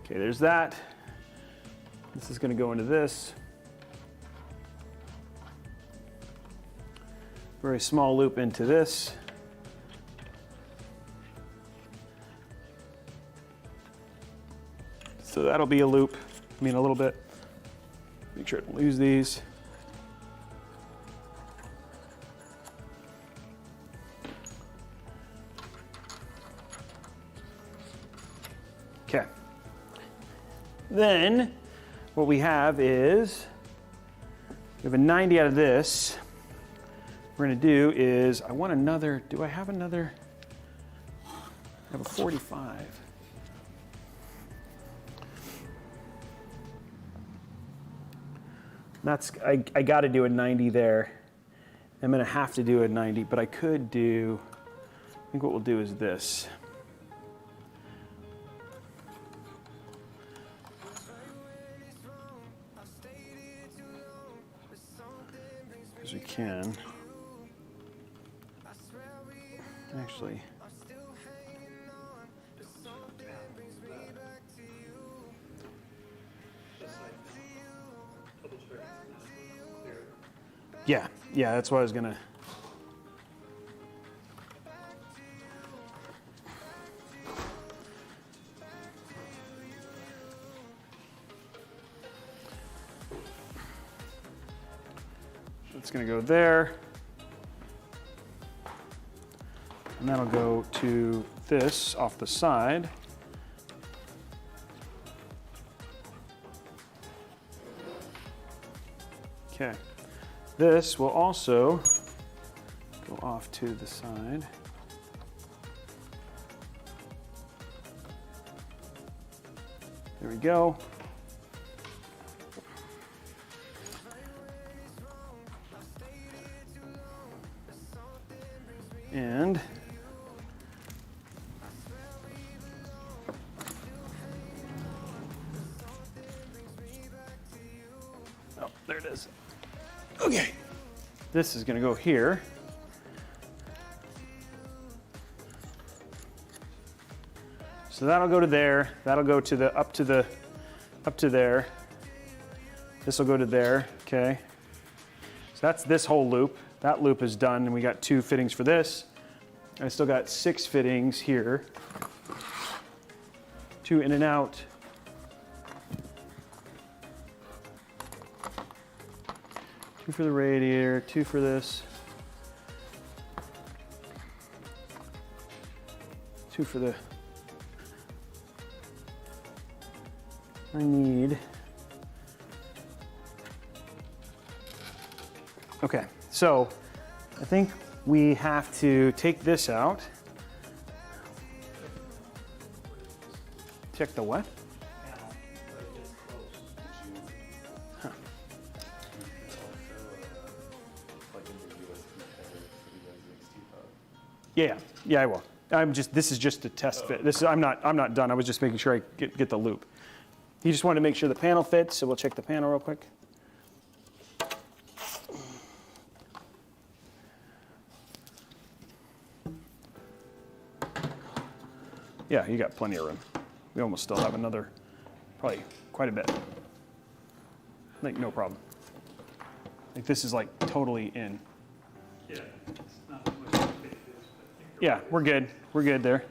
Okay, there's that. This is gonna go into this. Very small loop into this. So that'll be a loop, I mean a little bit. Make sure I don't lose these. Okay. Then what we have is, we have a 90 out of this. What we're gonna do is, I want another, do I have another? I have a 45. That's, I gotta do a 90 there. I'm gonna have to do a 90, but I could do, I think what we'll do is this. Because we can. Actually. Yeah, that's what I was gonna. It's gonna go there. And that'll go to this off the side. Okay. This will also go off to the side. There we go. And oh, there it is. Okay, this is gonna go here. So that'll go to there. That'll go to the up to there. This will go to there. Okay. So that's this whole loop. That loop is done, and we got 2 fittings for this. I still got 6 fittings here. 2 in and out. Two for the radiator, 2 for this. 2 for the, I need, okay, so I think we have to take this out. Check the what? Huh. Yeah, I will. This is just a test fit. This is, I'm not done. I was just making sure I get the loop. He just wanted to make sure the panel fits, so we'll check the panel real quick. Yeah, you got plenty of room. We almost still have another, probably quite a bit. Like, no problem. Like, this is like totally in. Yeah, it's not much to fit this, but I think Yeah, we're good. We're good there.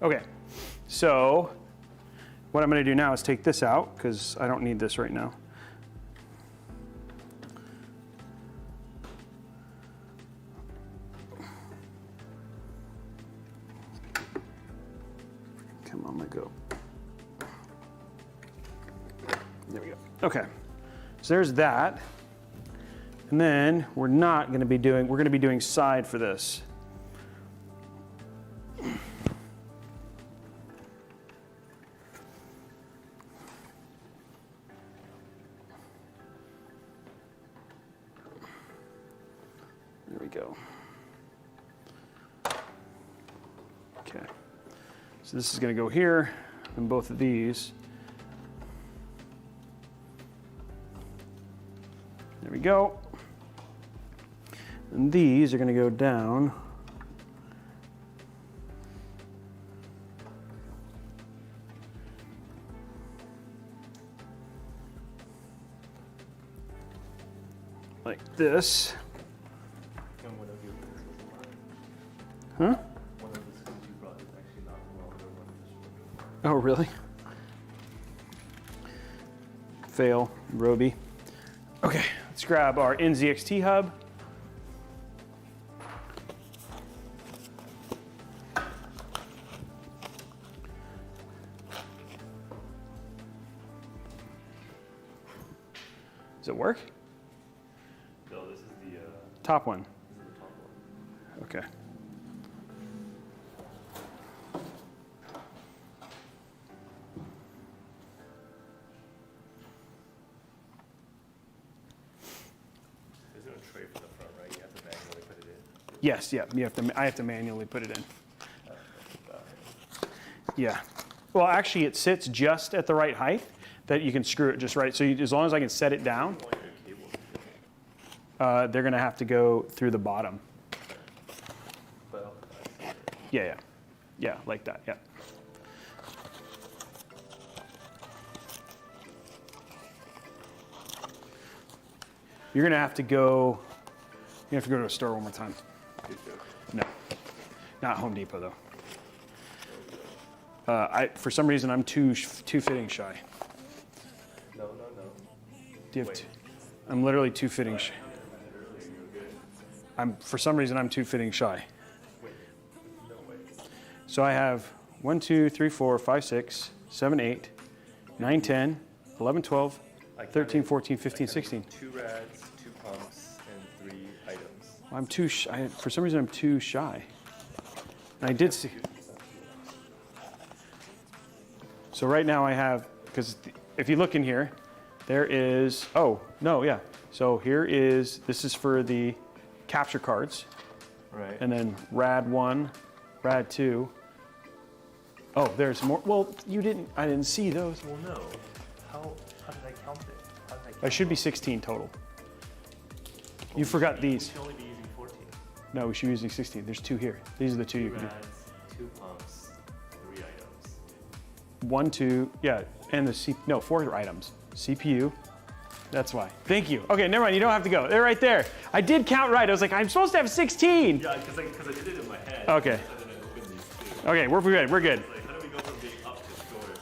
Okay, so what I'm going to do now is take this out because I don't need this right now. Come on, let go. There we go. Okay, so there's that. And then we're going to be doing side for this. There we go. Okay. So this is going to go here, and both of these. There we go. And these are going to go down. like this. And one of your pins is alive. Huh? One of the skins you brought is actually not longer one of the shorter. Oh, really? Fail, Robey. Okay, let's grab our NZXT hub. Does it work? No, this is the Top one. top one. Okay. There's no tray for the front, right? You have to manually put it in. Yes, yeah, I have to manually put it in. Yeah. Well, actually, it sits just at the right height that you can screw it just right. So as long as I can set it down, Point your cable. they're going to have to go through the bottom. Well, Yeah, yeah. Yeah, like that, yeah. You're going to have to go, you have to go to a store one more time. No, not Home Depot though. For some reason, I'm too fitting shy. no. Do you have I'm literally too fitting shy. For some reason, I'm too fitting shy. So I have 1, 2, 3, 4, 5, 6, 7, 8, 9, 10, 11, 12, 13, 14, 15, 16. 2 rads, 2 pumps, and 3 items. I'm too shy. For some reason, I'm too shy. And I did see. So right now I have, because if you look in here, there is, oh, no, yeah. So here is, this is for the capture cards. Right. And then rad 1, rad 2. Oh, there's more. Well, I didn't see those. Well, no. How did I count it? How did I count There should be 16 total. You forgot We these. should only be using 14. No, we should be using 16. There's 2 here. These are the 2 you 2 can do. rads, 2 pumps, 3 items. 1, 2, yeah, and the 4 items. CPU. That's why. Thank you. Okay, never mind. You don't have to go. They're right there. I did count right. I was like, I'm supposed to have 16. Yeah, because I did it in my head. Okay. And then I opened these 2. Okay, we're good. We're good. Like, how do we go from being up to short?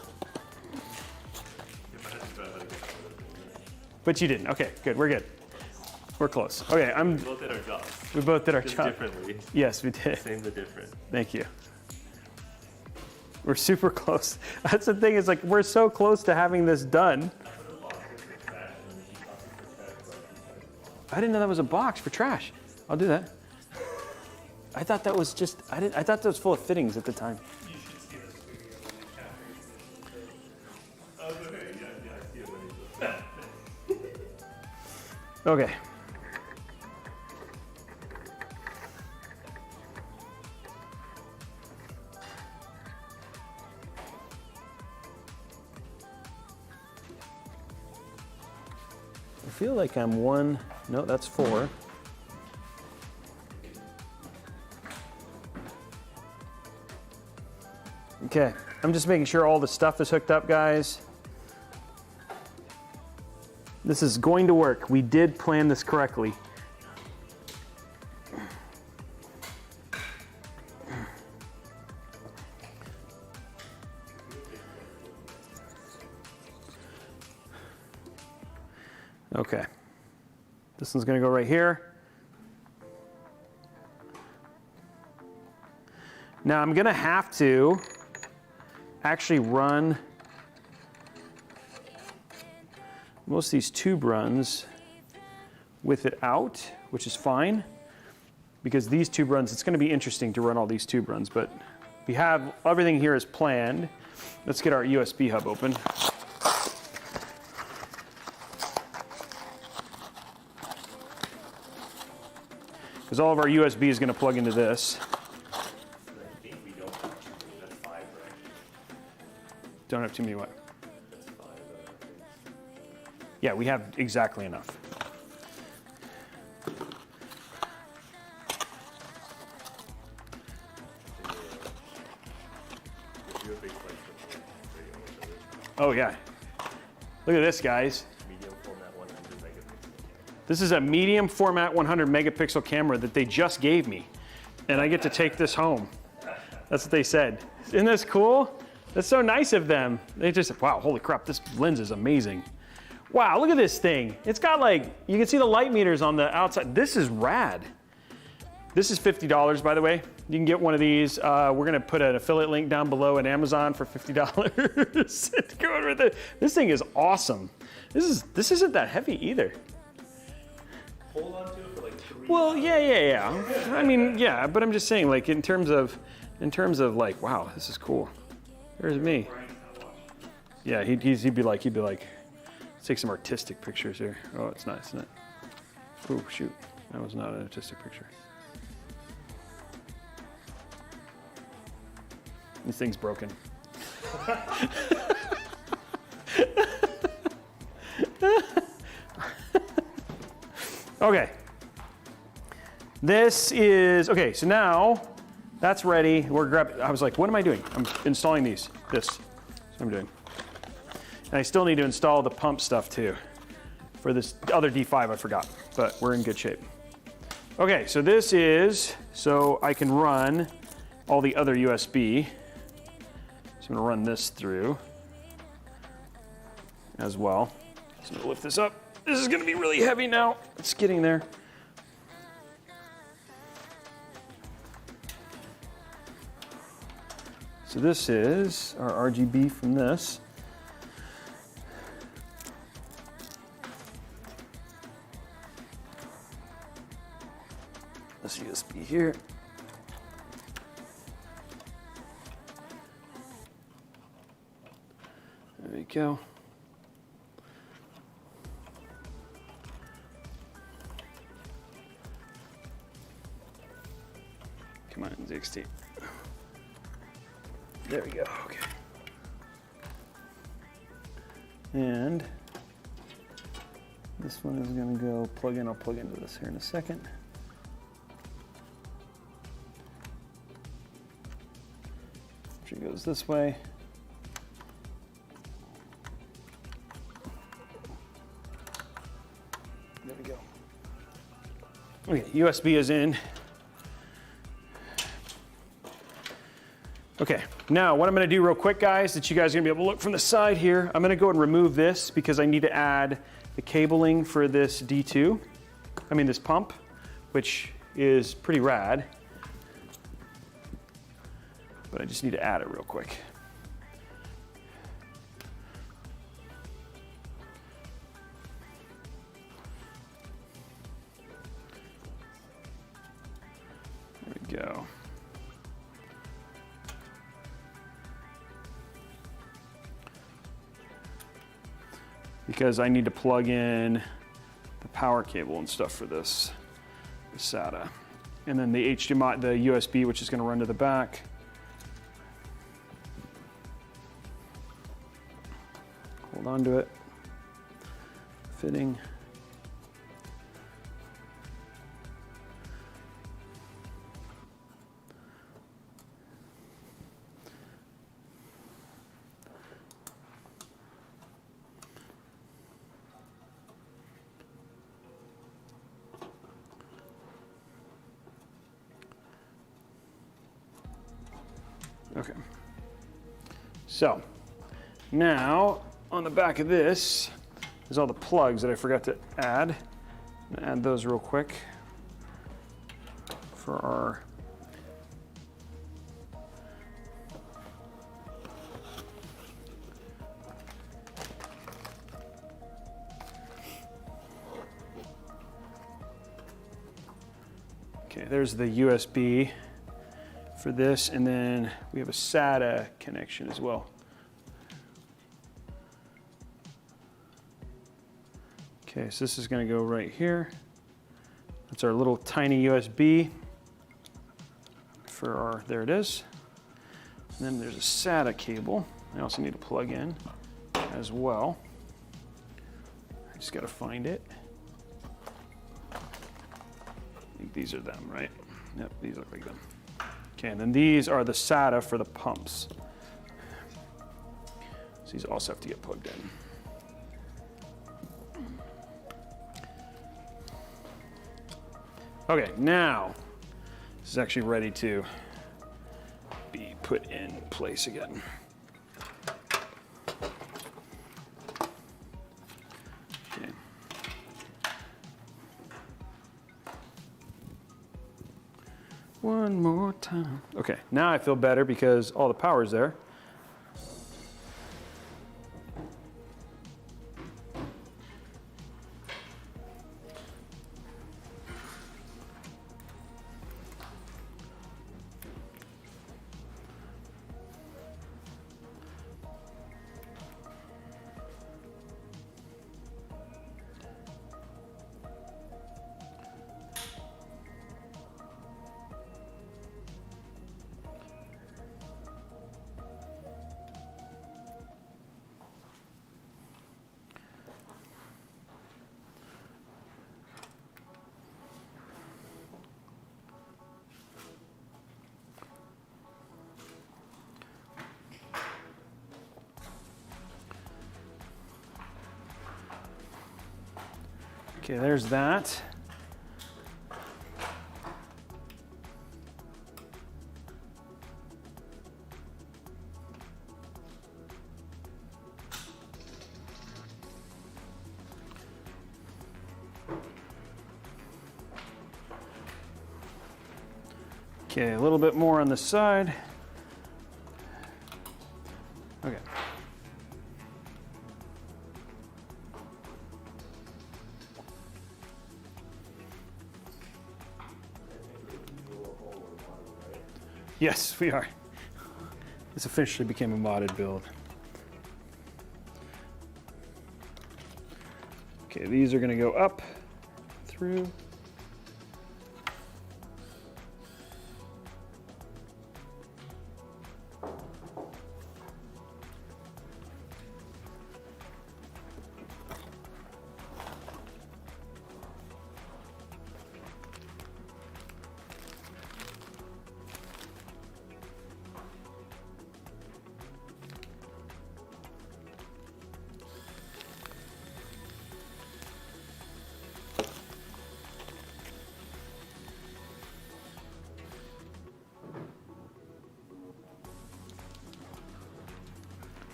If I had to try how to get out of it. But you didn't. Okay, good. We're good. We're close. Okay, We both did our jobs. we both did our Just job. differently. Yes, we did. Same but different. Thank you. We're super close. That's the thing, is like we're so close to having this done. I didn't know that was a box for trash. I'll do that. I thought that was just, I thought that was full of fittings at the time. You should see this video. Okay, yeah, I see it when you Okay. I feel like I'm 1, no, that's 4. Okay, I'm just making sure all the stuff is hooked up, guys. This is going to work. We did plan this correctly. Okay. This one's going to go right here. Now I'm going to have to actually run most of these tube runs with it out, which is fine, because these tube runs, it's going to be interesting to run all these tube runs, but we have everything here is planned. Let's get our USB hub open. Because all of our USB is going to plug into this. I think we don't have 2, that's 5, right? Don't have too many what? That's 5, Yeah, we have exactly enough. You're a big fan of radio on the Oh yeah. Look at this, guys. medium format 100 megapixel. This is a medium format 100 megapixel camera that they just gave me. And I get to take this home. That's what they said. Isn't this cool? That's so nice of them. They just, wow, holy crap, this lens is amazing. Wow, look at this thing. It's got like, you can see the light meters on the outside. This is rad. This is $50, by the way. You can get one of these. We're gonna put an affiliate link down below at Amazon for $50. Go over there. This thing is awesome. This isn't that heavy either. Hold on to it for like 3 Well, hours. yeah. I mean, yeah, but I'm just saying, like, in terms of like, wow, this is cool. There's me. Yeah, he'd be like, let's take some artistic pictures here. Oh, it's not, isn't it? Oh, shoot, that was not an artistic picture. This thing's broken. Okay. This is, okay, so now that's ready. We're grabbing, I was like, what am I doing? I'm installing these. This is what I'm doing. And I still need to install the pump stuff too. For this other D5 I forgot, but we're in good shape. Okay, so this is, so I can run all the other USB. So I'm gonna run this through as well. So I'm gonna lift this up. This is gonna be really heavy now. It's getting there. So this is our RGB from this. This USB here. There we go. Come on, ZXT. There we go, okay. And this one is gonna go plug in. I'll plug into this here in a second. It goes this way. There we go. Okay, USB is in. Okay, now what I'm gonna do real quick, guys, that you guys are gonna be able to look from the side here, I'm gonna go and remove this because I need to add the cabling for this D2. I mean this pump, which is pretty rad. But I just need to add it real quick. There we go. Because I need to plug in the power cable and stuff for this, the SATA. And then the HDMI, the USB, which is gonna run to the back. Hold on to it. Fitting. Okay. So now on the back of this is all the plugs that I forgot to add. I'm gonna add those real quick for our okay, there's the USB for this, and then we have a SATA connection as well. Okay, so this is gonna go right here. That's our little tiny USB for our, there it is. And then there's a SATA cable I also need to plug in as well. I just gotta find it. I think these are them, right? Yep, these look like them. Okay, and then these are the SATA for the pumps. So these also have to get plugged in. Okay, now this is actually ready to be put in place again. Okay. One more time. Okay, now I feel better because all the power's there. Okay, there's that. Okay, a little bit more on the side. Okay. Yes, we are. This officially became a modded build. Okay, these are going to go up, through.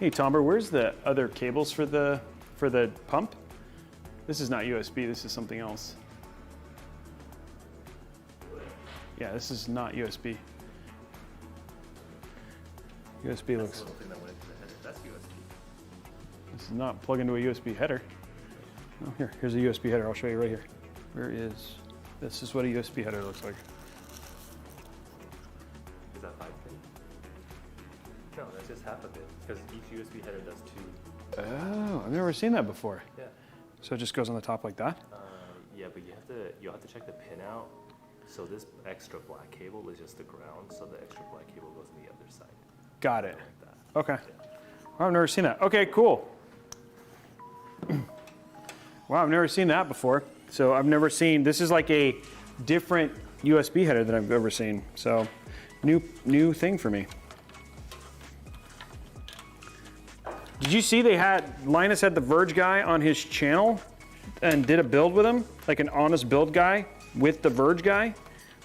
Hey Tomber, where's the other cables for the pump? This is not USB, this is something else. Yeah, this is not USB. USB looks. That's USB. This is not plug into a USB header. Oh, here's a USB header. I'll show you right here. Where is? This is what a USB header looks like. Is that 5 pin? No, that's just half of it. Because each USB header does 2. Oh, I've never seen that before. Yeah. So it just goes on the top like that? Yeah, but you'll have to check the pin out. So this extra black cable is just the ground. So the extra black cable goes on the other side. Got it. Like that. Okay. Well, I've never seen that. Okay, cool. Wow, I've never seen that before. So I've never seen, this is like a different USB header than I've ever seen. So new thing for me. Did you see Linus had the Verge guy on his channel and did a build with him? Like an honest build guy with the Verge guy?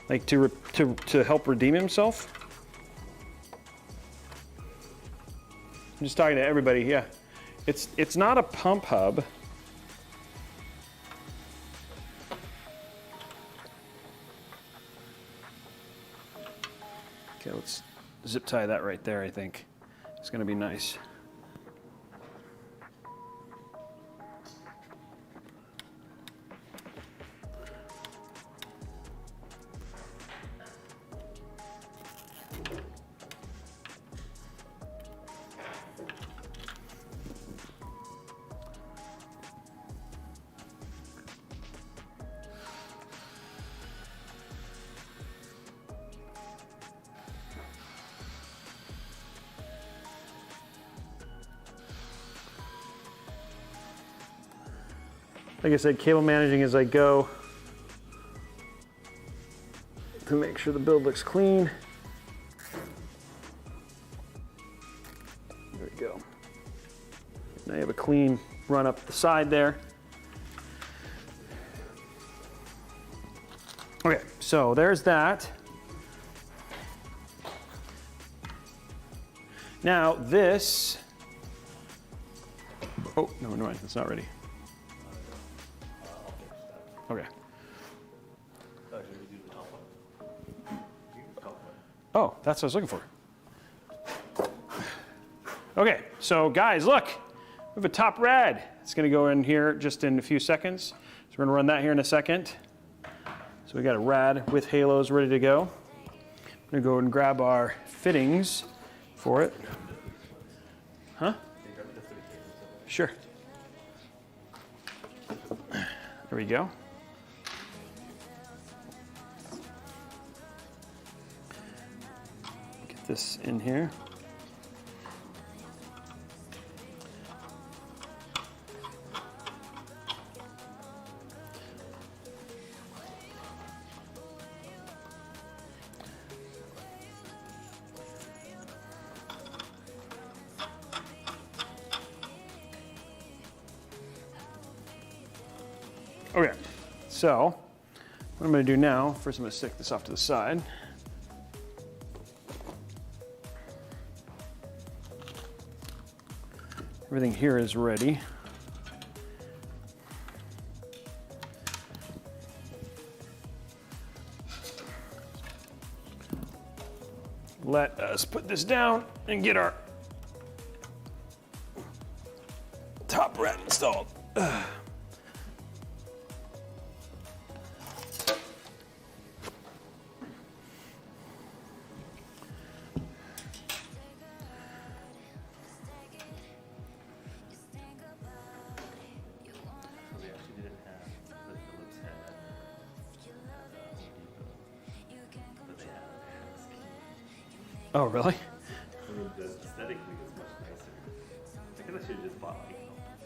Like to help redeem himself? I'm just talking to everybody, yeah. It's not a pump hub. Okay, let's zip tie that right there, I think. It's gonna be nice. Like I said, cable managing as I go to make sure the build looks clean. There we go. Now you have a clean run up the side there. Okay, so there's that. Now this, oh, no, never mind, it's not ready. Okay. Oh, that's what I was looking for. Okay, so guys, look, we have a top rad. It's gonna go in here just in a few seconds. So we're gonna run that here in a second. So we got a rad with halos ready to go. I'm gonna go and grab our fittings for it. Huh? Sure. There we go. Get this in here. Okay, so what I'm going to do now, first I'm going to stick this off to the side. Everything here is ready. Let us put this down and get our top rad installed. Oh, really? I mean, aesthetically, it's much nicer. I guess I should have just bought like,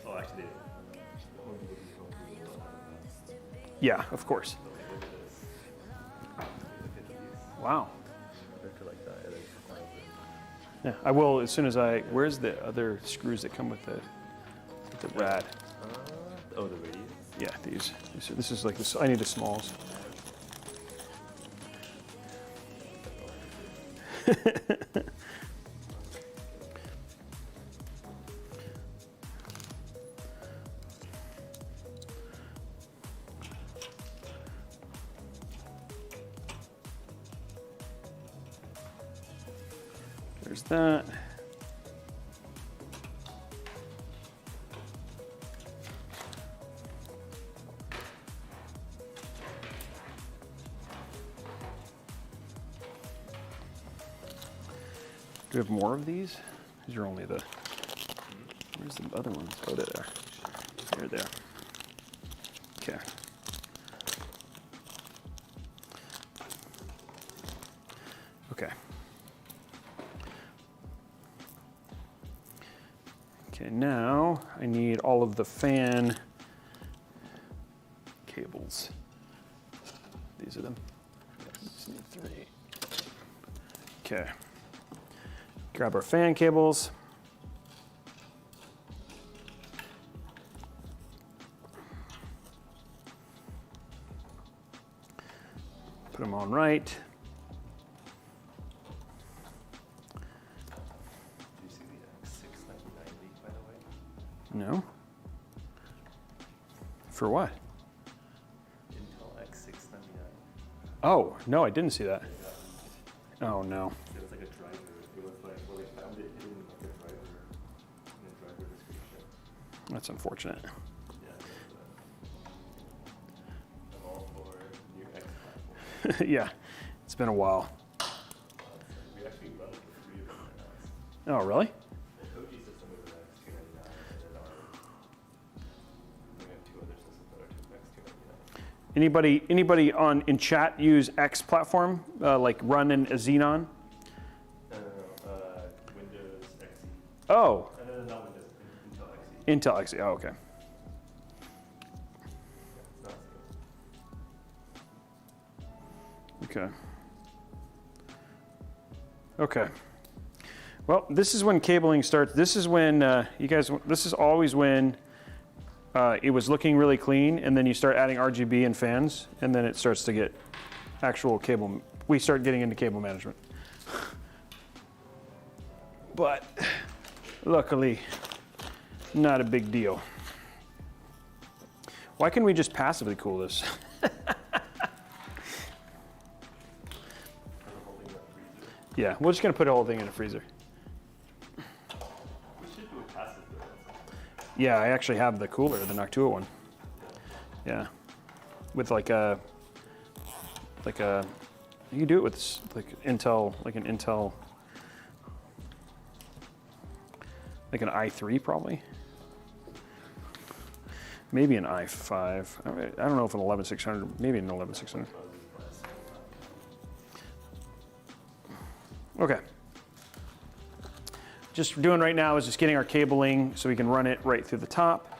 oh, actually, Yeah, of course. Wow. Yeah, I will as soon as I. Where's the other screws that come with the rad? Oh, the radius? Yeah, these. This is like this. I need the smalls. There's that. Do we have more of these? These are only the. Where's the other ones? Oh, they're there. There they are. Okay. Okay. Okay, now I need all of the fan cables. These are them. Just need 3. Okay. Grab our fan cables. Put them on right. Do you see the X699 leak, by the way? No. For what? Intel X699. Oh, no, I didn't see that. Oh, no. It was like a driver. It was like, well, they found it hidden like a driver in a driver description. That's unfortunate. Yeah, I'm all for new X platform. Yeah, it's been a while. We actually run it for free right now. Oh, really? The Koji system is an X299, and then we have 2 other systems that are X299. Anybody in chat use X platform, like run in a Xenon? Windows XE. Oh, Not Windows, Intel XE. Intel XE. Oh, okay. It's not Okay. Okay. Well, this is when cabling starts. This is when this is always when it was looking really clean, and then you start adding RGB and fans, and then it starts to get actual cable, we start getting into cable management. But luckily, not a big deal. Why can't we just passively cool this? Yeah, we're just gonna put the whole thing in a freezer. We should do a passive though. Yeah, I actually have the cooler, the Noctua one. Yeah, with like a, you can do it with like Intel, like an Intel, like an i3 probably. Maybe an i5. I don't know if an 11600, maybe an 11600. Okay. Just what we're doing right now is just getting our cabling so we can run it right through the top.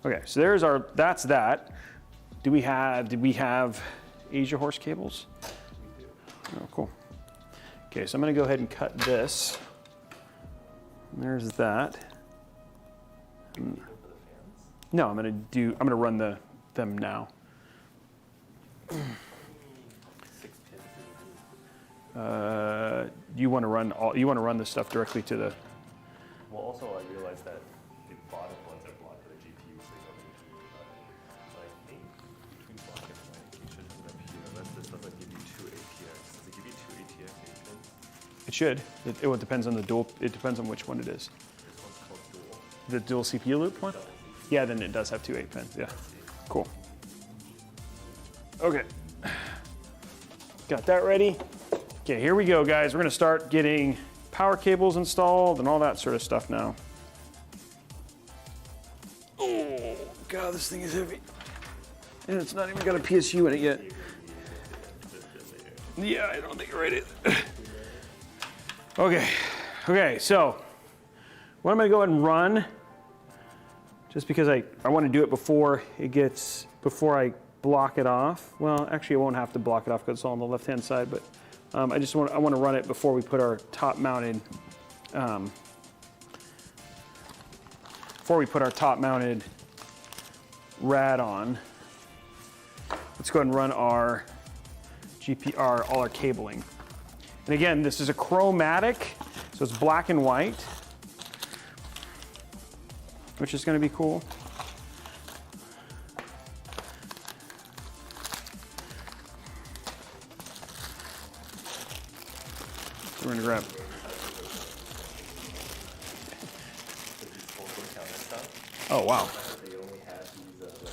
Okay, so there's our, that's that. Did we have Asia horse cables? Oh, cool. Okay, so I'm gonna go ahead and cut this. There's that. No, I'm gonna run them now. You want to run the stuff directly to the. Well, also I realized that the bottom ones are blocked by the GPU signal. So I think between block and white, we should put up here. Unless this doesn't give you 2 ATX. Does it give you 2 ATX 8 pins? It should. It depends on the dual. It depends on which one it is. This one's called dual. The dual CPU loop one. Yeah, then it does have 2 8 pins. Yeah. Cool. Okay. Got that ready. Okay, here we go, guys. We're gonna start getting power cables installed and all that sort of stuff now. Oh, God, this thing is heavy. And it's not even got a PSU in it yet. Yeah, I don't think you're ready. Okay, so what I'm gonna go ahead and run, just because I want to do it before I block it off. Well, actually I won't have to block it off because it's all on the left-hand side, but I want to run it before we put our top-mounted rad on. Let's go ahead and run our all our cabling. And again, this is a chromatic, so it's black and white, which is going to be cool. So we're going to grab. Oh, wow. They only had these, look at this.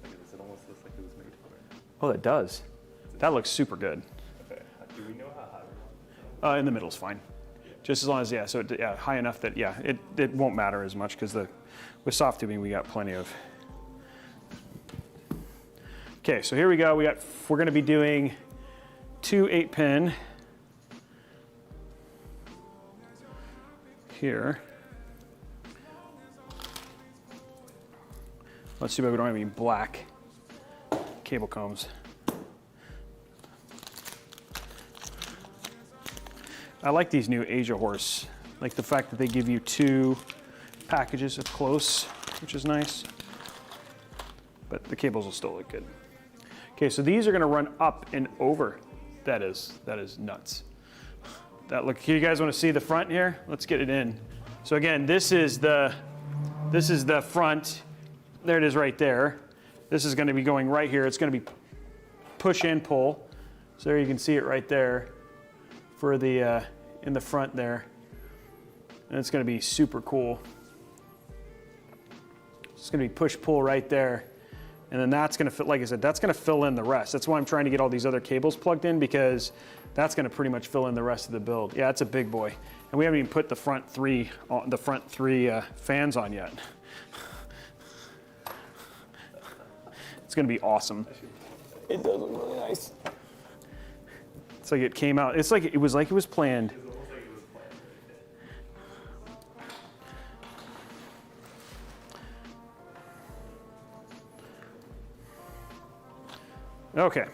Look at this, it almost looks like it was made for it. Oh, that does. That looks super good. Okay, do we know how high we want it? In the middle is fine. Just as long as, yeah, so high enough that, yeah, it won't matter as much because with soft tubing we got plenty of. Okay, so here we go. We're going to be doing 2 8-pin here. Let's see if we don't have any black cable combs. I like these new Asia horse, like the fact that they give you 2 packages of close, which is nice. But the cables will still look good. Okay, so these are going to run up and over. That is nuts. You guys want to see the front here? Let's get it in. So again, this is the front. There it is right there. This is going to be going right here. It's going to be push and pull. So there you can see it right there for the in the front there. And it's going to be super cool. It's going to be push pull right there. And then that's going to fit, like I said, that's going to fill in the rest. That's why I'm trying to get all these other cables plugged in, because that's going to pretty much fill in the rest of the build. Yeah, it's a big boy. And we haven't even put the front three fans on yet. It's going to be awesome. It does look really nice. It's like it came out. It's like it was planned. Okay.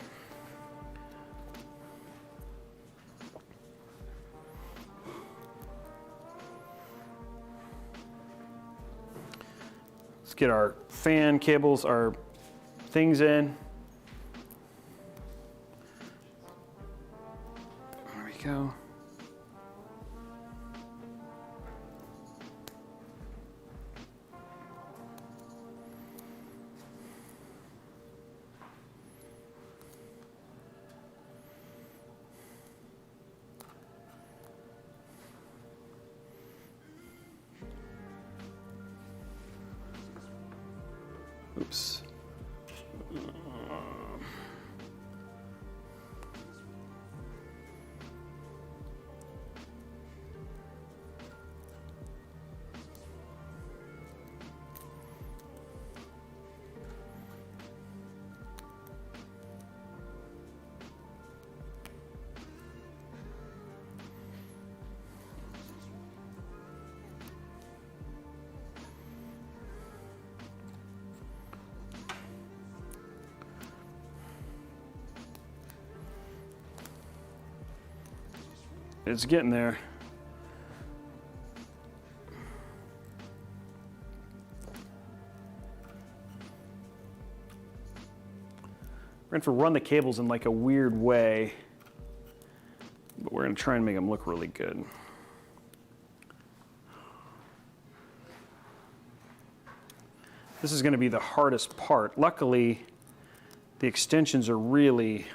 get our fan cables, our things in. There we go. Oops. It's getting there. We're going to run the cables in like a weird way, but we're going to try and make them look really good. This is going to be the hardest part. Luckily, the extensions are really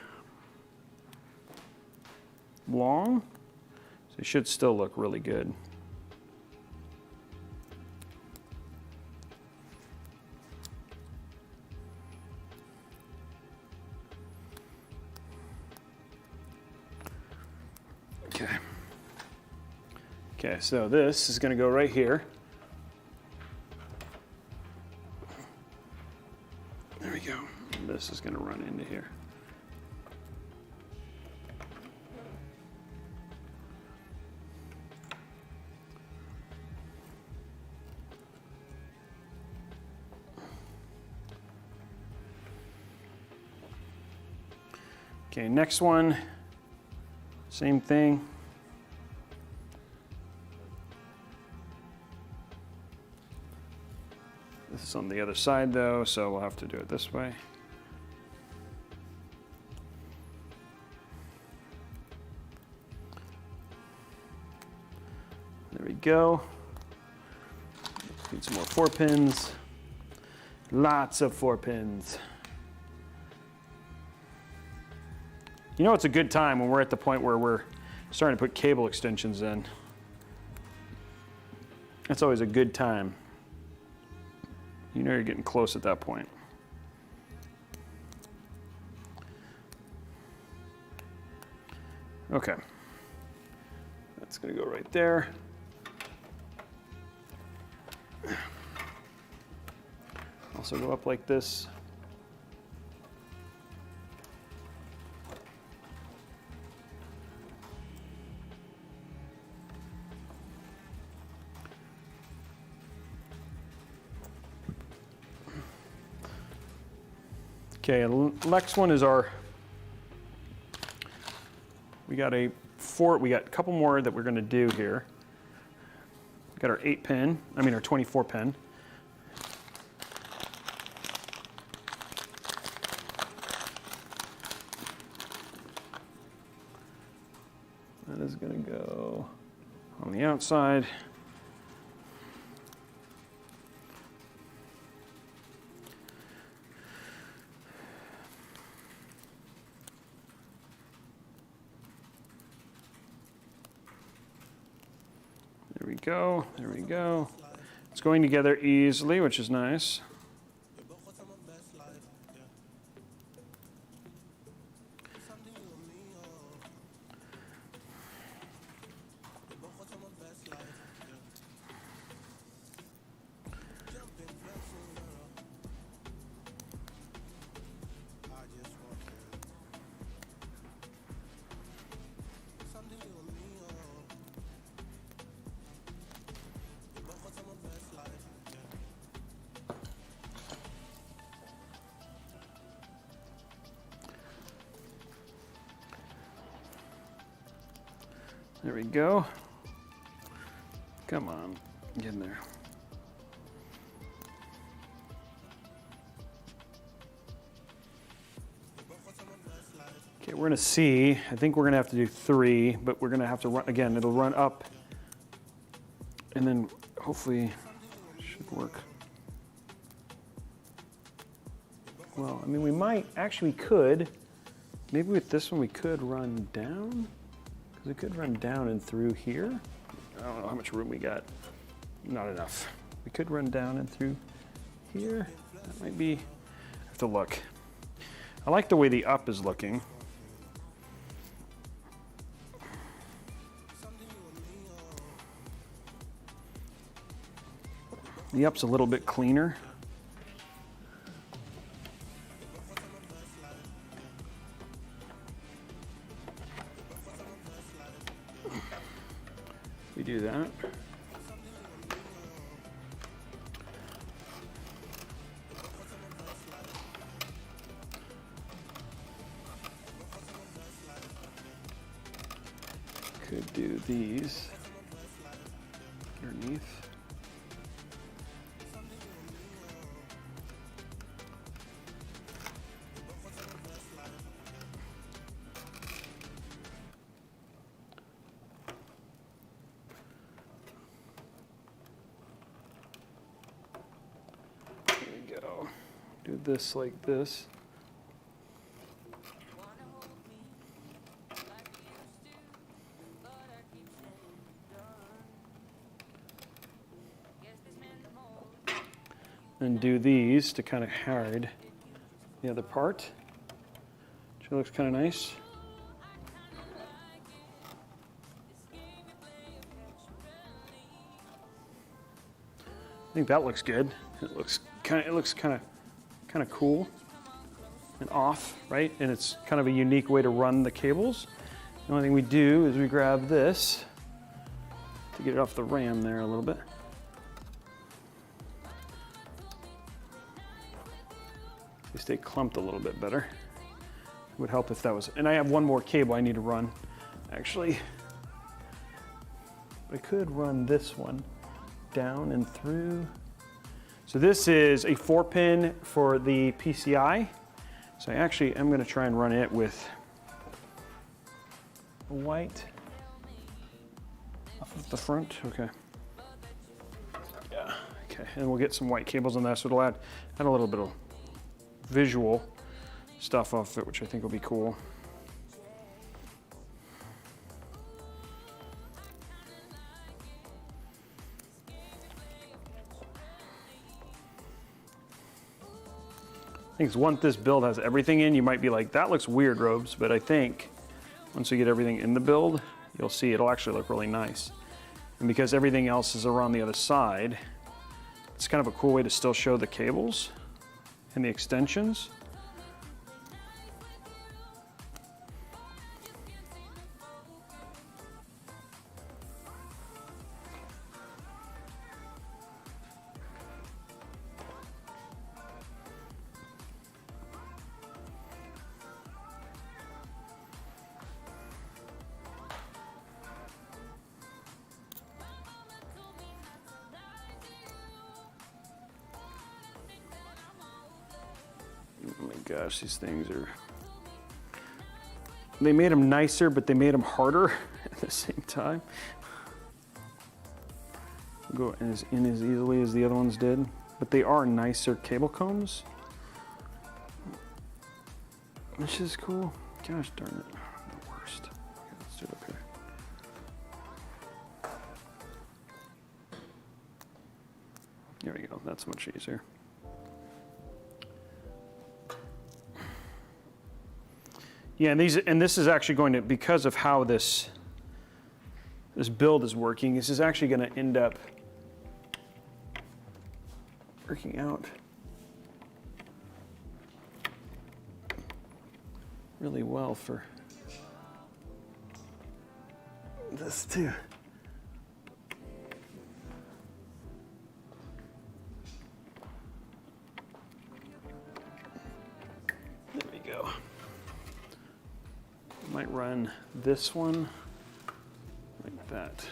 long. So it should still look really good. Okay. Okay, so this is going to go right here. There we go. This is going to run into here. Okay, next one, same thing. This is on the other side though, so we'll have to do it this way. There we go. Need some more 4 pins. Lots of 4 pins. You know, it's a good time when we're at the point where we're starting to put cable extensions in. That's always a good time. You know you're getting close at that point. Okay. That's going to go right there. Also go up like this. Okay, next one is our, we got a couple more that we're going to do here. We got our 8 pin, our 24 pin. That is going to go on the outside. There we go, there we go. It's going together easily, which is nice. There we go. Come on, get in there. Okay, we're gonna see, I think we're gonna have to do 3, but we're gonna have to run, again, it'll run up and then hopefully it should work. Well, I mean, we might, actually we could, maybe with this one we could run down, because we could run down and through here. I don't know how much room we got. Not enough. We could run down and through here. That might be, I have to look. I like the way the up is looking. The up's a little bit cleaner. We do that. Could do these underneath. There we go. Do this like this. And do these to kind of hide the other part, which looks kind of nice. I think that looks good. It looks kind of cool and off, right? And it's kind of a unique way to run the cables. The only thing we do is we grab this to get it off the RAM there a little bit. They stay clumped a little bit better. It would help if that was, and I have one more cable I need to run, actually. I could run this one down and through. So this is a 4-pin for the PCI. So I actually am gonna try and run it with a white off of the front, okay. Yeah, okay, and we'll get some white cables on that, so it'll add a little bit of visual stuff off it, which I think will be cool. I think once this build has everything in, you might be like, that looks weird, Robes, but I think once you get everything in the build, you'll see it'll actually look really nice. And because everything else is around the other side, it's kind of a cool way to still show the cables and the extensions. Oh my gosh, these things are... They made them nicer, but they made them harder at the same time. Go in as easily as the other ones did, but they are nicer cable combs, which is cool. Gosh darn it, the worst. Okay, let's do it up here. There we go, that's much easier. Yeah, and this is actually going to, because of how this build is working, this is actually going to end up working out really well for this too. There we go. Might run this one like that.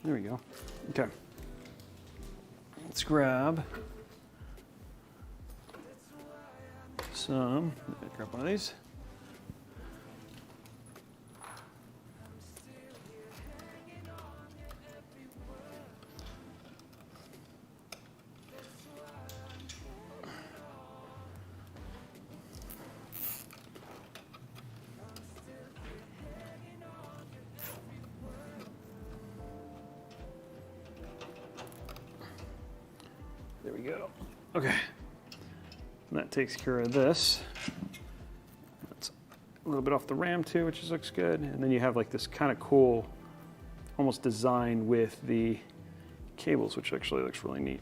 There we go. Okay. Let's grab some. Grab one of these. There we go. Okay. And that takes care of this. That's a little bit off the RAM too, which looks good. And then you have like this kind of cool, almost design with the cables, which actually looks really neat,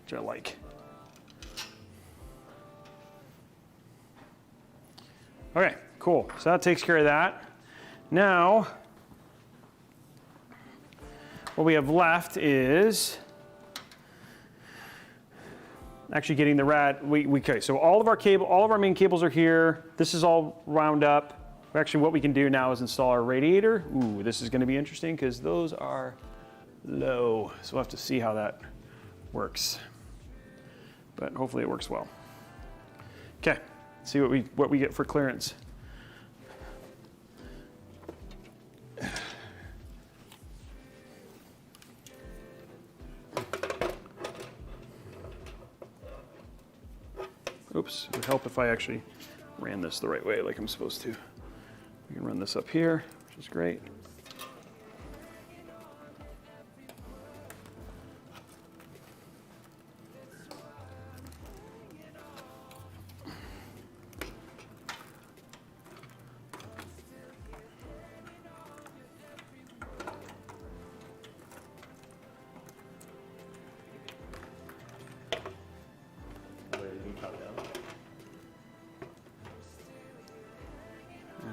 which I like. Okay, cool. So that takes care of that. Now, what we have left is actually getting the okay, so all of our main cables are here. This is all wound up. Actually, what we can do now is install our radiator. Ooh, this is gonna be interesting because those are low. So we'll have to see how that works. But hopefully it works well. Okay, see what we get for clearance. Oops, it would help if I actually ran this the right way like I'm supposed to. We can run this up here, which is great.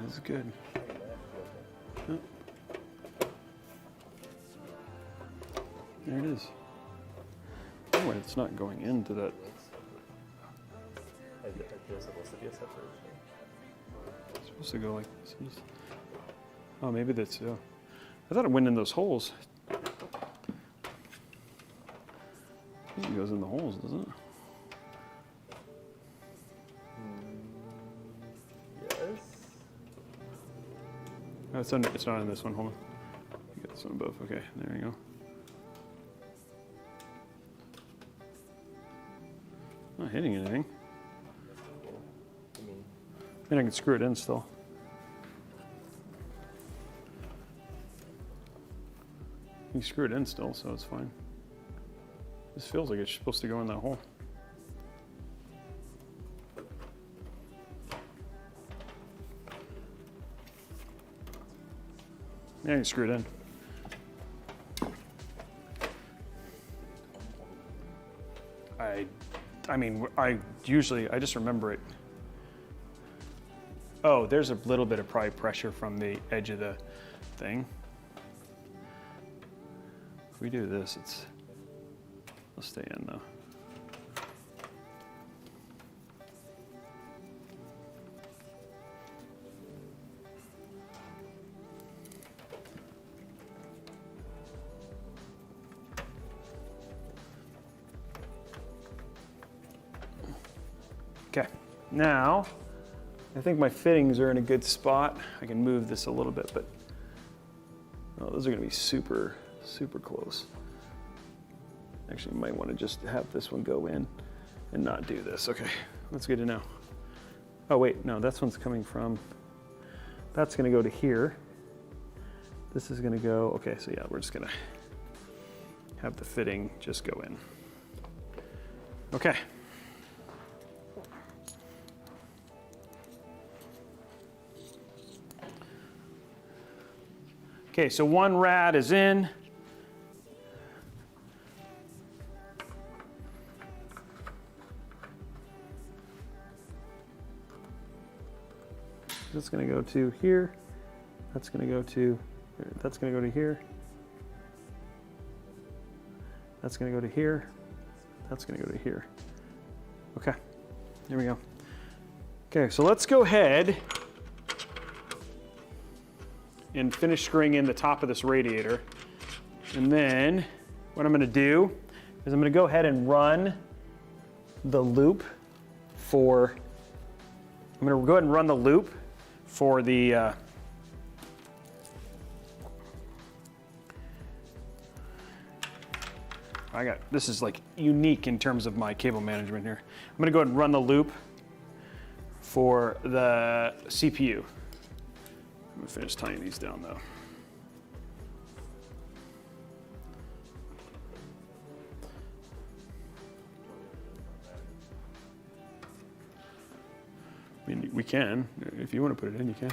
That's good. Oh. There it is. Oh, wait, it's not going into that. There's supposed to be a separation. It's supposed to go like this. Oh, maybe that's, yeah. I thought it went in those holes. It goes in the holes, doesn't it? Oh, it's not in this one. Hold on. You got this one above. Okay, there you go. Not hitting anything. I mean, I can screw it in still. You can screw it in still, so it's fine. This feels like it's supposed to go in that hole. Yeah, you can screw it in. I mean, I just remember it. Oh, there's a little bit of probably pressure from the edge of the thing. If we do this, it'll stay in though. Okay, now I think my fittings are in a good spot. I can move this a little bit, but oh, those are gonna be super, super close. Actually, you might wanna just have this one go in and not do this. Okay, that's good to know. Oh wait, no, this one's coming from, that's gonna go to here. This is gonna go, okay, so yeah, we're just gonna have the fitting just go in. Okay. Okay, so one rad is in. That's going to go to here. That's going to go to, that's going to go to here. That's going to go to here. That's going to go to here. Okay, there we go. Okay, so let's go ahead and finish screwing in the top of this radiator. And then what I'm gonna do is I'm gonna go ahead and run the loop for, I'm gonna go ahead and run the loop for the, this is like unique in terms of my cable management here. I'm gonna go ahead and run the loop for the CPU. I'm gonna finish tying these down though. I mean, we can. If you want to put it in, you can.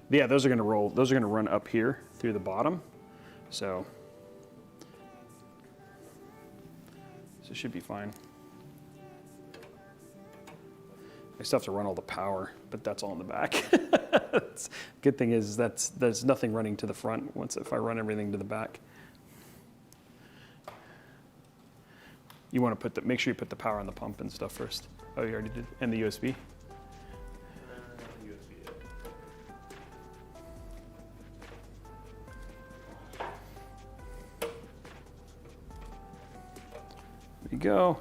Yeah, those are going to roll. Those are going to run up here through the bottom. So it should be fine. I still have to run all the power, but that's all in the back. Good thing is there's nothing running to the front if I run everything to the back. You want to make sure you put the power on the pump and stuff first. Oh, you already did? And the USB? There you go.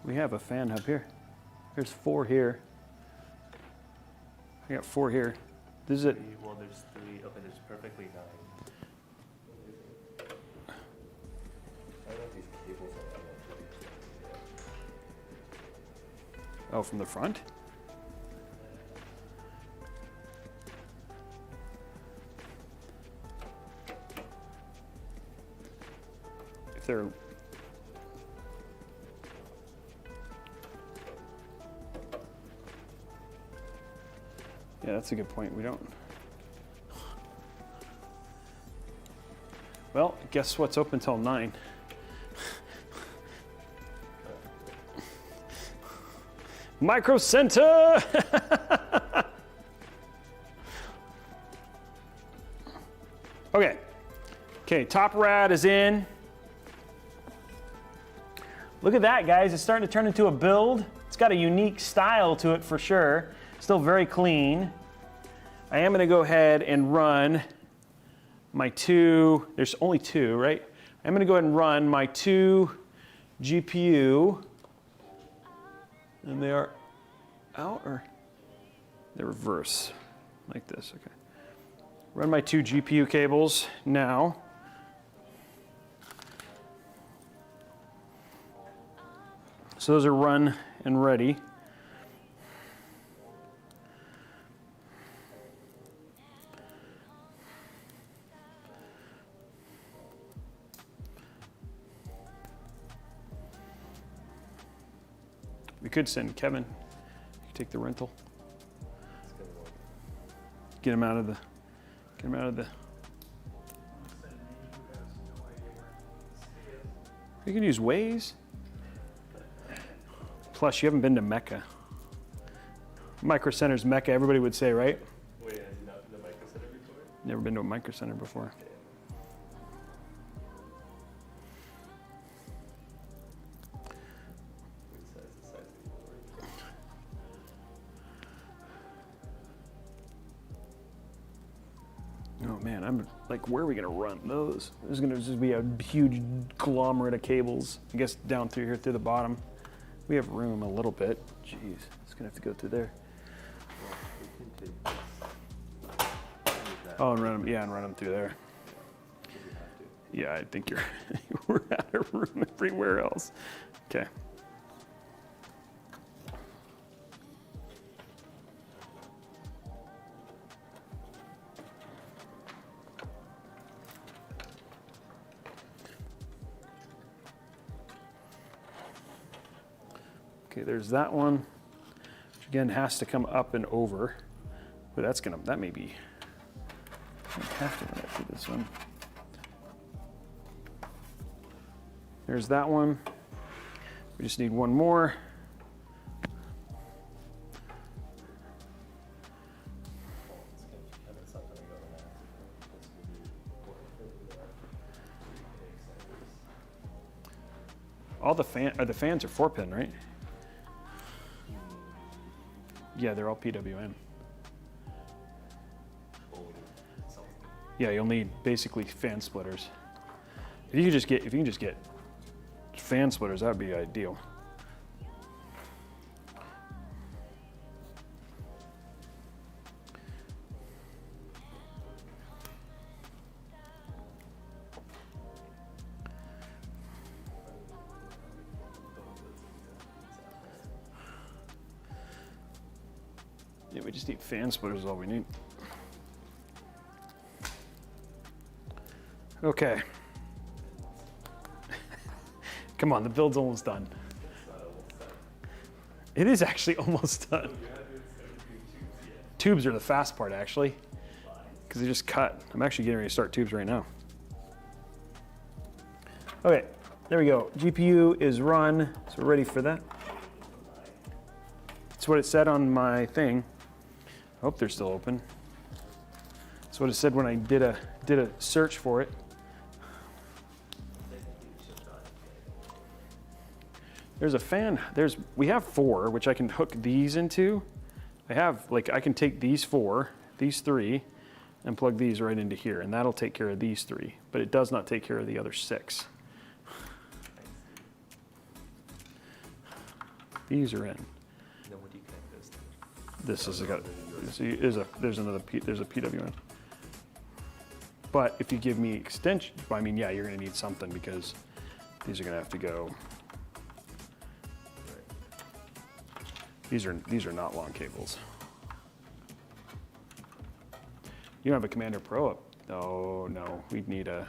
We have a fan hub here. There's 4 here. I got 4 here. This is it. Well, there's 3. Okay, there's perfectly 9. I don't know if these cables are Oh, from the front? If they're Yeah, that's a good point. We don't. Well, guess what's open till 9? Micro Center! Okay. Okay, top rad is in. Look at that, guys. It's starting to turn into a build. It's got a unique style to it for sure. Still very clean. I am gonna go ahead and run my 2, there's only 2, right? I'm gonna go ahead and run my 2 GPU, and they are out, or they're reverse, like this, okay. Run my 2 GPU cables now. So those are run and ready. We could send Kevin. You could take the rental. Get him out of the. You can use Waze. Plus, you haven't been to Mecca. Micro Center's Mecca, everybody would say, right? Wait, have you not been to Micro Center before? Never been to a Micro Center before. Oh man, I'm like, where are we gonna run those? There's gonna just be a huge conglomerate of cables, I guess, down through here, through the bottom. We have room a little bit. Jeez, it's gonna have to go through there. Oh, and run them, yeah, and run them through there. Yeah, I think we're out of room everywhere else. Okay. Okay, there's that one, which again has to come up and over. But that may be I have to run it through this one. There's that one. We just need one more. All the fans are 4-pin, right? Yeah, they're all PWM. Yeah, you'll need basically fan splitters. If you can just get fan splitters, that would be ideal. Yeah, we just need fan splitters is all we need. Okay. Come on, the build's almost done. It is actually almost done. Tubes are the fast part, actually, because they just cut. I'm actually getting ready to start tubes right now. Okay, there we go. GPU is run, so we're ready for that. That's what it said on my thing. I hope they're still open. That's what it said when I did a search for it. There's a fan. We have 4, which I can hook these into. I can take these 4, these 3, and plug these right into here, and that'll take care of these 3. But it does not take care of the other 6. These are in. Then what do you connect this to? This is there's a PWM. But if you give me extension, I mean, yeah, you're gonna need something because these are gonna have to go. These are not long cables. You don't have a Commander Pro up? Oh no, we'd need a.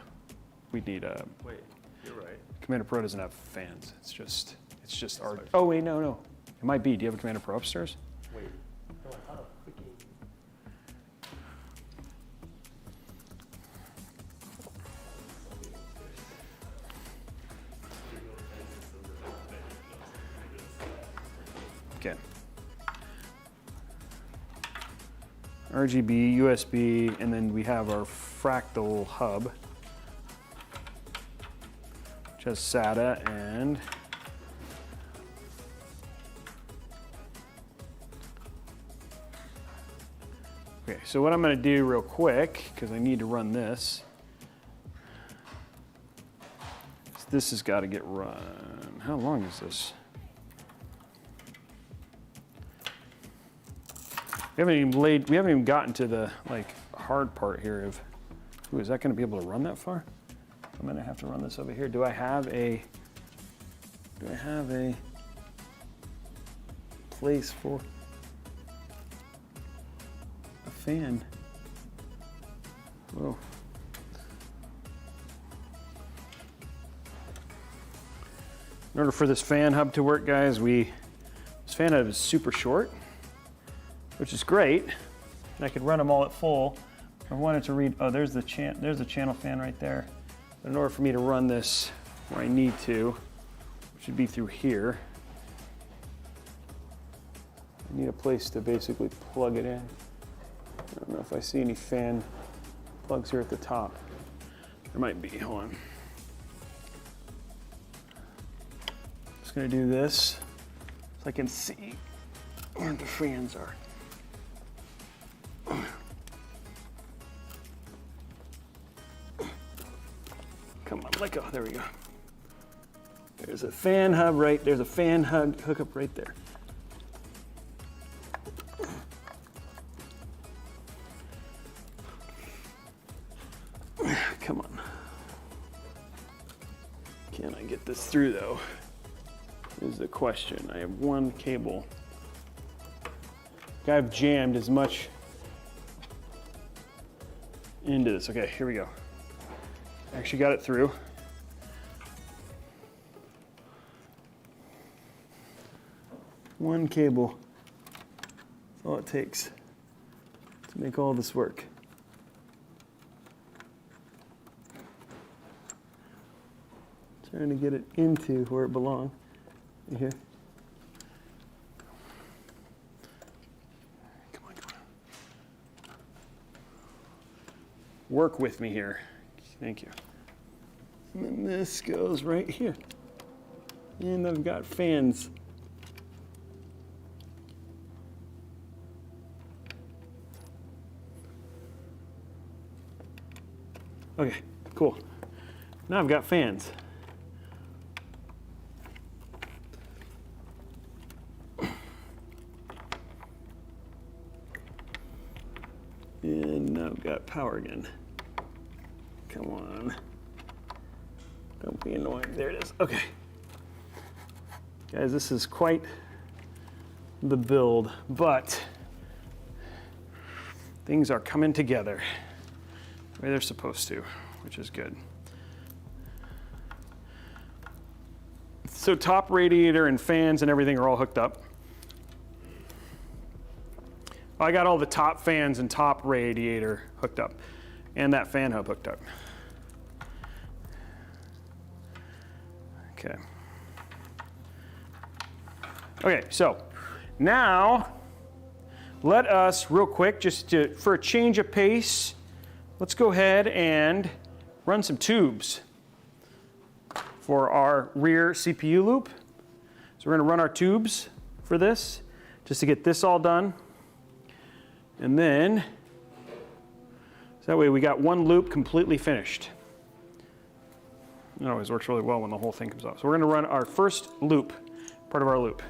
Wait, you're right. Commander Pro doesn't have fans. It's just our. Oh wait, no. It might be. Do you have a Commander Pro upstairs? Wait. No, I thought a freaking. Okay. RGB, USB, and then we have our fractal hub, which has SATA and okay, so what I'm going to do real quick, because I need to run this, is this has got to get run. How long is this? We haven't even gotten to the hard part here of, ooh, is that going to be able to run that far? I'm going to have to run this over here. Do I have a place for a fan? Whoa. In order for this fan hub to work, guys, this fan hub is super short, which is great. And I could run them all at full. I wanted to read, oh, there's the channel fan right there. But in order for me to run this where I need to, which would be through here, I need a place to basically plug it in. I don't know if I see any fan plugs here at the top. There might be, hold on. Just gonna do this so I can see where the fans are. Come on, let go, there we go. There's a fan hub there's a fan hub hookup right there. Come on. Can I get this through though? Is the question. I have one cable. I've jammed as much into this. Okay, here we go. Actually got it through. One cable. That's all it takes to make all this work. Trying to get it into where it belongs. You hear? Come on, come on. Work with me here. Thank you. And then this goes right here. And I've got fans. Okay, cool. Now I've got fans. And now I've got power again. Come on. Don't be annoying. There it is. Okay. Guys, this is quite the build, but things are coming together the way they're supposed to, which is good. So top radiator and fans and everything are all hooked up. I got all the top fans and top radiator hooked up, and that fan hub hooked up. Okay. Okay, so now let us real quick, for a change of pace, let's go ahead and run some tubes for our rear CPU loop. So we're gonna run our tubes for this, just to get this all done. And then, so that way we got one loop completely finished. It always works really well when the whole thing comes off. So we're gonna run our first loop, part of our loop.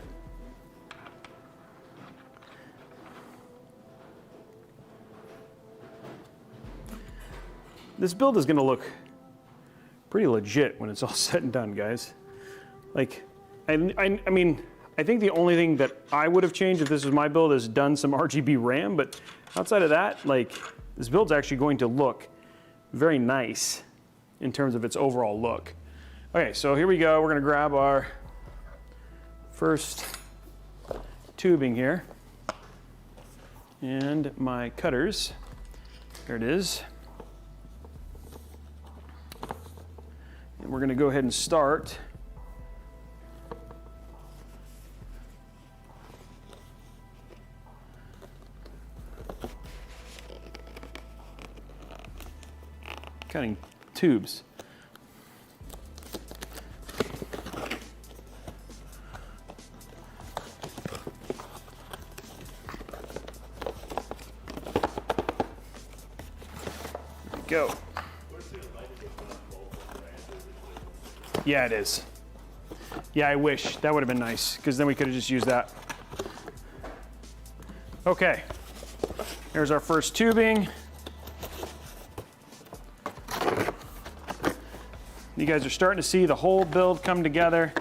This build is gonna look pretty legit when it's all said and done, guys. Like, I mean, I think the only thing that I would have changed if this was my build is done some RGB RAM, but outside of that, like, this build's actually going to look very nice in terms of its overall look. Okay, so here we go. We're gonna grab our first tubing here and my cutters. There it is. And we're gonna go ahead and start cutting tubes. There we go. Yeah, it is. Yeah, I wish. That would have been nice, because then we could have just used that. Okay. Here's our first tubing. You guys are starting to see the whole build come together.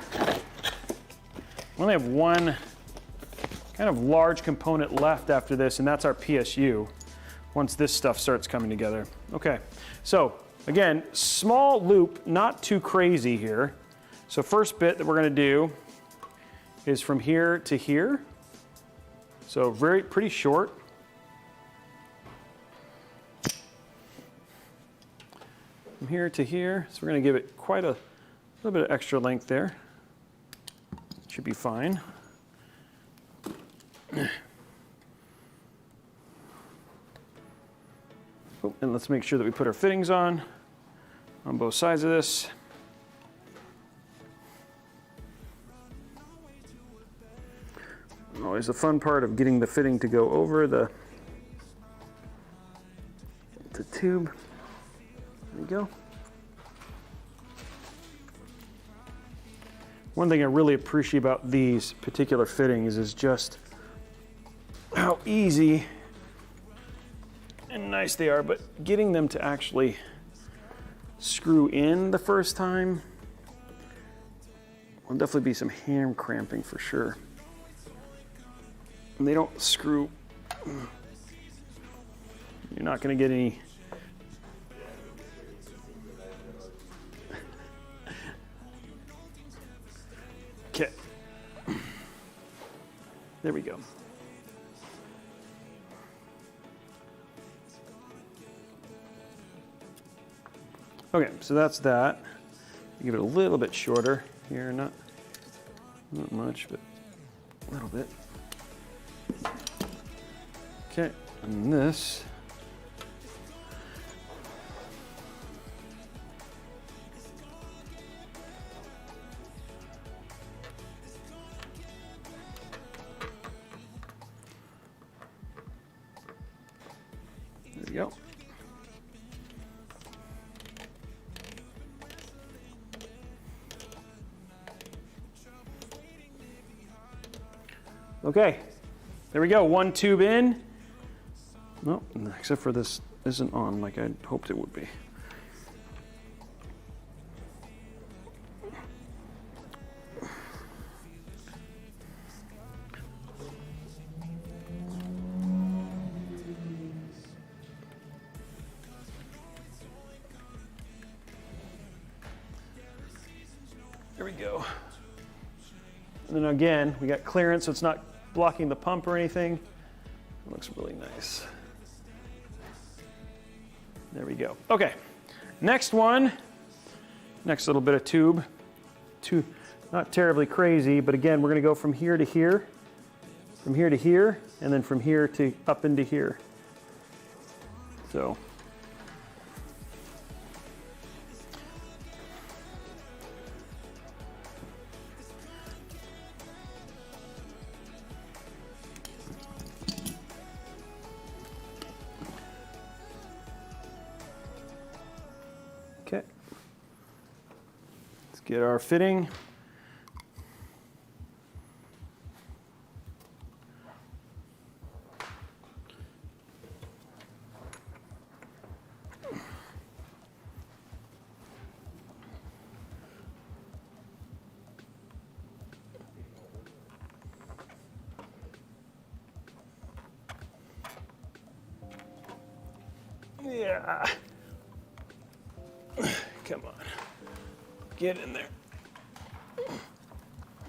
We only have one kind of large component left after this, and that's our PSU, once this stuff starts coming together. Okay, so again, small loop, not too crazy here. So first bit that we're gonna do is from here to here. So pretty short. From here to here, so we're gonna give it quite a little bit of extra length there. Should be fine. Oh, and let's make sure that we put our fittings on both sides of this. Always the fun part of getting the fitting to go over the tube. There you go. One thing I really appreciate about these particular fittings is just how easy and nice they are, but getting them to actually screw in the first time will definitely be some hand cramping for sure. And they don't screw. You're not going to get any. Okay. There we go. Okay, so that's that. Give it a little bit shorter here, not much, but a little bit. Okay, and this. There we go. Okay, there we go, one tube in. No, except for this isn't on like I hoped it would be. There we go. And then again, we got clearance, so it's not blocking the pump or anything. It looks really nice. There we go. Okay, next one. Next little bit of tube. Not terribly crazy, but again, we're gonna go from here to here, and then from here to up into here. So. Okay, let's get our fitting. Yeah. Come on. Get in there.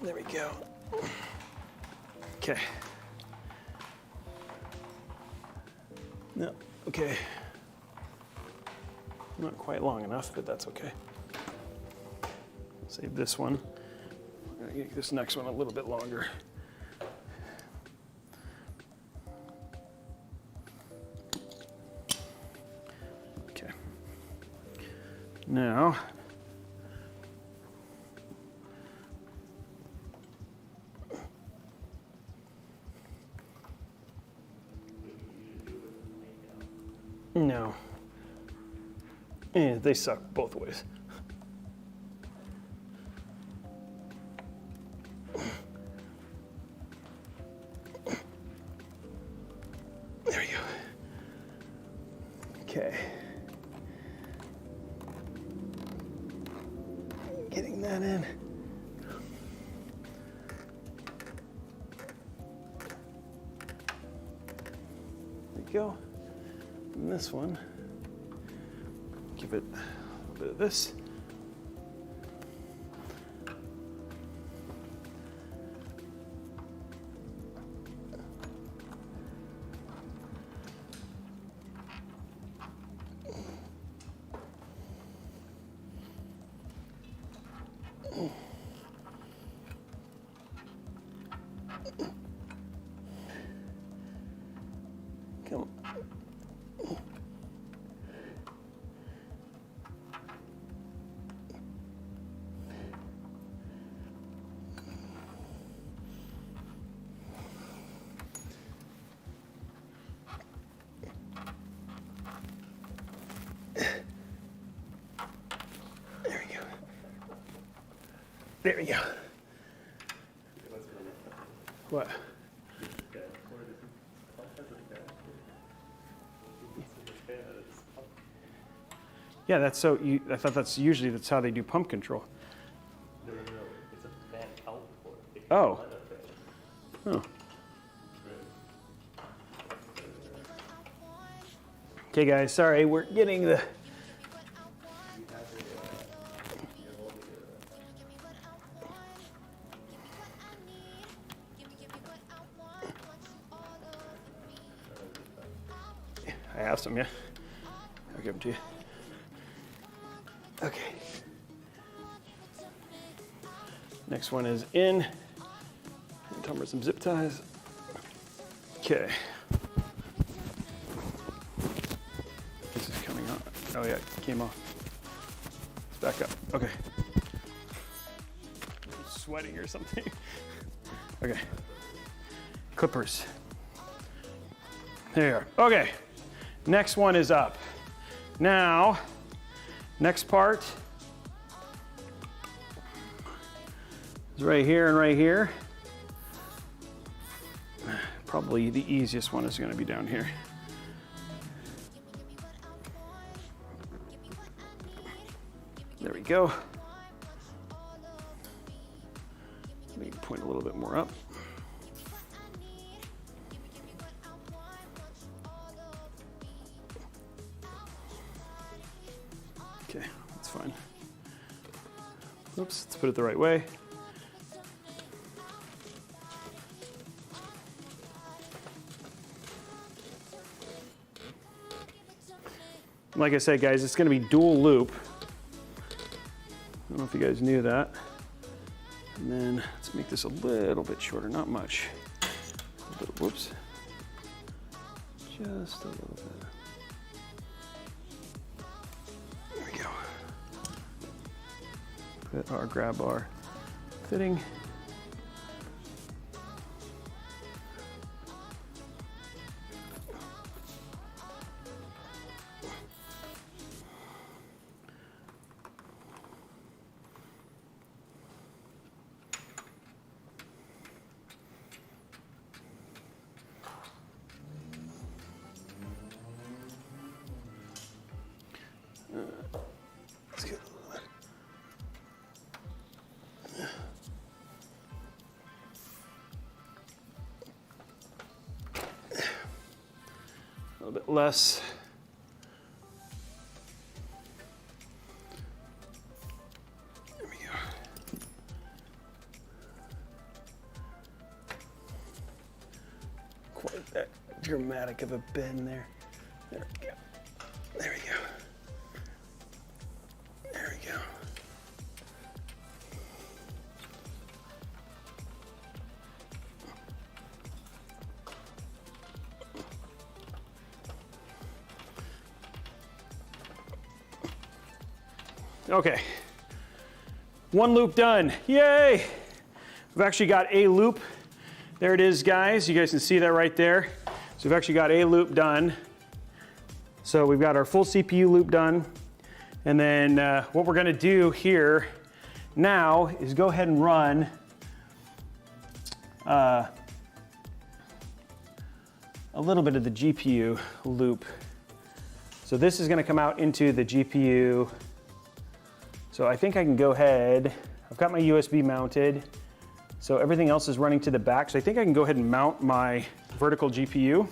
There we go. Okay. No, okay. Not quite long enough, but that's okay. Save this one. I'm gonna make this next one a little bit longer. Okay. Now, no. They suck both ways. There we go. Okay. Getting that in. There we go. And this one, give it a little bit of this. Come on. There we go. There we go. What? Yeah, that's so. I thought that's usually how they do pump control. No. It's a fan output. Oh. Oh. Okay, guys. Sorry, we're getting the. I asked him, yeah. I'll give them to you. Okay. Next one is in. Uncover some zip ties. Okay. This is coming out. Oh yeah, it came off. Let's back up. Okay. Sweating or something. Okay. Clippers. There you are. Okay. Next one is up. Now, next part is right here and right here. Probably the easiest one is going to be down here. There we go. Maybe point a little bit more up. Okay, that's fine. Oops, let's put it the right way. Like I said, guys, it's going to be dual loop. I don't know if you guys knew that. And then let's make this a little bit shorter, not much. A little bit, whoops. Just a little bit. There we go. Put our grab bar fitting. Let's get a little bit less. There we go. Quite that dramatic of a bend there. There we go. There we go. There we go. Okay, one loop done, yay! We've actually got a loop. There it is, guys. You guys can see that right there. So we've actually got a loop done. So we've got our full CPU loop done. And then what we're gonna do here now is go ahead and run a little bit of the GPU loop. So this is gonna come out into the GPU. So I think I can go ahead, I've got my USB mounted. So everything else is running to the back. So I think I can go ahead and mount my vertical GPU.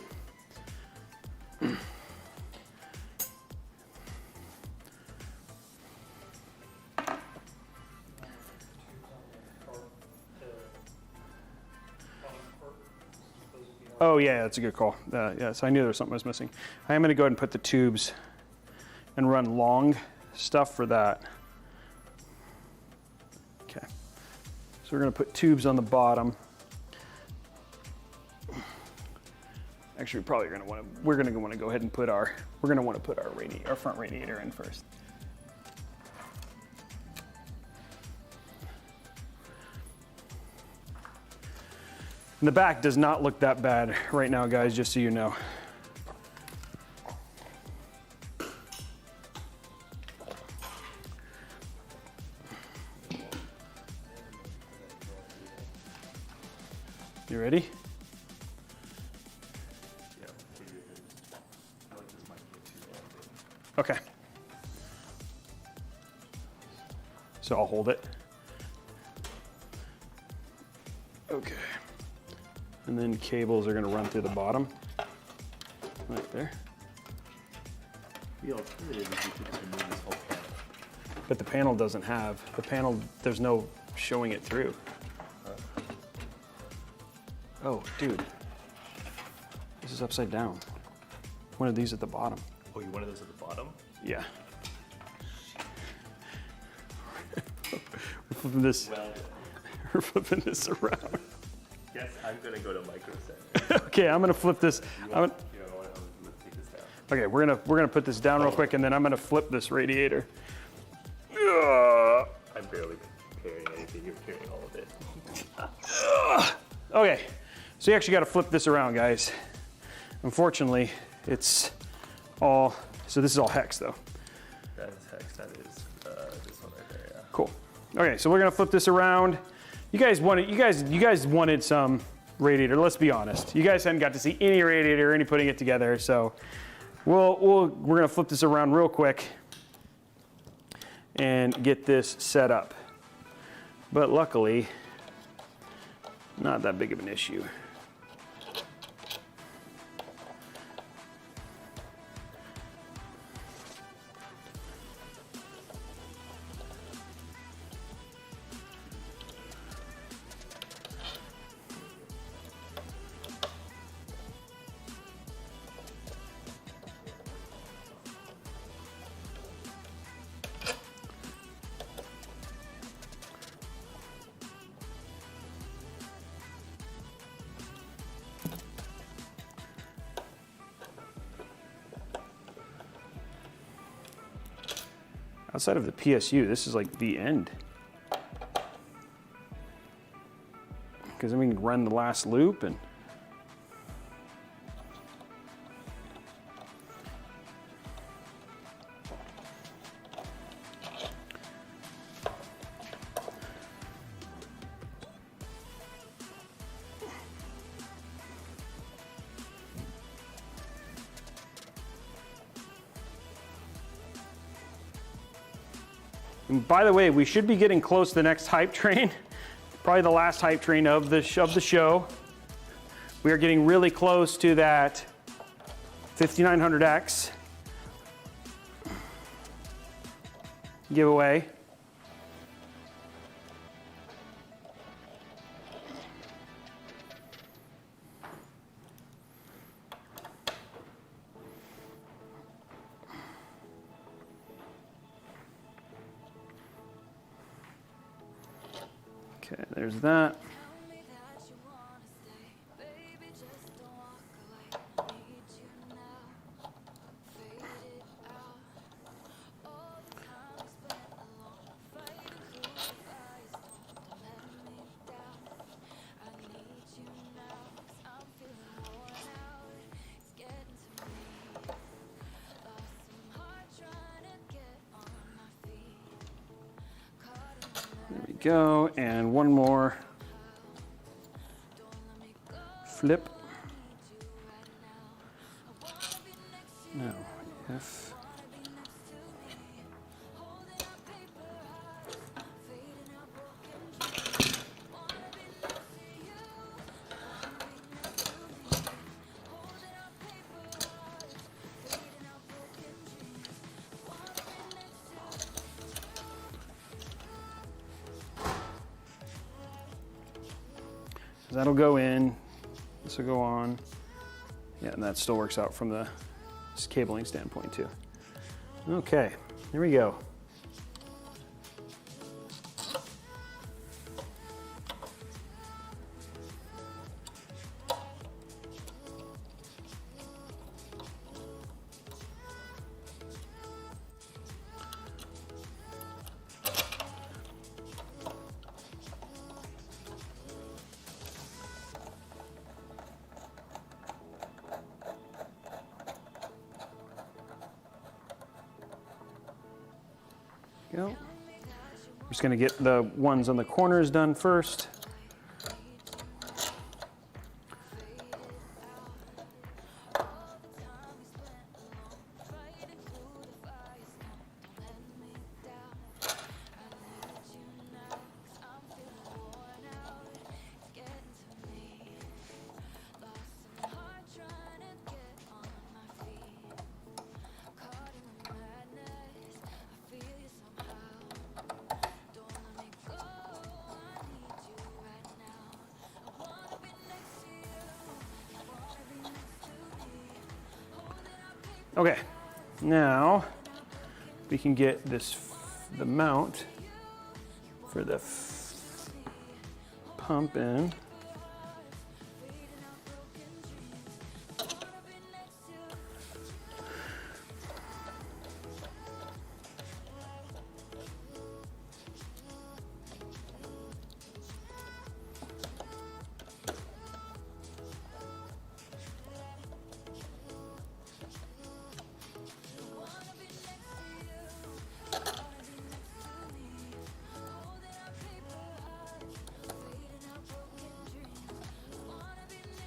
Oh yeah, that's a good call. Yes, I knew there was something I was missing. I am gonna go ahead and put the tubes and run long stuff for that. Okay, so we're gonna put tubes on the bottom. Actually, we're gonna want to go ahead and put our front radiator in first. And the back does not look that bad right now, guys, just so you know. You ready? Okay. So I'll hold it. Okay. And then cables are going to run through the bottom, right there. The alternative is you could remove this whole panel. But the panel doesn't have, there's no showing it through. Oh, dude. This is upside down. One of these at the bottom. Oh, you wanted those at the bottom? Yeah. We're flipping this. Well, We're flipping this around. Yes, I'm gonna go to Micro Center. Okay, I'm gonna flip this. Let's take this down. Okay, we're gonna put this down real quick, and then I'm gonna flip this radiator. Ugh. I'm barely carrying anything. You're carrying all of it. Okay, so you actually got to flip this around, guys. Unfortunately, it's all. So this is all hex, though. That is hex. That is this one right there. Yeah. Cool. Okay, so we're gonna flip this around. You guys wanted some radiator. Let's be honest. You guys hadn't got to see any radiator or any putting it together. So we're gonna flip this around real quick and get this set up. But luckily, not that big of an issue. Outside of the PSU, this is like the end. Because then we can run the last loop and by the way, we should be getting close to the next hype train. Probably the last hype train of the show. We are getting really close to that 5900X giveaway. Okay, there's that. There we go, and one more flip. No, F. That'll go in, this will go on. Yeah, and that still works out from the cabling standpoint too. Okay, here we go. Go. I'm just going to get the ones on the corners done first. Okay, now we can get this the mount for the pump in.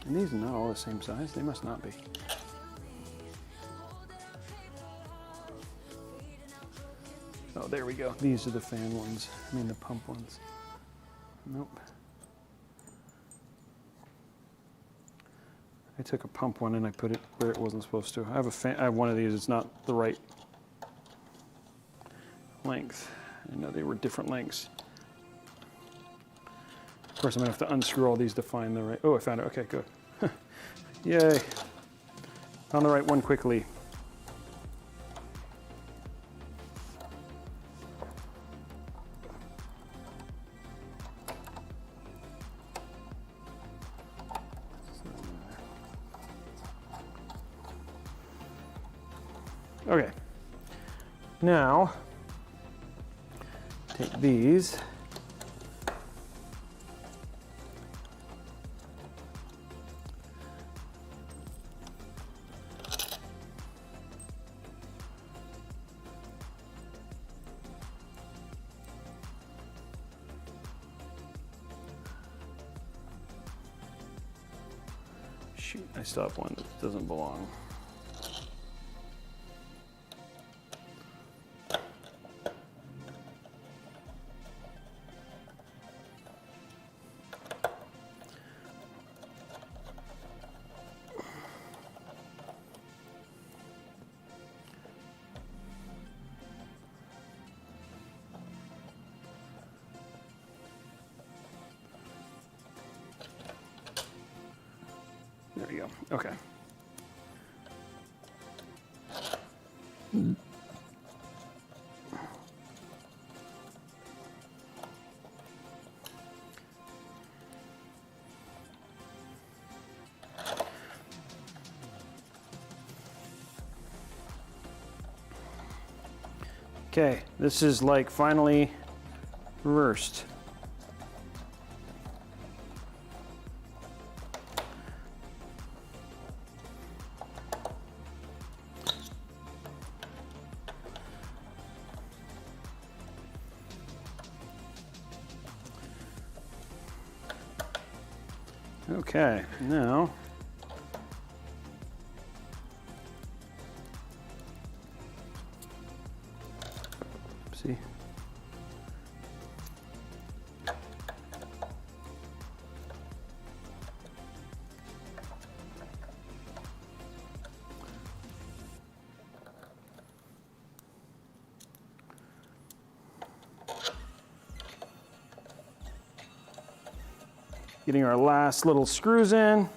And these are not all the same size. They must not be. Oh, there we go. These are the fan ones. I mean the pump ones. Nope. I took a pump one and I put it where it wasn't supposed to. I have a fan. I have one of these. It's not the right length. I know they were different lengths. Of course, I'm gonna have to unscrew all these to find the right. Oh, I found it. Okay, good. Yay! Found the right one quickly. Okay. Now, take these. Shoot, I still have one that doesn't belong. There we go. Okay. Okay, this is like finally reversed. Okay, now see. Getting our last little screws in.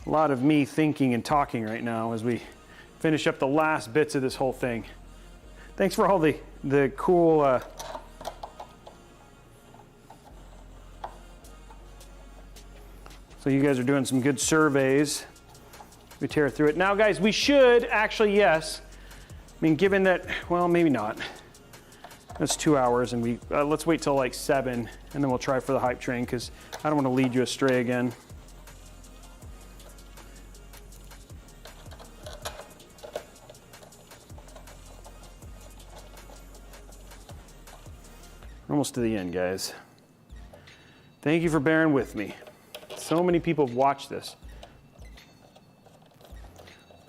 A lot of me thinking and talking right now as we finish up the last bits of this whole thing. Thanks for all the cool so you guys are doing some good surveys. We tear through it. Now guys, we should actually, yes. I mean, given that, well, maybe not. That's 2 hours, and we let's wait till like 7, and then we'll try for the hype train because I don't want to lead you astray again. We're almost to the end, guys. Thank you for bearing with me. So many people have watched this.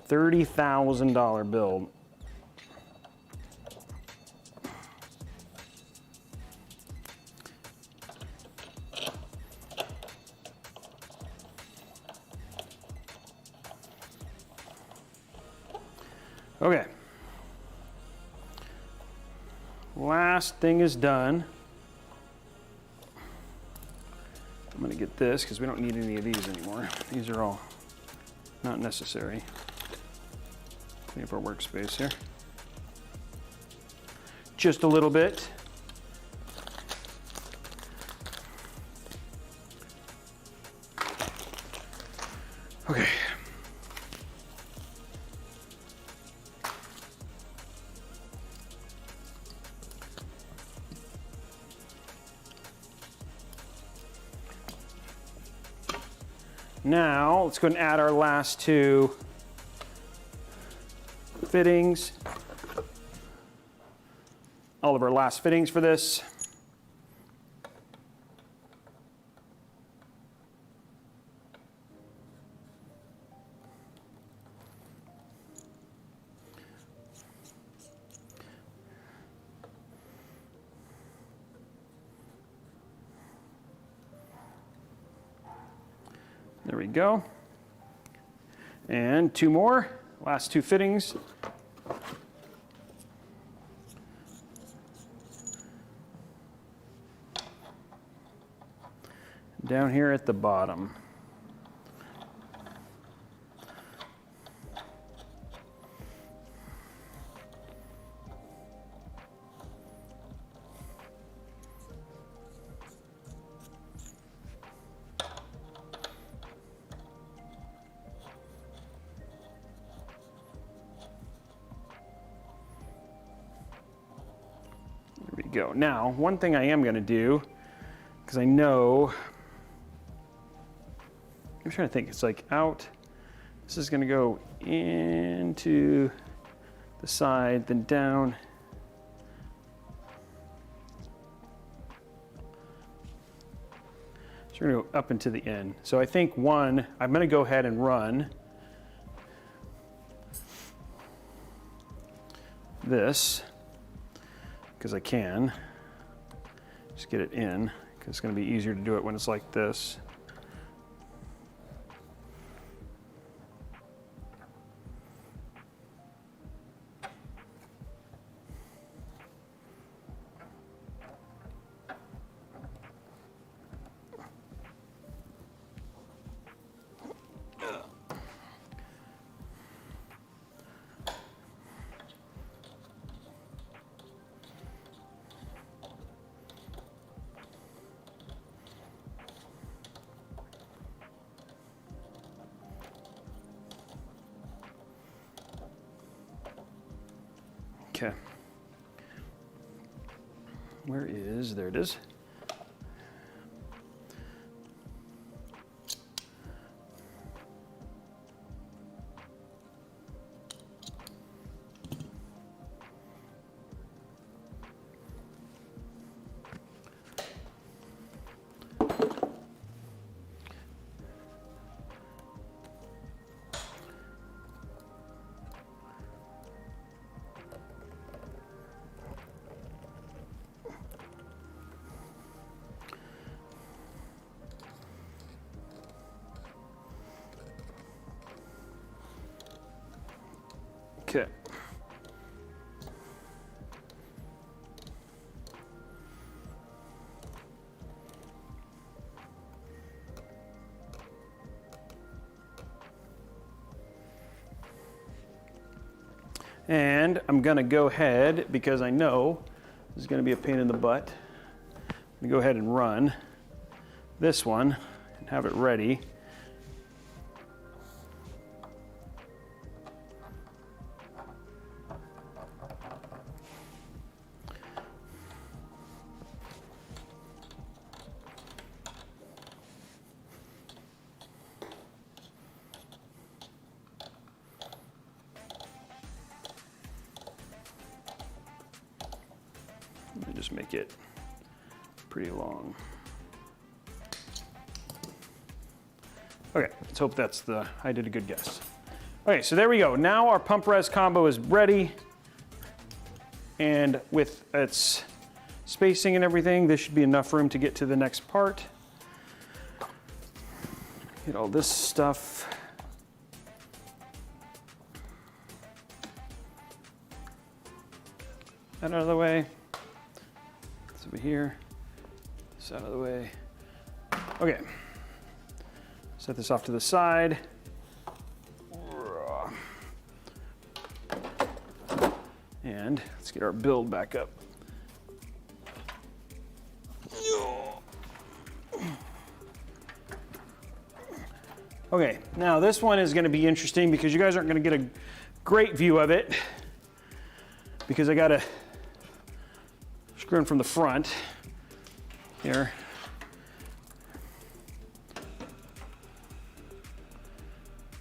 $30,000 build. Okay. Last thing is done. I'm going to get this because we don't need any of these anymore. These are all not necessary. Clean up our workspace here. Just a little bit. Now, let's go ahead and add our last 2 fittings. All of our last fittings for this. There we go. And 2 more, last 2 fittings. Down here at the bottom. There we go. Now, one thing I am going to do, because I know, I'm trying to think, it's like out, this is going to go into the side, then down. So we're going to go up into the end. So I think one, I'm going to go ahead and run this, because I can. Just get it in, because it's going to be easier to do it when it's like this. Okay. Where is, there it is. Okay. And I'm going to go ahead, because I know this is going to be a pain in the butt, I'm going to go ahead and run this one and have it ready. Let me just make it pretty long. Okay, let's hope that's I did a good guess. Okay, so there we go. Now our pump res combo is ready. And with its spacing and everything, this should be enough room to get to the next part. Get all this stuff. That out of the way. This over here. This out of the way. Okay. Set this off to the side. And let's get our build back up. Okay, now this one is going to be interesting because you guys aren't going to get a great view of it because I got to screw in from the front here.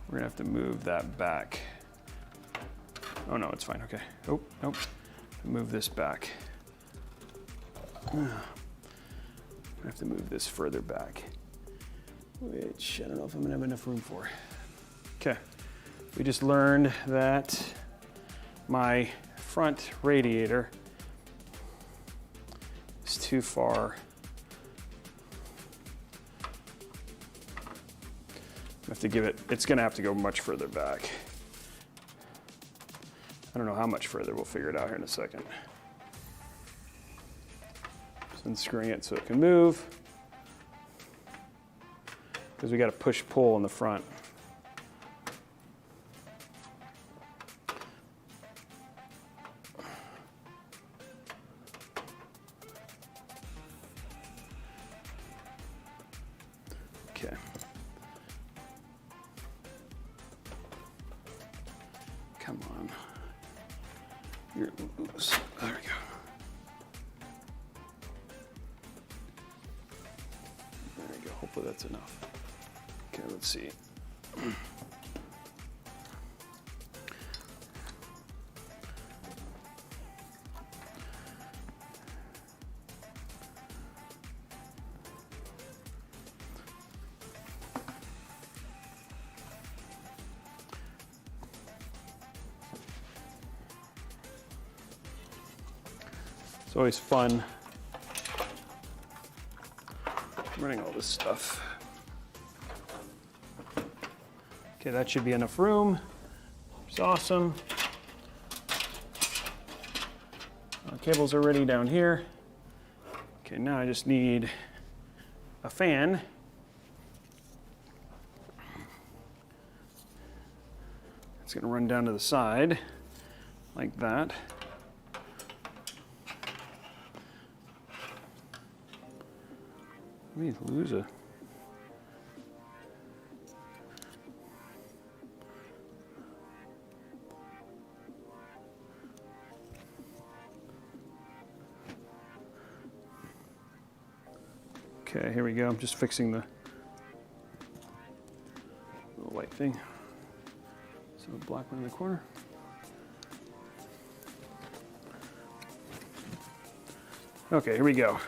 We're gonna have to move that back. Oh no, it's fine, okay. Oh, nope, move this back. I have to move this further back, which I don't know if I'm gonna have enough room for. Okay, we just learned that my front radiator is too far. I have to give it, it's gonna have to go much further back. I don't know how much further, we'll figure it out here in a second. So unscrewing it so it can move, because we got to push-pull in the front. Okay. Come on. You're loose. There we go. There we go. Hopefully that's enough. Okay, let's see. It's always fun running all this stuff. Okay, that should be enough room. It's awesome. Our cables are ready down here. Okay, now I just need a fan. It's gonna run down to the side like that. Let me lose a. Okay, here we go. I'm just fixing the little white thing. So the black one in the corner. Okay, here we go.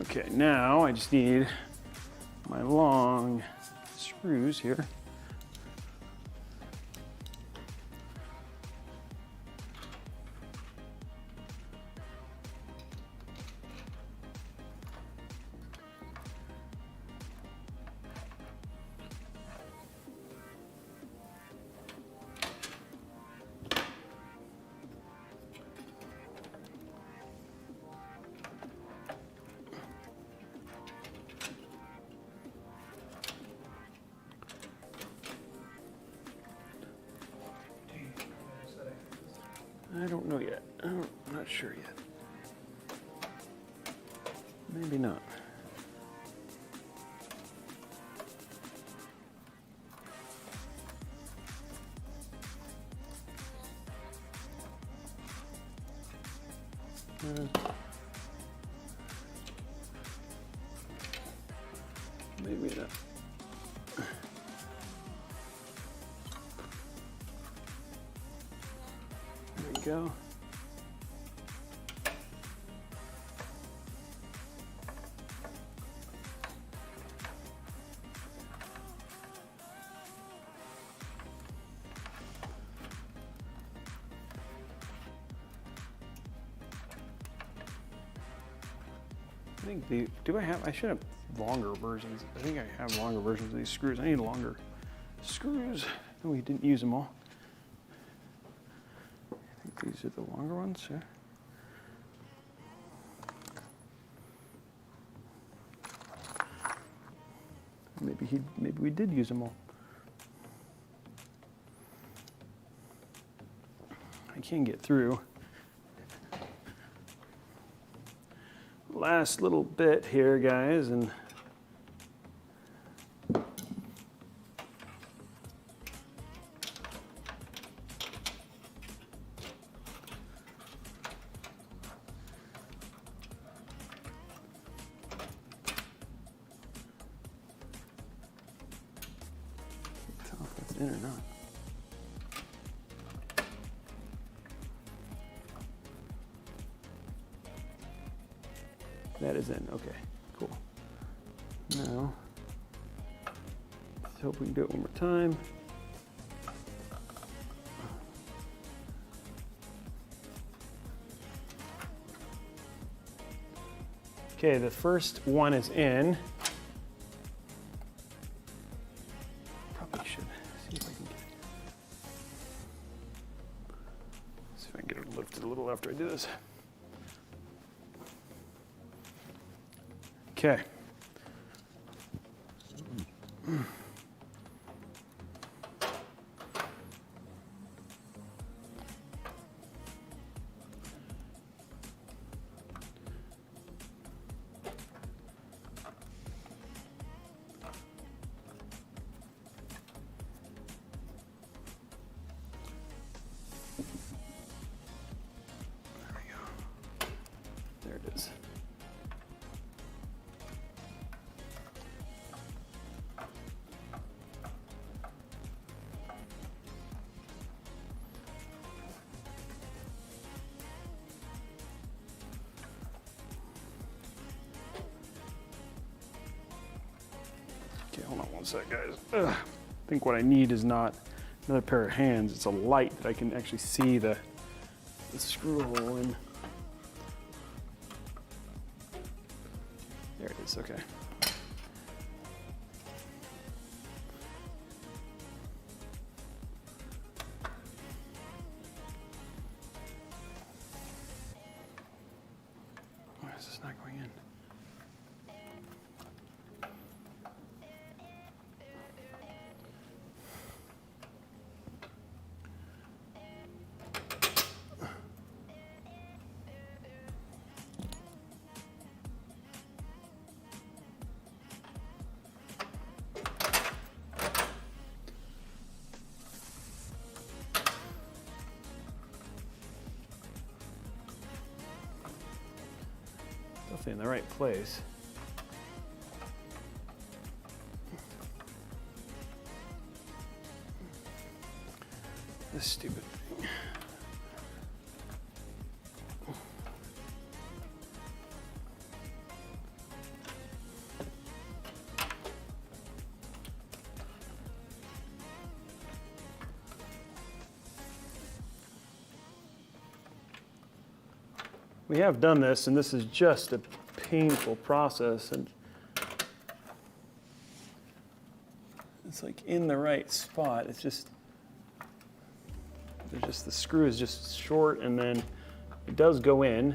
Okay, now I just need my long screws here. I don't know yet. I'm not sure yet. Maybe not. Maybe not. There we go. I think I should have longer versions. I think I have longer versions of these screws. I need longer screws. Oh, we didn't use them all. I think these are the longer ones, yeah. Maybe we did use them all. I can get through. Last little bit here, guys, and tell if that's in or not. That is in, okay, cool. Now, let's hope we can do it one more time. Okay, the first one is in. Probably should see if I can see if I can get it lifted a little after I do this. Okay. There it is. Okay, hold on one sec, guys. Ugh. I think what I need is not another pair of hands. It's a light that I can actually see the screw hole in. There it is, okay. Why is this not going in? Definitely in the right place. This stupid thing. We have done this, and this is just a painful process, and it's like in the right spot. It's just, the screw is just short, and then it does go in.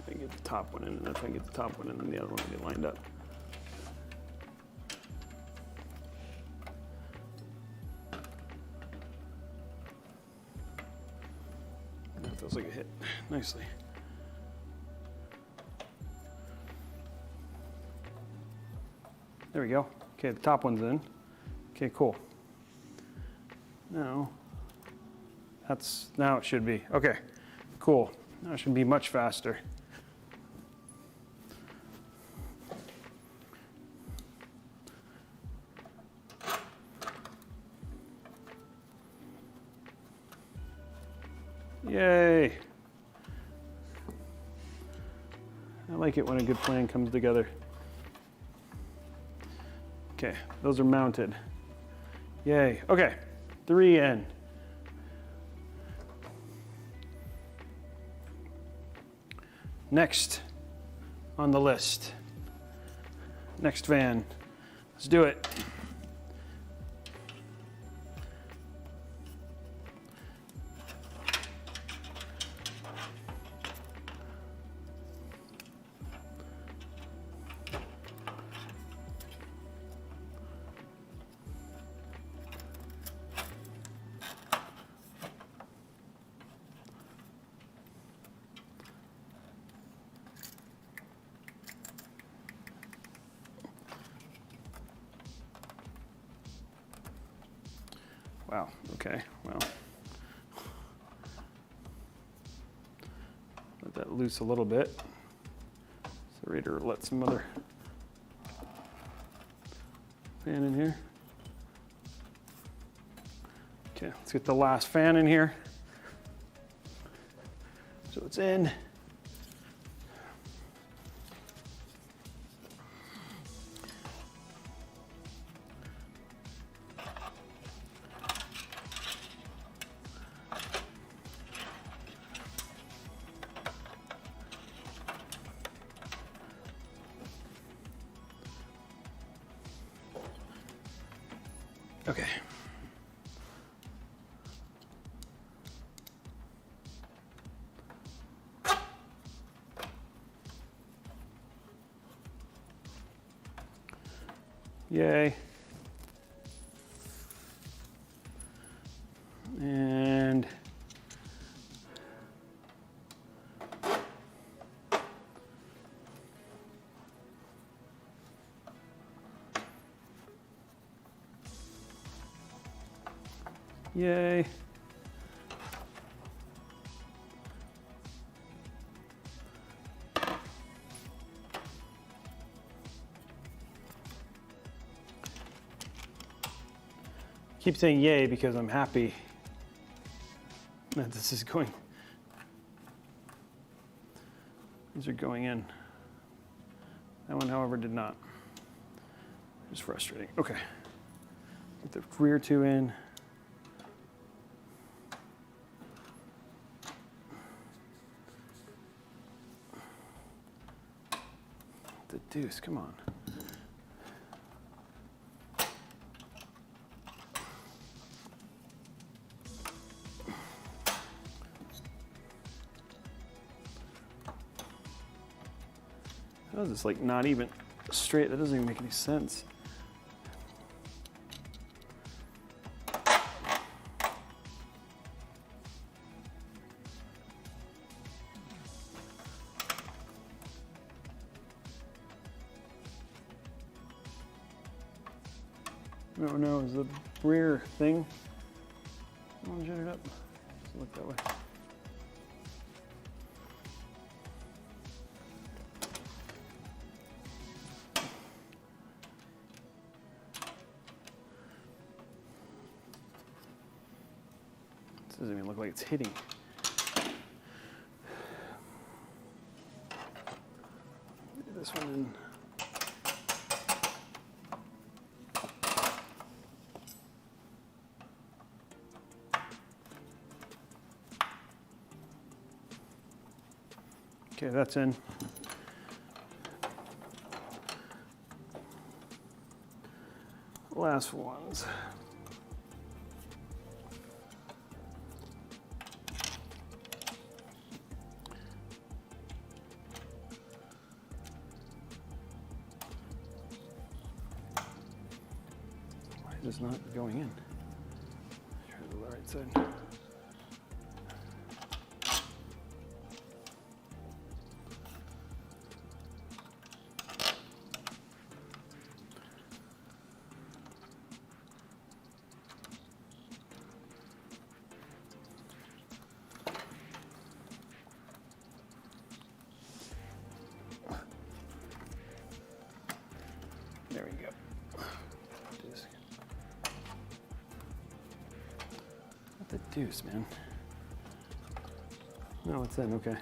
I get the top one in, and if I get the top one in, then the other one will get lined up. That feels like it hit nicely. There we go. Okay, the top one's in. Okay, cool. Now it should be. Okay, cool. Now it should be much faster. Yay! I like it when a good plan comes together. Okay, those are mounted. Yay. Okay, 3 in. Next on the list. Next van. Let's do it. Wow, okay, well. Let that loose a little bit. So radiator, let some other fan in here. Okay, let's get the last fan in here. So it's in. Okay. Yay. And yay. Keep saying yay because I'm happy that this is going. These are going in. That one, however, did not. It's frustrating. Okay. Get the rear two in. The deuce, come on. How is this like not even straight? That doesn't even make any sense. Oh no, is the rear thing? Come on, jet it up. Doesn't look that way. This doesn't even look like it's hitting. Get this one in. Okay, that's in. Last ones. Why is this not going in? Try the right side. There we go. Do this again. What the deuce, man? No, it's in, okay.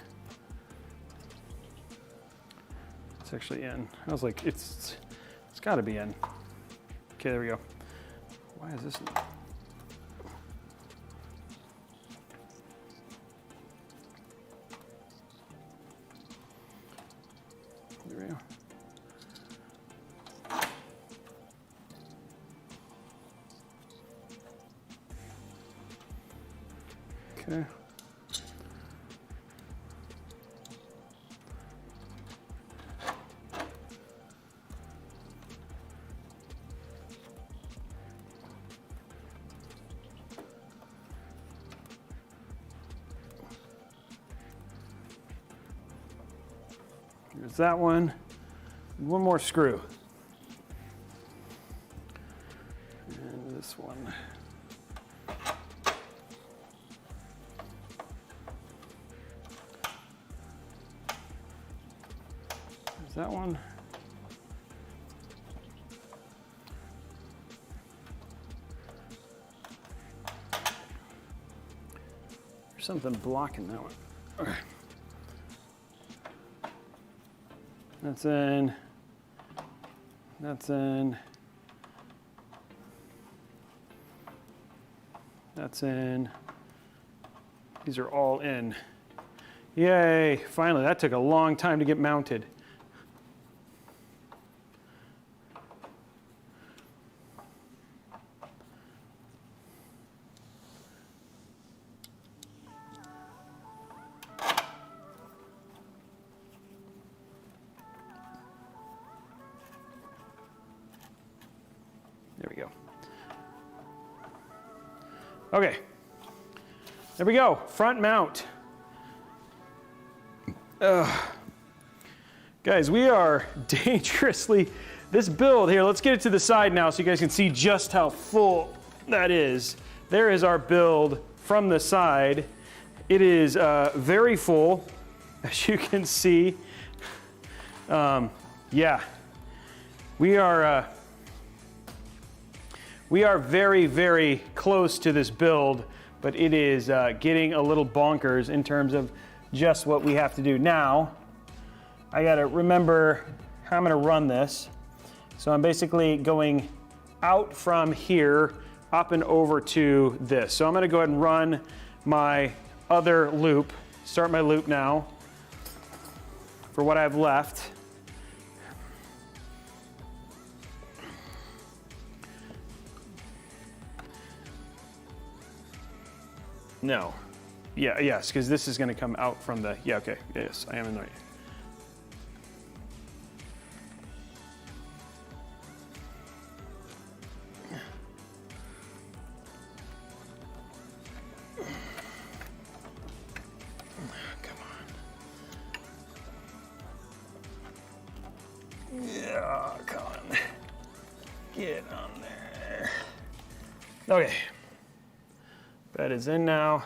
It's actually in. I was like, it's gotta be in. Okay, there we go. Why is this not? There we go. Okay. Here's that one. One more screw. And this one. Is that one? There's something blocking that one. Okay. That's in. That's in. That's in. These are all in. Yay, finally, that took a long time to get mounted. There we go. Okay, there we go, front mount. Guys, we are dangerously, this build here, let's get it to the side now so you guys can see just how full that is. There is our build from the side. It is very full, as you can see. Yeah, we are very, very close to this build, but it is getting a little bonkers in terms of just what we have to do. Now, I gotta remember how I'm gonna run this. So I'm basically going out from here, up and over to this. So I'm gonna go ahead and run my other loop, start my loop now for what I have left. No. Yeah, yes, because this is going to come out from the, yeah, okay, yes, I am in the right. Come on. Yeah, come on. Get on there. Okay. That is in now.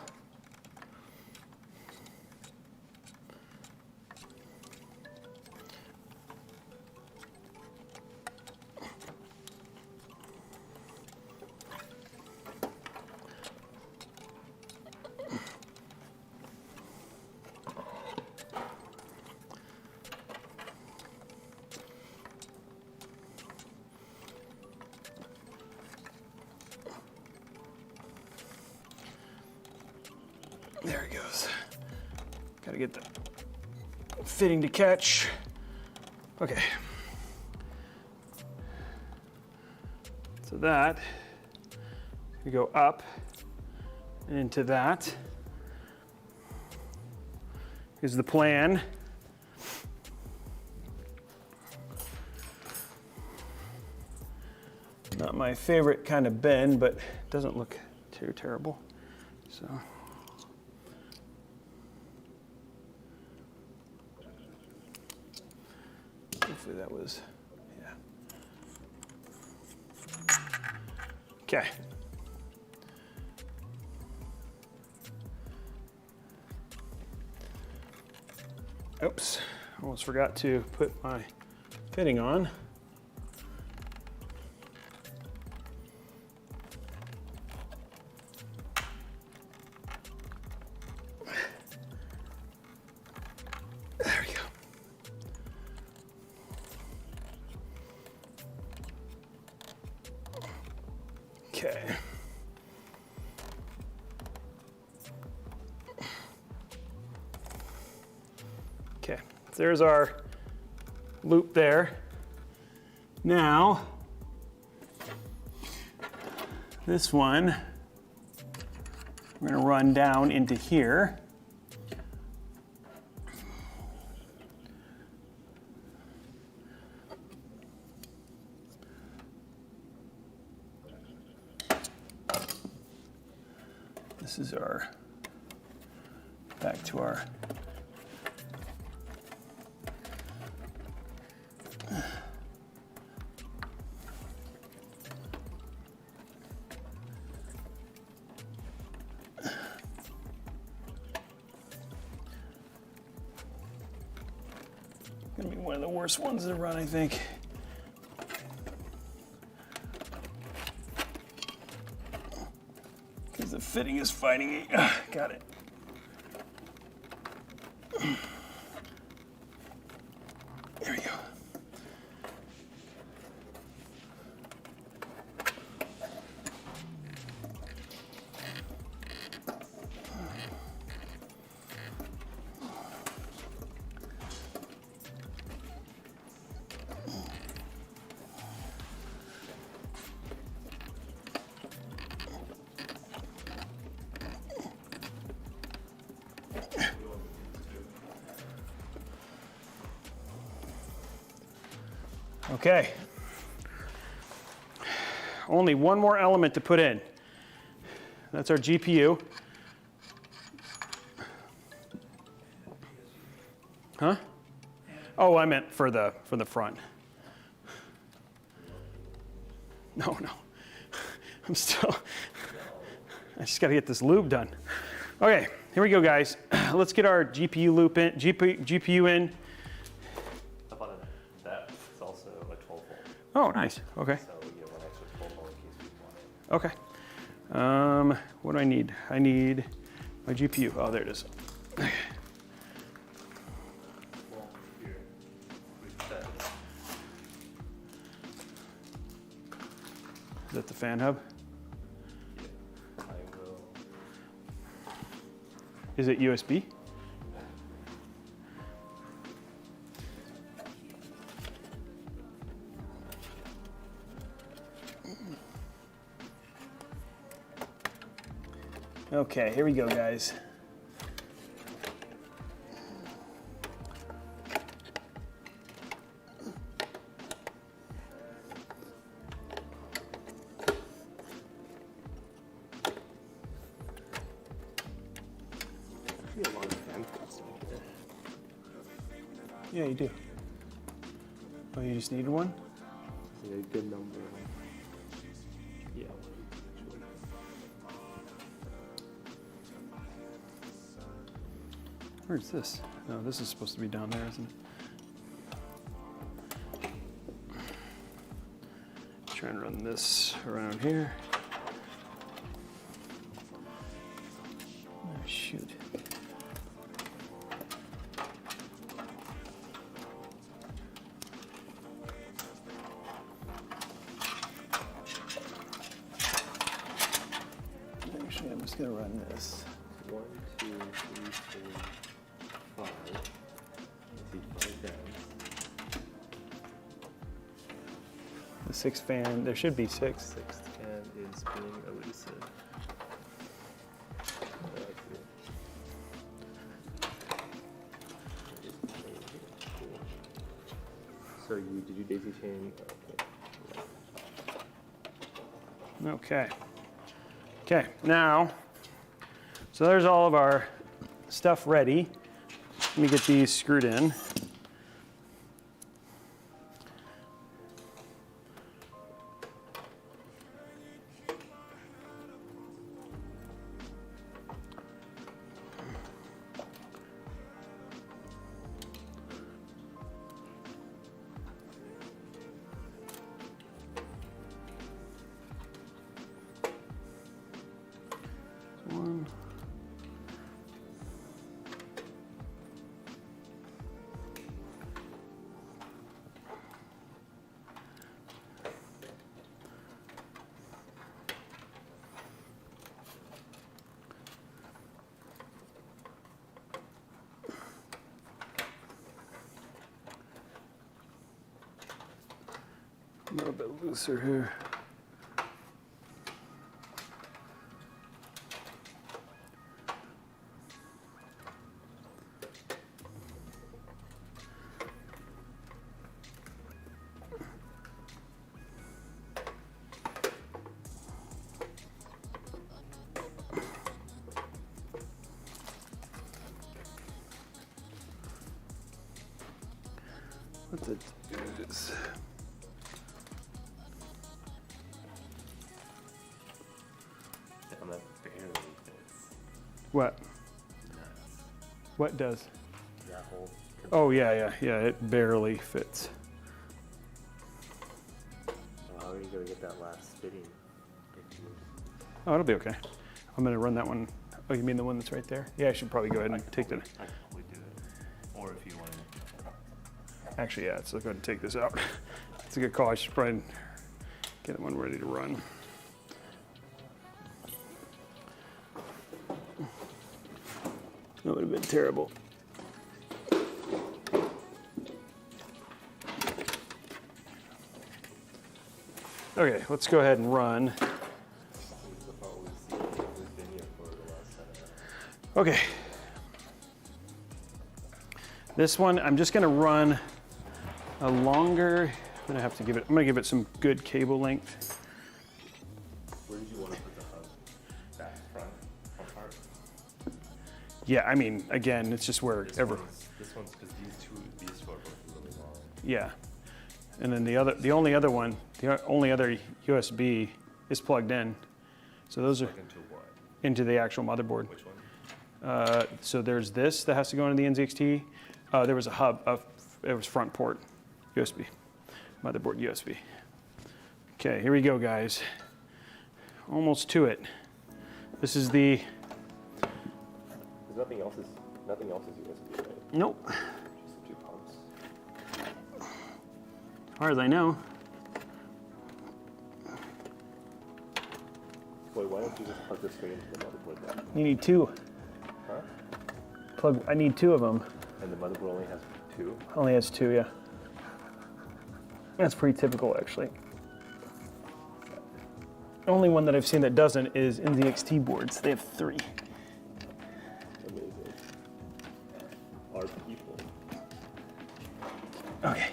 There it goes. Gotta get the fitting to catch. Okay. So that, we go up and into that is the plan. Not my favorite kind of bend, but it doesn't look too terrible. So. Hopefully that was, yeah. Okay. Oops, almost forgot to put my fitting on. There we go. Okay. Okay, there's our loop there. Now, this one, we're gonna run down into here. This is our, back to our, Gonna be one of the worst ones to run, I think. Because the fitting is fighting me. Got it. There we go. Okay. Only one more element to put in. That's our GPU. Huh? Oh, I meant for the front. No. I'm still, I just got to get this lube done. Okay, here we go, guys. Let's get our GPU loop in, GPU in. How about that? It's also a 12 volt. Oh, nice. Okay. So we get one extra 12 volt in case we want it. Okay. What do I need? I need my GPU. Oh, there it is. Well, here, we set it. Is that the fan hub? Yeah, I will. Is it USB? Okay, here we go, guys. I see a lot of fan ports in here. Yeah, you do. Oh, you just needed one? Is it a good number? Yeah. Where's this? No, this is supposed to be down there, isn't it? Try and run this around here. Oh, shoot. Actually, I'm just gonna run this. 1, 2, 3, 4, 5. Let's see, 5 down. The sixth fan, there should be six. Sixth fan is being elusive. So did you daisy chain? Okay. Okay, now, so there's all of our stuff ready. Let me get these screwed in. One. A little bit looser here. What the deuce? Damn, that barely fits. What? Nuts. What does? That whole Oh yeah, it barely fits. How are you going to get that last fitting? Oh, it'll be okay. I'm gonna run that one. Oh, you mean the one that's right there? Yeah, I should probably go ahead and take that. I can probably do it. Or if you want to. Actually, yeah, let's go ahead and take this out. It's a good call. I should probably get that one ready to run. That would have been terrible. Okay, let's go ahead and run. Okay. This one, I'm just gonna run a longer, I'm gonna give it some good cable length. Where did you want to put the hub? Back, front part? Yeah, I mean, again, it's just wherever. This one's because these two are both really long. Yeah. And then the only other one, the only other USB is plugged in. So those are Plug into what? into the actual motherboard. Which one? So there's this that has to go into the NZXT. There was a hub, it was front port USB, motherboard USB. Okay, here we go, guys. Almost to it. This is the, Nothing else is USB, right? nope, Just the two pumps. as far as I know. Boy, why don't you just plug this straight into the motherboard then? You need two. Huh? I need two of them. And the motherboard only has two? Only has two, yeah. That's pretty typical, actually. The only one that I've seen that doesn't is NZXT boards. They have three. Amazing. Our people. Okay.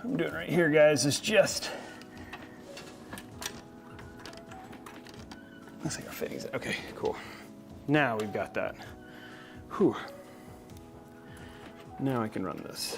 I'm doing right here, guys, is just, looks like our fitting's, okay, cool. Now we've got that. Whew. Now I can run this.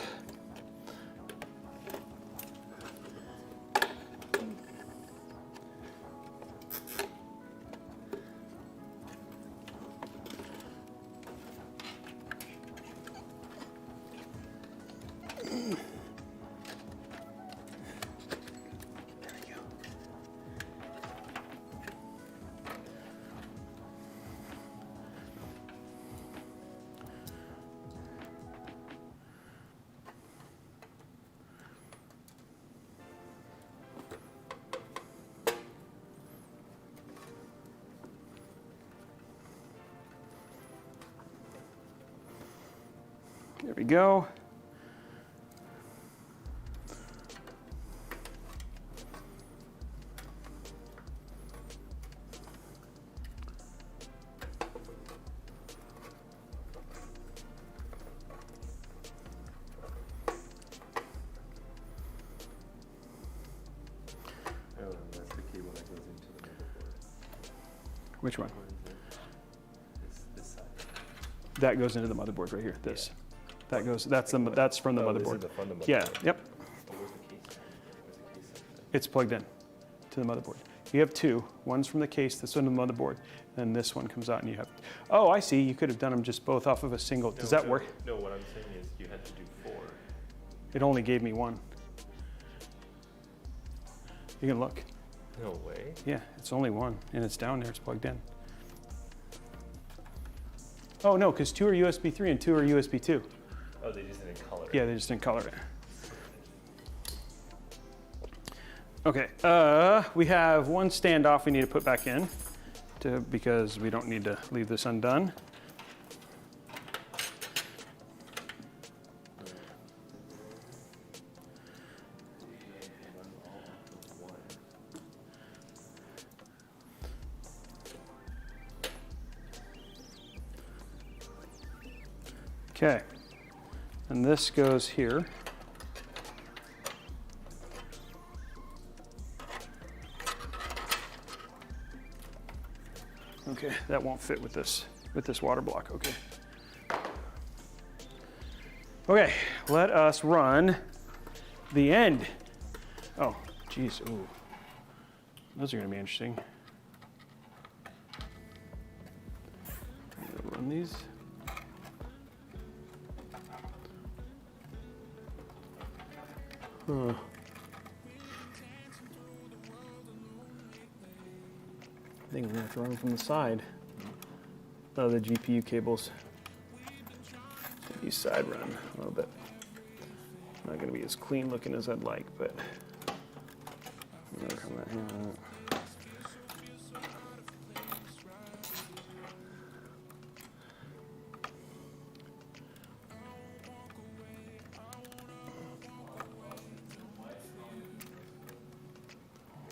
There we go. Oh, and that's the cable that goes into the motherboard. Which one? What is it? This side. That goes into the motherboard right here, this. That goes, that's from the Oh, this is motherboard. the front of the Yeah, motherboard. yep. Oh, where's the case? Where's the case section? It's plugged in to the motherboard. You have two. One's from the case, this one to the motherboard, and this one comes out and you have, oh, I see, you could have done them just both off of a single. Does that work? No, what I'm saying is you had to do 4. It only gave me one. You can look. No way. Yeah, it's only one, and it's down there, it's plugged in. Oh no, because 2 are USB 3 and 2 are USB 2. Oh, they just didn't color it. Yeah, they just didn't color it. Okay, we have one standoff we need to put back in because we don't need to leave this undone. Okay, and this goes here. Okay, that won't fit with this water block. Okay. Okay, let us run the end. Oh, geez. Ooh. Those are going to be interesting. I'm gonna run these. Huh. I think I'm gonna have to run from the side. Oh, the GPU cables. GPU side run a little bit. Not gonna be as clean looking as I'd like, but work on that.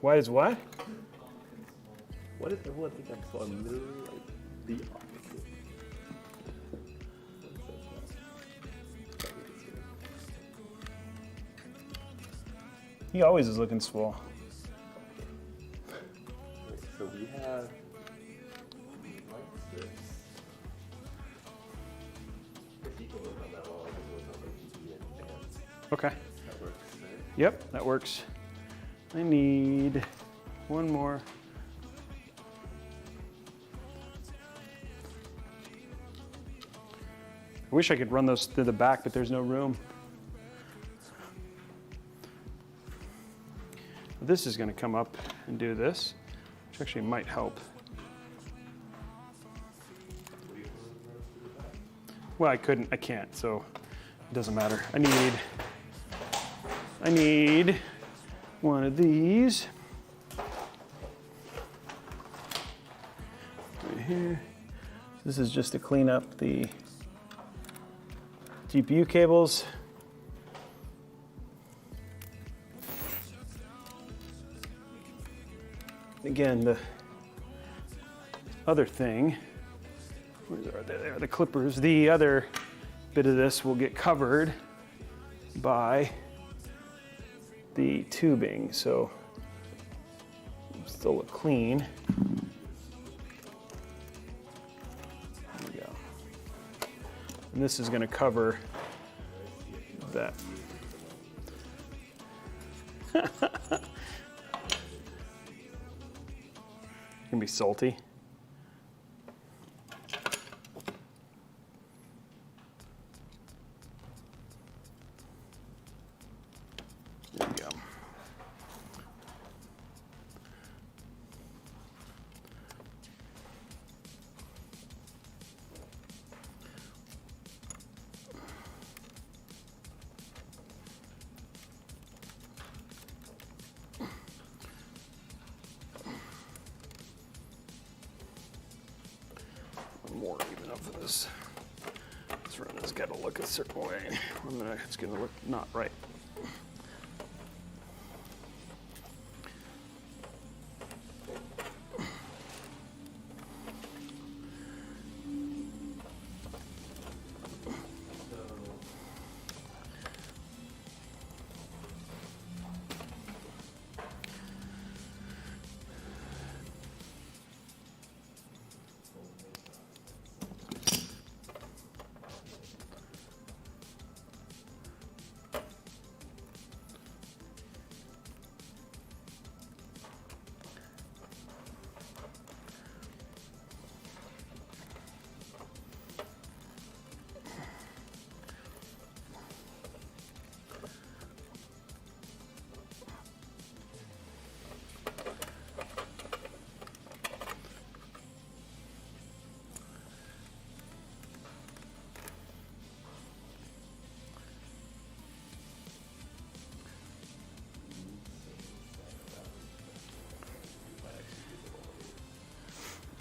Why is what? What if everyone thinks I'm so I'm literally like the opposite? He always is looking swole. Wait, so we have like this. If you can look on that wall, I can look on the GPU advanced. Okay. That works, right? Yep, that works. I need one more. I wish I could run those through the back, but there's no room. This is going to come up and do this, which actually might help. Well, I can't, so it doesn't matter. I need one of these right here. This is just to clean up the GPU cables. Again, the other thing, there are the clippers. The other bit of this will get covered by the tubing, so it'll still look clean. There we go. And this is going to cover that. Gonna be salty. There we go. More even of this. This run has got to look a certain way. It's going to look not right.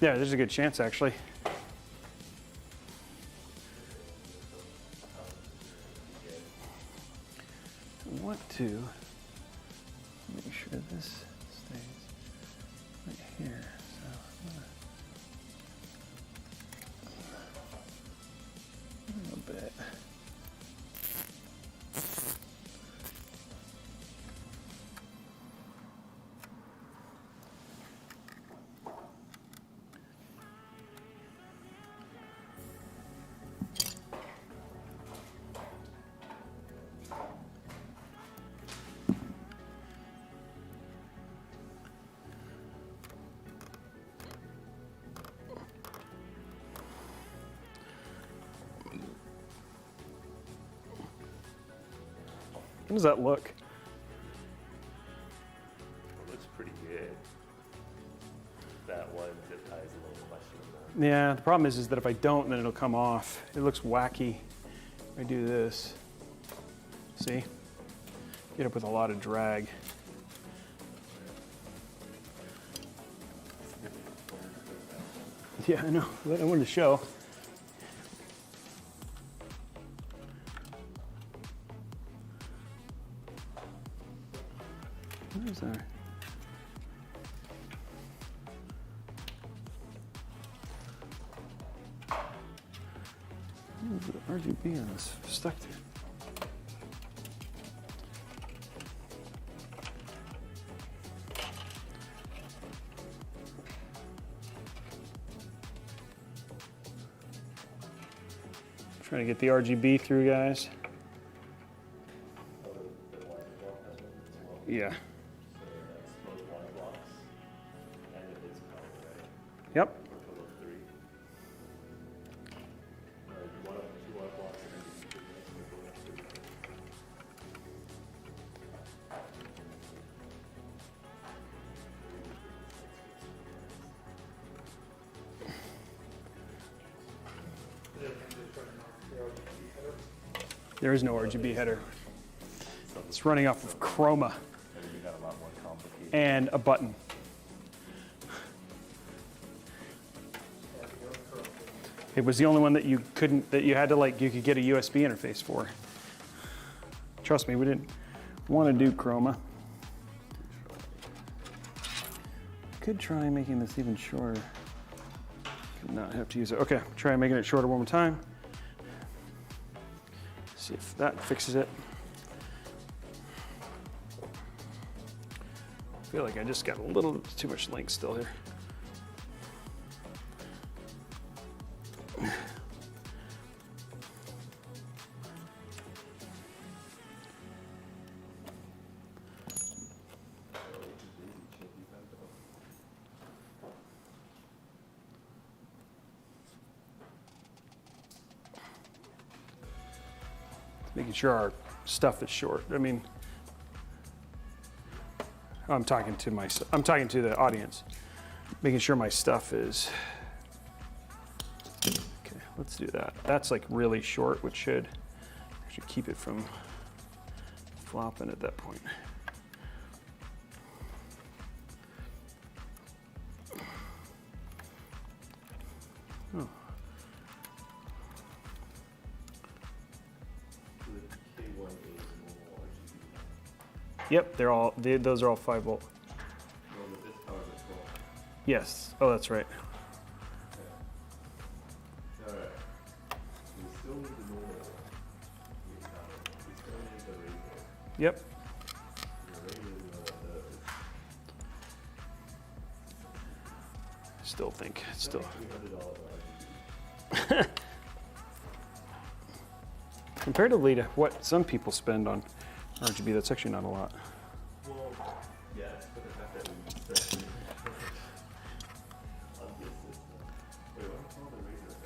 Yeah, there's a good chance actually. I want to make sure this stays right here. So a little bit. How does that look? It looks pretty good. That one zip tie is a little questionable. Yeah, the problem is that if I don't, then it'll come off. It looks wacky. If I do this, see? Get up with a lot of drag. Yeah, I know. I wanted to show. What is that? What is the RGB on this? Stuck there. Trying to get the RGB through, guys. Yeah. Yep. There is no RGB header. It's running off of chroma and a button. It was the only one that you couldn't, that you had to like, you could get a USB interface for. Trust me, we didn't want to do chroma. Could try making this even shorter. Could not have to use it. Okay, try making it shorter one more time. See if that fixes it. I feel like I just got a little too much length still here. Making sure our stuff is short. I mean, I'm talking to the audience. Making sure my stuff is, okay, let's do that. That's like really short, which should keep it from flopping at that point. Oh. Yep, those are all 5 volt. Yes. Oh, that's right. Yep. Still think it's still. Comparatively to what some people spend on RGB, that's actually not a lot. Well, yes, but the fact that we especially on this system. Wait, what's called the razor?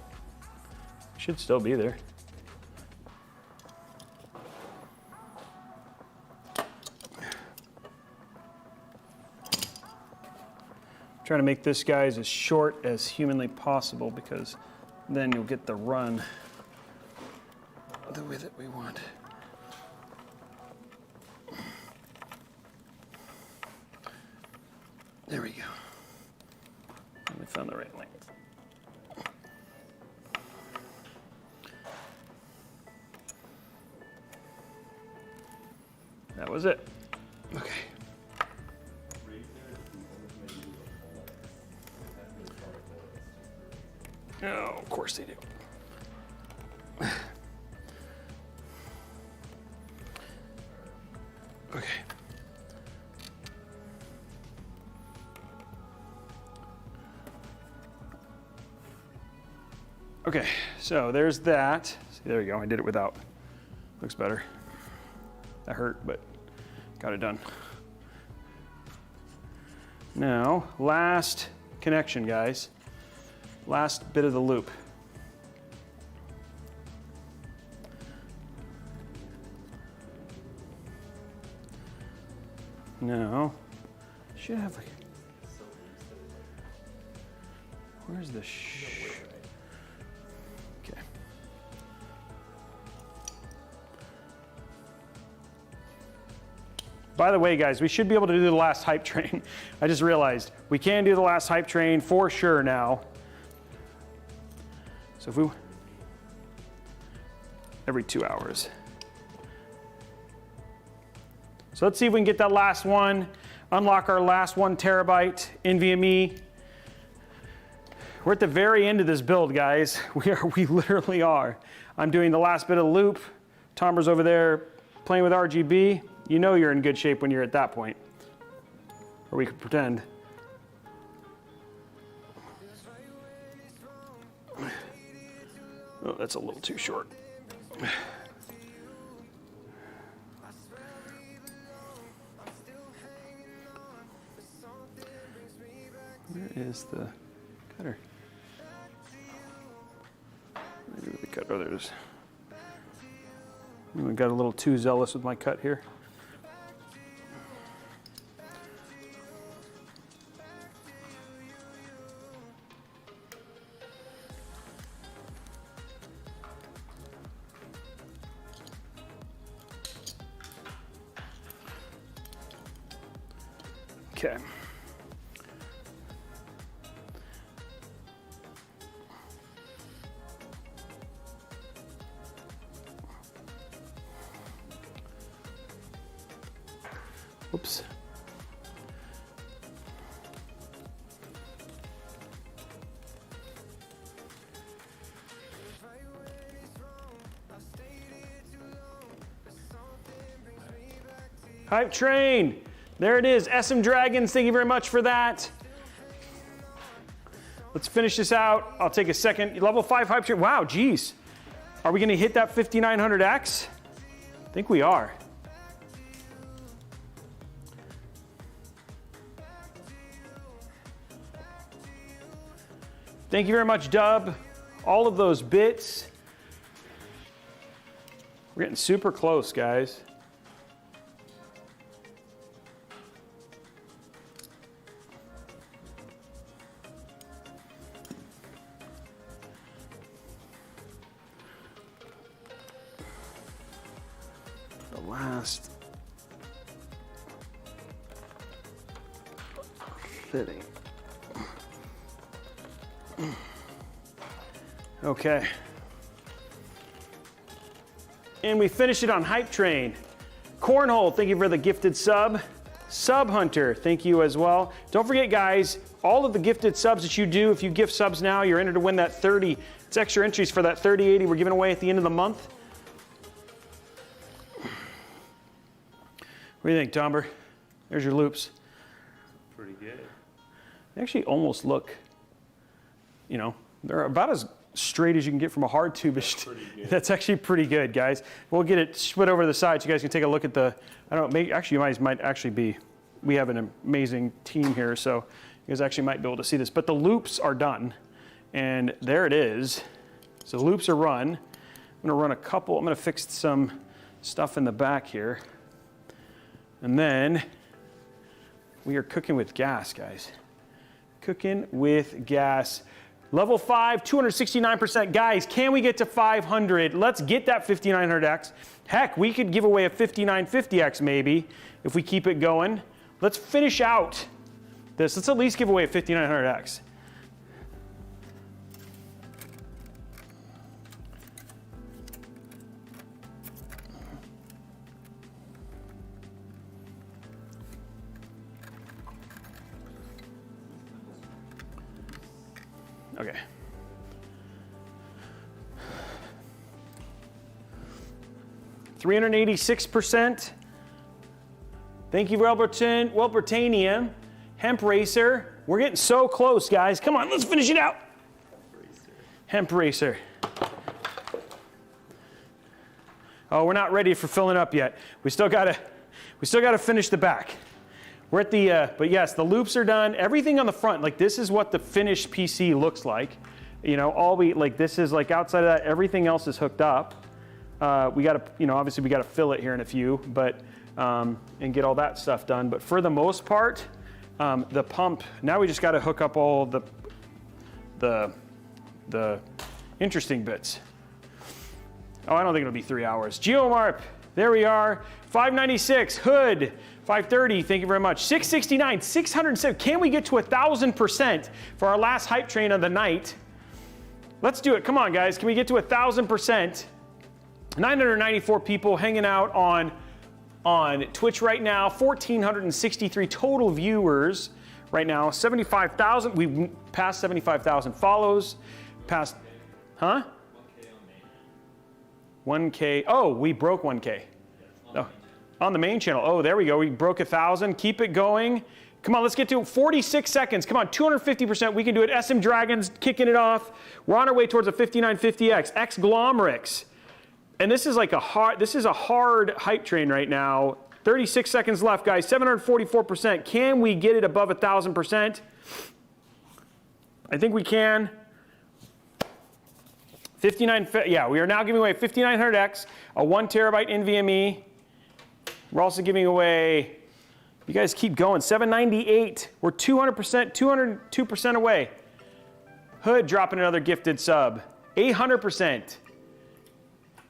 Should still be there. Trying to make this, guys, as short as humanly possible because then you'll get the run the way that we want. There we go. We found the right length. That was it. Okay. Oh, of course they do. Okay. Okay, so there's that. See, there you go, I did it without. Looks better. That hurt, but got it done. Now, last connection, guys. Last bit of the loop. No. Should have like. Where's the Okay. By the way, guys, we should be able to do the last hype train. I just realized we can do the last hype train for sure now. So if we every 2 hours. So let's see if we can get that last one, unlock our last 1 terabyte NVMe. We're at the very end of this build, guys. We literally are. I'm doing the last bit of the loop. Tomer's over there playing with RGB. You know you're in good shape when you're at that point. Or we could pretend. Oh, that's a little too short. Where is the cutter? Maybe the cutter. Oh, there it is. I got a little too zealous with my cut here. Okay. Oops. Hype train. There it is. SM Dragons, thank you very much for that. Let's finish this out. I'll take a second. Level 5 hype train. Wow, geez. Are we going to hit that 5900X? I think we are. Thank you very much, Dub. All of those bits. We're getting super close, guys. The last fitting. Okay. And we finish it on Hype Train. Cornhole, thank you for the gifted sub. Sub Hunter, thank you as well. Don't forget, guys, all of the gifted subs that you do, if you gift subs now, you're entered to win that 30. It's extra entries for that 3080 we're giving away at the end of the month. What do you think, Tomber? There's your loops. Pretty good. They actually almost look, you know, they're about as straight as you can get from a hard tube. That's actually pretty good, guys. We'll get it split over to the side so you guys can take a look at the, I don't know, maybe, actually you guys might actually be, we have an amazing team here, so you guys actually might be able to see this. But the loops are done, and there it is. So the loops are run. I'm gonna run a couple, I'm gonna fix some stuff in the back here. And then we are cooking with gas, guys. Cooking with gas. Level 5, 269%. Guys, can we get to 500? Let's get that 5900X. Heck, we could give away a 5950X maybe if we keep it going. Let's finish out this. Let's at least give away a 5900X. Okay. $386%. Thank you, Welbertania. Hemp Racer. We're getting so close, guys. Come on, let's finish it out. Hemp Racer. Oh, we're not ready for filling up yet. We still gotta finish the back. We're at the, but yes, the loops are done. Everything on the front, like this is what the finished PC looks like. You know, like this is like outside of that, everything else is hooked up. We gotta, you know, obviously we gotta fill it here in a few, but and get all that stuff done. But for the most part, the pump, now we just got to hook up all the interesting bits. Oh, I don't think it'll be 3 hours. GeoMarp, there we are. 596, Hood, 530, thank you very much. 669, 607, can we get to 1,000% for our last hype train of the night? Let's do it, come on guys, can we get to 1,000%? 994 people hanging out on Twitch right now, 1,463 total viewers right now, 75,000, we passed 75,000 follows, passed, huh? 1K, oh, we broke 1K. Oh, on the main channel, oh, there we go, we broke 1,000, keep it going. Come on, let's get to 46 seconds, come on, 250%, we can do it. SM Dragons kicking it off. We're on our way towards a 5950X, X-Glomerics. And this is like a hard hype train right now. 36 seconds left, guys, 744%. Can we get it above 1,000%? I think we can. 59, yeah, we are now giving away 5900X, a 1 terabyte NVMe. We're also giving away, you guys keep going, 798. We're 200%, 202% away. Hood dropping another gifted sub. 800%.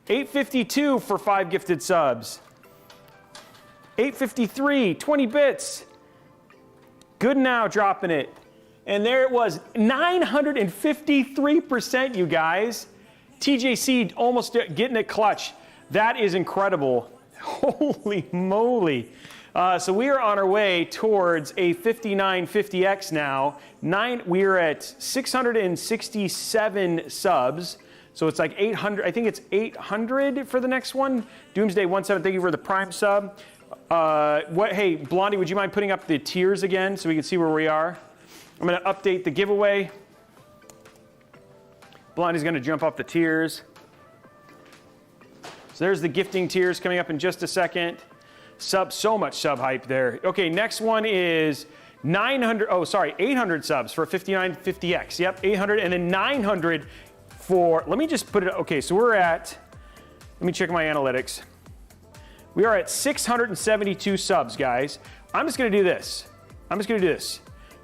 852 for 5 gifted subs. 853, 20 bits. Good now dropping it. And there it was, 953%, you guys. TJC almost getting it clutch. That is incredible. Holy moly. So we are on our way towards a 5950X now. We are at 667 subs. So it's like 800, I think it's 800 for the next one. Doomsday17, thank you for the Prime sub. Hey, Blondie, would you mind putting up the tiers again so we can see where we are? I'm gonna update the giveaway. Blondie's gonna jump up the tiers. So there's the gifting tiers coming up in just a second. So much sub hype there. Okay, next one is 800 subs for 5950X. Yep, 800 and then 900 for, let me just put it, okay, so we're at, let me check my analytics. We are at 672 subs, guys. I'm just gonna do this.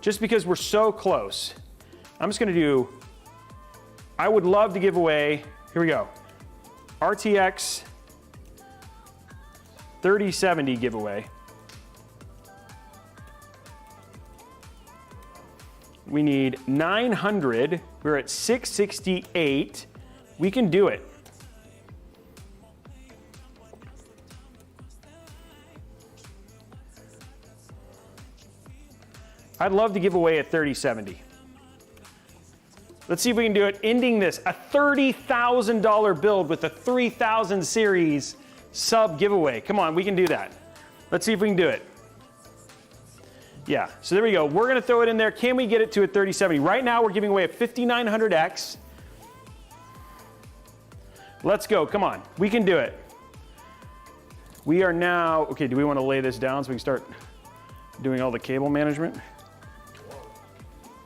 Just because we're so close. I'm just gonna do, I would love to give away, here we go, RTX 3070 giveaway. We need 900, we're at 668. We can do it. I'd love to give away a 3070. Let's see if we can do it, ending this, a $30,000 build with a 3000 series sub giveaway. Come on, we can do that. Let's see if we can do it. Yeah, so there we go. We're gonna throw it in there. Can we get it to a 3070? Right now, we're giving away a 5900X. Let's go, come on, we can do it. We are now, okay, do we wanna lay this down so we can start doing all the cable management?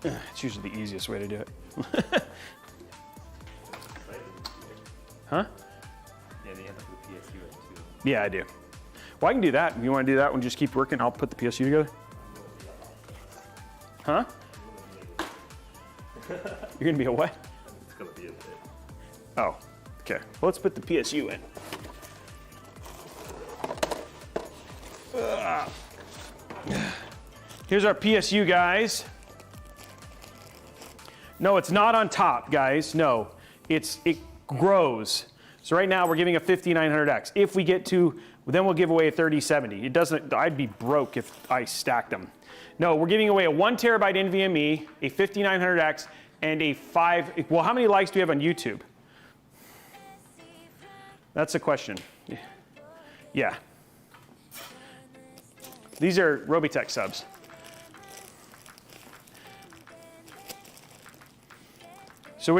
It's usually the easiest way to do it. Huh? Yeah, they have to put PSU in too. Yeah, I do. Well, I can do that. If you want to do that one, just keep working. I'll put the PSU together. Huh? You're going to be a what? It's gonna be a bit. Oh, okay. Well, let's put the PSU in. Here's our PSU, guys. No, it's not on top, guys. No, it grows. So right now we're giving a 5900X. If we get to, then we'll give away a 3070. It doesn't, I'd be broke if I stacked them. No, we're giving away a 1 terabyte NVMe, a 5900X, and a 5, well, how many likes do we have on YouTube? That's the question. Yeah. These are Robeytech subs. So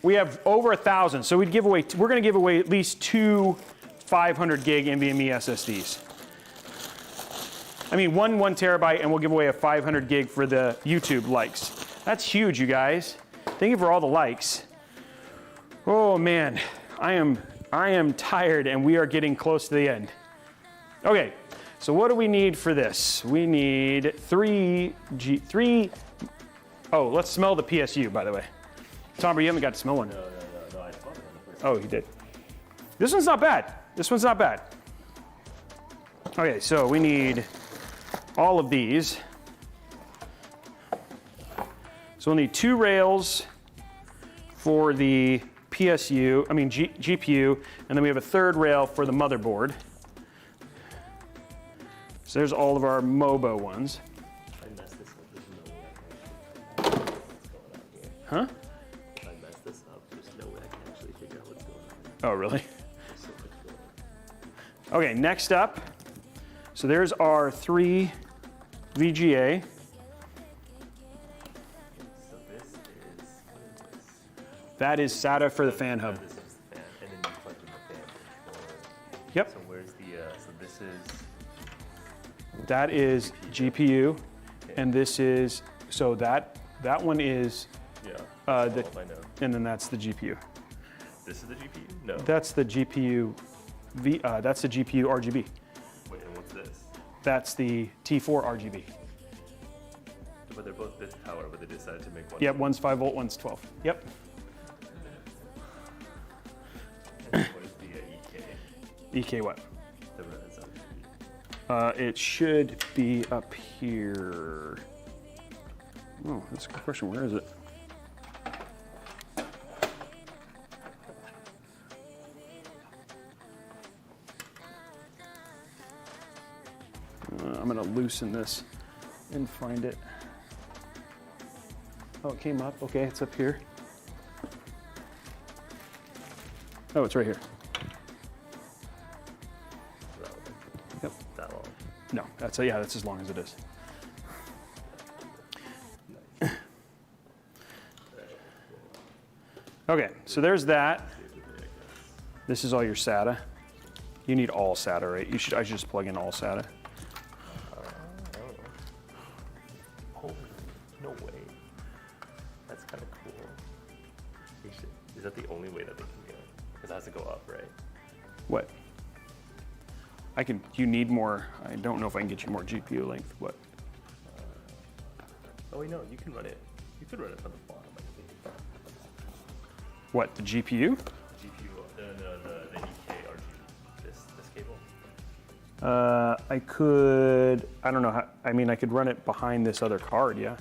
we have over 1,000. So we're gonna give away at least 2 500 gig NVMe SSDs. I mean, one terabyte, and we'll give away a 500 gig for the YouTube likes. That's huge, you guys. Thank you for all the likes. Oh man, I am tired, and we are getting close to the end. Okay, So what do we need for this? We need three. Oh, let's smell the PSU, by the way. Tom, you haven't got to smell one. No, I thought it. Oh, you did. This one's not bad. This one's not bad. Okay, so we need all of these. So we'll need 2 rails for the PSU, GPU, and then we have a 3rd rail for the motherboard. So there's all of our MOBO ones. I messed this up. There's no way I can actually figure out what's going on here. Huh? If I mess this up, there's no way I can actually figure out what's going on. Oh, really? There's so much going on. Okay, next up. So there's our 3 VGA. So this is, what is this? That is SATA for the fan hub. This is the fan, and then you plug in the fan for. Yep. So where's the? So this is. That is GPU, and this is, so that one is, Yeah. the, I know. and then that's the GPU. This is the GPU? No. That's the GPU, that's the GPU RGB. Wait, and what's this? That's the T4 RGB. But they're both bits power, but they decided to make one. Yep, one's 5 volt, one's 12. Yep. And what is the EK? EK what? The res of It should be up here. Oh, that's a good question. Where is it? I'm gonna loosen this and find it. Oh, it came up. Okay, it's up here. Oh, it's right here. Yep. that long. No, that's as long as it is. Okay, so there's that. This is all your SATA. You need all SATA, right? I should just plug in all SATA. Oh, no way. That's kind of cool. Is that the only way that they can do it? Because it has to go up, right? What? You need more. I don't know if I can get you more GPU length. What? Oh wait, no, you can run it. You could run it from the bottom, I think. What, the GPU? GPU, the EK RGB, this cable. I could, I don't know how, I could run it behind this other card, yeah,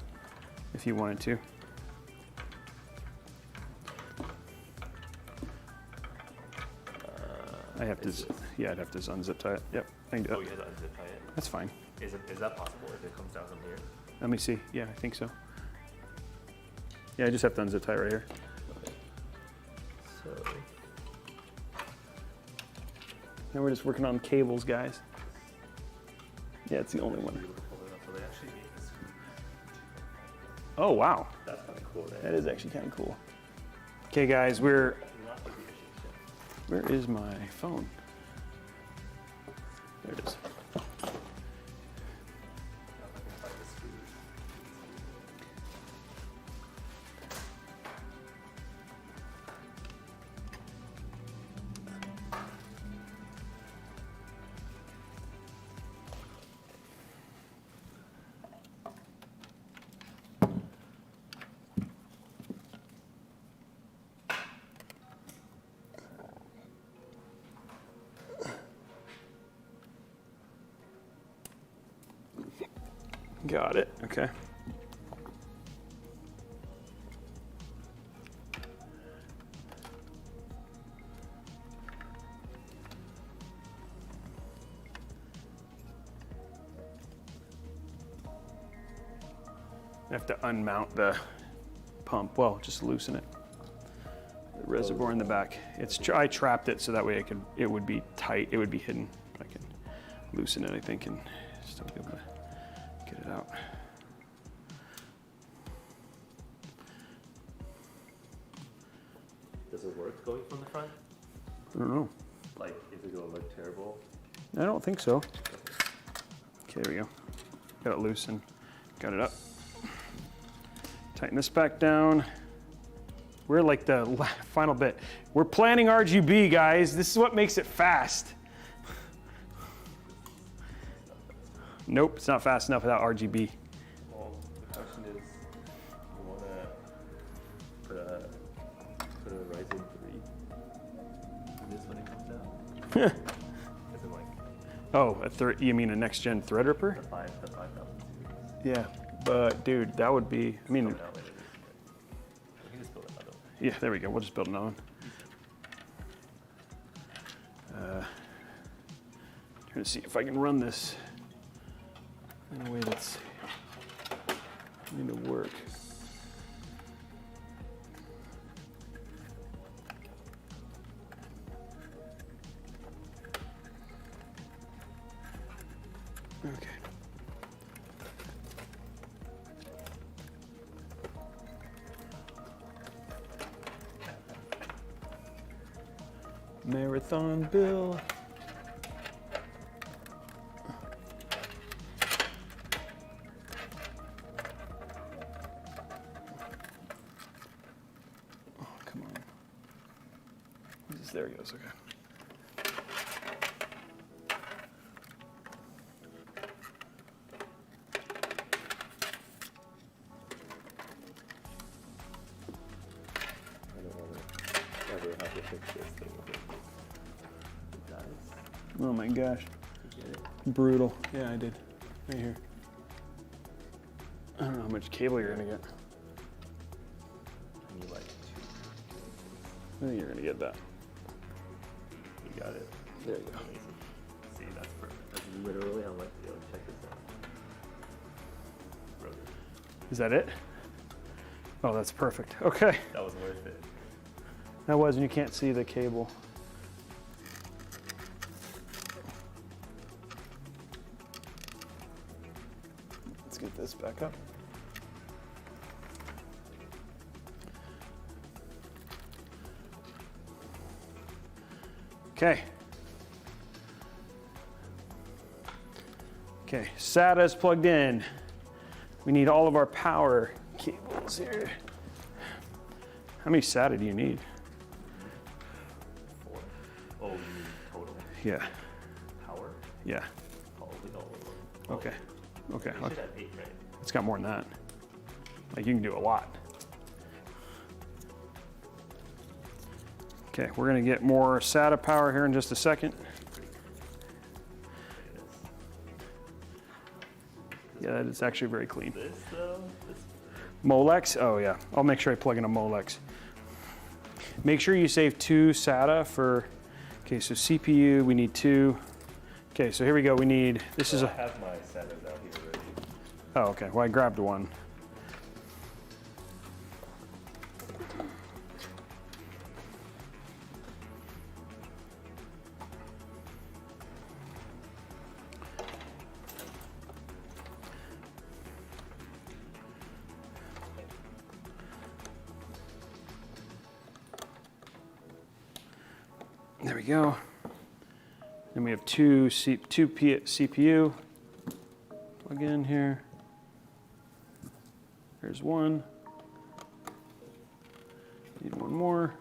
if you wanted to. I'd have to unzip tie it. Yep, I can do Oh, you that. have to unzip tie it. That's fine. Is that possible if it comes down from here? Let me see. Yeah, I think so. Yeah, I just have to unzip tie right here. So, Now we're just working on cables, guys. Yeah, it's the only one. you would pull it up, so they actually made this. Oh, wow. That's kind of cool, man. That is actually kind of cool. Okay, guys, where is my phone? There it is. Got it. Okay. I have to unmount the pump. Well, just loosen it. The reservoir in the back. I trapped it so that way it would be tight. It would be hidden. I can loosen it, I think, and still be able to get it out. Does it work going from the front? I don't know. Like, is it gonna look terrible? I don't think so. Okay, there we go. Got it loose and got it up. Tighten this back down. We're like the final bit. We're planning RGB, guys. This is what makes it fast. Nope, it's not fast enough without RGB. Well, the question is, you want to put a Ryzen 3 in this when it comes out? As in like Oh, you mean a next gen Threadripper? the 5000 series. Yeah, but dude, that would be, I mean, Coming out later this year. We can just build another one. yeah, there we go. We'll just build another one. Trying to see if I can run this in a way that's going to work. Okay. Marathon Bill. Oh, come on. There he goes, okay. I don't want to ever have to fix this thing with it dies. Oh my gosh. You get it? Brutal. Yeah, I did. Right here. I don't know how much cable you're gonna get. I need like 2. I think you're gonna get that. You got it. There you go. Amazing. See, that's perfect. That's literally how much. Yo, check this out. Robey. Is that it? Oh, that's perfect. Okay. That was worth it. That was, and you can't see the cable. Let's get this back up. Okay. Okay, SATA is plugged in. We need all of our power cables here. How many SATA do you need? 4. Oh, you mean total Yeah, power? yeah. Probably all of them. Okay, okay. You should have 8, right? It's got more than that. Like, you can do a lot. Okay, we're gonna get more SATA power here in just a second. Yeah, that is actually very clean. This though, this Molex, oh yeah. I'll make sure I plug in a Molex. Make sure you save 2 SATA for, okay, so CPU, we need 2. Okay, so here we go, we need, this is I a, have my SATAs out here already. oh, okay, well I grabbed one. There we go. Then we have two CPU. Plug in here. There's one. Need one more.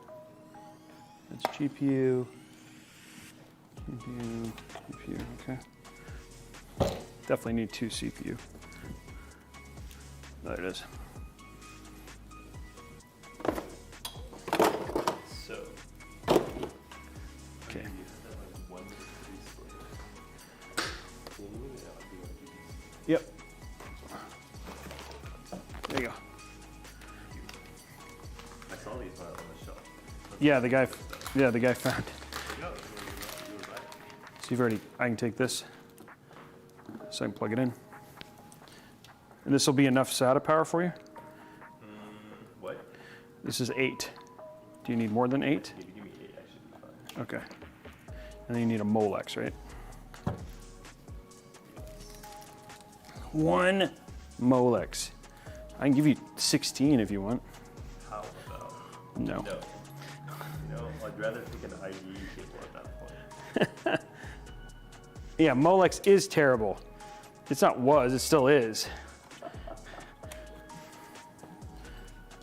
That's GPU. GPU, okay. Definitely need 2 CPU. There it is. So, Okay. Yep. There you go. I saw these on the shelf. Yeah, the guy found. You were right. So you've already, I can take this, so I can plug it in. And this will be enough SATA power for you? What? This is 8. Do you need more than 8? Maybe give me 8, I should be fine. Okay. And then you need a Molex, right? 1 Molex. I can give you 16 if you want. How about? No. No. You know, I'd rather take an IE cable at that point. Yeah, Molex is terrible. It's not was, it still is.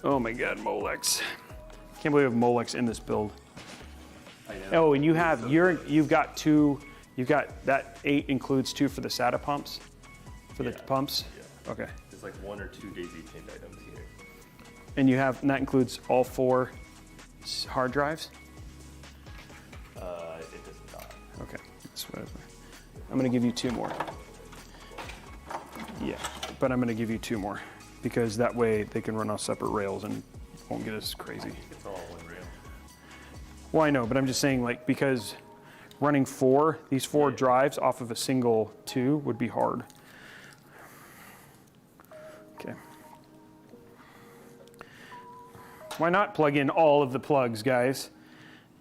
Oh my God, Molex. Can't believe I have Molex in this build. I know. Oh, and you have, you've got 2, you've got, that 8 includes 2 for the SATA pumps. for the Yeah. pumps? Yeah. Okay. There's like 1 or 2 daisy chained items here. And and that includes all 4 hard drives? It does not. Okay. That's what I'm going to give you 2 more. Yeah, but I'm going to give you 2 more because that way they can run off separate rails and won't get as crazy. It's all one rail. Well, I know, but I'm just saying, like, because running these 4 drives off of a single 2 would be hard. Okay. Why not plug in all of the plugs, guys?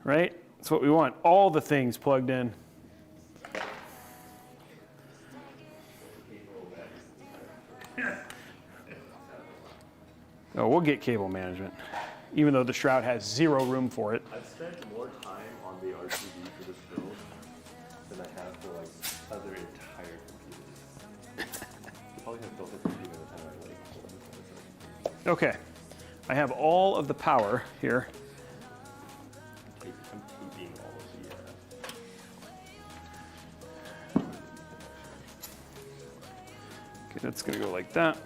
Right? That's what we want. All the things plugged in. Oh, we'll get cable management, even though the Shroud has 0 room for it. I've spent more time on the RGB for this build than I have for like other entire computers. I probably have built a computer that I like. Okay, I have all of the power here. I'm taping all of the. Okay, that's gonna go like that.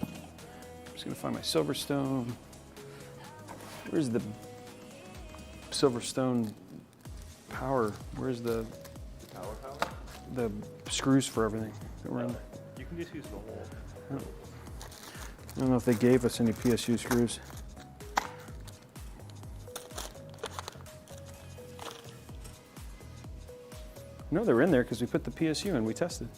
I'm just gonna find my Silverstone. Where's the Silverstone power? Where's the Power? the screws for everything that were in? You can just use the whole. I don't know if they gave us any PSU screws. No, they were in there because we put the PSU in. We tested.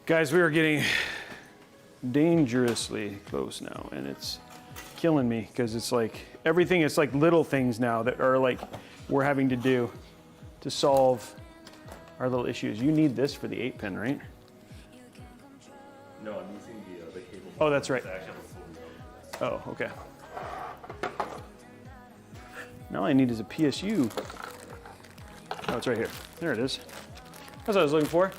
Guys, we are getting dangerously close now, and it's killing me because it's like everything is like little things now that are like we're having to do to solve our little issues. You need this for the 8-pin, right? No, I'm using the cable. Oh, that's right. It's actually a full Oh, okay. Now all I need is a PSU. Oh, it's right here. There it is. That's what I was looking for.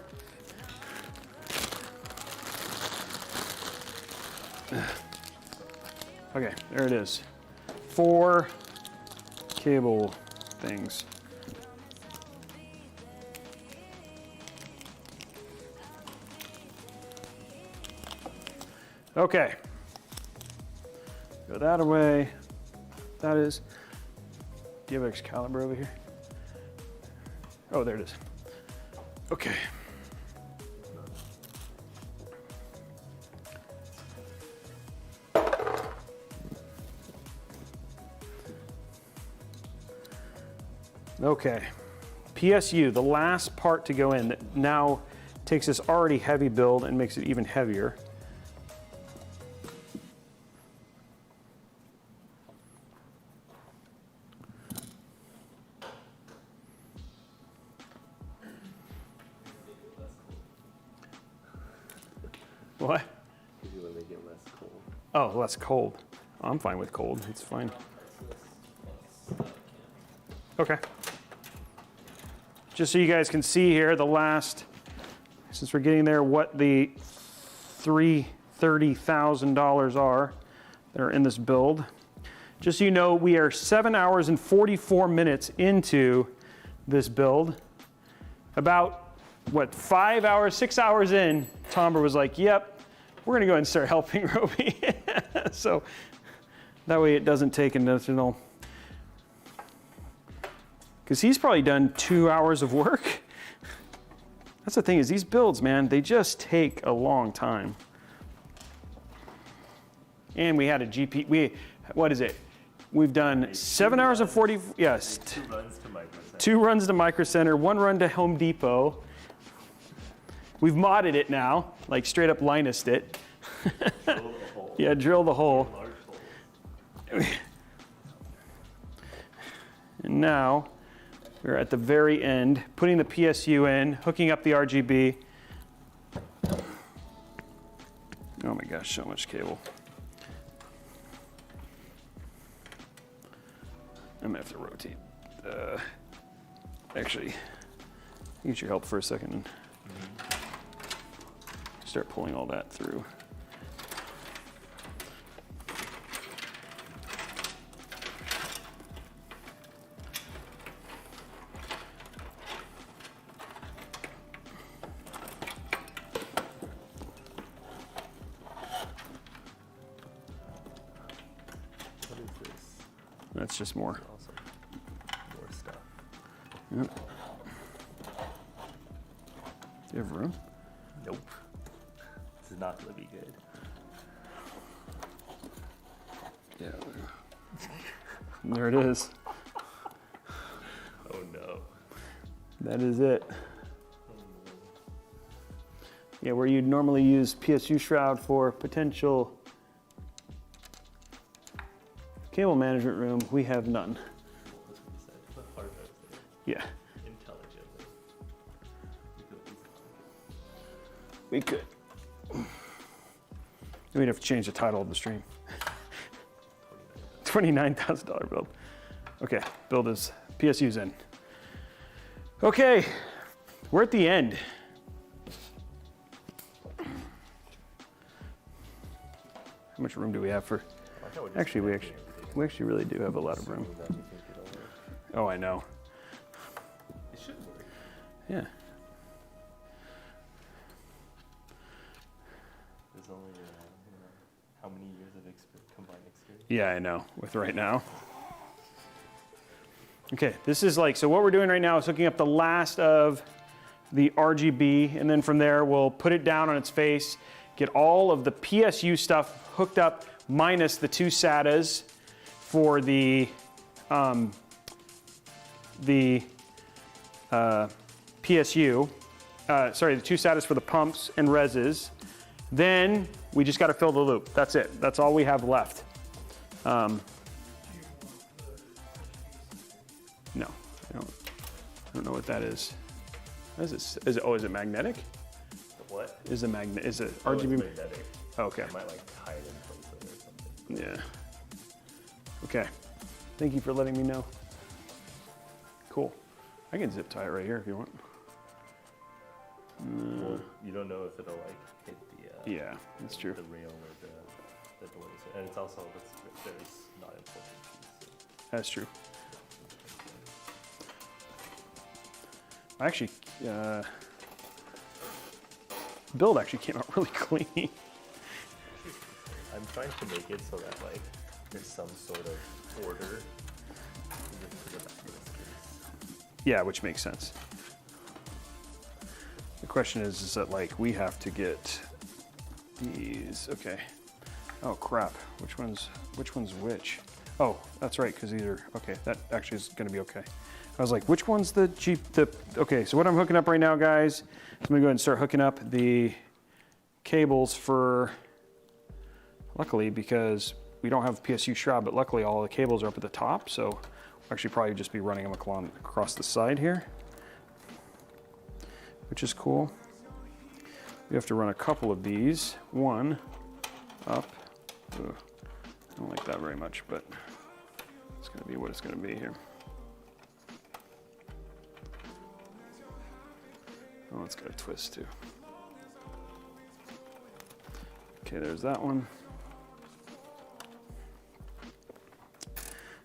Okay, there it is. 4 cable things. Okay. Go that away. That is. Do you have Excalibur over here? Oh, there it is. Okay. Okay. PSU, the last part to go in that now takes this already heavy build and makes it even heavier. What? Because you want to make it less cold. Oh, less cold. I'm fine with cold. It's fine. Okay. Just so you guys can see here, the last, since we're getting there, what the $30,000 are that are in this build. Just so you know, we are 7 hours and 44 minutes into this build. About, what, 5 hours, 6 hours in, Tomber was like, yep, we're gonna go ahead and start helping Robey. So that way it doesn't take an additional, because he's probably done 2 hours of work. That's the thing is these builds, man, they just take a long time. And we had a GP, what is it? We've done 7 hours and 40, yes. 2 runs to Micro Center. 2 runs to Micro Center, 1 run to Home Depot. We've modded it now, like straight up Linus'd it. Drill the hole. Yeah, drill the hole. Large hole. And now we're at the very end, putting the PSU in, hooking up the RGB. Oh my gosh, so much cable. I'm gonna have to rotate. Actually, I need your help for a second and start pulling all that through. That's just more. Also, more stuff. Yep. Do you have room? Nope. This is not gonna be good. Yeah. There it is. Oh no. That is it. Yeah, where you'd normally use PSU shroud for potential cable management room, we have none. That's what he said. Put hard drives there. Yeah, Intelligently. we could. We'd have to change the title of the stream. $29,000 build. Okay, build is PSU's in. Okay, we're at the end. How much room do we have for? Actually, we actually really do have a lot of room. Oh, I know. It should work. Yeah. There's only how many years of combined experience? Yeah, I know. With right now. Okay, this is like, so what we're doing right now is hooking up the last of the RGB, and then from there we'll put it down on its face, get all of the PSU stuff hooked up minus the two SATAs for the PSU. Sorry, the two SATAs for the pumps and reses. Then we just got to fill the loop. That's it. That's all we have left. No, I don't know what that is. What is it? Oh, is it magnetic? The what? Is it magnet? Is it Oh, it's RGB? magnetic. Okay. I might like tie it in place or something. Yeah. Okay. Thank you for letting me know. Cool. I can zip tie it right here if you want. Well, you don't know if it'll like hit the Yeah, that's true. the rail or the doors, and it's also that's very not important piece. That's true. Actually, build actually came out really clean. I'm trying to make it so that like there's some sort of order to the back of this case. Yeah, which makes sense. The question is that like we have to get these. Okay. Oh crap! Which one's which? Oh, that's right, because these are okay. That actually is going to be okay. I was like, which one's the cheap? Okay, so what I'm hooking up right now, guys, I'm gonna go ahead and start hooking up the cables for. Luckily, because we don't have PSU shroud, but luckily all the cables are up at the top, so we'll actually probably just be running them across the side here, which is cool. We have to run a couple of these. One up. Ugh, I don't like that very much, but it's gonna be what it's gonna be here. Oh, it's got a twist too. Okay, there's that one.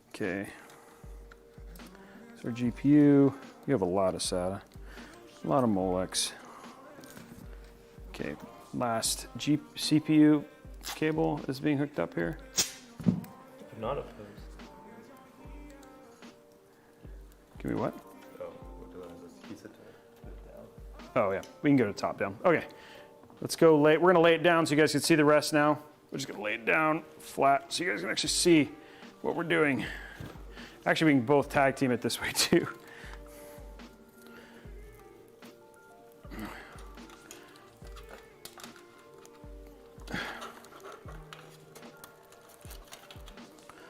Okay. So our GPU, we have a lot of SATA, a lot of Molex. Okay, last CPU cable is being hooked up here. I'm not opposed. Give me what? Oh, what do I have? This piece of tape. Put it down. Oh yeah, we can go to top down. Okay, let's go lay. We're gonna lay it down so you guys can see the rest now. We're just gonna lay it down flat so you guys can actually see what we're doing. Actually, we can both tag team it this way too.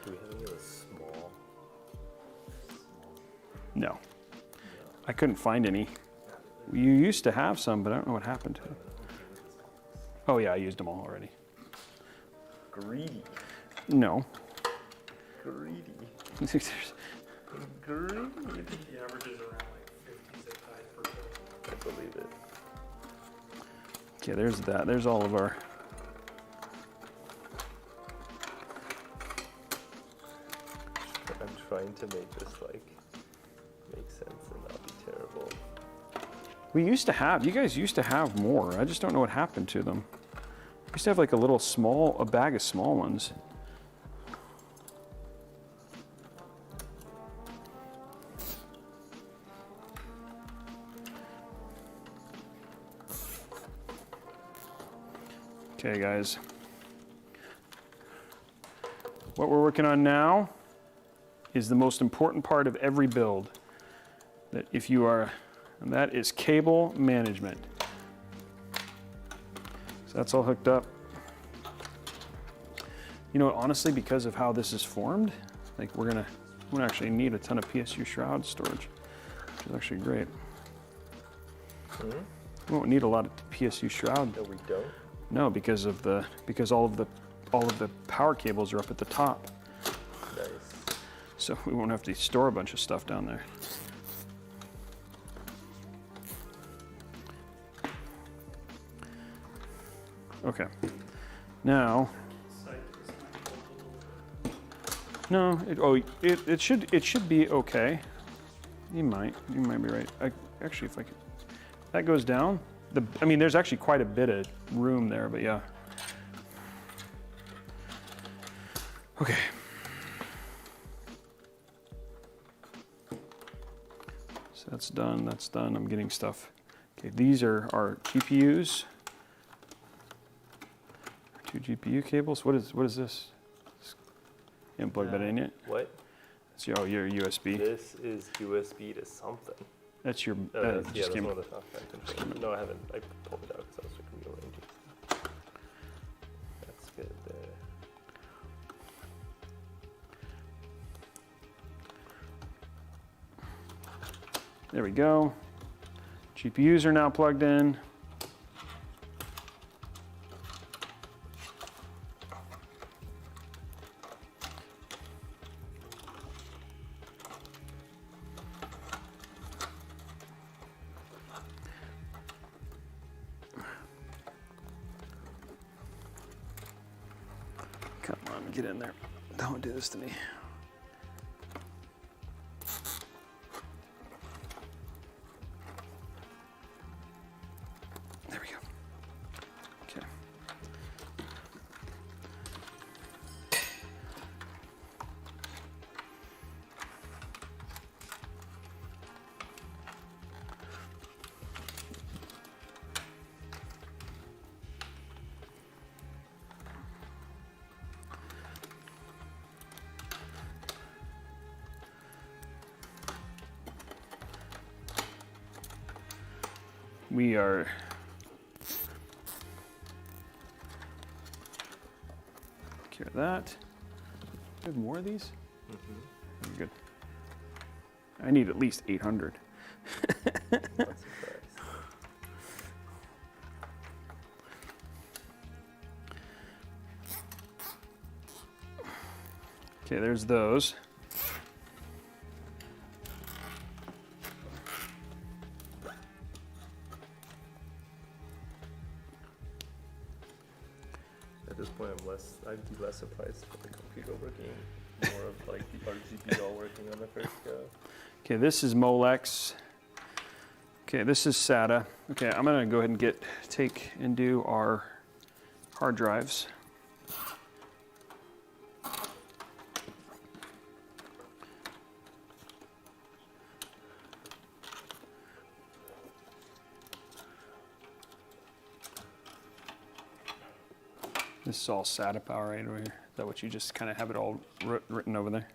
Do we have any of the small? No, I couldn't find any. You used to have some, but I don't know what happened to them. Oh yeah, I used them all already. Greedy. No. Greedy. There's- Greedy. The average is around like 50 zip ties per cable. I believe it. Okay, there's that. There's all of our. I'm trying to make this like make sense and not be terrible. We used to have. You guys used to have more. I just don't know what happened to them. We used to have like a bag of small ones. Okay, guys. What we're working on now is the most important part of every build. That if you are, and that is cable management. So that's all hooked up. You know what, honestly, because of how this is formed, like we're gonna actually need a ton of PSU shroud storage, which is actually great. We won't need a lot of PSU shroud. No, we don't. No, because all of the power cables are up at the top. Nice. So we won't have to store a bunch of stuff down there. Okay. Now. No, it should be okay. You might be right. Actually, if I could, that goes down. I mean, there's actually quite a bit of room there, but yeah. Okay. So that's done. That's done. I'm getting stuff. Okay, these are our GPUs. 2 GPU cables. What is this? You haven't plugged that in yet? What? It's your USB. This is USB to something. That's your. Yeah, just that's came. one of the software controllers. No, I haven't. I pulled it out because I was rearranging stuff. That's good there. There we go. GPUs are now plugged in. Come on, get in there. Don't do this to me. There we go. Okay. We are care of that. Do we have more of these? Mm-hmm. Good. I need at least 800. Not surprised. Okay, there's those. At this point, I'd be less surprised with the computer working, more of like the RGB all working on the first go. Okay, this is Molex. Okay, this is SATA. Okay, I'm gonna go ahead and take and do our hard drives. This is all SATA power right over here. Is that what you just kind of have it all written over there?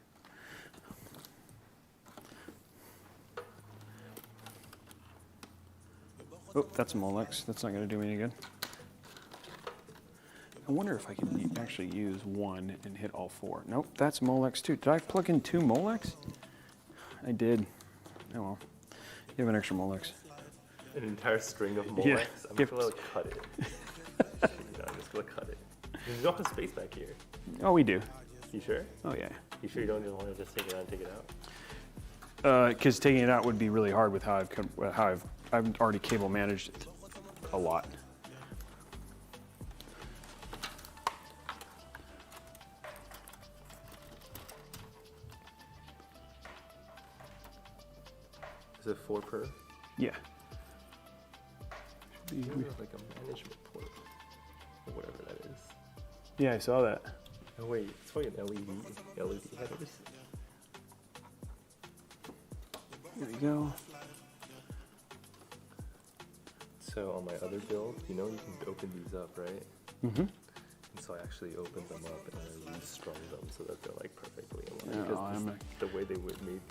Oh, that's a Molex. That's not going to do me any good. I wonder if I can actually use one and hit all four. Nope, that's Molex too. Did I plug in 2 Molex? I did. Oh well. You have an extra Molex. An entire string of Molex. Yeah. I'm just gonna like, cut it. I'm just gonna cut it. You don't have space back here. Oh, we do. You sure? Oh yeah. You sure you don't want to just take it out and take it out? Because taking it out would be really hard with how I've already cable managed it a lot. Is it 4 per? Yeah. You have like a management port or whatever that is. Yeah, I saw that. Oh wait, it's probably an LED headers. There we go. So on my other build, you know you can open these up, right? Mm-hmm. And so I actually opened them up and I restrung them so that they're like perfectly aligned. Yeah, Because the way they would make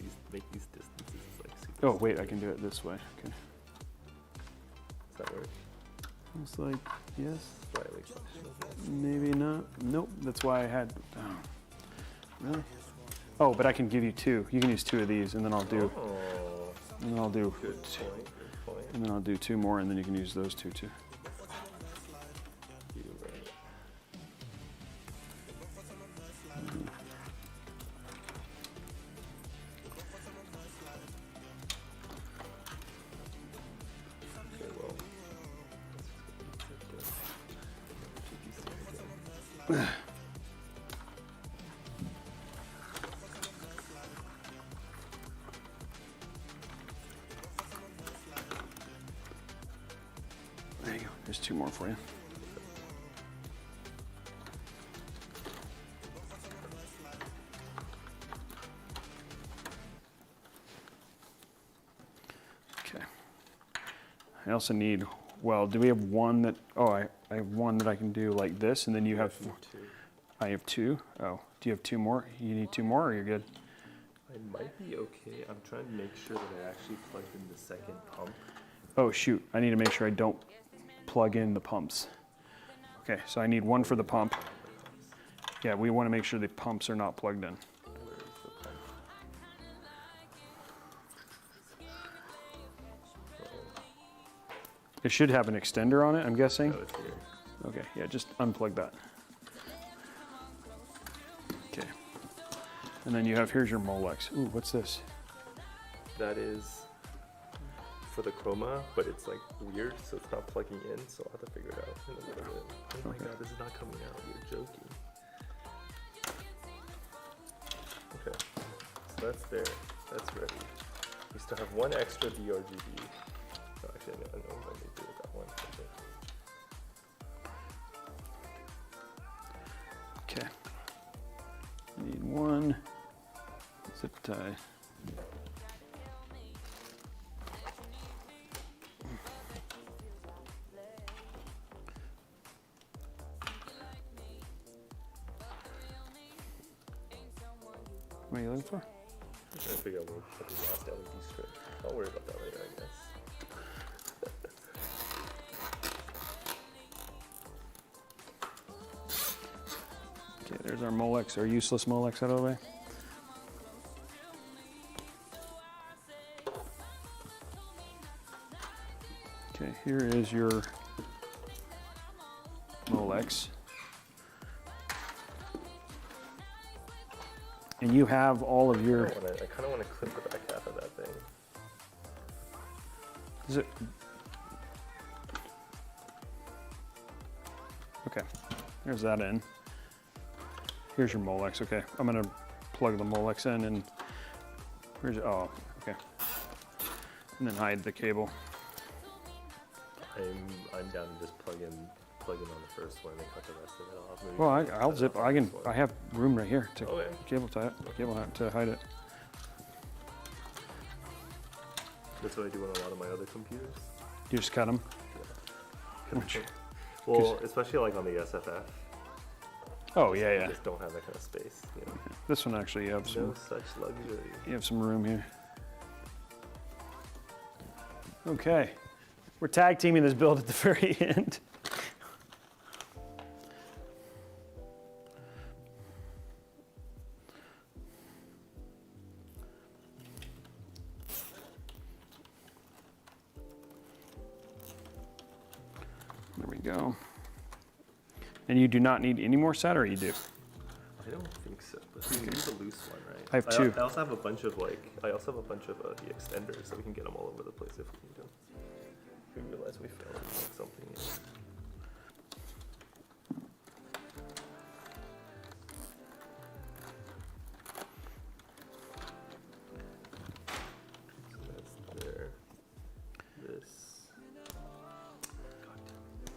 these distances is like super. Oh wait, I can do it this way. Okay. Does that work? It's like yes, Slightly questionable. maybe not. Nope. That's why I had. Oh, really? Oh, but I can give you two. You can use two of these, and then I'll do. Oh, And then I'll do. good point. Good point. And then I'll do two more, and then you can use those two too. You're right. Okay, well. There you go. There's two more for you. Okay. I also need, well, do we have one that, oh, I have one that I can do like this, and then you have, Two. I have two. Oh, do you have two more? You need two more, or you're good? I might be okay. I'm trying to make sure that I actually plugged in the second pump. Oh, shoot. I need to make sure I don't plug in the pumps. Okay, so I need one for the pump. Yeah, we want to make sure the pumps are not plugged in. Where is the pump? It should have an extender on it, I'm guessing. Oh, it's here. Okay, yeah, just unplug that. Okay. And then you have, here's your Molex. Ooh, what's this? That is for the chroma, but it's like weird, so it's not plugging in, so I'll have to figure it out in a little bit. Oh my Okay. god, this is not coming out. You're joking. Okay, so that's there. That's ready. We still have one extra DRGB. Oh, actually, I know what I need to do with that one. Okay. Okay. Need one zip tie. What are you looking for? I'm trying to figure out where to put the last LED strip. I'll worry about that later, I guess. Okay, there's our Molex, our useless Molex out of the way. Okay, here is your Molex. And you have all of your, I kind of want to clip the back half of that thing. is it? Okay, there's that in. Here's your Molex, okay. I'm gonna plug the Molex in and, where's it, oh, okay. And then hide the cable. I'm down to just plug in on the first one and then cut the rest of it off. Maybe Well, cut I'll it zip, off I the can, first one. I have room right here to Okay. cable tie it, to hide it. That's what I do on a lot of my other computers. You just cut them. Yeah. Well, especially like on the SFF. Oh, yeah, You yeah. just don't have that kind of space. You know? This one actually, you have No some, such luxury. you have some room here. Okay, we're tag teaming this build at the very end. There we go. And you do not need any more solder, or you do? I don't think so. But we use a loose one, right? I have two. I also have a bunch of the extenders, so we can get them all over the place if we need them. If we realize we failed to plug something in. So that's there. This. God damn.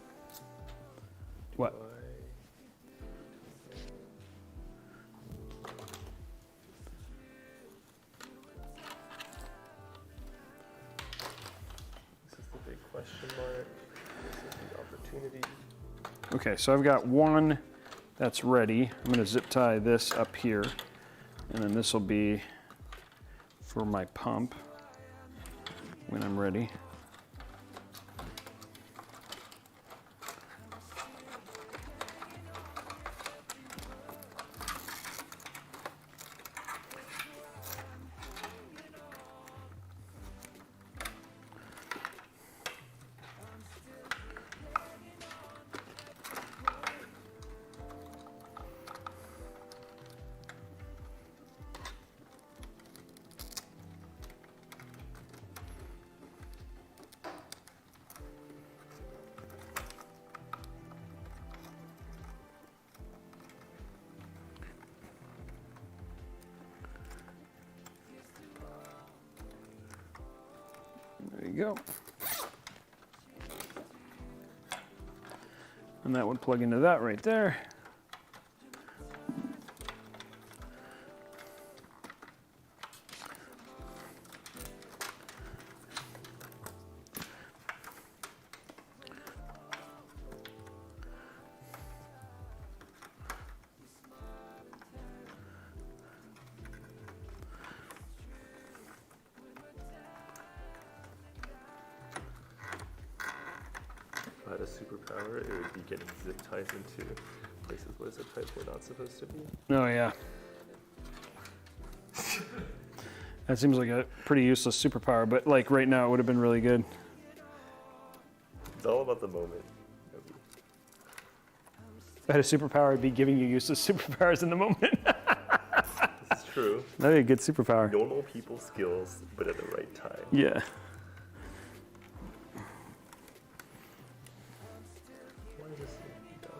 What? This is the big question mark. This is the Okay, so I've got one that's ready. I'm gonna zip tie this up here, and then this will be for my pump when I'm ready. There you go. And that would plug into that right there. If I had a superpower, it would be getting zip ties into places where zip ties were not supposed to be. Oh yeah. That seems like a pretty useless superpower, but like right now it would have been really good. It's all about the moment. If I had a superpower, I'd be giving you useless superpowers in the moment. This is true. That'd be a good superpower. Normal people skills, but at the right time. Yeah. Why is this dumb?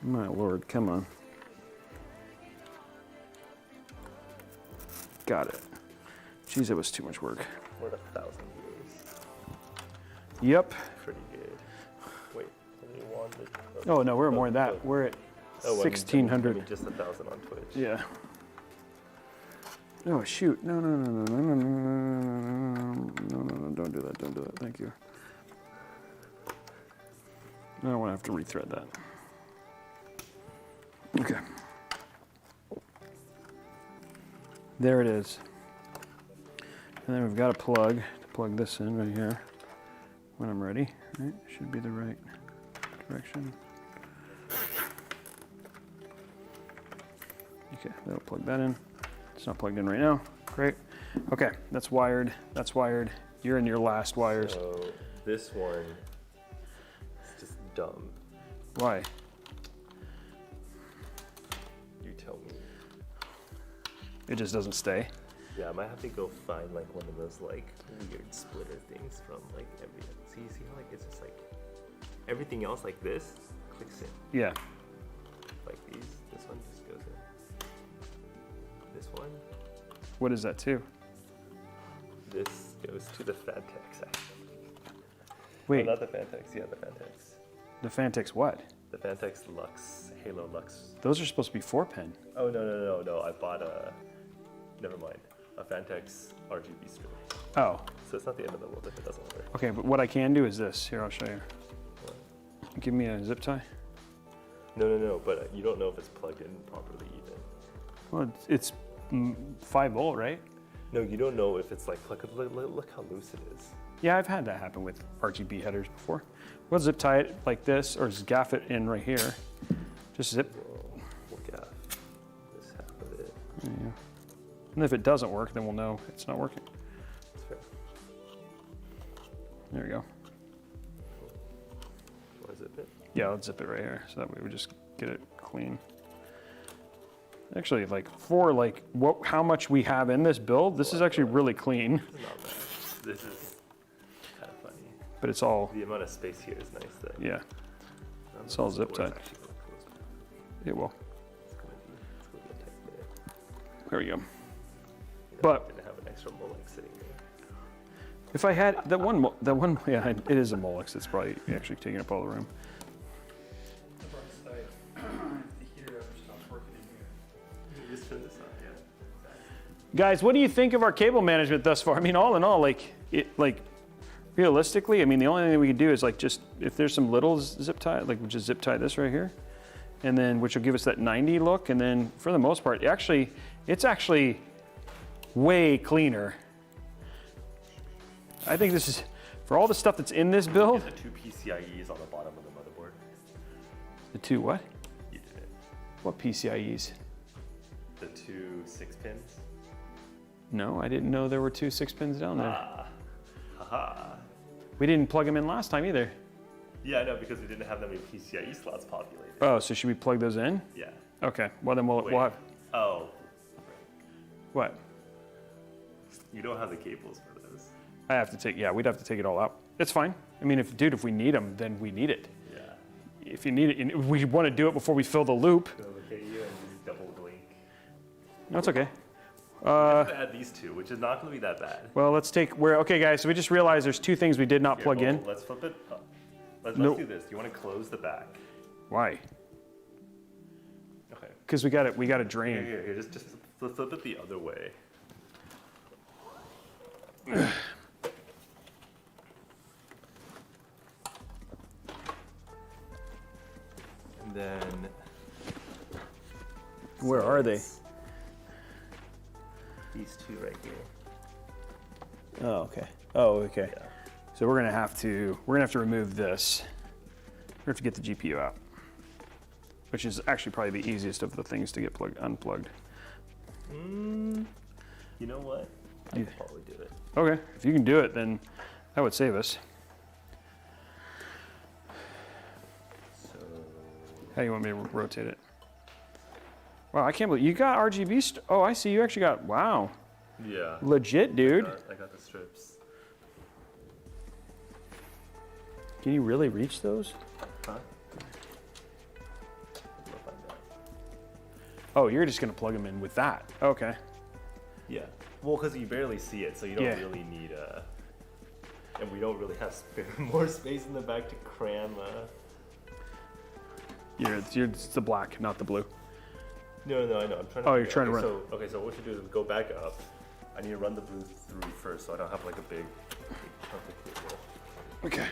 My lord, come on. Got it. Jeez, it was too much work. We're at 1,000 views. Yep. Pretty good. Wait, only one. Oh no, we're at more than that. We're at I mean, 1,600. just 1,000 on Twitch. Yeah. Oh shoot! No! Don't do that! Don't do that! Thank you. I don't want to have to rethread that. Okay. There it is. And then we've got a plug to plug this in right here when I'm ready. Right? Should be the right direction. Okay, that'll plug that in. It's not plugged in right now. Great. Okay, that's wired. That's wired. You're in your last wires. So this one is just dumb. Why? You tell me. It just doesn't stay. Yeah, I might have to go find like one of those like weird splitter things from like every. See how like it's just like everything else like this clicks in. Yeah. Like these. This one just goes in. This one. What is that too? This goes to the Fantex actually. Wait, Oh, not the Fantex. Yeah, the Fantex. the Fantex what? The Fantex Lux, Halo Lux. Those are supposed to be 4-pin. Oh no! I bought a. Never mind. A Fantex RGB strip. Oh, So it's not the end of the world if it doesn't work. okay, but what I can do is this. Here, I'll show you. Give me a zip tie. No. But you don't know if it's plugged in properly even. Well, it's 5 volt, right? No, you don't know if it's like look how loose it is. Yeah, I've had that happen with RGB headers before. We'll zip tie it like this, or just gaff it in right here. Just zip. We'll gaff this half of it. Yeah. And if it doesn't work, then we'll know it's not working. That's fair. There we go. Do I zip it? Yeah, let's zip it right here, so that way we just get it clean. Actually, like for like how much we have in this build, this is actually really clean. This is not bad. This is kind of funny. But it's all, The amount of space here is nice though. yeah, it's all zip tied. It will. It's gonna be a tight bit. There we go. You know, But- I'm gonna have an extra Molex sitting there. If I had that one, yeah, it is a Molex. It's probably actually taking up all the room. The heater ever stops working in here. You just turn this on, yeah. Guys, what do you think of our cable management thus far? I mean, all in all, realistically, I mean, the only thing we could do is like just, if there's some little zip tie, like we'll just zip tie this right here, and then which will give us that 90 look, and then for the most part, it's actually way cleaner. I think this is, for all the stuff that's in this build. The 2 PCIEs on the bottom of the motherboard. The 2 what? You did it. What PCIEs? The 2 6-pins. No, I didn't know there were 2 6-pins down there. Haha. We didn't plug them in last time either. Yeah, I know, because we didn't have that many PCIe slots populated. Oh, so should we plug those in? Yeah. Okay, well then we'll have, Oh. what? You don't have the cables for those. I have to take, yeah, we'd have to take it all out. It's fine. I mean, if we need them, then we need it. Yeah. If you need it, if we want to do it before we fill the loop. Go look at you and just double blink. No, it's okay. We have to add these 2, which is not going to be that bad. Well, let's take, okay guys, so we just realized there's 2 things we did not plug in. Let's flip it up. Let's Nope. do this. Do you want to close the back? Why? Okay. Because we got to drain. Here, just flip it the other way. And then. Where are they? These 2 right here. Oh, okay. Oh, okay. Yeah. So we're gonna have to remove this. We have to get the GPU out, which is actually probably the easiest of the things to get unplugged. You know what? I can probably do it. Okay, if you can do it, then that would save us. So. How you want me to rotate it? Wow, I can't believe you got RGB. Oh, I see. You actually got, wow, Yeah. legit, dude. I got the strips. Can you really reach those? Huh? We'll find out. Oh, you're just gonna plug them in with that. Okay. Yeah. Well, because you barely see it, so you don't Yeah. really need and we don't really have more space in the back to cram. It's the black, not the blue. No, I know. I'm trying to. Oh, you're trying to run. So what you do is go back up. I need to run the blue through first, so I don't have like a big chunk of cable. Okay.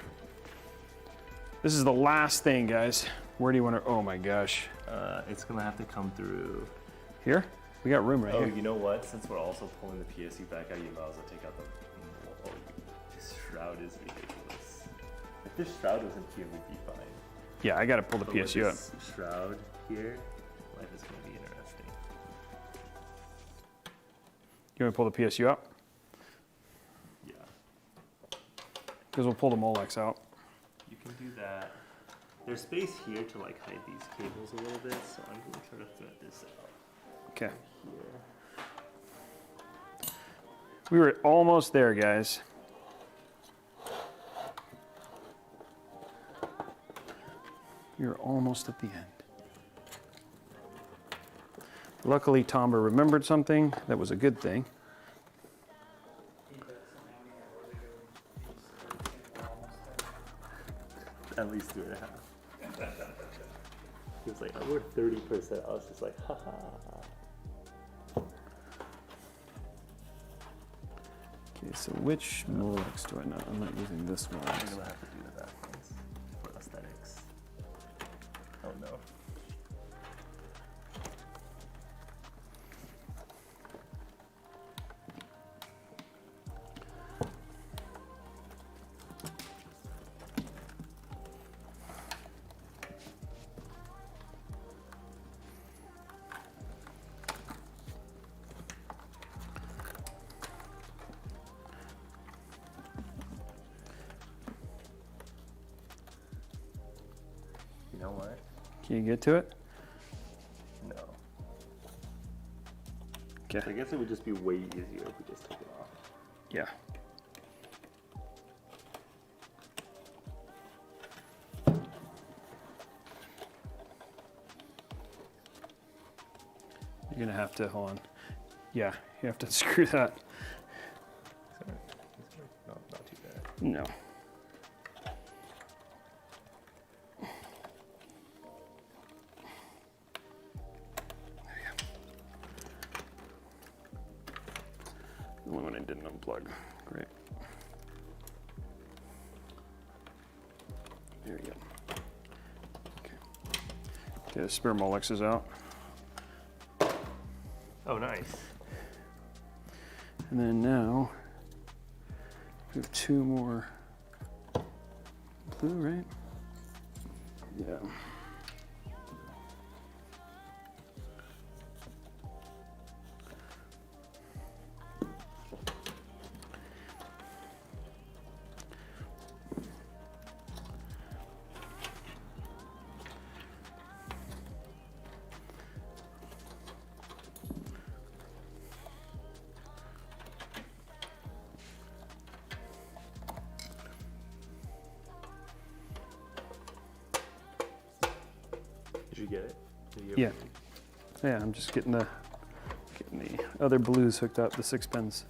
This is the last thing, guys. Where do you want to? Oh my gosh. It's gonna have to come through. Here? We got room right Oh, here. you know what? Since we're also pulling the PSU back out, you might as well take out the. Oh, this shroud is ridiculous. If this shroud wasn't here, we'd be fine. Yeah, I gotta pull the But with PSU up. this shroud here, life is gonna be interesting. You want to pull the PSU up? Yeah, Because we'll pull the Molex out. you can do that. There's space here to like hide these cables a little bit, so I'm gonna try to thread this out Okay. here. We were almost there, guys. We were almost at the end. Luckily, Tomber remembered something. That was a good thing. At least 2.5. He was like, we're 30%. I was just like, haha. Okay, so which Molex do I not? I'm not using this I'm Molex. gonna have to do the back ones for aesthetics. Oh no. You know what? Can you get to it? No. Okay. I guess it would just be way easier if we just took it off. Yeah. You're gonna have to, hold on. Yeah, you have to screw that. Sorry. No, not too bad. No. plug. Great. There you go. Okay. Okay, the spare Molex is out. Oh, nice. And then now we have two more blue, right? Yeah. Did you get it? Yeah. Yeah, I'm just getting the other blues hooked up, the 6 pins.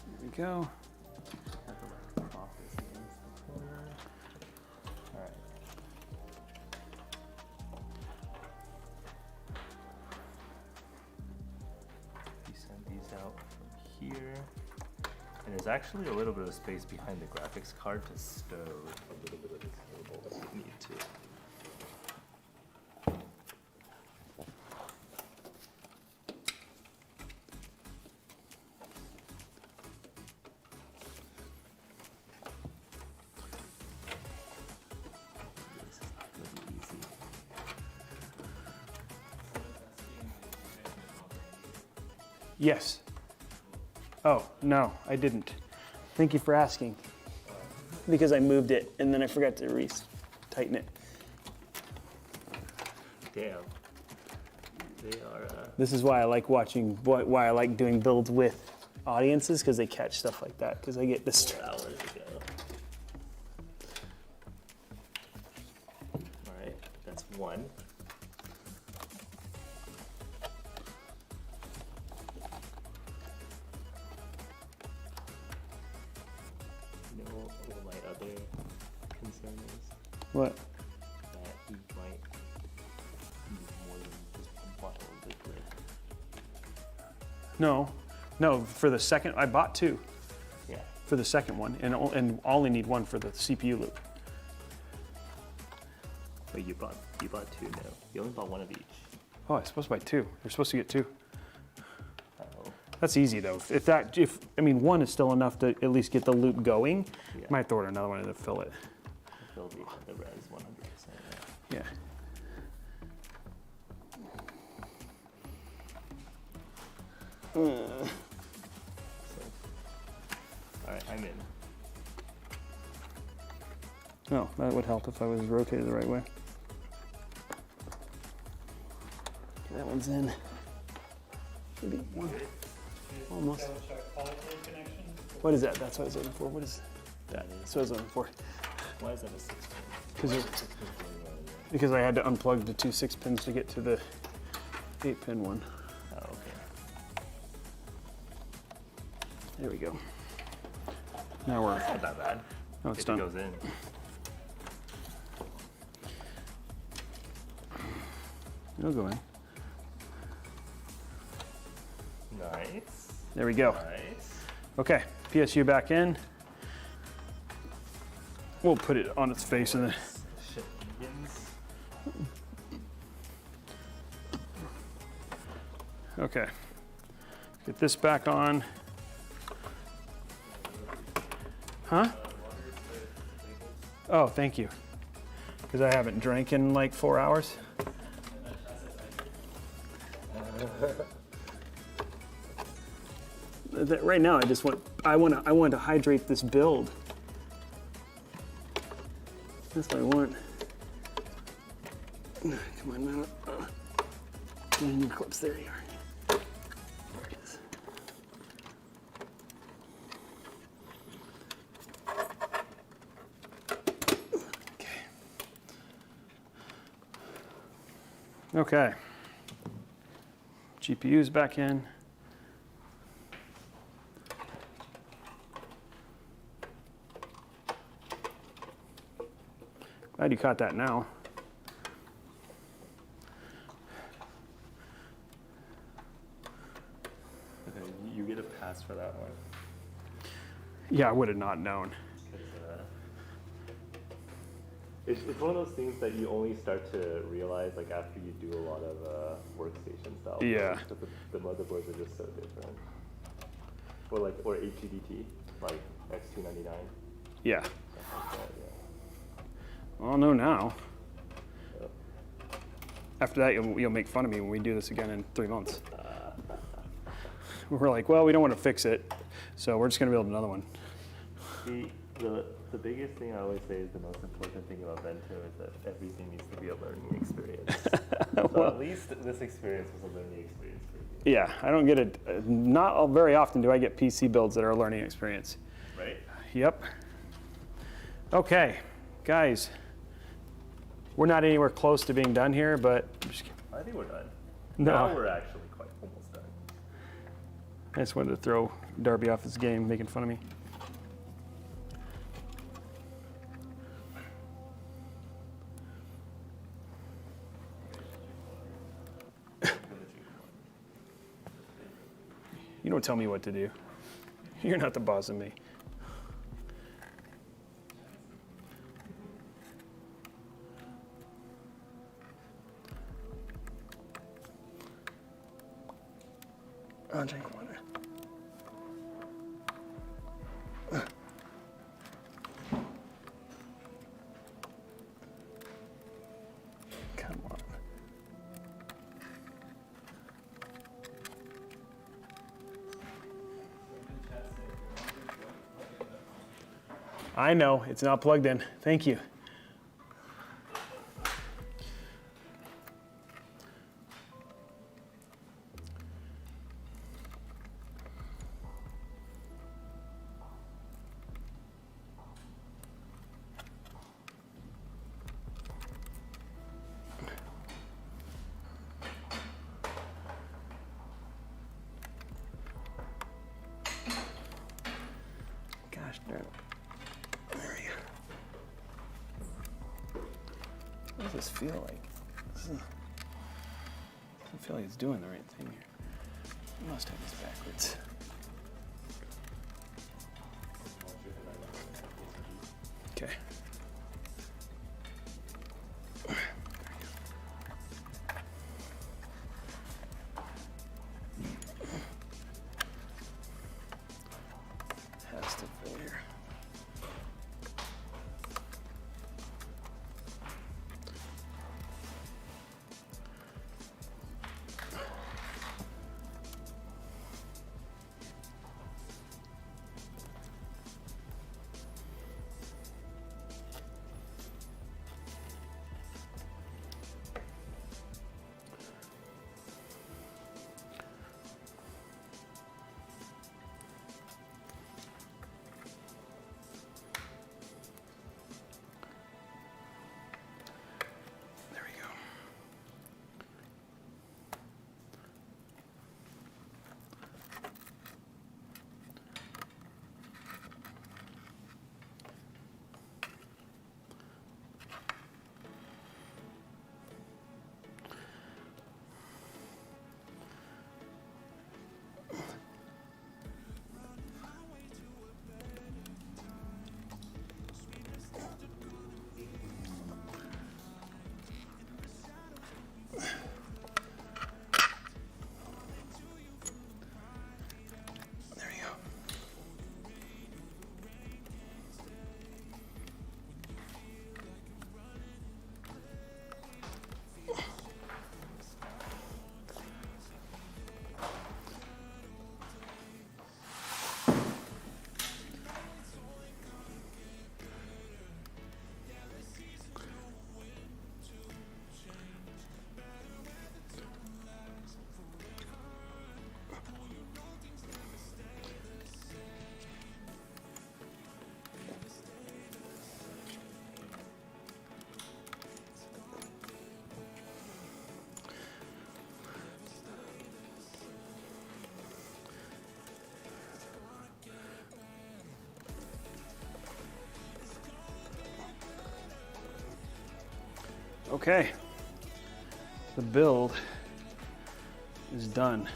There we go. Out from here, and there's actually a little bit of space behind the graphics card to stow a little bit of this cable if you need to. This is not gonna be easy. Yes. Oh, no, I didn't. Thank you for asking. Because I moved it and then I forgot to tighten it. Damn. They are. This is why I like why I like doing builds with audiences, because they catch stuff like that, because I get distracted. Hours ago. All right, that's one. You know what my other concern is? What? That you might use more than just one bottle of liquid. No, for the second, I bought two Yeah. for the second one, and only need one for the CPU loop. But you bought two now. You only bought one of each. Oh, I'm supposed to buy two. You're supposed to get two. Uh-oh. That's easy though. I mean, one is still enough to at least get the loop going. Yeah. Might throw in another one to fill it. Fill the res 100%. Yeah. So, all right, I'm in. Oh, that would help if I was rotated the right way. That one's in. Should be one. Almost. What is that? That's what I was looking for. What is that? That's what I was looking for. Why is that a 6-pin? Because I had to unplug the two 6 pins to get to the 8-pin one. Oh, okay. There we go. Now we're. Not that bad. Oh, it's If done. it goes in. It'll go in. Nice. There we go. Nice. Okay, PSU back in. We'll put it on its face and then. Shit begins. Okay. Get this back on. Huh? Oh, thank you. Because I haven't drank in like 4 hours. Right now, I want to hydrate this build. That's what I want. Come on, man. And your clips, there you are. There it is. Okay. Okay. GPU's back in. Glad you caught that now. Okay, you get a pass for that one. Yeah, I would have not known. It's one of those things that you only start to realize like after you do a lot of workstation style. Yeah. The motherboards are just so different. Or HEDT, like X299. Yeah. Stuff like that, yeah. I'll know now. Yep. After that, you'll make fun of me when we do this again in 3 months. We're like, well, we don't want to fix it, so we're just going to build another one. See, the biggest thing I always say is the most important thing about Bento is that everything needs to be a learning experience. So at least this experience was a learning experience for you. Yeah, I don't get it. Not very often do I get PC builds that are a learning experience. Right? Yep. Okay, guys. We're not anywhere close to being done here, but I think we're done. No. Now we're actually quite almost done. I just wanted to throw Darby off his game, making fun of me. You don't tell me what to do. You're not the boss of me. I'll drink water. Come on. I know, it's not plugged in. Thank you. Gosh darn it. There we go. What does this feel like? Doesn't feel like it's doing the right thing here. I must have this backwards. Okay. Has to fill here. Okay. The build is done.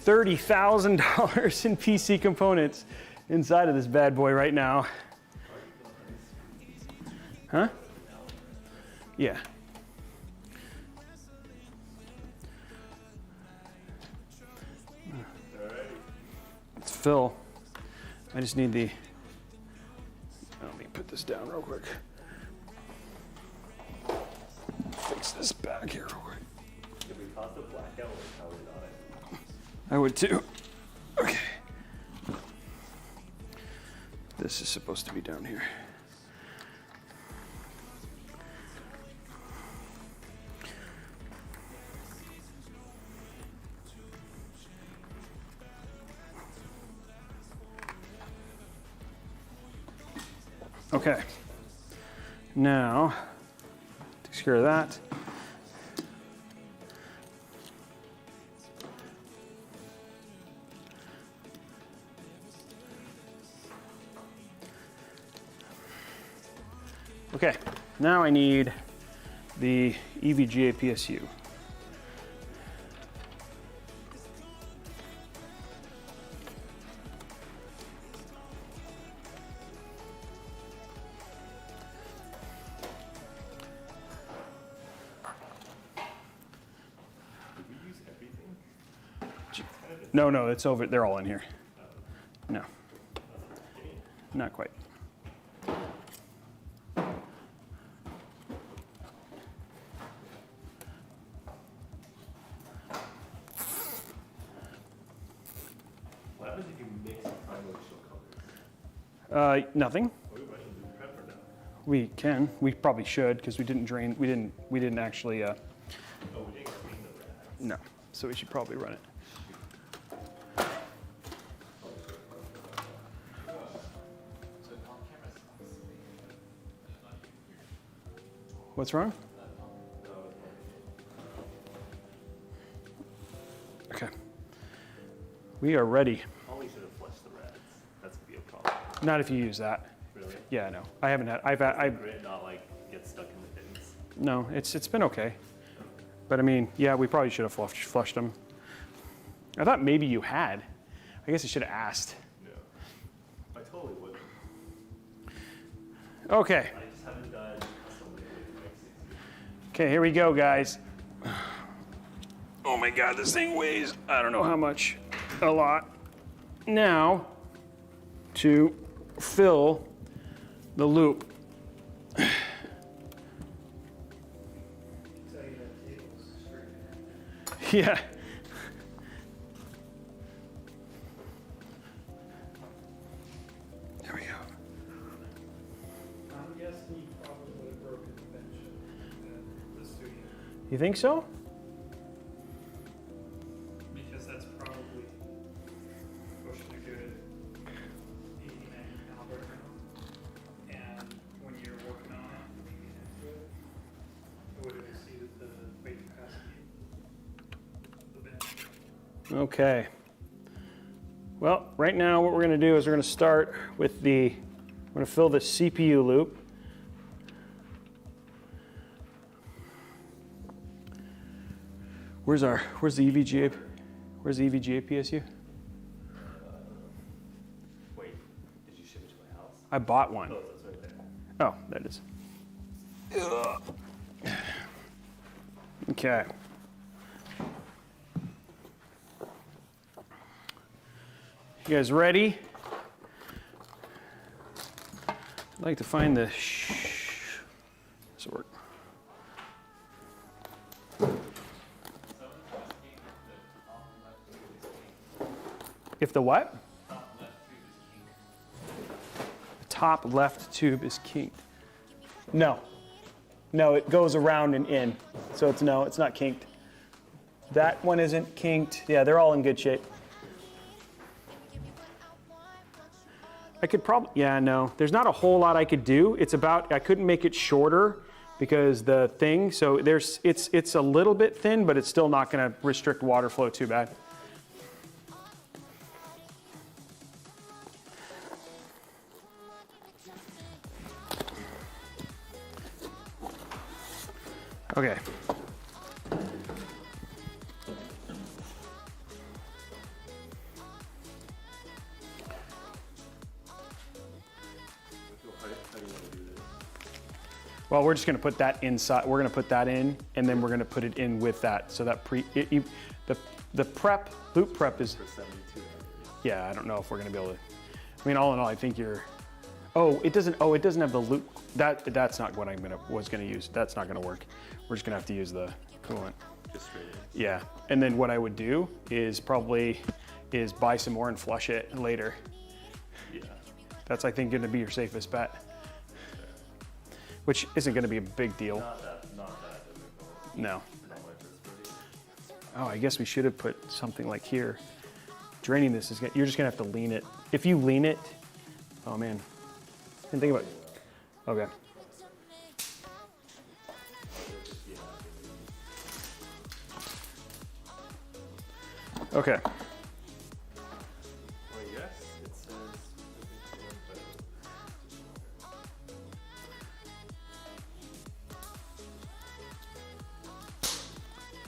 $30,000 in PC components inside of this bad boy right now. Huh? Yeah. Let's fill. I just need the, let me put this down real quick. Fix this back here real quick. If we caused a blackout, we're probably not it. I would too. Okay. This is supposed to be down here. Okay. Now, takes care of that. Okay, now I need the EVGA PSU. No, it's over. They're all in here. No, not quite. What happens if you mix primary colors? Nothing. Are we running loop prep or no? We can. We probably should because we didn't drain. We didn't actually. Oh, we didn't clean the rads. No. So we should probably run it. What's wrong? Okay. We are ready. Probably should have flushed the rads. That's gonna be a problem. Not if you use that. Really? Yeah, no. I haven't had. I've Grit not like get stuck in the pins. no. It's been okay. But I mean, yeah, we probably should have flushed them. I thought maybe you had. I guess I should have asked. No. I totally would. Okay. I just haven't done so many mixes. Okay, here we go, guys. Oh my God, this thing weighs, I don't know how much. A lot. Now, to fill the loop. Yeah. There we go. I'm guessing you probably would have broken the bench at the studio, You think so? because that's probably pushing a good 80, 90 pound right now. And when you're working on it, leaning into it, it would have exceeded the weight capacity of the bench. Okay. Well, right now what we're going to do is we're going to start with we're going to fill the CPU loop. Where's the EVGA PSU? Wait, did you ship it to my house? I bought one. Oh, that's right there. Oh, there it is. Okay. You guys ready? I'd like to find the This will work. If the what? The top left tube is kinked. No. No, it goes around and in. So it's not kinked. That one isn't kinked. Yeah, they're all in good shape. I could probably, yeah, no. There's not a whole lot I could do. It's about, I couldn't make it shorter because the thing, so it's a little bit thin, but it's still not gonna restrict water flow too bad. Okay. Well, we're just going to put that inside. We're going to put that in, and then we're going to put it in with that. So that the prep, loop prep is. For 72. Yeah, I don't know if we're going to be able to. I mean, all in all, I think you're. Oh, it doesn't. Oh, it doesn't have the loop. That's not what was going to use. That's not going to work. We're just going to have to use the coolant. Just straight in. Yeah, and then what I would do is probably buy some more and flush it later. Yeah. That's, I think, going to be your safest bet. Which isn't going to be a big deal. Not that difficult. No. Not my first buddy. Oh, I guess we should have put something like here. Draining this you're just going to have to lean it. If you lean it, oh man. Didn't think about it. Okay. Okay. Well, yes, it says.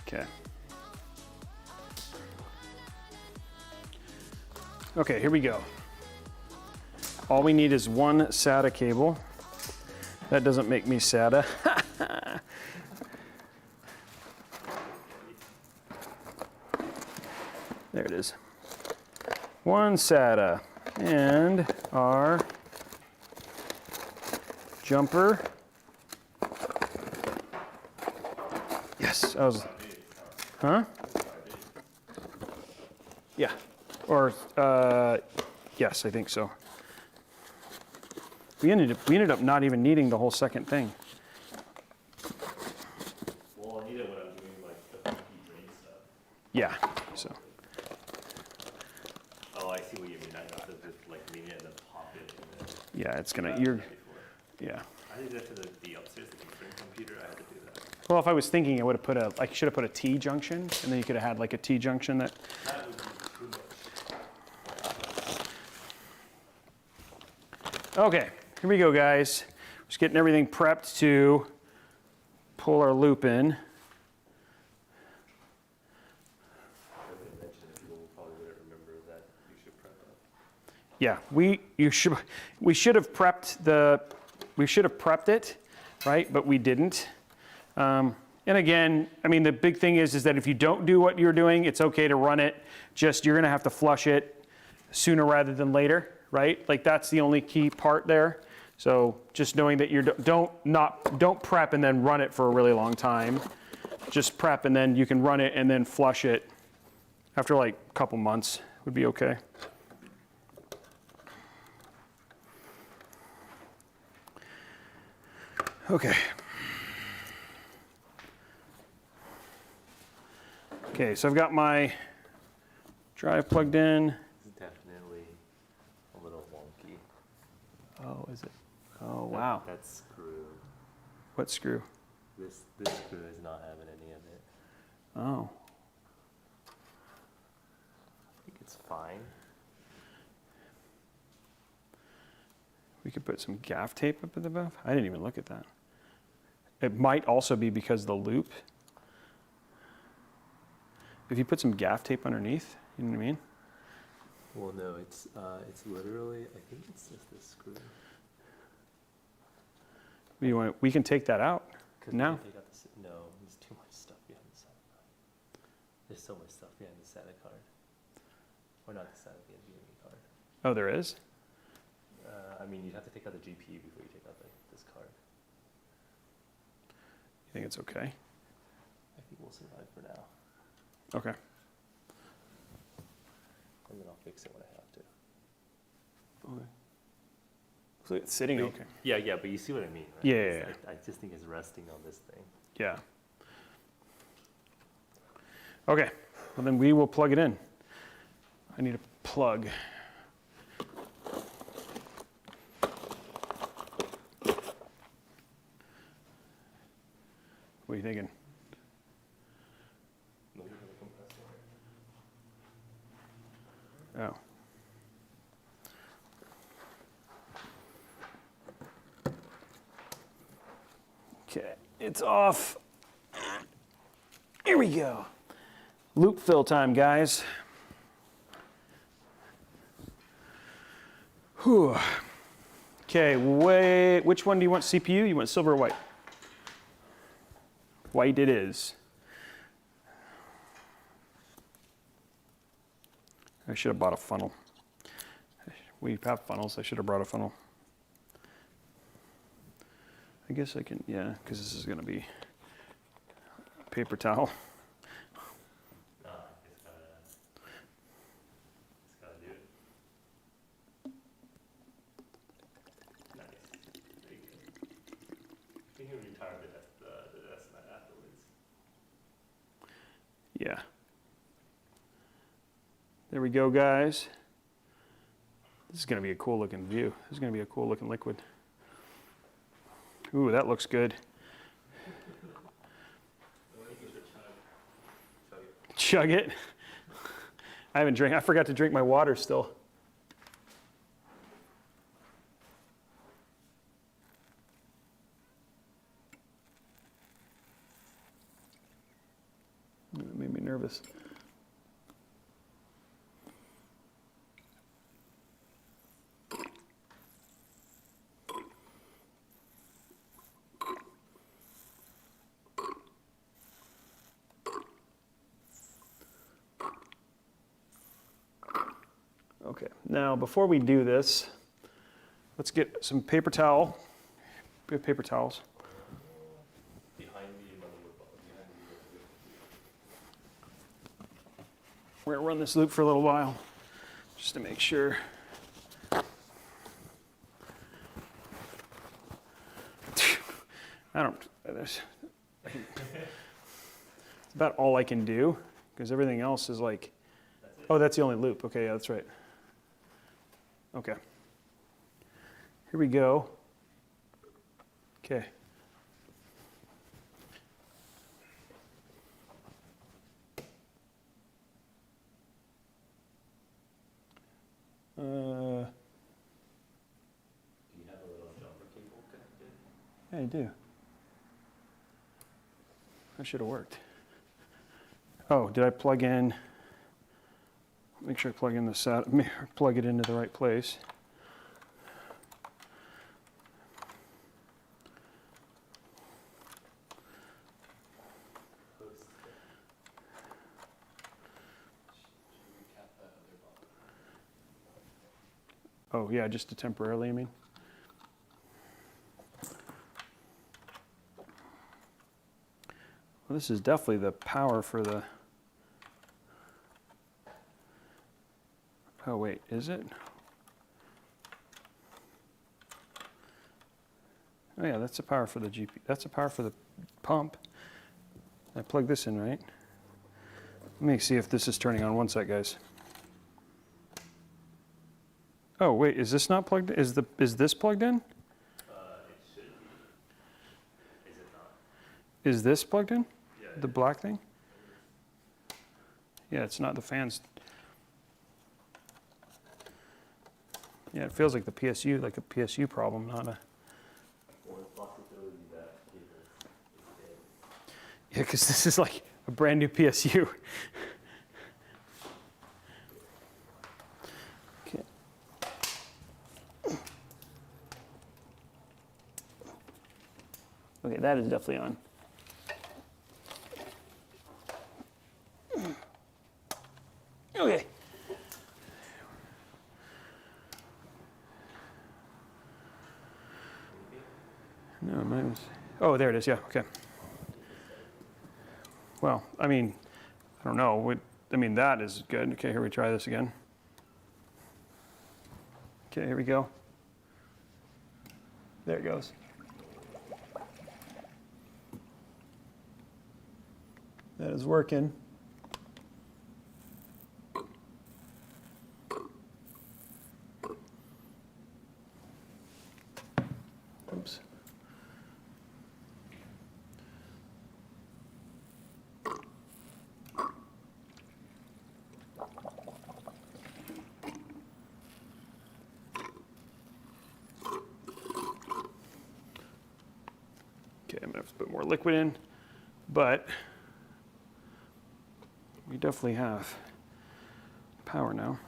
Okay. Okay, here we go. All we need is one SATA cable. That doesn't make me SATA. There it is. One SATA and our jumper. Yes, I was. Huh? Yeah. Or yes, I think so. We ended up not even needing the whole second thing. Well, I need it when I'm doing like the funky drain stuff. Yeah. So. Oh, I see what you mean. I have to just like lean it and then pop it. And then Yeah, it's gonna. I've You're. done that before. Yeah. I did that to the upstairs, the conference computer. I had to do that. Well, if I was thinking, I would have put I should have put a T junction, and then you could have had like a T junction that. That would be too much. Okay, here we go, guys. Just getting everything prepped to pull our loop in. As I mentioned, people probably wouldn't remember that you should prep up. Yeah, we should have prepped it, right? But we didn't. And again, I mean, the big thing is that if you don't do what you're doing, it's okay to run it. Just you're gonna have to flush it sooner rather than later, right? Like that's the only key part there. So just knowing that you don't prep and then run it for a really long time. Just prep and then you can run it and then flush it after like a couple months would be okay. Okay. Okay, so I've got my drive plugged in. It's definitely a little wonky. Oh, is it? Oh, wow. That screw. What screw? This screw is not having any of it. Oh. I think it's fine. We could put some gaff tape up at the above. I didn't even look at that. It might also be because of the loop. If you put some gaff tape underneath, you know what I mean? Well, no, it's literally. I think it's just this screw. We can take that out now. Take out no, there's too much stuff behind the SATA card. There's so much stuff behind the SATA card. Or not the SATA, the NVMe card. Oh, there is? I mean, you'd have to take out the GPU before you take out this card. You think it's okay? I think we'll survive for now. Okay. And then I'll fix it when I have to. Okay. So it's sitting okay. Yeah, but you see what I mean, right? Yeah. I just think it's resting on this thing. Yeah. Okay, well then we will plug it in. I need a plug. What are you thinking? Oh. Okay, it's off. we go. Loop fill time, guys. Whew. Okay, which one do you want CPU? You want silver or white? White it is. I should have bought a funnel. We have funnels. I should have brought a funnel. I guess I can, yeah, because this is going to be paper towel. No, it's gotta do it. Nice. Very good. You can retire the estimate afterwards. Yeah. There we go, guys. This is going to be a cool looking view. This is going to be a cool looking liquid. Ooh, that looks good. Chug it. I haven't drank. I forgot to drink my water still. It made me nervous. Okay, now before we do this, let's get some paper towel. We have paper towels. Behind the motherboard ball. We're gonna run this loop for a little while, just to make sure. It's about all I can do, because everything else is like, oh, that's the only loop. Okay, yeah, that's right. Okay. Here we go. Okay. Do you have a little jumper cable connected? Yeah, I do. That should have worked. Oh, did I plug in? Make sure I plug in the plug it into the right place. Oh yeah, just to temporarily, I mean. Well, this is definitely the power for the. Oh wait, is it? Oh yeah, that's the power for the GP. That's the power for the pump. I plug this in, right? Let me see if this is turning on. One sec, guys. Oh wait, is this not plugged in? Is this plugged in? It should be. Is it not? Is this plugged in? Yeah. The black thing? Yeah, it's not the fans. Yeah, it feels like the PSU, like a PSU problem, not a. Or the possibility that cable is dead. Yeah, because this is like a brand new PSU. Okay. Okay, that is definitely on. Okay. No, mine was. Oh, there it is. Yeah. Okay. Well, I mean, I don't know. I mean, that is good. Okay, here we try this again. Okay, here we go. There it goes. That is working. Oops. Okay, I'm gonna have to put more liquid in, but we definitely have power now.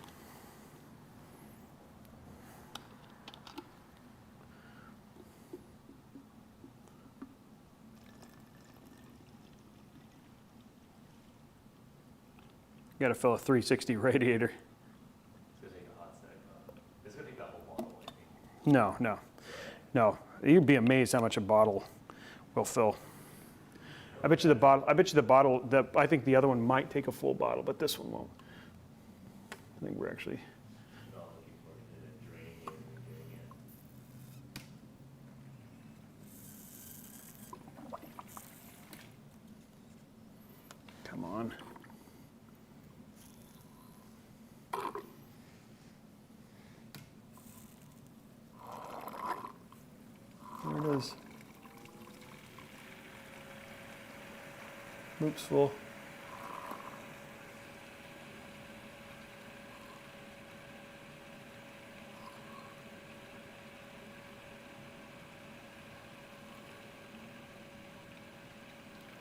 Got to fill a 360 radiator. It's gonna take a hot sec. It's gonna take that whole bottle, I think. No. You'd be amazed how much a bottle will fill. I bet you the bottle, I think the other one might take a full bottle, but this one won't. I think we're actually. Not looking forward to it draining it and doing it. Come on. There it is. Loop's full.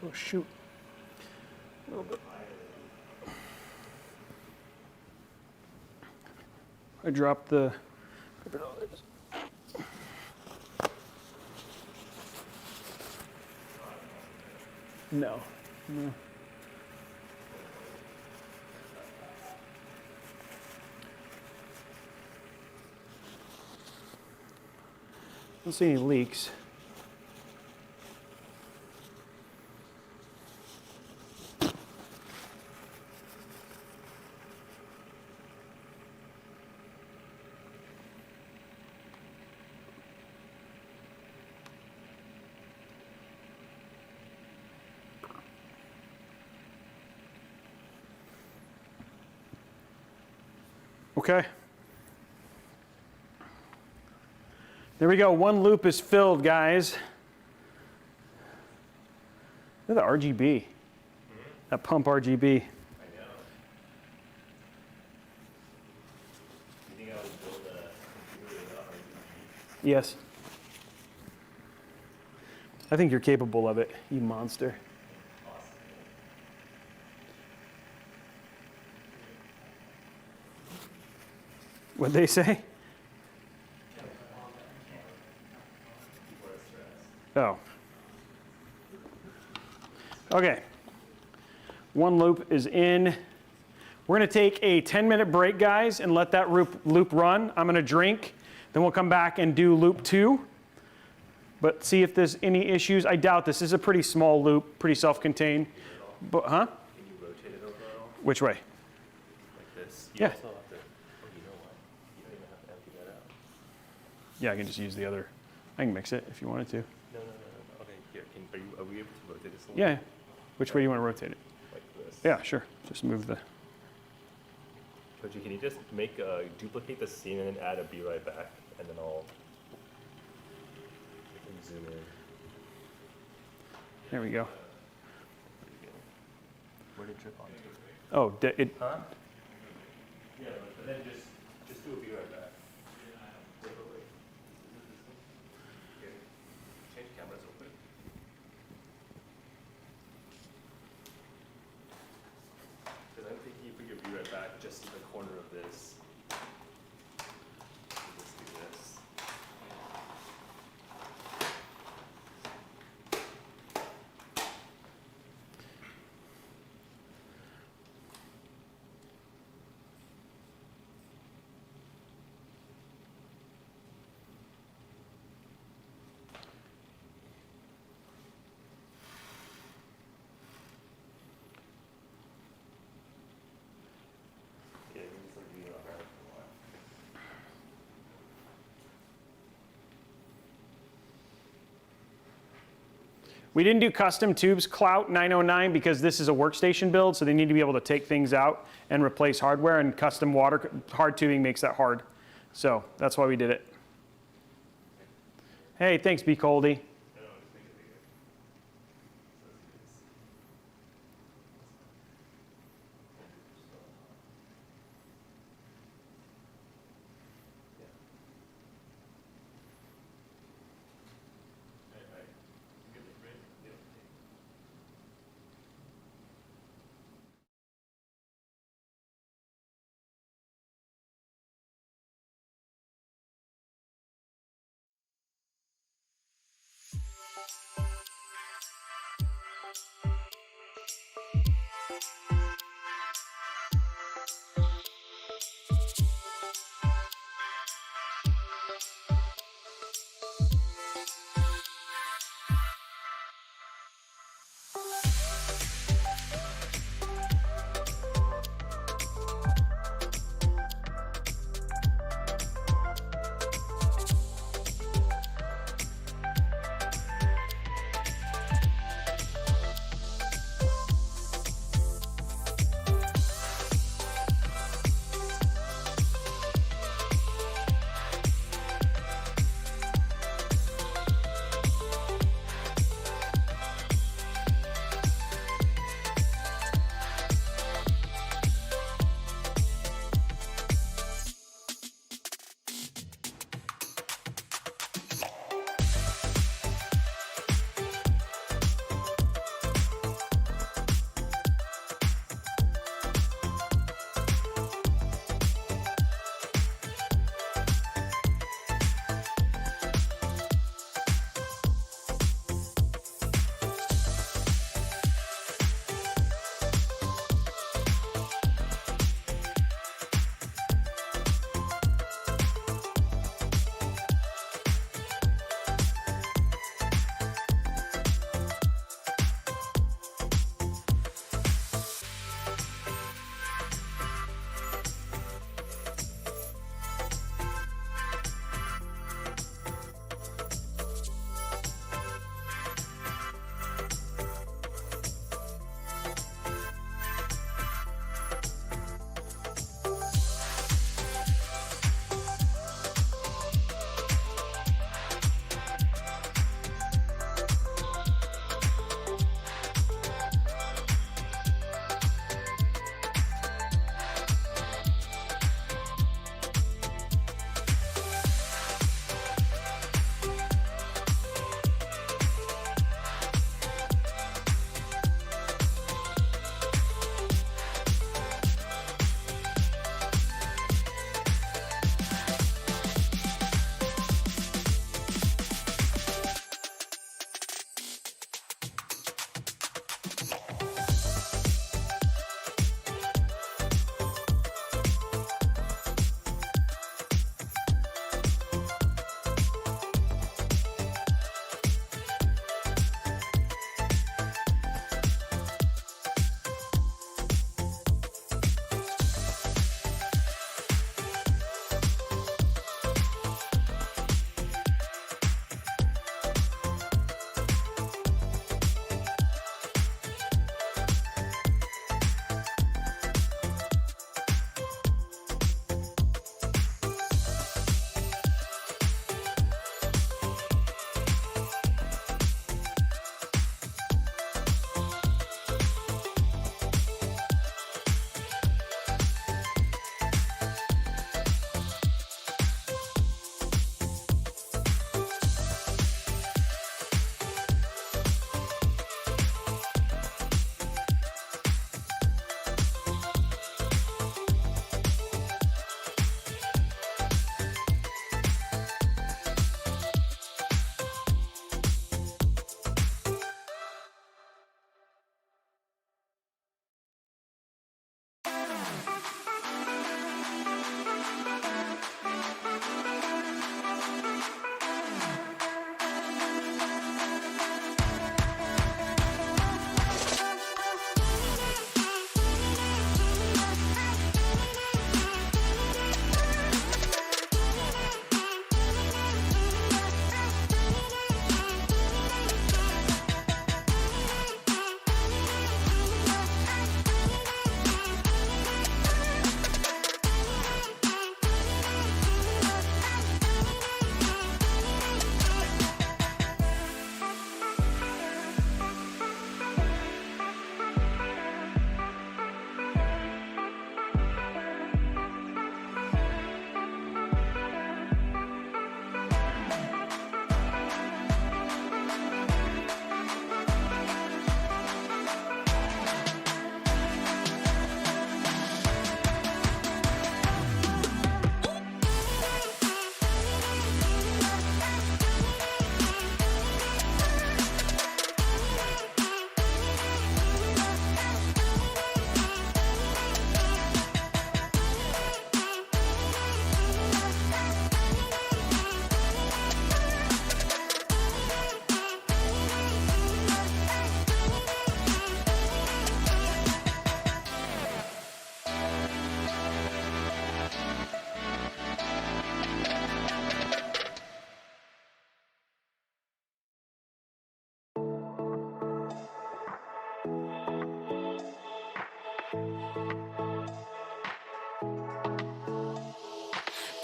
Oh shoot. A little bit. I dropped the. No. Don't see any leaks. Okay. There we go. One loop is filled, guys. Look at the RGB. That pump RGB. I know. You think I would build a computer without RGB? Yes. I think you're capable of it, you monster. What'd they say? Oh. Okay. One loop is in. We're going to take a 10-minute break, guys, and let that loop run. I'm going to drink. Then we'll come back and do loop 2. But see if there's any issues. I doubt this. This is a pretty small loop, pretty self-contained. But, huh? Can you rotate it over at all? Which way? Like this? You Yeah. also have to, oh, you know what? You don't even have to empty that out. Yeah, I can just use the other. I can mix it if you wanted to. No. Okay, here. Are we able to rotate this a little Yeah. Which way do you want to rotate it? Like this? Yeah, sure. Just move the. Koji, can you just duplicate the scene and then add a be right back, and then I'll zoom in. There we go. Where did it trip onto? Oh, it. Huh? Yeah, but then just do a be right back. Here, change cameras real quick. Because I'm thinking you put your be right back just in the corner of this. Just do this. Yeah, you can just like leave it on there for a while. We didn't do custom tubes Clout 909 because this is a workstation build, so they need to be able to take things out and replace hardware, and custom hard tubing makes that hard. So that's why we did it. Hey, thanks, B. Coldy.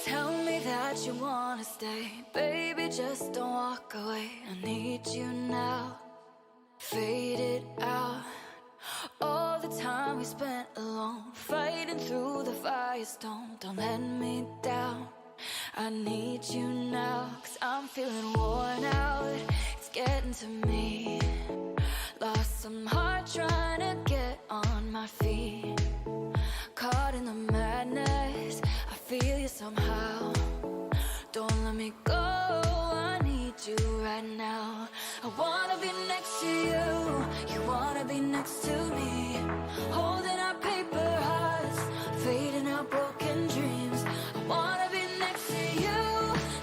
Tell me that you wanna stay, baby, just don't walk away. I need you now, fade it out. All the time we spent alone, fighting through the firestorm. Don't let me down, I need you now, 'cause I'm feeling worn out. It's getting to me, lost some heart trying to get on my feet. Caught in the madness, I feel you somehow. Don't let me go, I need you right now. I wanna be next to you, you wanna be next to me. Holding our paper hearts, fading our broken dreams. I wanna be next to you,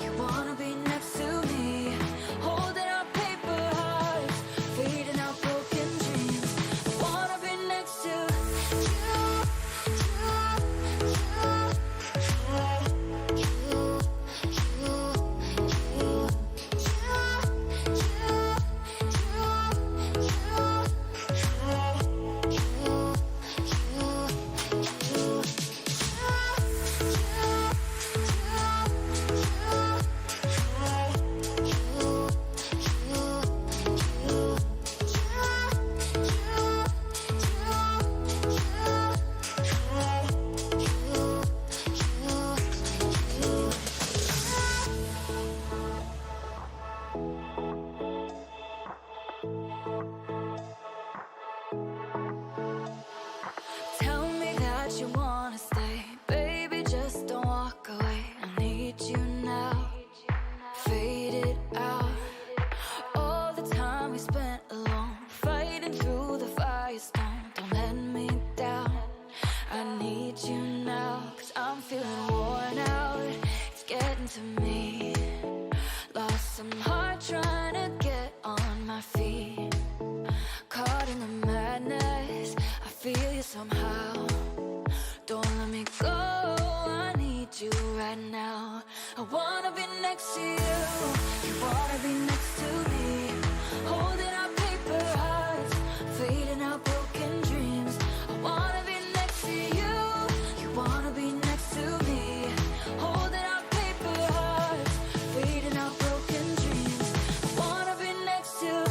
you wanna be next to me. Holding our paper hearts, fading our broken dreams. I wanna be next to you. Tell me that you wanna stay, baby, just don't walk away. I need you now, fade it out. All the time we spent alone, fighting through the firestorm. Don't let me down, I need you now, 'cause I'm feeling worn out. It's getting to me, lost some heart trying to get on my feet. Caught in the madness, I feel you somehow. Don't let me go, I need you right now. I wanna be next to you, you wanna be next to me. Holding our paper hearts, fading our broken dreams. I wanna be next to you, you wanna be next to me. Holding our paper hearts, fading our broken dreams. I wanna be next to you.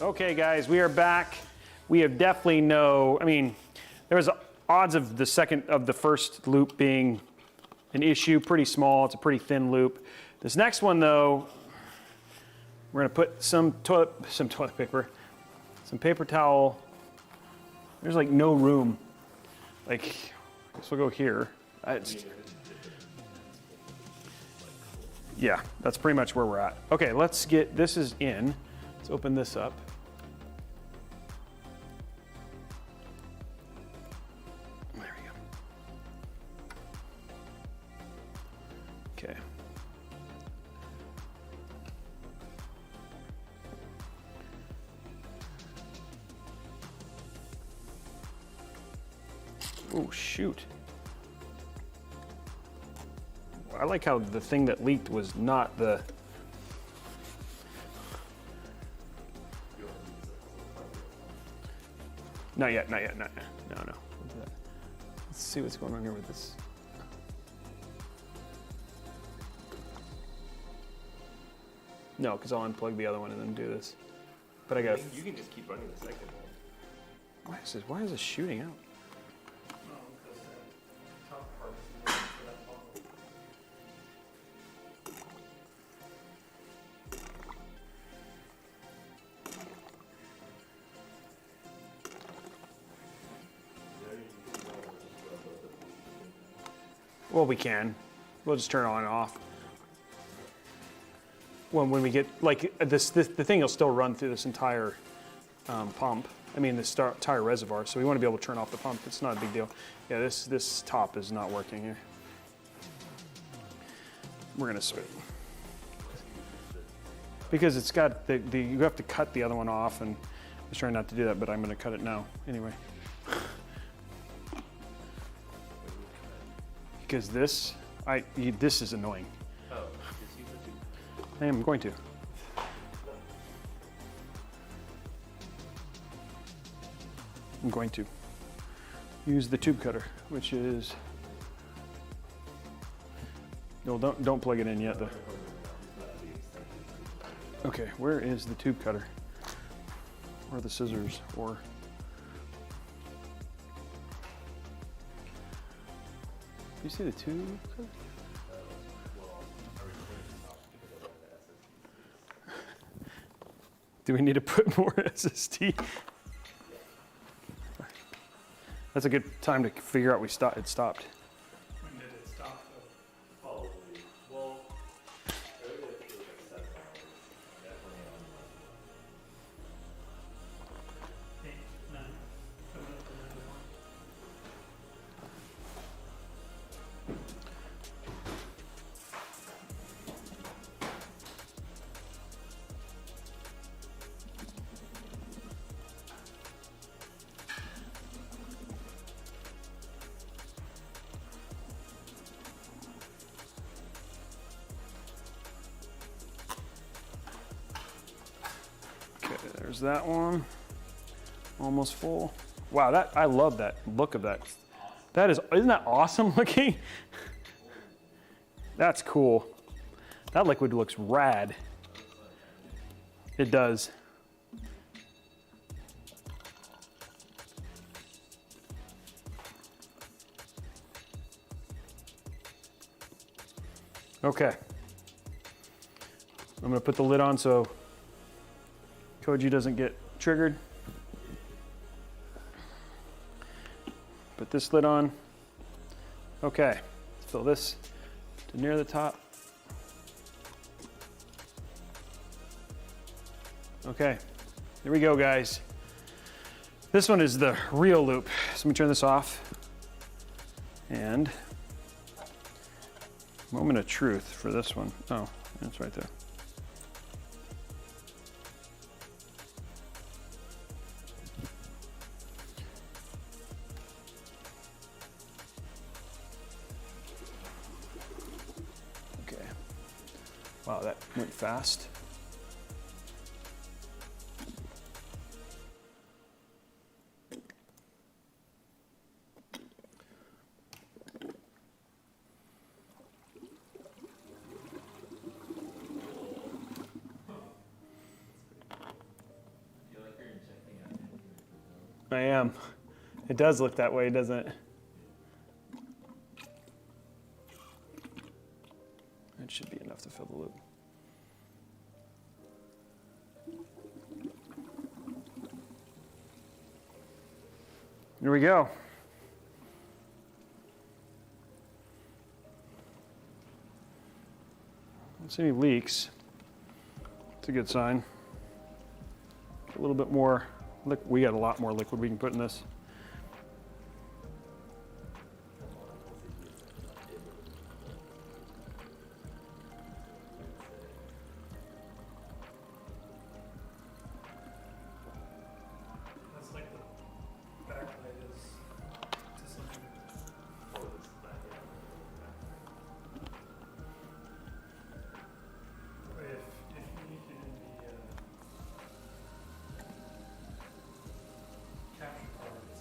Okay, guys, we are back. We have definitely there was odds of the first loop being an issue, pretty small. It's a pretty thin loop. This next one, though, we're gonna put some toilet paper, some paper towel. There's like no room. Like, I guess we'll go here. Yeah, that's pretty much where we're at. Okay, let's get this is in. Let's open this up. There we go. Okay. Oh, shoot. I like how the thing that leaked was not the... Not yet, not yet, not yet. No. Let's see what's going on here with this. No, because I'll unplug the other one and then do this. But I got. You can just keep running the second one. Why is this shooting out? Well, we can. We'll just turn it on and off. when we get, like, the thing will still run through this entire pump. I mean, this entire reservoir, so we want to be able to turn off the pump. It's not a big deal. Yeah, this top is not working here. We're gonna switch. Because it's got, you have to cut the other one off, and I was trying not to do that, but I'm gonna cut it now, anyway. Because this is annoying. Oh, just use the tube. I am going to. I'm going to use the tube cutter, which is, no, don't plug it in yet though. Okay, where is the tube cutter? Or the scissors, or you see the tube cutter? Do we need to put more SSD? That's a good time to figure out it stopped. When did it stop though? Probably. Well, earlier it was like 7 hours. Definitely on 8, 9, coming up to 91. Okay, there's that one. Almost full. Wow, I love that look of that. Isn't that awesome looking? That's cool. That liquid looks rad. It does. Okay. I'm gonna put the lid on so Koji doesn't get triggered. Put this lid on. Okay, fill this to near the top. Okay, here we go, guys. This one is the real loop. So let me turn this off. And moment of truth for this one. Oh, it's right there. Okay. Wow, that went fast. I am. It does look that way, doesn't it? It should be enough to fill the loop. Here we go. Don't see any leaks. It's a good sign. A little bit more. Look, we got a lot more liquid we can put in this. That's like the backlight is to something. If you need to do the capture cards,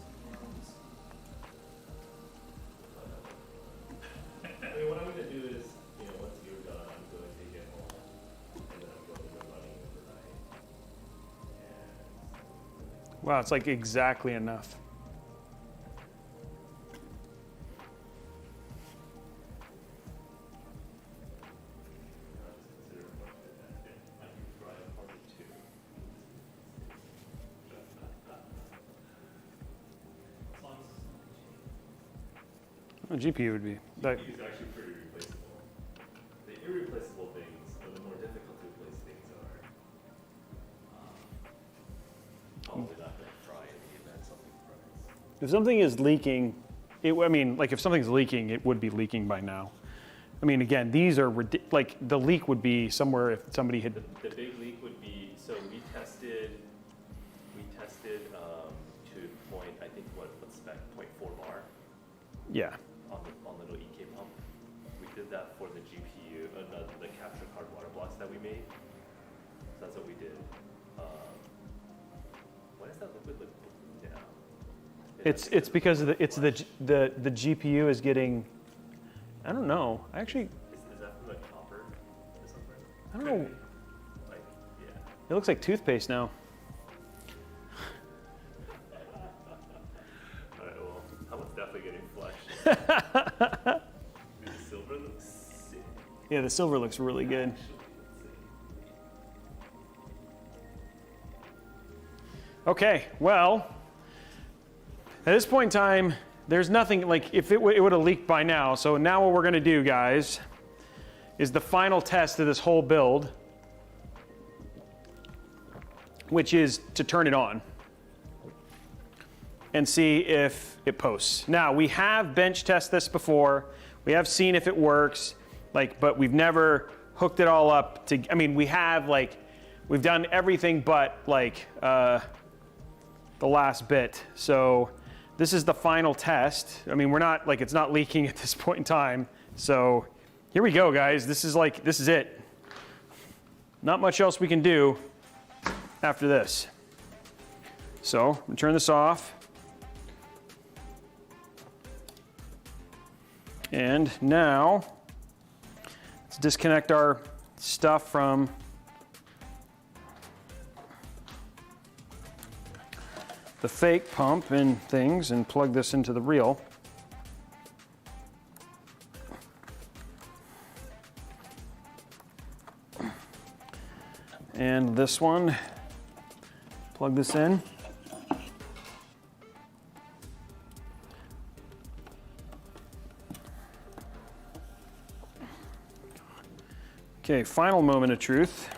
I mean, what I'm going to do is, once you're done, I'm going to take it home, and then I'm going to be running overnight. And Wow, it's like exactly enough. consider what I can try a part two. as long as A GPU would be. That, These are actually pretty replaceable. The irreplaceable things are the more difficult to replace. Probably not gonna fry in the event something fries. If something is leaking, I mean, like if something's leaking, it would be leaking by now. I mean, again, these are like the leak would be somewhere if somebody had. The big leak would be, so we tested to point, I think what spec, 0.4 bar Yeah. on the little EK pump. We did that for the GPU, the capture card water blocks that we made. So that's what we did. Why does that liquid look blue now? It's because of the GPU is getting. I don't know. Actually, Is that from the copper or something? I don't know. Like, yeah. It looks like toothpaste now. Alright, well, that one's definitely getting flushed. Dude, the silver looks sick. Yeah, the silver looks really good. Okay, well, at this point in time, there's nothing, like, if it would have leaked by now. So now what we're gonna do, guys, is the final test of this whole build, which is to turn it on and see if it posts. Now, we have bench tested this before. We have seen if it works, like, but we've never hooked it all up to, I mean, we have, like, we've done everything but, like, the last bit. So this is the final test. I mean, we're not, like, it's not leaking at this point in time. So here we go, guys. This is it. Not much else we can do after this. So I'm gonna turn this off. And now let's disconnect our stuff from the fake pump and things and plug this into the real. And this one, plug this in. Okay, final moment of truth.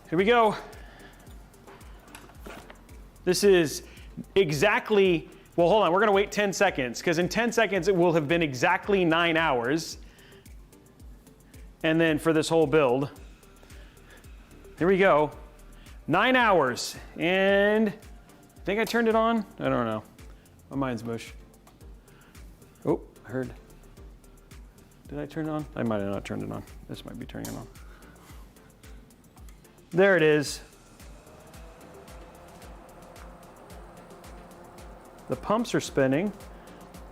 Here we go. This is exactly, well, hold on, we're gonna wait 10 seconds, because in 10 seconds it will have been exactly 9 hours. And then for this whole build, here we go. 9 hours, and I think I turned it on. I don't know. My mind's mush. Oh, I heard. Did I turn it on? I might have not turned it on. This might be turning it on. There it is. The pumps are spinning.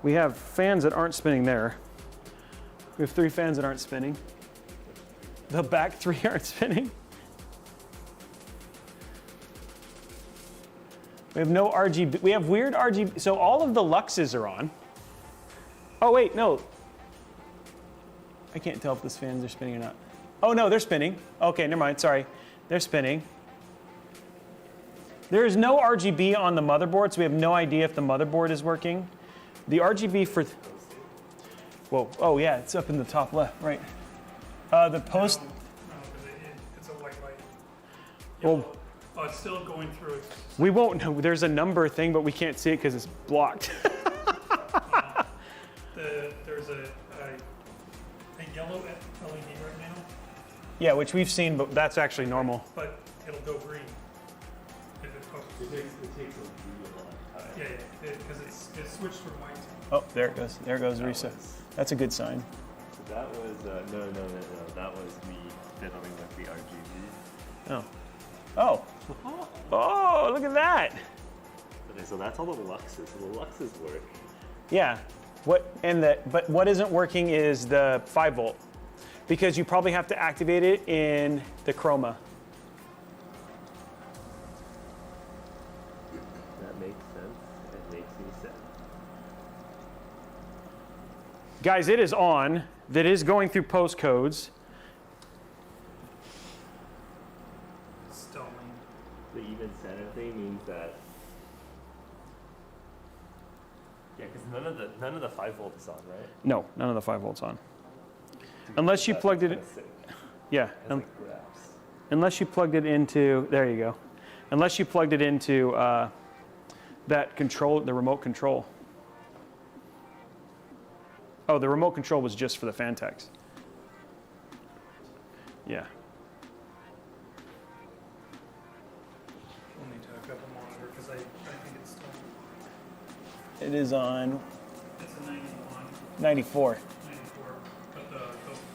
We have fans that aren't spinning there. We have 3 fans that aren't spinning. The back 3 aren't spinning. We have no RGB. We have weird RGB. So all of the luxes are on. Oh, wait, no. I can't tell if these fans are spinning or not. Oh, no, they're spinning. Okay, never mind. Sorry. They're spinning. There is no RGB on the motherboard, so we have no idea if the motherboard is working. The RGB for... Whoa. Oh, yeah, it's up in the top left, right. The post... No, because it's a white light. Well, Oh, it's still going through it. we won't know. There's a number thing, but we can't see it because it's blocked. There's a yellow LED right now, Yeah, which we've seen, but that's actually normal. but it'll go green if it focuses. It takes a really long time. Yeah, because it's switched from white to Oh, there it goes. There goes reset. That's a good sign. So that was, no. That was me fiddling with the RGB. Oh. Oh. Oh, look at that. Okay, so that's all the luxes. So the luxes work. Yeah. But what isn't working is the 5 volt, because you probably have to activate it in the chroma. That makes sense. It makes me sad. Guys, it is on. That is going through postcodes. stalling. The even center thing means that Yeah, because none of the 5 volt is on, right? No, none of the 5 volts on. Unless you plugged it in. Yeah. Unless you plugged it into, there you go. Unless you plugged it into that control, the remote control. Oh, the remote control was just for the Fantex. Yeah. We'll need to hook up a monitor because I think it's still. It is on It's a 91, 94. 94, but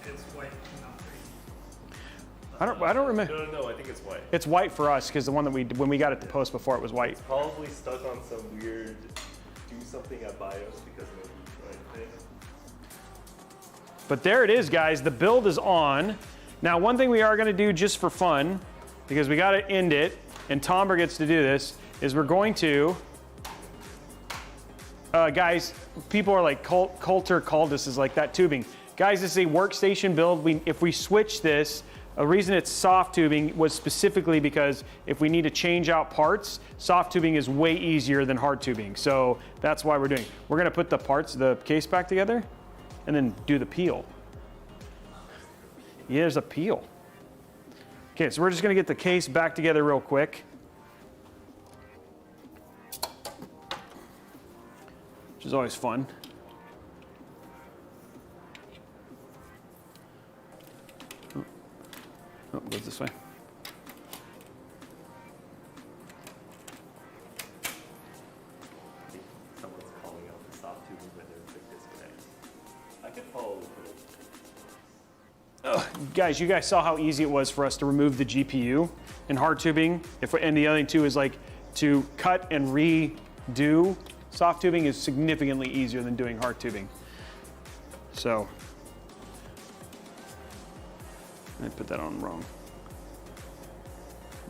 it's white, not green. I don't remember. No, I think it's white. It's white for us because the one that when we got it to post before, it was white. Probably stuck on some weird do something at BIOS because of the heat thing. But there it is, guys. The build is on. Now, one thing we are going to do just for fun, because we got to end it, and Tomber gets to do this, is we're going to, guys, people are like, Coulter called this is like that tubing. Guys, this is a workstation build. If we switch this, a reason it's soft tubing was specifically because if we need to change out parts, soft tubing is way easier than hard tubing. So that's why we're doing it. We're going to put the case back together, and then do the peel. Yeah, there's a peel. Okay, so we're just gonna get the case back together real quick. Which is always fun. Oh, goes this way. Someone's calling out the soft tubing when there's a big disconnect. I could follow the Guys, you guys saw how easy it was for us to remove the GPU in hard tubing. And the other thing too is like to cut and redo soft tubing is significantly easier than doing hard tubing. So, I put that on wrong.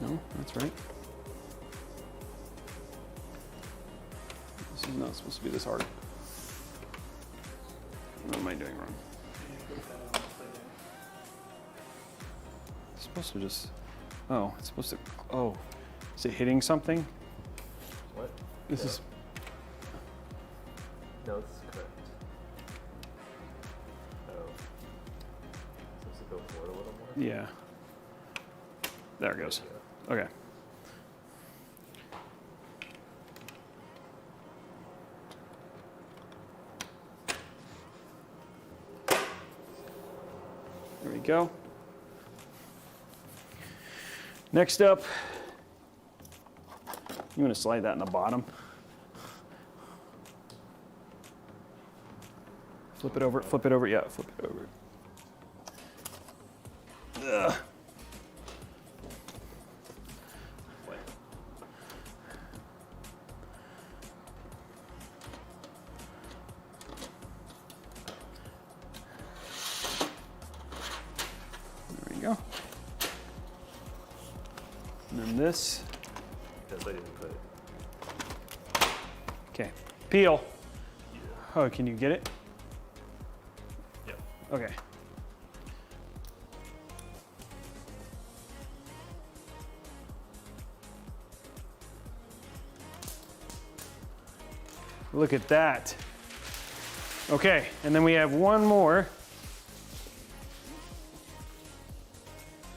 No, that's right. This is not supposed to be this hard. What am I doing wrong? It's supposed to just, oh, it's supposed to, oh, is it hitting something? What? This is, No, this is correct. Oh. Supposed to go forward a little more? yeah. There it goes. Okay. There we go. Next up, you want to slide that in the bottom. Flip it over, yeah, flip it over. Ugh. What? There we go. And then this. Because I didn't put it. Okay, peel. Oh, can you get it? Yep. Okay. Look at that. Okay, and then we have one more.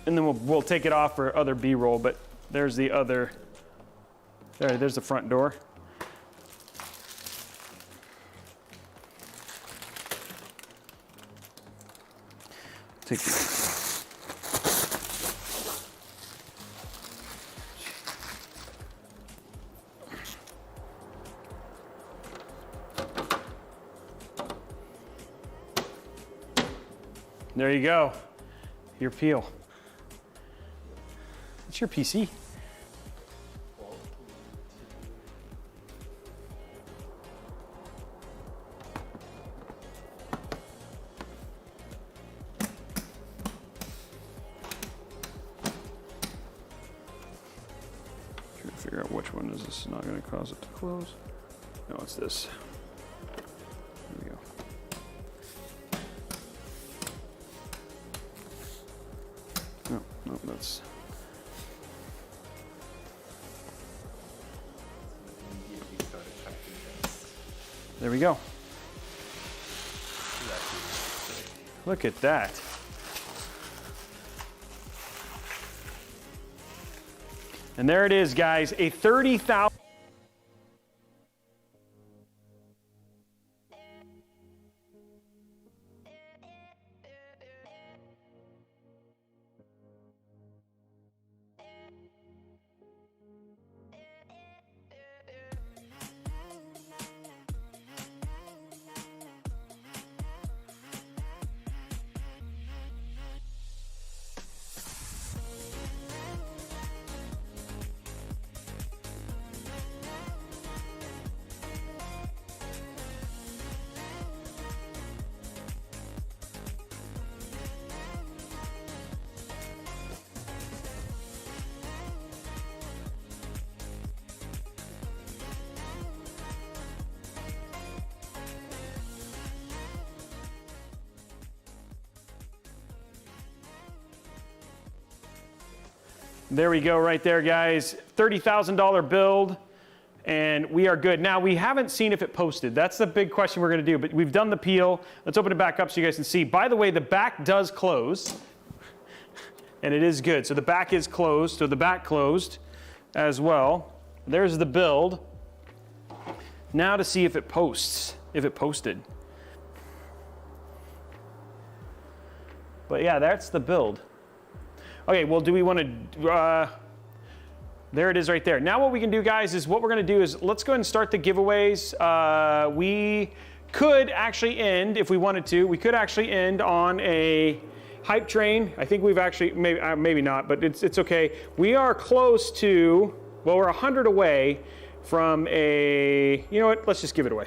And then we'll take it off for other B-roll, but there's the other, there's the front door. Take these. There you go. Your peel. It's your PC. Trying to figure out which one is this not going to cause it to close. No, it's this. There we go. No, that's. Immediately started checking this. There we go. Look at that. And there it is, guys, a 30,000. There we go right there, guys. $30,000 build, and we are good. Now, we haven't seen if it posted. That's the big question we're gonna do, but we've done the peel. Let's open it back up so you guys can see. By the way, the back does close, and it is good. So the back is closed, so the back closed as well. There's the build. Now to see if it posts, if it posted. But yeah, that's the build. Okay, well, do we want to, there it is right there. Now what we can do, guys, is what we're going to do is let's go ahead and start the giveaways. We could actually end, if we wanted to, we could actually end on a hype train. I think we've actually, maybe not, but it's okay. We are close to, well, we're 100 away from a, you know what, let's just give it away.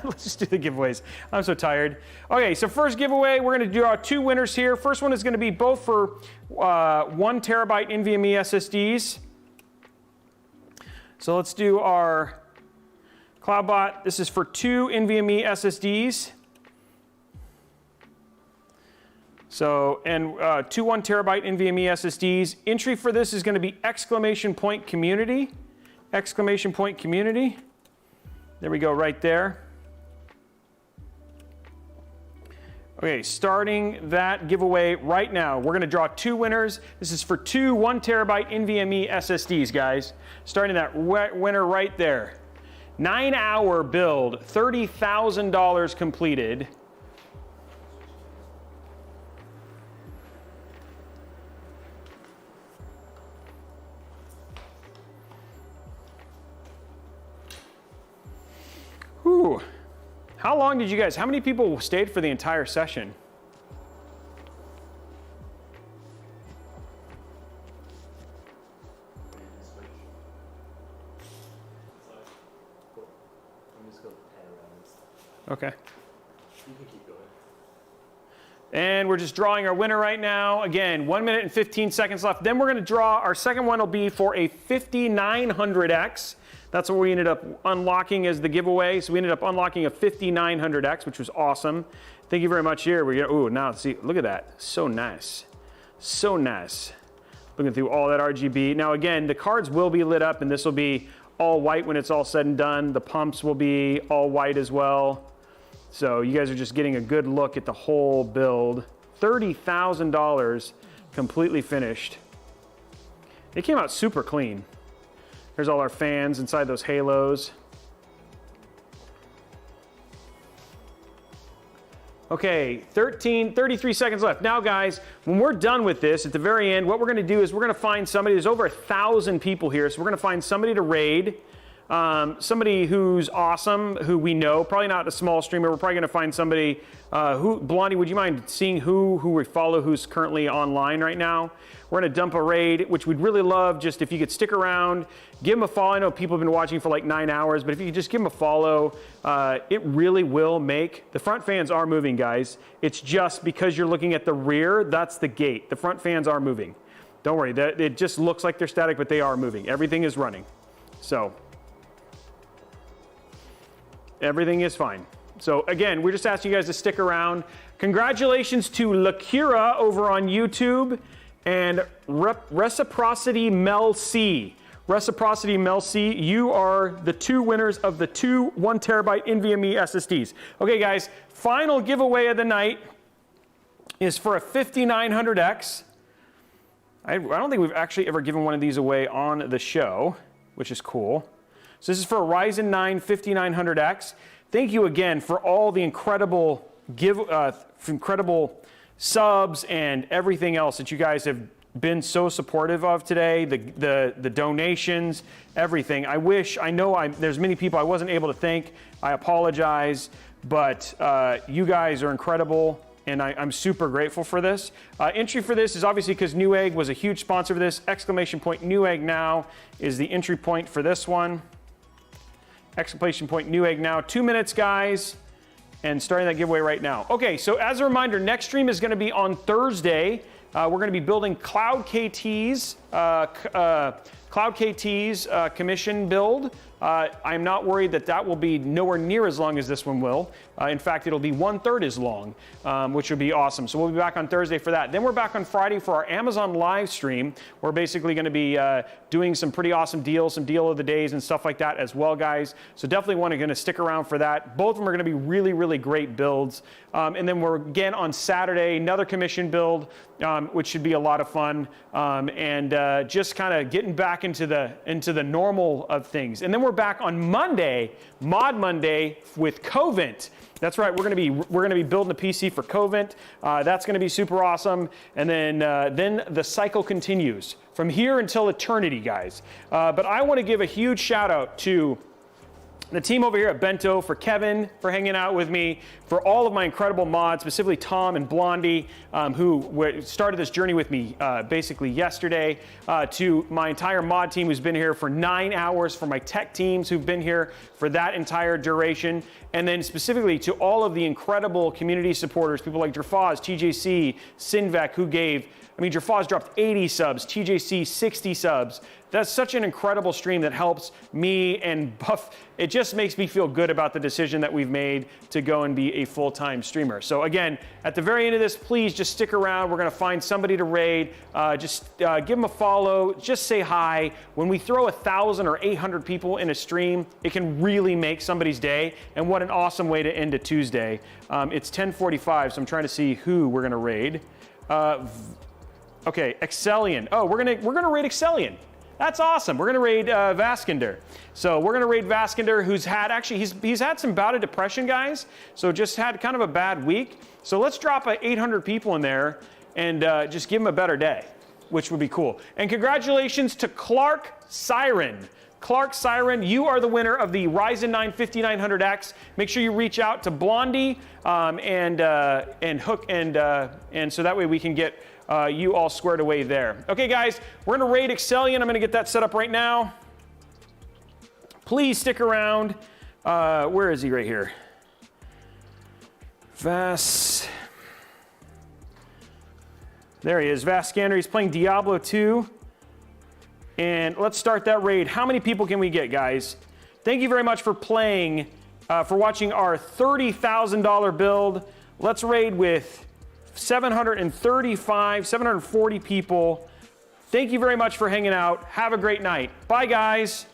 Let's just do the giveaways. I'm so tired. Okay, so first giveaway, we're gonna do our 2 winners here. First one is gonna be both for 1 terabyte NVMe SSDs. So let's do our CloudBot. This is for 2 NVMe SSDs. So, and 2 1 terabyte NVMe SSDs. Entry for this is gonna be exclamation point community. Exclamation point community. There we go right there. Okay, starting that giveaway right now. We're gonna draw 2 winners. This is for 2 1 terabyte NVMe SSDs, guys. Starting that winner right there. 9-hour build, $30,000 completed. Whew. How long did you guys, how many people stayed for the entire session? Okay. You can keep going. And we're just drawing our winner right now. Again, 1 minute and 15 seconds left. Then we're gonna draw, our second one will be for a 5900X. That's what we ended up unlocking as the giveaway. So we ended up unlocking a 5900X, which was awesome. Thank you very much here. We get, ooh, now see, look at that. So nice. So nice. Looking through all that RGB. Now again, the cards will be lit up and this will be all white when it's all said and done. The pumps will be all white as well. So you guys are just getting a good look at the whole build. $30,000 completely finished. It came out super clean. There's all our fans inside those halos. Okay, 33 seconds left. Now guys, when we're done with this, at the very end, what we're gonna do is we're gonna find somebody, there's over 1,000 people here, so we're gonna find somebody to raid. Somebody who's awesome, who we know, probably not a small streamer. We're probably gonna find somebody, Blondie, would you mind seeing who we follow who's currently online right now? We're gonna dump a raid, which we'd really love just if you could stick around, give them a follow. I know people have been watching for like 9 hours, but if you could just give them a follow, it really will make, the front fans are moving, guys. It's just because you're looking at the rear, that's the gate. The front fans are moving. Don't worry, it just looks like they're static, but they are moving. Everything is running, so. Everything is fine. So again, we're just asking you guys to stick around. Congratulations to Lakira over on YouTube and Reciprocity Mel C. Reciprocity, Mel C, you are the 2 winners of the 2 1 terabyte NVMe SSDs. Okay, guys, final giveaway of the night is for a 5900X. I don't think we've actually ever given one of these away on the show, which is cool. So this is for a Ryzen 9 5900X. Thank you again for all the incredible incredible subs and everything else that you guys have been so supportive of today, the donations, everything. I know there's many people I wasn't able to thank. I apologize, but you guys are incredible, and I'm super grateful for this. Entry for this is obviously because Newegg was a huge sponsor for this. Exclamation point Newegg now is the entry point for this one. Exclamation point Newegg now. 2 minutes, guys, and starting that giveaway right now. Okay, so as a reminder, next stream is going to be on Thursday. We're going to be building Cloud KT's commission build. I'm not worried that will be nowhere near as long as this one will. In fact, it'll be 1/3 as long, which will be awesome. So we'll be back on Thursday for that. Then we're back on Friday for our Amazon live stream. We're basically going to be doing some pretty awesome deals, some deal of the days and stuff like that as well, guys. So definitely going to stick around for that. Both of them are going to be really, really great builds. And then we're again on Saturday, another commission build, which should be a lot of fun. And just kind of getting back into the normal of things. And then we're back on Monday, Mod Monday, with Covent. That's right. We're going to be building a PC for Covent. That's going to be super awesome. And then the cycle continues from here until eternity, guys. But I want to give a huge shout out to the team over here at Bento, for Kevin for hanging out with me, for all of my incredible mods, specifically Tom and Blondie, who started this journey with me basically yesterday, to my entire mod team who's been here for 9 hours, for my tech teams who've been here for that entire duration, and then specifically to all of the incredible community supporters, people like Drafaz, TJC, Sinvec, who gave, Drafaz dropped 80 subs, TJC 60 subs. That's such an incredible stream that helps me and Buff. It just makes me feel good about the decision that we've made to go and be a full-time streamer. So again, at the very end of this, please just stick around. We're going to find somebody to raid. Just give them a follow. Just say hi. When we throw 1,000 or 800 people in a stream, it can really make somebody's day. And what an awesome way to end a Tuesday. It's 10:45, so I'm trying to see who we're going to raid. Okay, Excellion. Oh, we're gonna raid Excellion. That's awesome. We're gonna raid Vaskander. So we're gonna raid Vaskander, who's had he's had some bout of depression, guys. So just had kind of a bad week. So let's drop 800 people in there and just give him a better day, which would be cool. And congratulations to Clark Siren. Clark Siren, you are the winner of the Ryzen 9 5900X. Make sure you reach out to Blondie and Hook, and so that way we can get you all squared away there. Okay, guys, we're gonna raid Excellion. I'm gonna get that set up right now. Please stick around. Where is he? Right here. There he is, Vaskander. He's playing Diablo 2. And let's start that raid. How many people can we get, guys? Thank you very much for playing, for watching our $30,000 build. Let's raid with 740 people. Thank you very much for hanging out. Have a great night. Bye, guys.